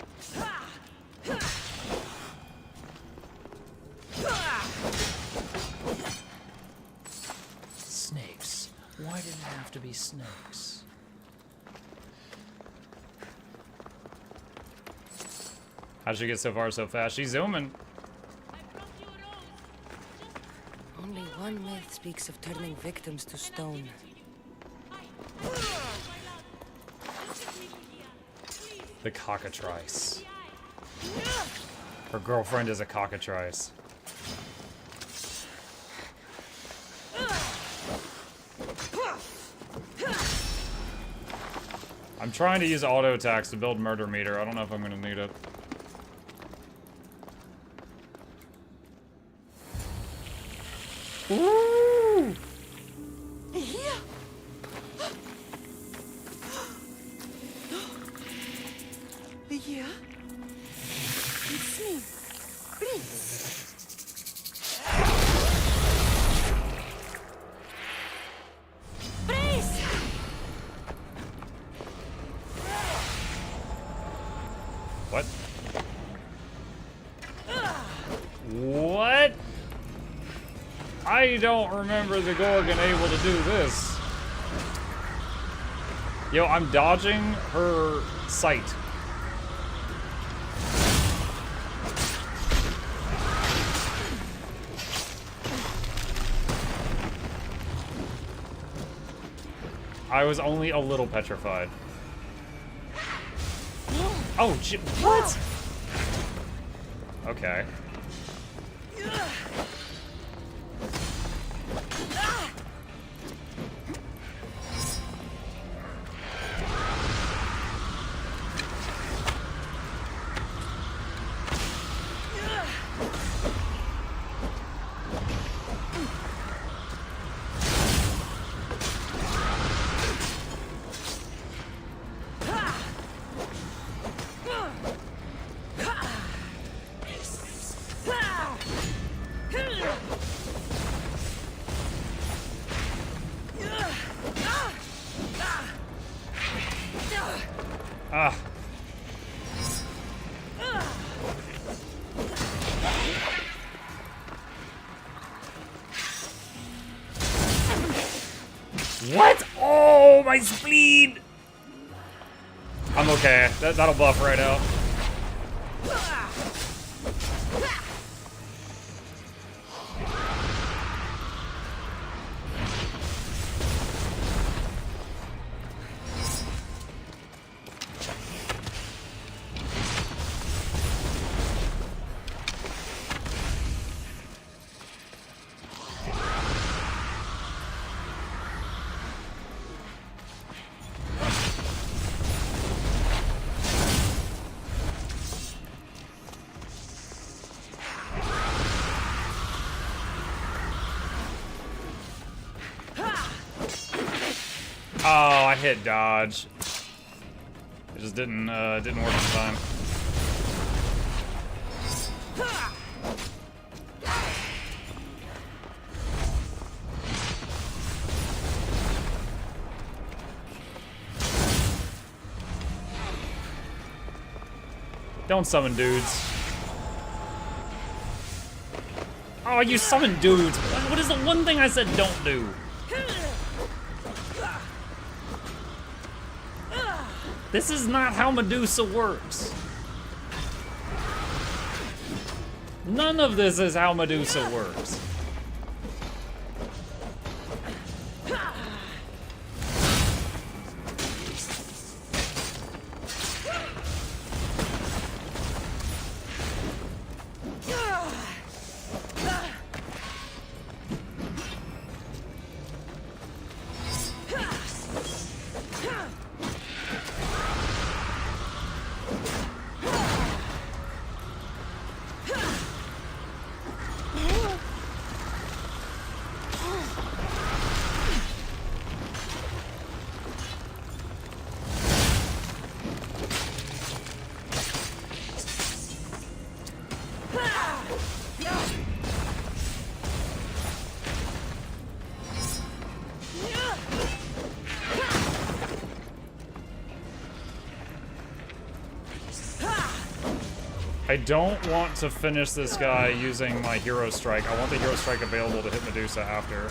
Snakes. Why did it have to be snakes? How'd she get so far so fast? She's zooming. Only one myth speaks of turning victims to stone. The cockatrice. Her girlfriend is a cockatrice. I'm trying to use auto attacks to build murder meter. I don't know if I'm gonna need it. Woo! Here? Lygia? It's me, Brice. Brice! What? What? I don't remember the Gorgon able to do this. Yo, I'm dodging her sight. I was only a little petrified. Oh, what? Okay. Ah. What? Oh, my spleen! I'm okay. That'll buff right out. Oh, I hit dodge. It just didn't work in time. Don't summon dudes. Oh, you summon dudes. What is the one thing I said don't do? This is not how Medusa works. None of this is how Medusa works. I don't want to finish this guy using my Hero Strike. I want the Hero Strike available to hit Medusa after.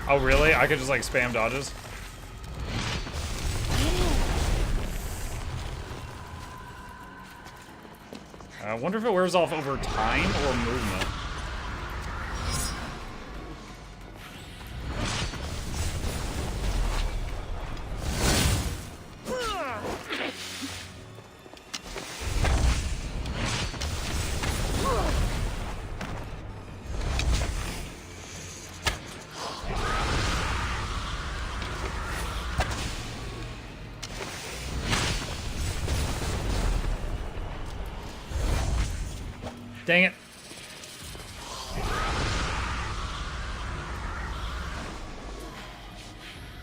Oh, really? I could just, like, spam dodges? I wonder if it wears off over time or movement. Dang it.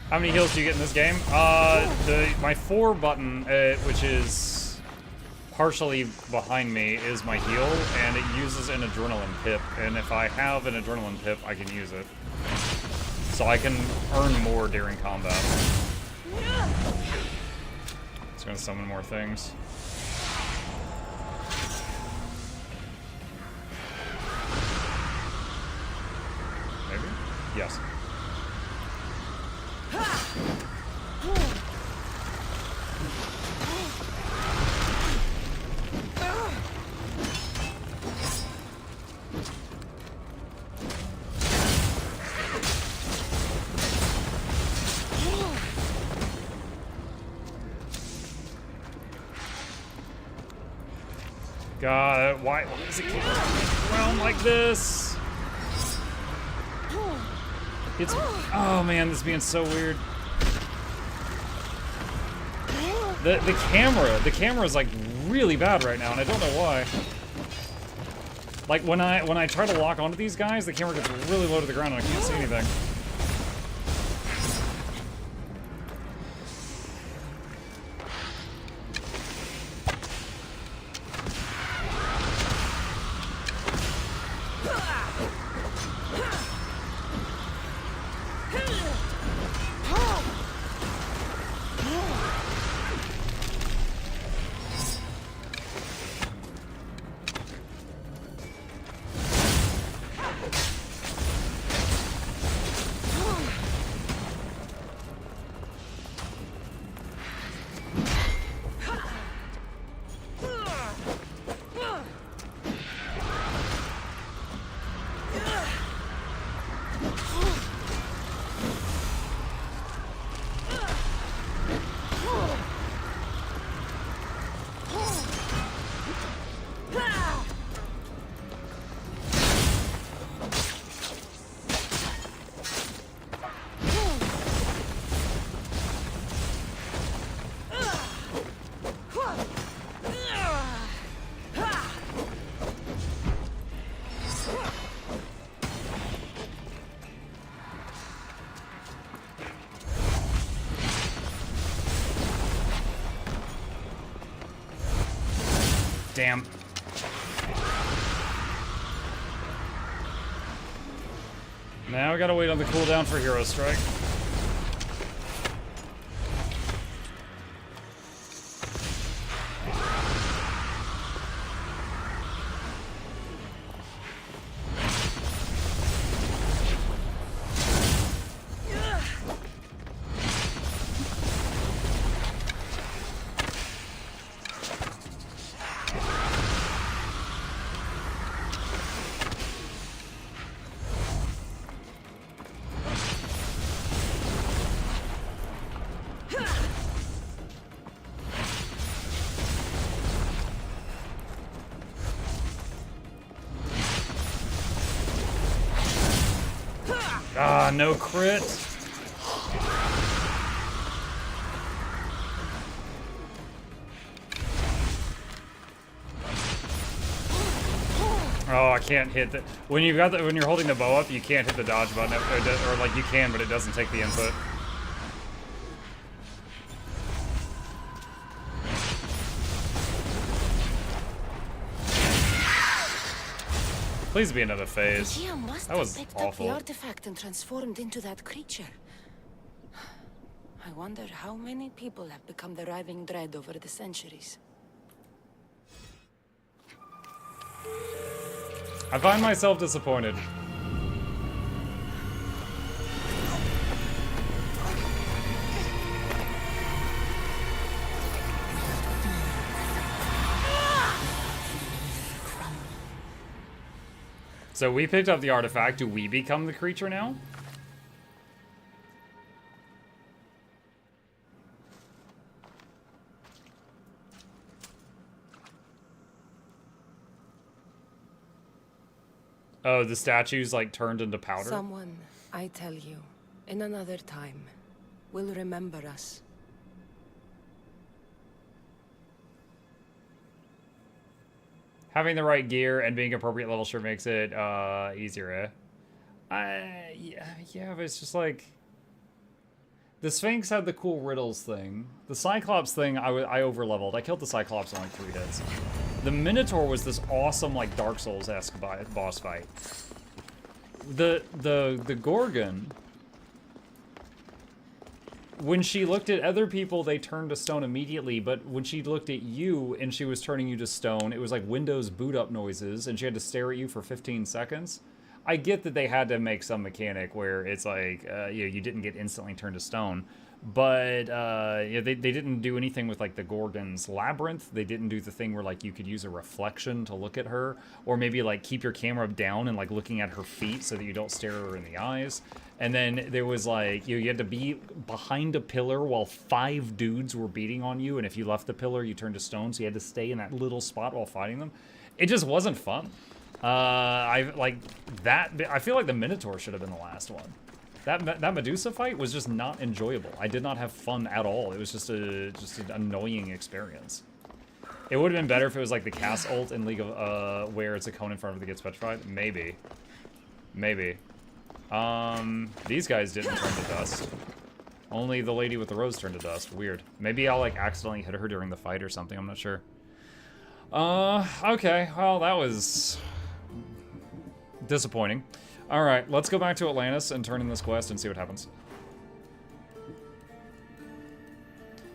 How many heals do you get in this game? My 4 button, which is partially behind me, is my heal, and it uses an adrenaline pip. And if I have an adrenaline pip, I can use it. So I can earn more during combat. It's gonna summon more things. Yes. God, why is it keep around like this? It's, oh man, this is being so weird. The camera is like really bad right now, and I don't know why. Like when I try to lock onto these guys, the camera gets really low to the ground and I can't see anything. Damn. Now we gotta wait on the cooldown for Hero Strike. Ah, no crit. Oh, I can't hit the when you've got the when you're holding the bow up, you can't hit the dodge button, or like you can, but it doesn't take the input. Please be another phase. That was awful. The artifact and transformed into that creature. I wonder how many people have become the writhing dread over the centuries. I find myself disappointed. So we picked up the artifact. Do we become the creature now? Oh, the statues like turned into powder? Someone, I tell you, in another time, will remember us. Having the right gear and being appropriate level sure makes it easier, yeah, but it's just like... The Sphinx had the cool riddles thing. The Cyclops thing, I over-leveled. I killed the Cyclops in like 3 hits. The Minotaur was this awesome, like, Dark Souls-esque boss fight. The Gorgon... When she looked at other people, they turned to stone immediately, but when she looked at you and she was turning you to stone, it was like Windows boot up noises, and she had to stare at you for 15 seconds. I get that they had to make some mechanic where it's like, you didn't get instantly turned to stone, but they didn't do anything with like the Gorgon's Labyrinth. They didn't do the thing where like you could use a reflection to look at her, or maybe like keep your camera down and like looking at her feet so that you don't stare her in the eyes. And then there was like, you had to be behind a pillar while 5 dudes were beating on you, and if you left the pillar, you turned to stone, so you had to stay in that little spot while fighting them. It just wasn't fun. I feel like the Minotaur should have been the last one. That Medusa fight was just not enjoyable. I did not have fun at all. It was just an annoying experience. It would have been better if it was like the cast ult in League of where it's a cone in front of it that gets petrified. Maybe. These guys didn't turn to dust. Only the lady with the rose turned to dust. Weird. Maybe I'll like accidentally hit her during the fight or something. I'm not sure. Okay. Well, that was disappointing. All right, let's go back to Atlantis and turn in this quest and see what happens.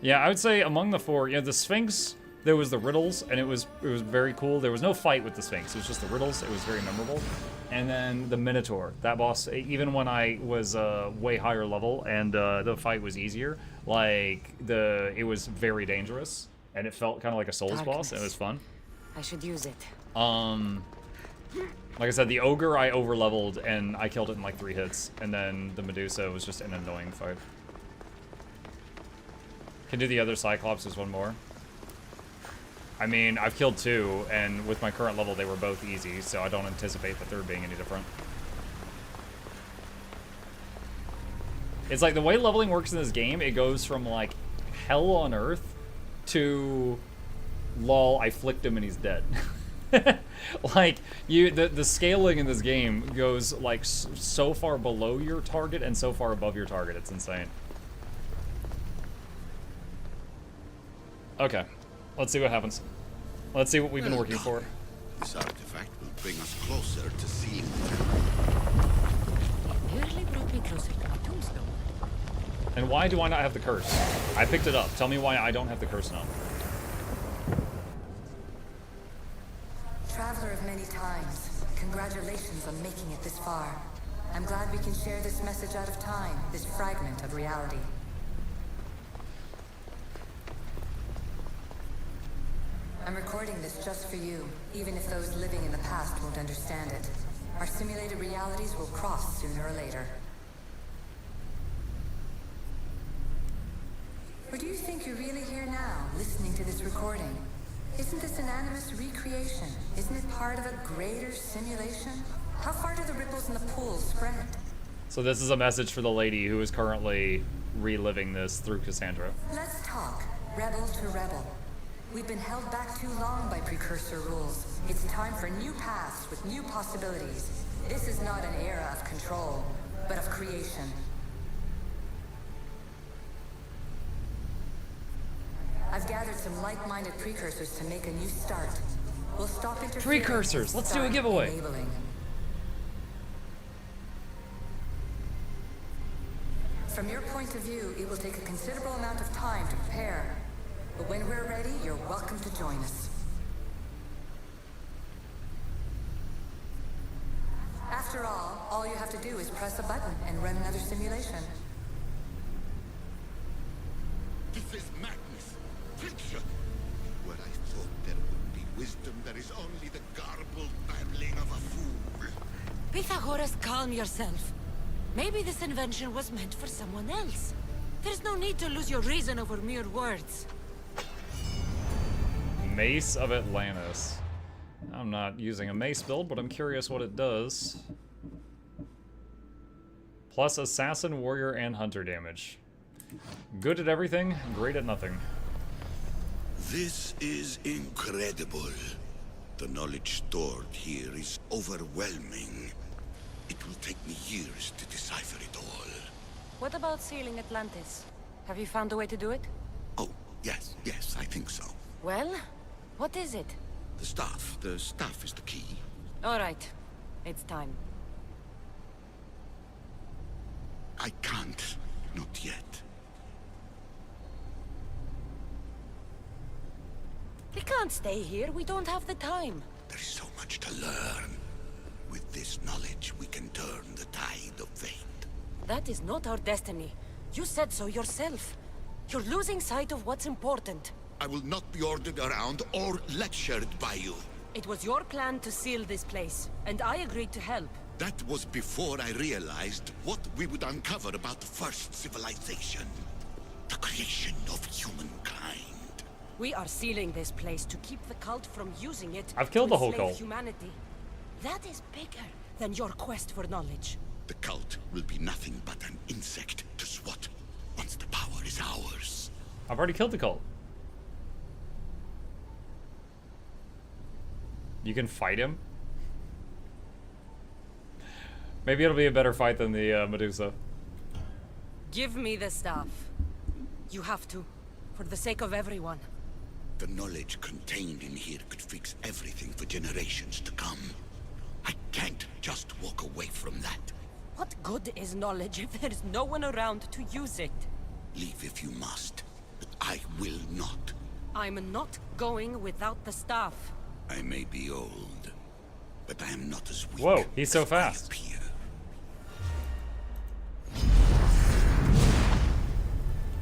Yeah, I would say among the four, the Sphinx, there was the riddles, and it was very cool. There was no fight with the Sphinx. It was just the riddles. It was very memorable. And then the Minotaur, that boss, even when I was way higher level and the fight was easier, like it was very dangerous, and it felt kind of like a Souls boss, and it was fun. I should use it. Like I said, the Ogre I over-leveled, and I killed it in like 3 hits, and then the Medusa was just an annoying fight. Can do the other Cyclops as one more. I mean, I've killed 2, and with my current level, they were both easy, so I don't anticipate the third being any different. It's like, the way leveling works in this game, it goes from, like, hell on earth to, lol, I flicked him and he's dead. Like, the scaling in this game goes, like, so far below your target and so far above your target. It's insane. Okay. Let's see what happens. Let's see what we've been working for. This artifact will bring us closer to seeing. Nearly brought me closer to my tombstone. And why do I not have the curse? I picked it up. Tell me why I don't have the curse now. Traveler of many times, congratulations on making it this far. I'm glad we can share this message out of time, this fragment of reality. I'm recording this just for you, even if those living in the past won't understand it. Our simulated realities will cross sooner or later. Or do you think you're really here now, listening to this recording? Isn't this an animus recreation? Isn't it part of a greater simulation? How far do the ripples in the pool spread? So this is a message for the lady who is currently reliving this through Cassandra. Let's talk, rebel to rebel. We've been held back too long by precursor rules. It's time for new paths with new possibilities. This is not an era of control, but of creation. I've gathered some like-minded precursors to make a new start. We'll stop interfering. Precursors! Let's do a giveaway! Enabling. From your point of view, it will take a considerable amount of time to prepare. But when we're ready, you're welcome to join us. After all you have to do is press a button and run another simulation. This is madness. Fiction. Where I thought there would be wisdom, there is only the garbled babbling of a fool. Pythagoras, calm yourself. Maybe this invention was meant for someone else. There's no need to lose your reason over mere words. Mace of Atlantis. I'm not using a mace build, but I'm curious what it does. Plus assassin, warrior, and hunter damage. Good at everything, great at nothing. This is incredible. The knowledge stored here is overwhelming. It will take me years to decipher it all. What about sealing Atlantis? Have you found a way to do it? Oh, yes, I think so. Well, what is it? The staff is the key. All right, it's time. I can't, not yet. We can't stay here, we don't have the time. There is so much to learn. With this knowledge, we can turn the tide of fate. That is not our destiny. You said so yourself. You're losing sight of what's important. I will not be ordered around or lectured by you. It was your plan to seal this place, and I agreed to help. That was before I realized what we would uncover about the first civilization. The creation of humankind. We are sealing this place to keep the cult from using it. I've killed the whole enslave cult. Humanity. That is bigger than your quest for knowledge. The cult will be nothing but an insect to swat once the power is ours. I've already killed the cult. You can fight him? Maybe it'll be a better fight than the Medusa. Give me the stuff. You have to, for the sake of everyone. The knowledge contained in here could fix everything for generations to come. I can't just walk away from that. What good is knowledge if there's no one around to use it? Leave if you must, but I will not. I'm not going without the stuff. I may be old, but I am not as weak. Whoa, he's so fast.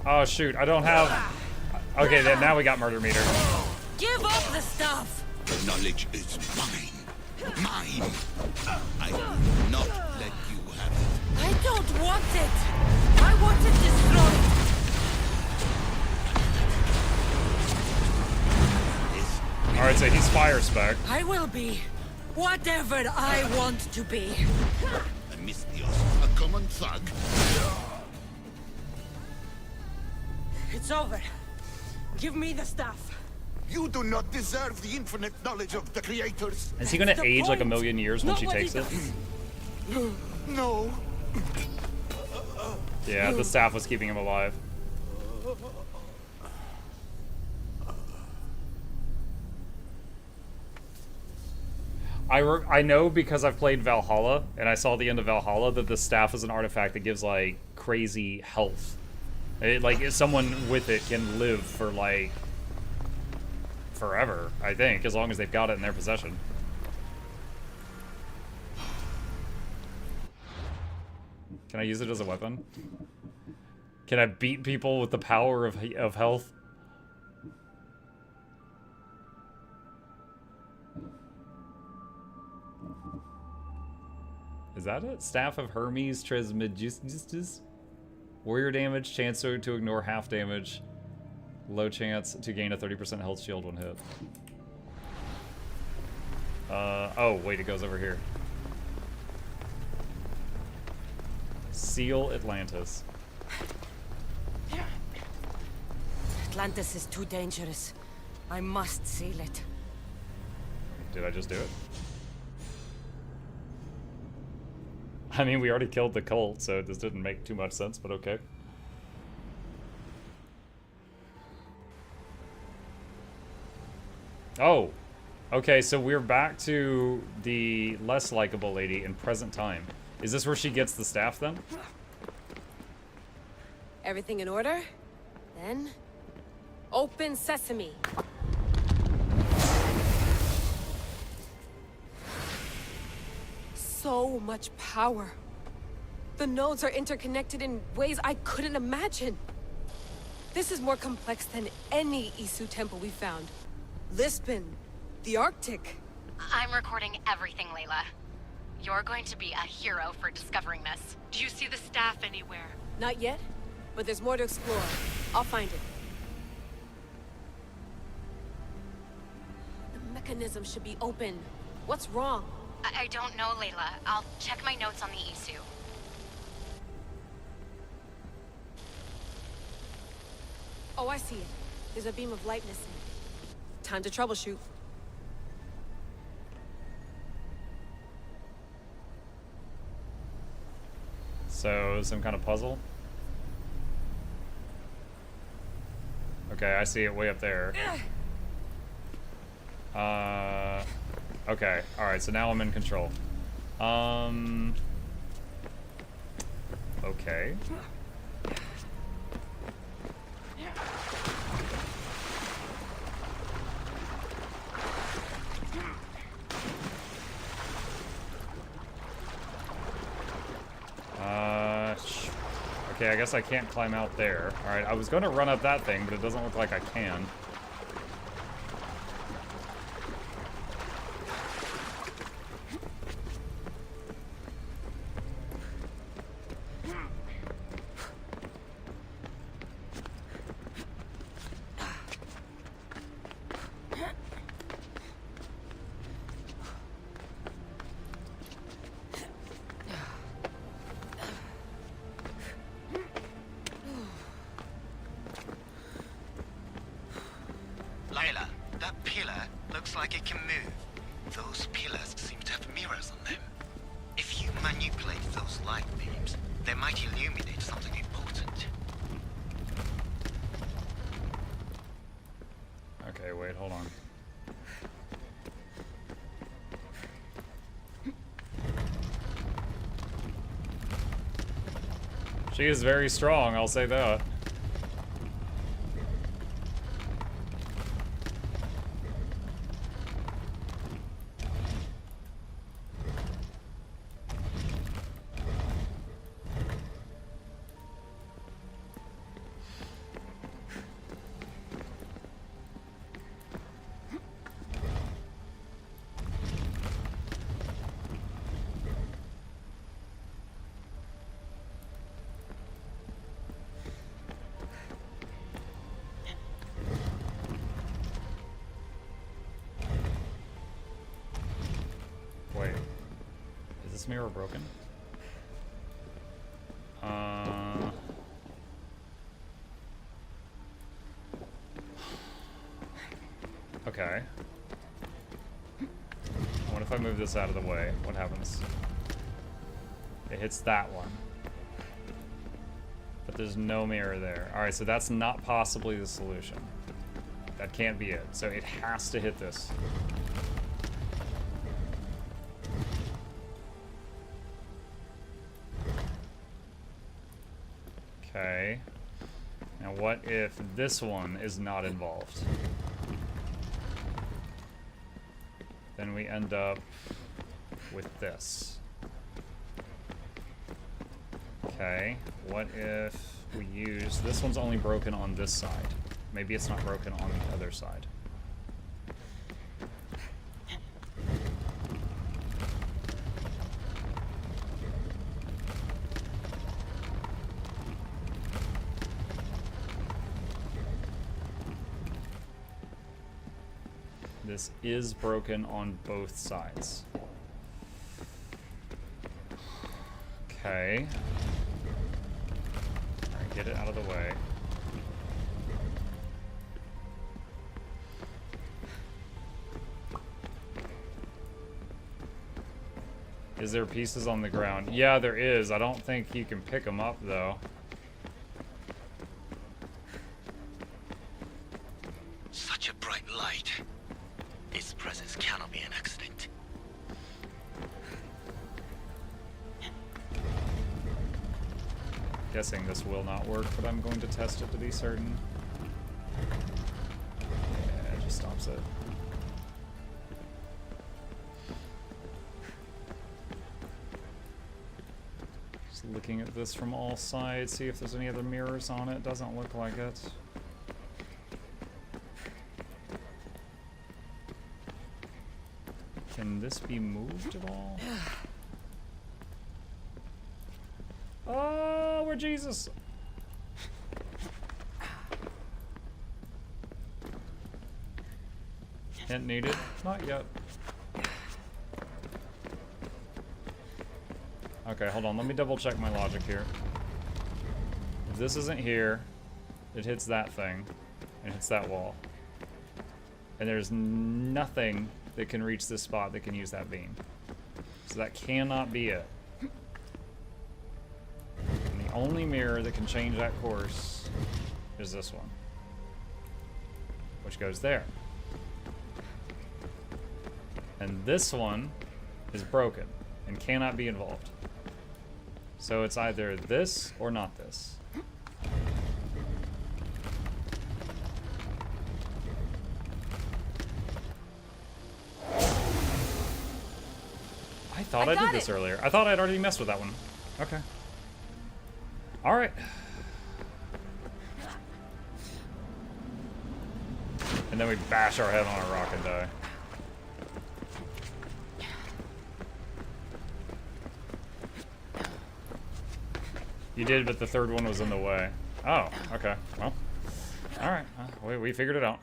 Oh shoot, I don't have... Okay, then now we got murder meter. Give up the stuff! The knowledge is mine. Mine! I will not let you have it. I don't want it! I want it destroyed! Alright, so he's fire spec. I will be whatever I want to be. A Mystios, a common thug. It's over. Give me the stuff. You do not deserve the infinite knowledge of the creators. Is he gonna age like a million years when she takes it? No. Yeah, the staff was keeping him alive. I know because I've played Valhalla, and I saw the end of Valhalla, that the staff is an artifact that gives, like, crazy health. Like, someone with it can live for, like, forever, I think, as long as they've got it in their possession. Can I use it as a weapon? Can I beat people with the power of health? Is that it? Staff of Hermes Trismegistus? Warrior damage, chance to ignore half damage. Low chance to gain a 30% health shield when hit. Oh, wait, it goes over here. Seal Atlantis. Atlantis is too dangerous. I must seal it. Did I just do it? I mean, we already killed the cult, so this didn't make too much sense, but okay. Oh, okay, so we're back to the less likable lady in present time. Is this where she gets the staff, then? Everything in order? Then... open sesame. So much power. The nodes are interconnected in ways I couldn't imagine. This is more complex than any Isu temple we found. Lisbon, the Arctic. I'm recording everything, Layla. You're going to be a hero for discovering this. Do you see the staff anywhere? Not yet, but there's more to explore. I'll find it. The mechanism should be open. What's wrong? I don't know, Layla. I'll check my notes on the Isu. Oh, I see it. There's a beam of light missing. Time to troubleshoot. So, some kind of puzzle? Okay, I see it way up there. Okay, alright, so now I'm in control. Okay. Okay, I guess I can't climb out there. Alright, I was going to run up that thing, but it doesn't look like I can. looks like it can move. Those pillars seem to have mirrors on them. If you manipulate those light beams, they might illuminate something important. Okay, wait, hold on. She is very strong, I'll say that. Wait, is this mirror broken? Okay. What if I move this out of the way? What happens? It hits that one. But there's no mirror there. Alright, so that's not possibly the solution. That can't be it. So it has to hit this. Okay. Now what if this one is not involved? Then we end up with this. Okay. What if we use... This one's only broken on this side. Maybe it's not broken on the other side. This is broken on both sides. Okay. Alright, get it out of the way. Is there pieces on the ground? Yeah, there is. I don't think you can pick them up, though. Such a bright light. Its presence cannot be an accident. Guessing this will not work, but I'm going to test it to be certain. Yeah, it just stops it. Just looking at this from all sides, see if there's any other mirrors on it. Doesn't look like it. Can this be moved at all? Oh, we're Jesus! Hint needed? Not yet. Okay, hold on. Let me double check my logic here. If this isn't here, it hits that thing, and hits that wall. And there's nothing that can reach this spot that can use that beam. So that cannot be it. And the only mirror that can change that course is this one, which goes there. And this one is broken and cannot be involved. So it's either this or not this. I thought I did this earlier. I thought I'd already messed with that one. Okay. Alright. And then we bash our head on a rock and die. You did, but the third one was in the way. Oh, okay. Well, alright. We figured it out.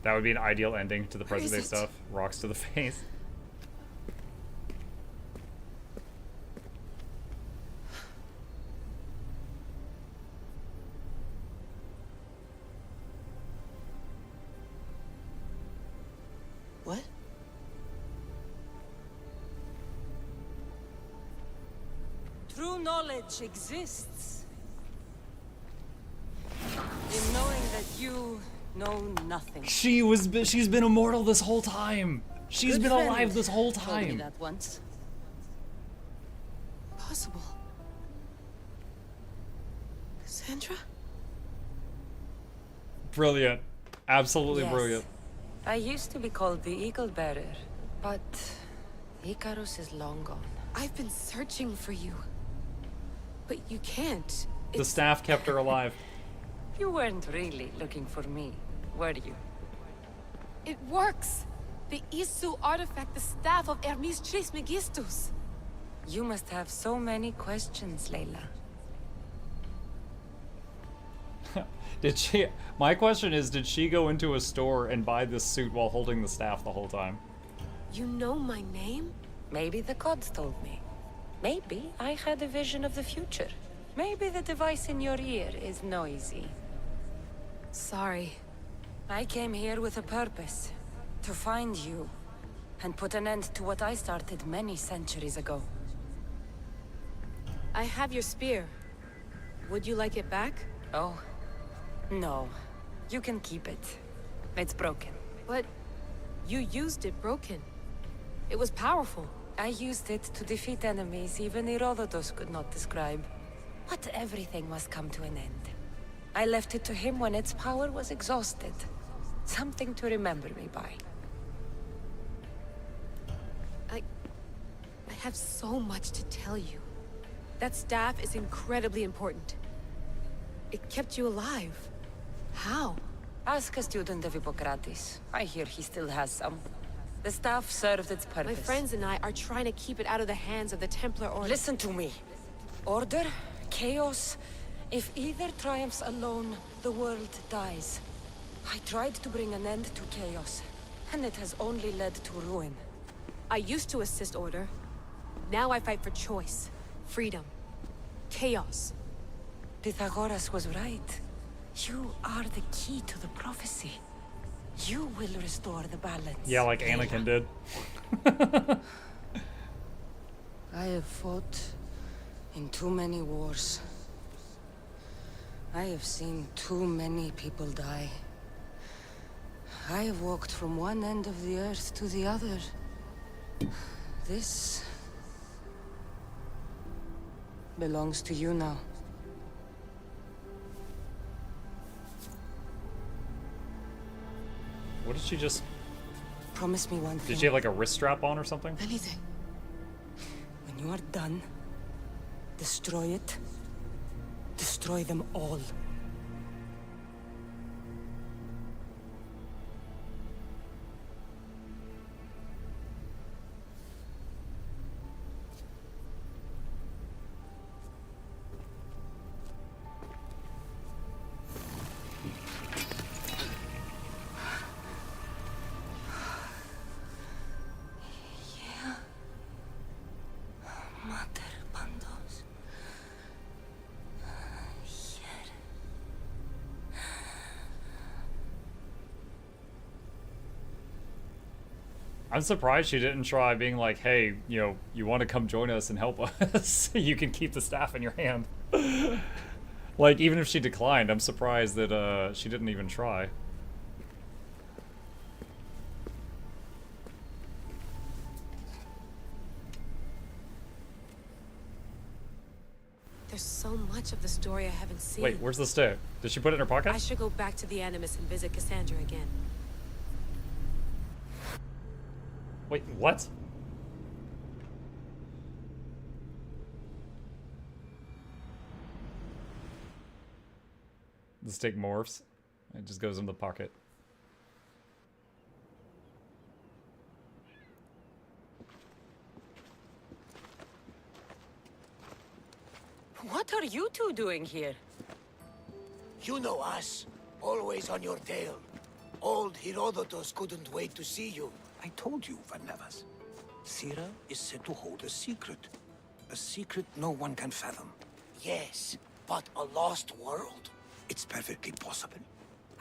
That would be an ideal ending to the present day stuff. Rocks to the face. What? True knowledge exists in knowing that you know nothing. She's been immortal this whole time. She's Good been friend alive this whole told me time. that once. Possible. Cassandra? Brilliant. Absolutely Yes. brilliant. I used to be called the Eagle Bearer, but Icarus is long gone. I've been searching for you. But you can't. The staff kept her alive. You weren't really looking for me, were you? It works! The Isu artifact, the staff of Hermes Trismegistus. You must have so many questions, Layla. Did she? My question is, did she go into a store and buy this suit while holding the staff the whole time? You know my name? Maybe the gods told me. Maybe I had a vision of the future. Maybe the device in your ear is noisy. Sorry. I came here with a purpose. To find you. And put an end to what I started many centuries ago. I have your spear. Would you like it back? Oh. No. You can keep it. It's broken. But you used it broken. It was powerful. I used it to defeat enemies even Herodotus could not describe. But everything must come to an end. I left it to him when its power was exhausted. Something to remember me by. I have so much to tell you. That staff is incredibly important. It kept you alive. How? Ask a student of Hippocrates. I hear he still has some. The staff served its purpose. My friends and I are trying to keep it out of the hands of the Templar Order. Listen to me. Order, chaos. If either triumphs alone, the world dies. I tried to bring an end to chaos, and it has only led to ruin. I used to assist Order. Now I fight for choice, freedom, chaos. Pythagoras was right. You are the key to the prophecy. You will restore the balance. Yeah, like Anakin did. I have fought in too many wars. I have seen too many people die. I have walked from one end of the earth to the other. This belongs to you now. What did she just... Promise me one thing. Did she have like a wrist strap on or something? Anything. When you are done, destroy it. Destroy them all. I'm surprised she didn't try being like, hey, you know, you want to come join us and help us? You can keep the staff in your hand. Like, even if she declined, I'm surprised that she didn't even try. There's so much of the story I haven't seen. Wait, where's the stick? Did she put it in her pocket? I should go back to the Animus and visit Cassandra again. Wait, what? The stick morphs. It just goes in the pocket. What are you two doing here? You know us. Always on your tail. Old Herodotus couldn't wait to see you. I told you, Varnavas. Sira is said to hold a secret. A secret no one can fathom. Yes, but a lost world? It's perfectly possible.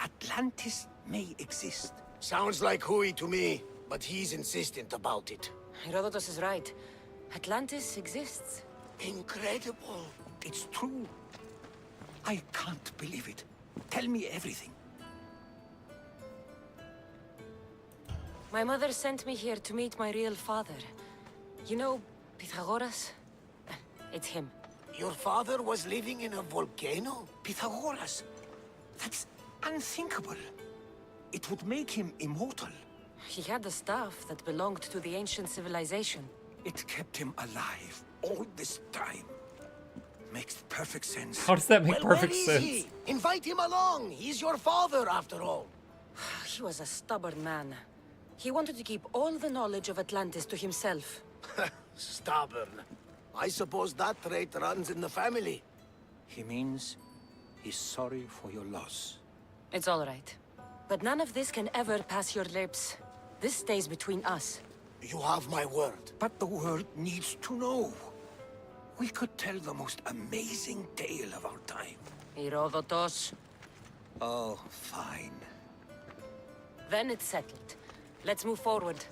Atlantis may exist. Sounds like hooey to me. but he's insistent about it. Herodotus is right. Atlantis exists. Incredible. It's true. I can't believe it. Tell me everything. My mother sent me here to meet my real father. You know, Pythagoras? It's him. Your father was living in a volcano? Pythagoras? That's unthinkable. It would make him immortal. He had the staff that belonged to the ancient civilization. It kept him alive all this time. Makes perfect sense. How does that make perfect where is sense? He? Invite him along. He's your father, after all. He was a stubborn man. He wanted to keep all the knowledge of Atlantis to himself. Stubborn. I suppose that trait runs in the family. He means he's sorry for your loss. It's all right. But none of this can ever pass your lips. This stays between us. You have my word. But the world needs to know. We could tell the most amazing tale of our time. Herodotus. Oh, fine. Then it's settled. Let's move forward.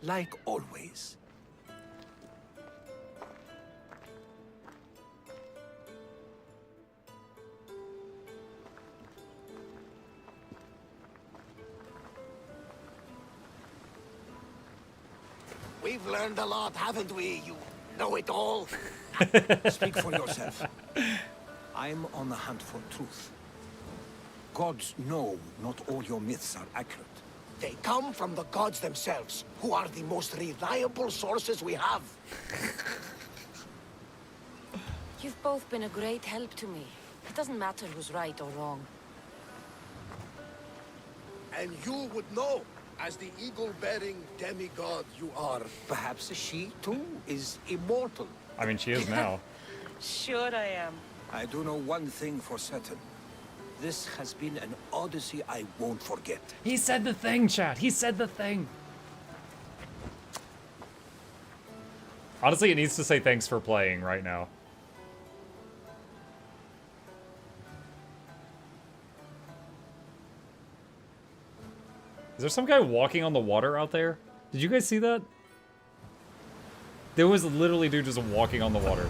Like always. We've learned a lot, haven't we, you know-it-all? Speak for yourself. I'm on the hunt for truth. Gods know not all your myths are accurate. They come from the gods themselves, who are the most reliable sources we have. You've both been a great help to me. It doesn't matter who's right or wrong. And you would know, as the eagle-bearing demigod you are. Perhaps she, too, is immortal. I mean, she is now. Sure I am. I do know one thing for certain. This has been an Odyssey I won't forget. He said the thing, chat. He said the thing. Honestly, it needs to say thanks for playing right now. Is there some guy walking on the water out there? Did you guys see that? There was literally dude just walking on the water.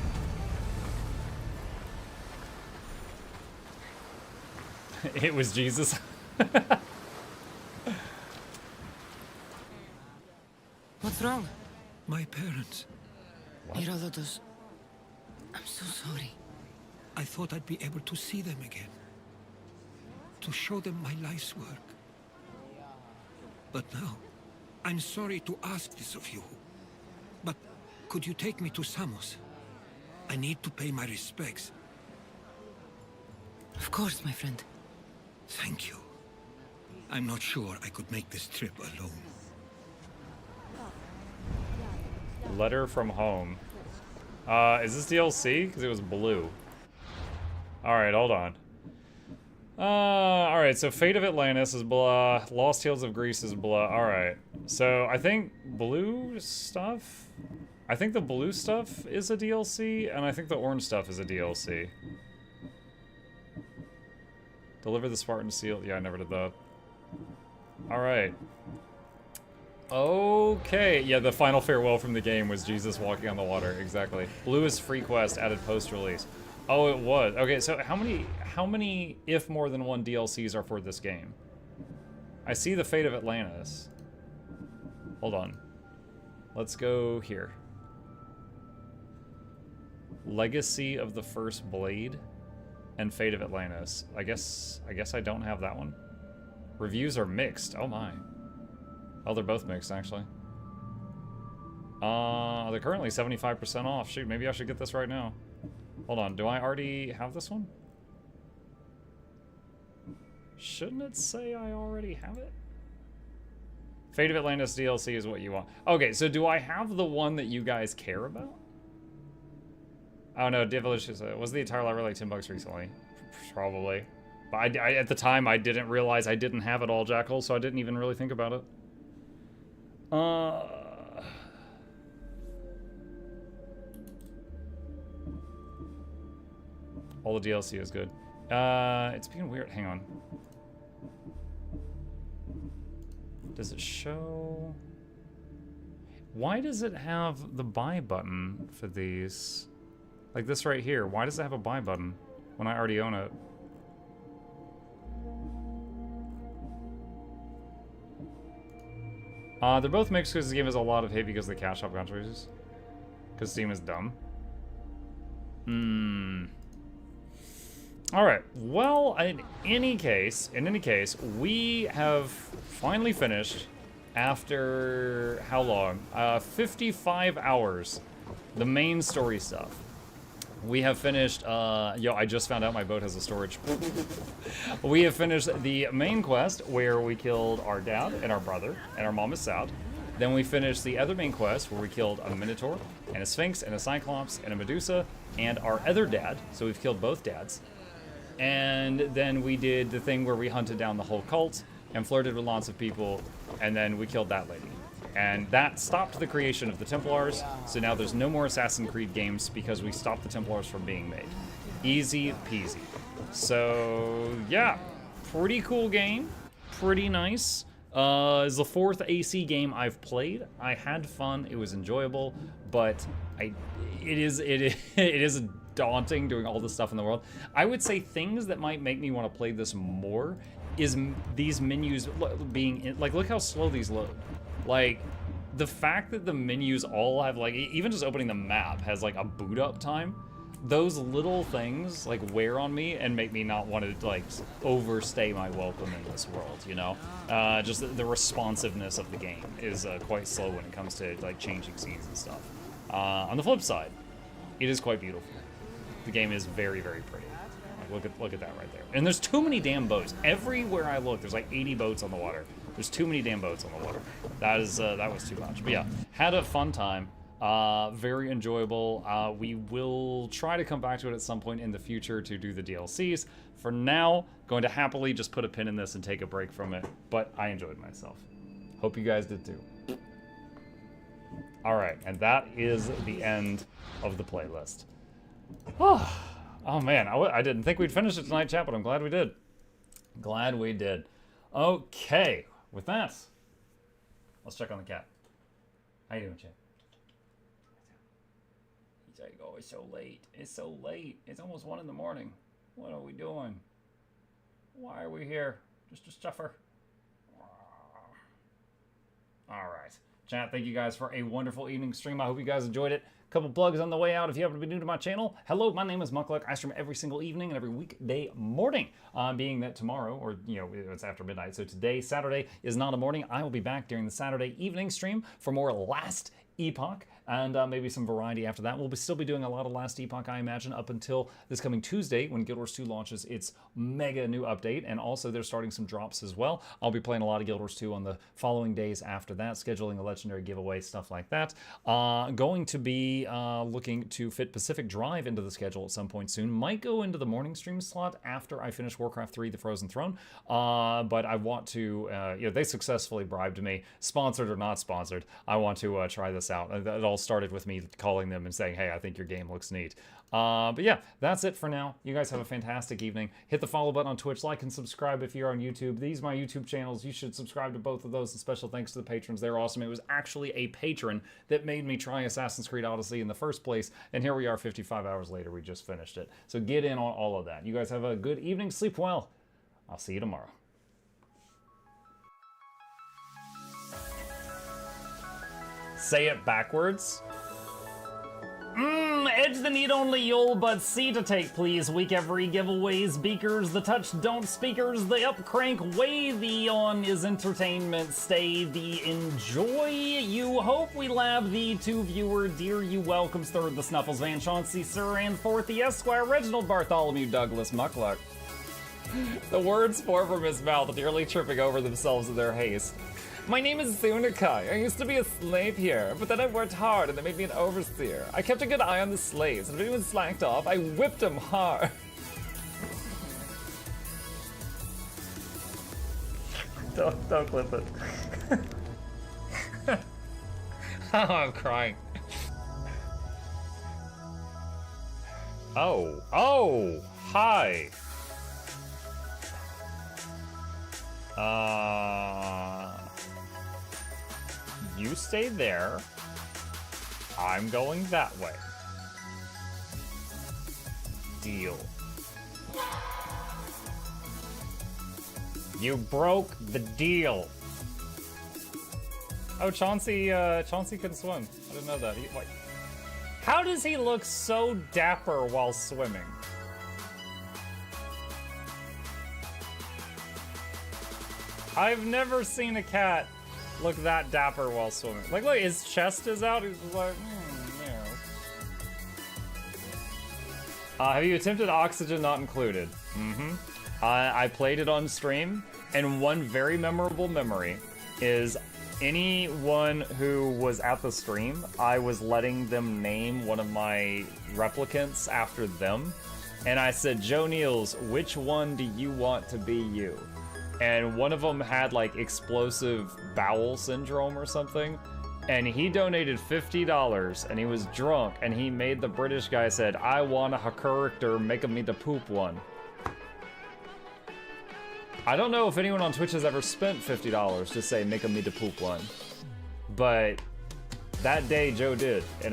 It was Jesus. What's wrong? My parents. Herodotus, I'm so sorry. I thought I'd be able to see them again. To show them my life's work. But now, I'm sorry to ask this of you. But could you take me to Samos? I need to pay my respects. Of course, my friend. Thank you. I'm not sure I could make this trip alone. Letter from home. Is this DLC? Because it was blue. Alright, hold on. Alright, so Fate of Atlantis is blah. Lost Tales of Greece is blah. Alright. So I think blue stuff? I think the blue stuff is a DLC, and I think the orange stuff is a DLC. Deliver the Spartan Seal. Yeah, I never did that. Alright. Okay. Yeah, the final farewell from the game was Jesus walking on the water. Exactly. Blue is free quest added post-release. Oh, it was. Okay, so how many, if more than one, DLCs are for this game? I see the Fate of Atlantis. Hold on. Let's go here. Legacy of the First Blade and Fate of Atlantis. I guess I don't have that one. Reviews are mixed. Oh my. Oh, they're both mixed actually. They're currently 75% off. Shoot, maybe I should get this right now. Hold on, do I already have this one? Shouldn't it say I already have it? Fate of Atlantis DLC is what you want. Okay, so do I have the one that you guys care about? Oh no, Devilish was the entire library like $10 recently? Probably. But I at the time I didn't realize I didn't have it all, Jackal, so I didn't even really think about it. All the DLC is good. It's being weird. Hang on. Does it show? Why does it have the buy button for these? Like this right here. Why does it have a buy button when I already own it? They're both mixed because the game has a lot of hate because of the cash shop controversies. Because Steam is dumb. Alright, well, in any case, we have finally finished, after how long? 55 hours, the main story stuff. We have finished, I just found out my boat has a storage. We have finished the main quest where we killed our dad and our brother, and our mom is sad. Then we finished the other main quest where we killed a Minotaur, and a Sphinx, and a Cyclops, and a Medusa, and our other dad, so we've killed both dads. And then we did the thing where we hunted down the whole cult, and flirted with lots of people, and then we killed that lady. And that stopped the creation of the Templars, so now there's no more Assassin's Creed games because we stopped the Templars from being made. Easy peasy. So, yeah, pretty cool game, pretty nice. It's the 4th AC game I've played. I had fun, it was enjoyable, but it is daunting doing all this stuff in the world. I would say things that might make me want to play this more is these menus being, like, look how slow these load. Like, the fact that the menus all have, like, even just opening the map has, like, a boot up time, those little things, like, wear on me and make me not want to, like, overstay my welcome in this world, you know? Just the responsiveness of the game is quite slow when it comes to, like, changing scenes and stuff. On the flip side, it is quite beautiful. The game is very, very pretty. Like, look at that right there. And there's too many damn boats. Everywhere I look, there's like 80 boats on the water. There's too many damn boats on the water. That was too much. But yeah, had a fun time. Very enjoyable. We will try to come back to it at some point in the future to do the DLCs. For now, going to happily just put a pin in this and take a break from it. But I enjoyed myself. Hope you guys did too. All right, and that is the end of the playlist. Oh man, I didn't think we'd finish it tonight, chat, but I'm glad we did. Glad we did. Okay, with that, let's check on the cat. How you doing, chat? He's like, oh, it's so late. It's so late. It's almost 1 in the morning. What are we doing? Why are we here? Just to suffer. All right. Chat, thank you guys for a wonderful evening stream. I hope you guys enjoyed it. Couple plugs on the way out if you happen to be new to my channel. Hello, my name is Mukluk. I stream every single evening and every weekday morning. Being that tomorrow, or it's after midnight, so today, Saturday, is not a morning. I will be back during the Saturday evening stream for more Last Epoch, and maybe some variety after that. We'll still be doing a lot of Last Epoch, I imagine, up until this coming Tuesday when Guild Wars 2 launches its mega new update, and also they're starting some drops as well. I'll be playing a lot of Guild Wars 2 on the following days after that, scheduling a legendary giveaway, stuff like that. Going to be looking to fit Pacific Drive into the schedule at some point soon. Might go into the morning stream slot after I finish Warcraft 3, The Frozen Throne, but I want to, they successfully bribed me, sponsored or not sponsored. I want to try this out. It all started with me calling them and saying, hey, I think your game looks neat. But yeah, that's it for now. You guys have a fantastic evening. Hit the follow button on Twitch, like and subscribe if you're on YouTube. These are my YouTube channels. You should subscribe to both of those. And special thanks to the patrons. They're awesome. It was actually a patron that made me try Assassin's Creed Odyssey in the first place. And here we are 55 hours later. We just finished it. So get in on all of that. You guys have a good evening. Sleep well. I'll see you tomorrow. Say it backwards. Edge the need only you'll but C to take, please. Week every giveaways, beakers, the touch don't speakers, the up crank, way the on is entertainment, stay the enjoy. You hope we lab the two viewer, dear you welcomes third the Snuffles, Van Chauncey, Sir, and fourth the Esquire, Reginald Bartholomew, Douglas, Mukluk. The words pour from his mouth, nearly tripping over themselves in their haste. My name is Zunikai. I used to be a slave here, but then I worked hard and they made me an overseer. I kept a good eye on the slaves, and if anyone slacked off, I whipped them hard. Don't clip it. Oh, I'm crying. Oh, hi. You stay there. I'm going that way. Deal. You broke the deal. Oh, Chauncey can swim. I didn't know that. Wait. How does he look so dapper while swimming? I've never seen a cat look that dapper while swimming. Like, look, his chest is out. He's like, yeah. Have you attempted Oxygen Not Included? Mm-hmm. I played it on stream, and one very memorable memory is anyone who was at the stream, I was letting them name one of my replicants after them. And I said, Joe Niels, which one do you want to be you? And one of them had like explosive bowel syndrome or something. And he donated $50 and he was drunk and he made the British guy said, I want a character making me the poop one. I don't know if anyone on Twitch has ever spent $50 to say make me the poop one. But that day Joe did, and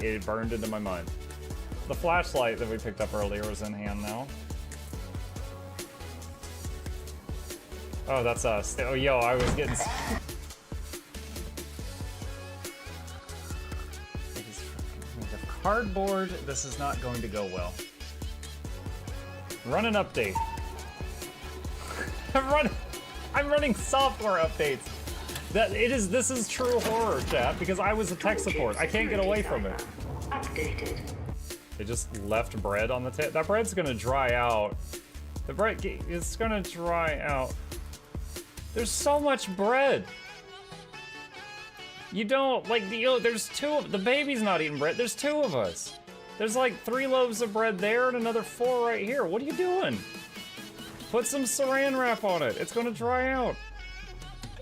it burned into my mind. The flashlight that we picked up earlier is in hand now. Oh, that's us. Oh, yo, I was getting... The cardboard, this is not going to go well. Run an update. I'm running software updates. This is true horror, chat, because I was a tech support. I can't get away from it. Updated. They just left bread on the table. That bread's gonna dry out. The bread is gonna dry out. There's so much bread. You don't, like, there's the baby's not eating bread. There's 2 of us. There's like 3 loaves of bread there and another 4 right here. What are you doing? Put some saran wrap on it. It's gonna dry out.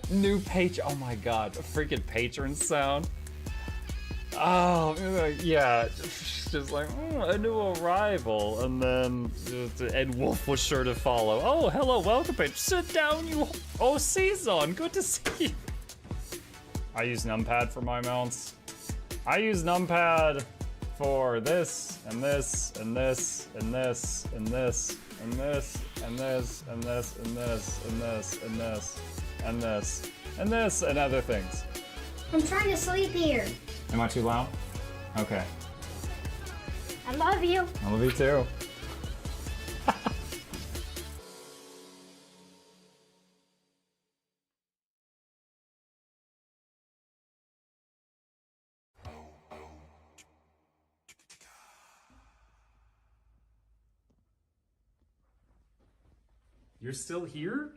New oh my god, a freaking patron sound. Oh, yeah. Just like, a new arrival. And then Ed Wolf was sure to follow. Oh, hello, welcome, patron. Sit down, you. Oh, Season, good to see you. I use numpad for my mounts. I use numpad for this, and this, and this, and this, and this, and this, and this, and this, and this, and this, and this, and this, and this, and other things. I'm trying to sleep here. Am I too loud? Okay. I love you. I love you too. You're still here?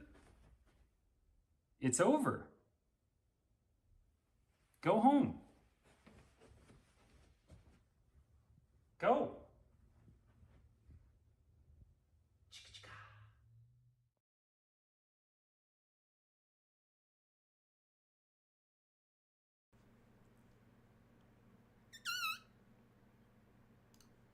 It's over. Go home. Go.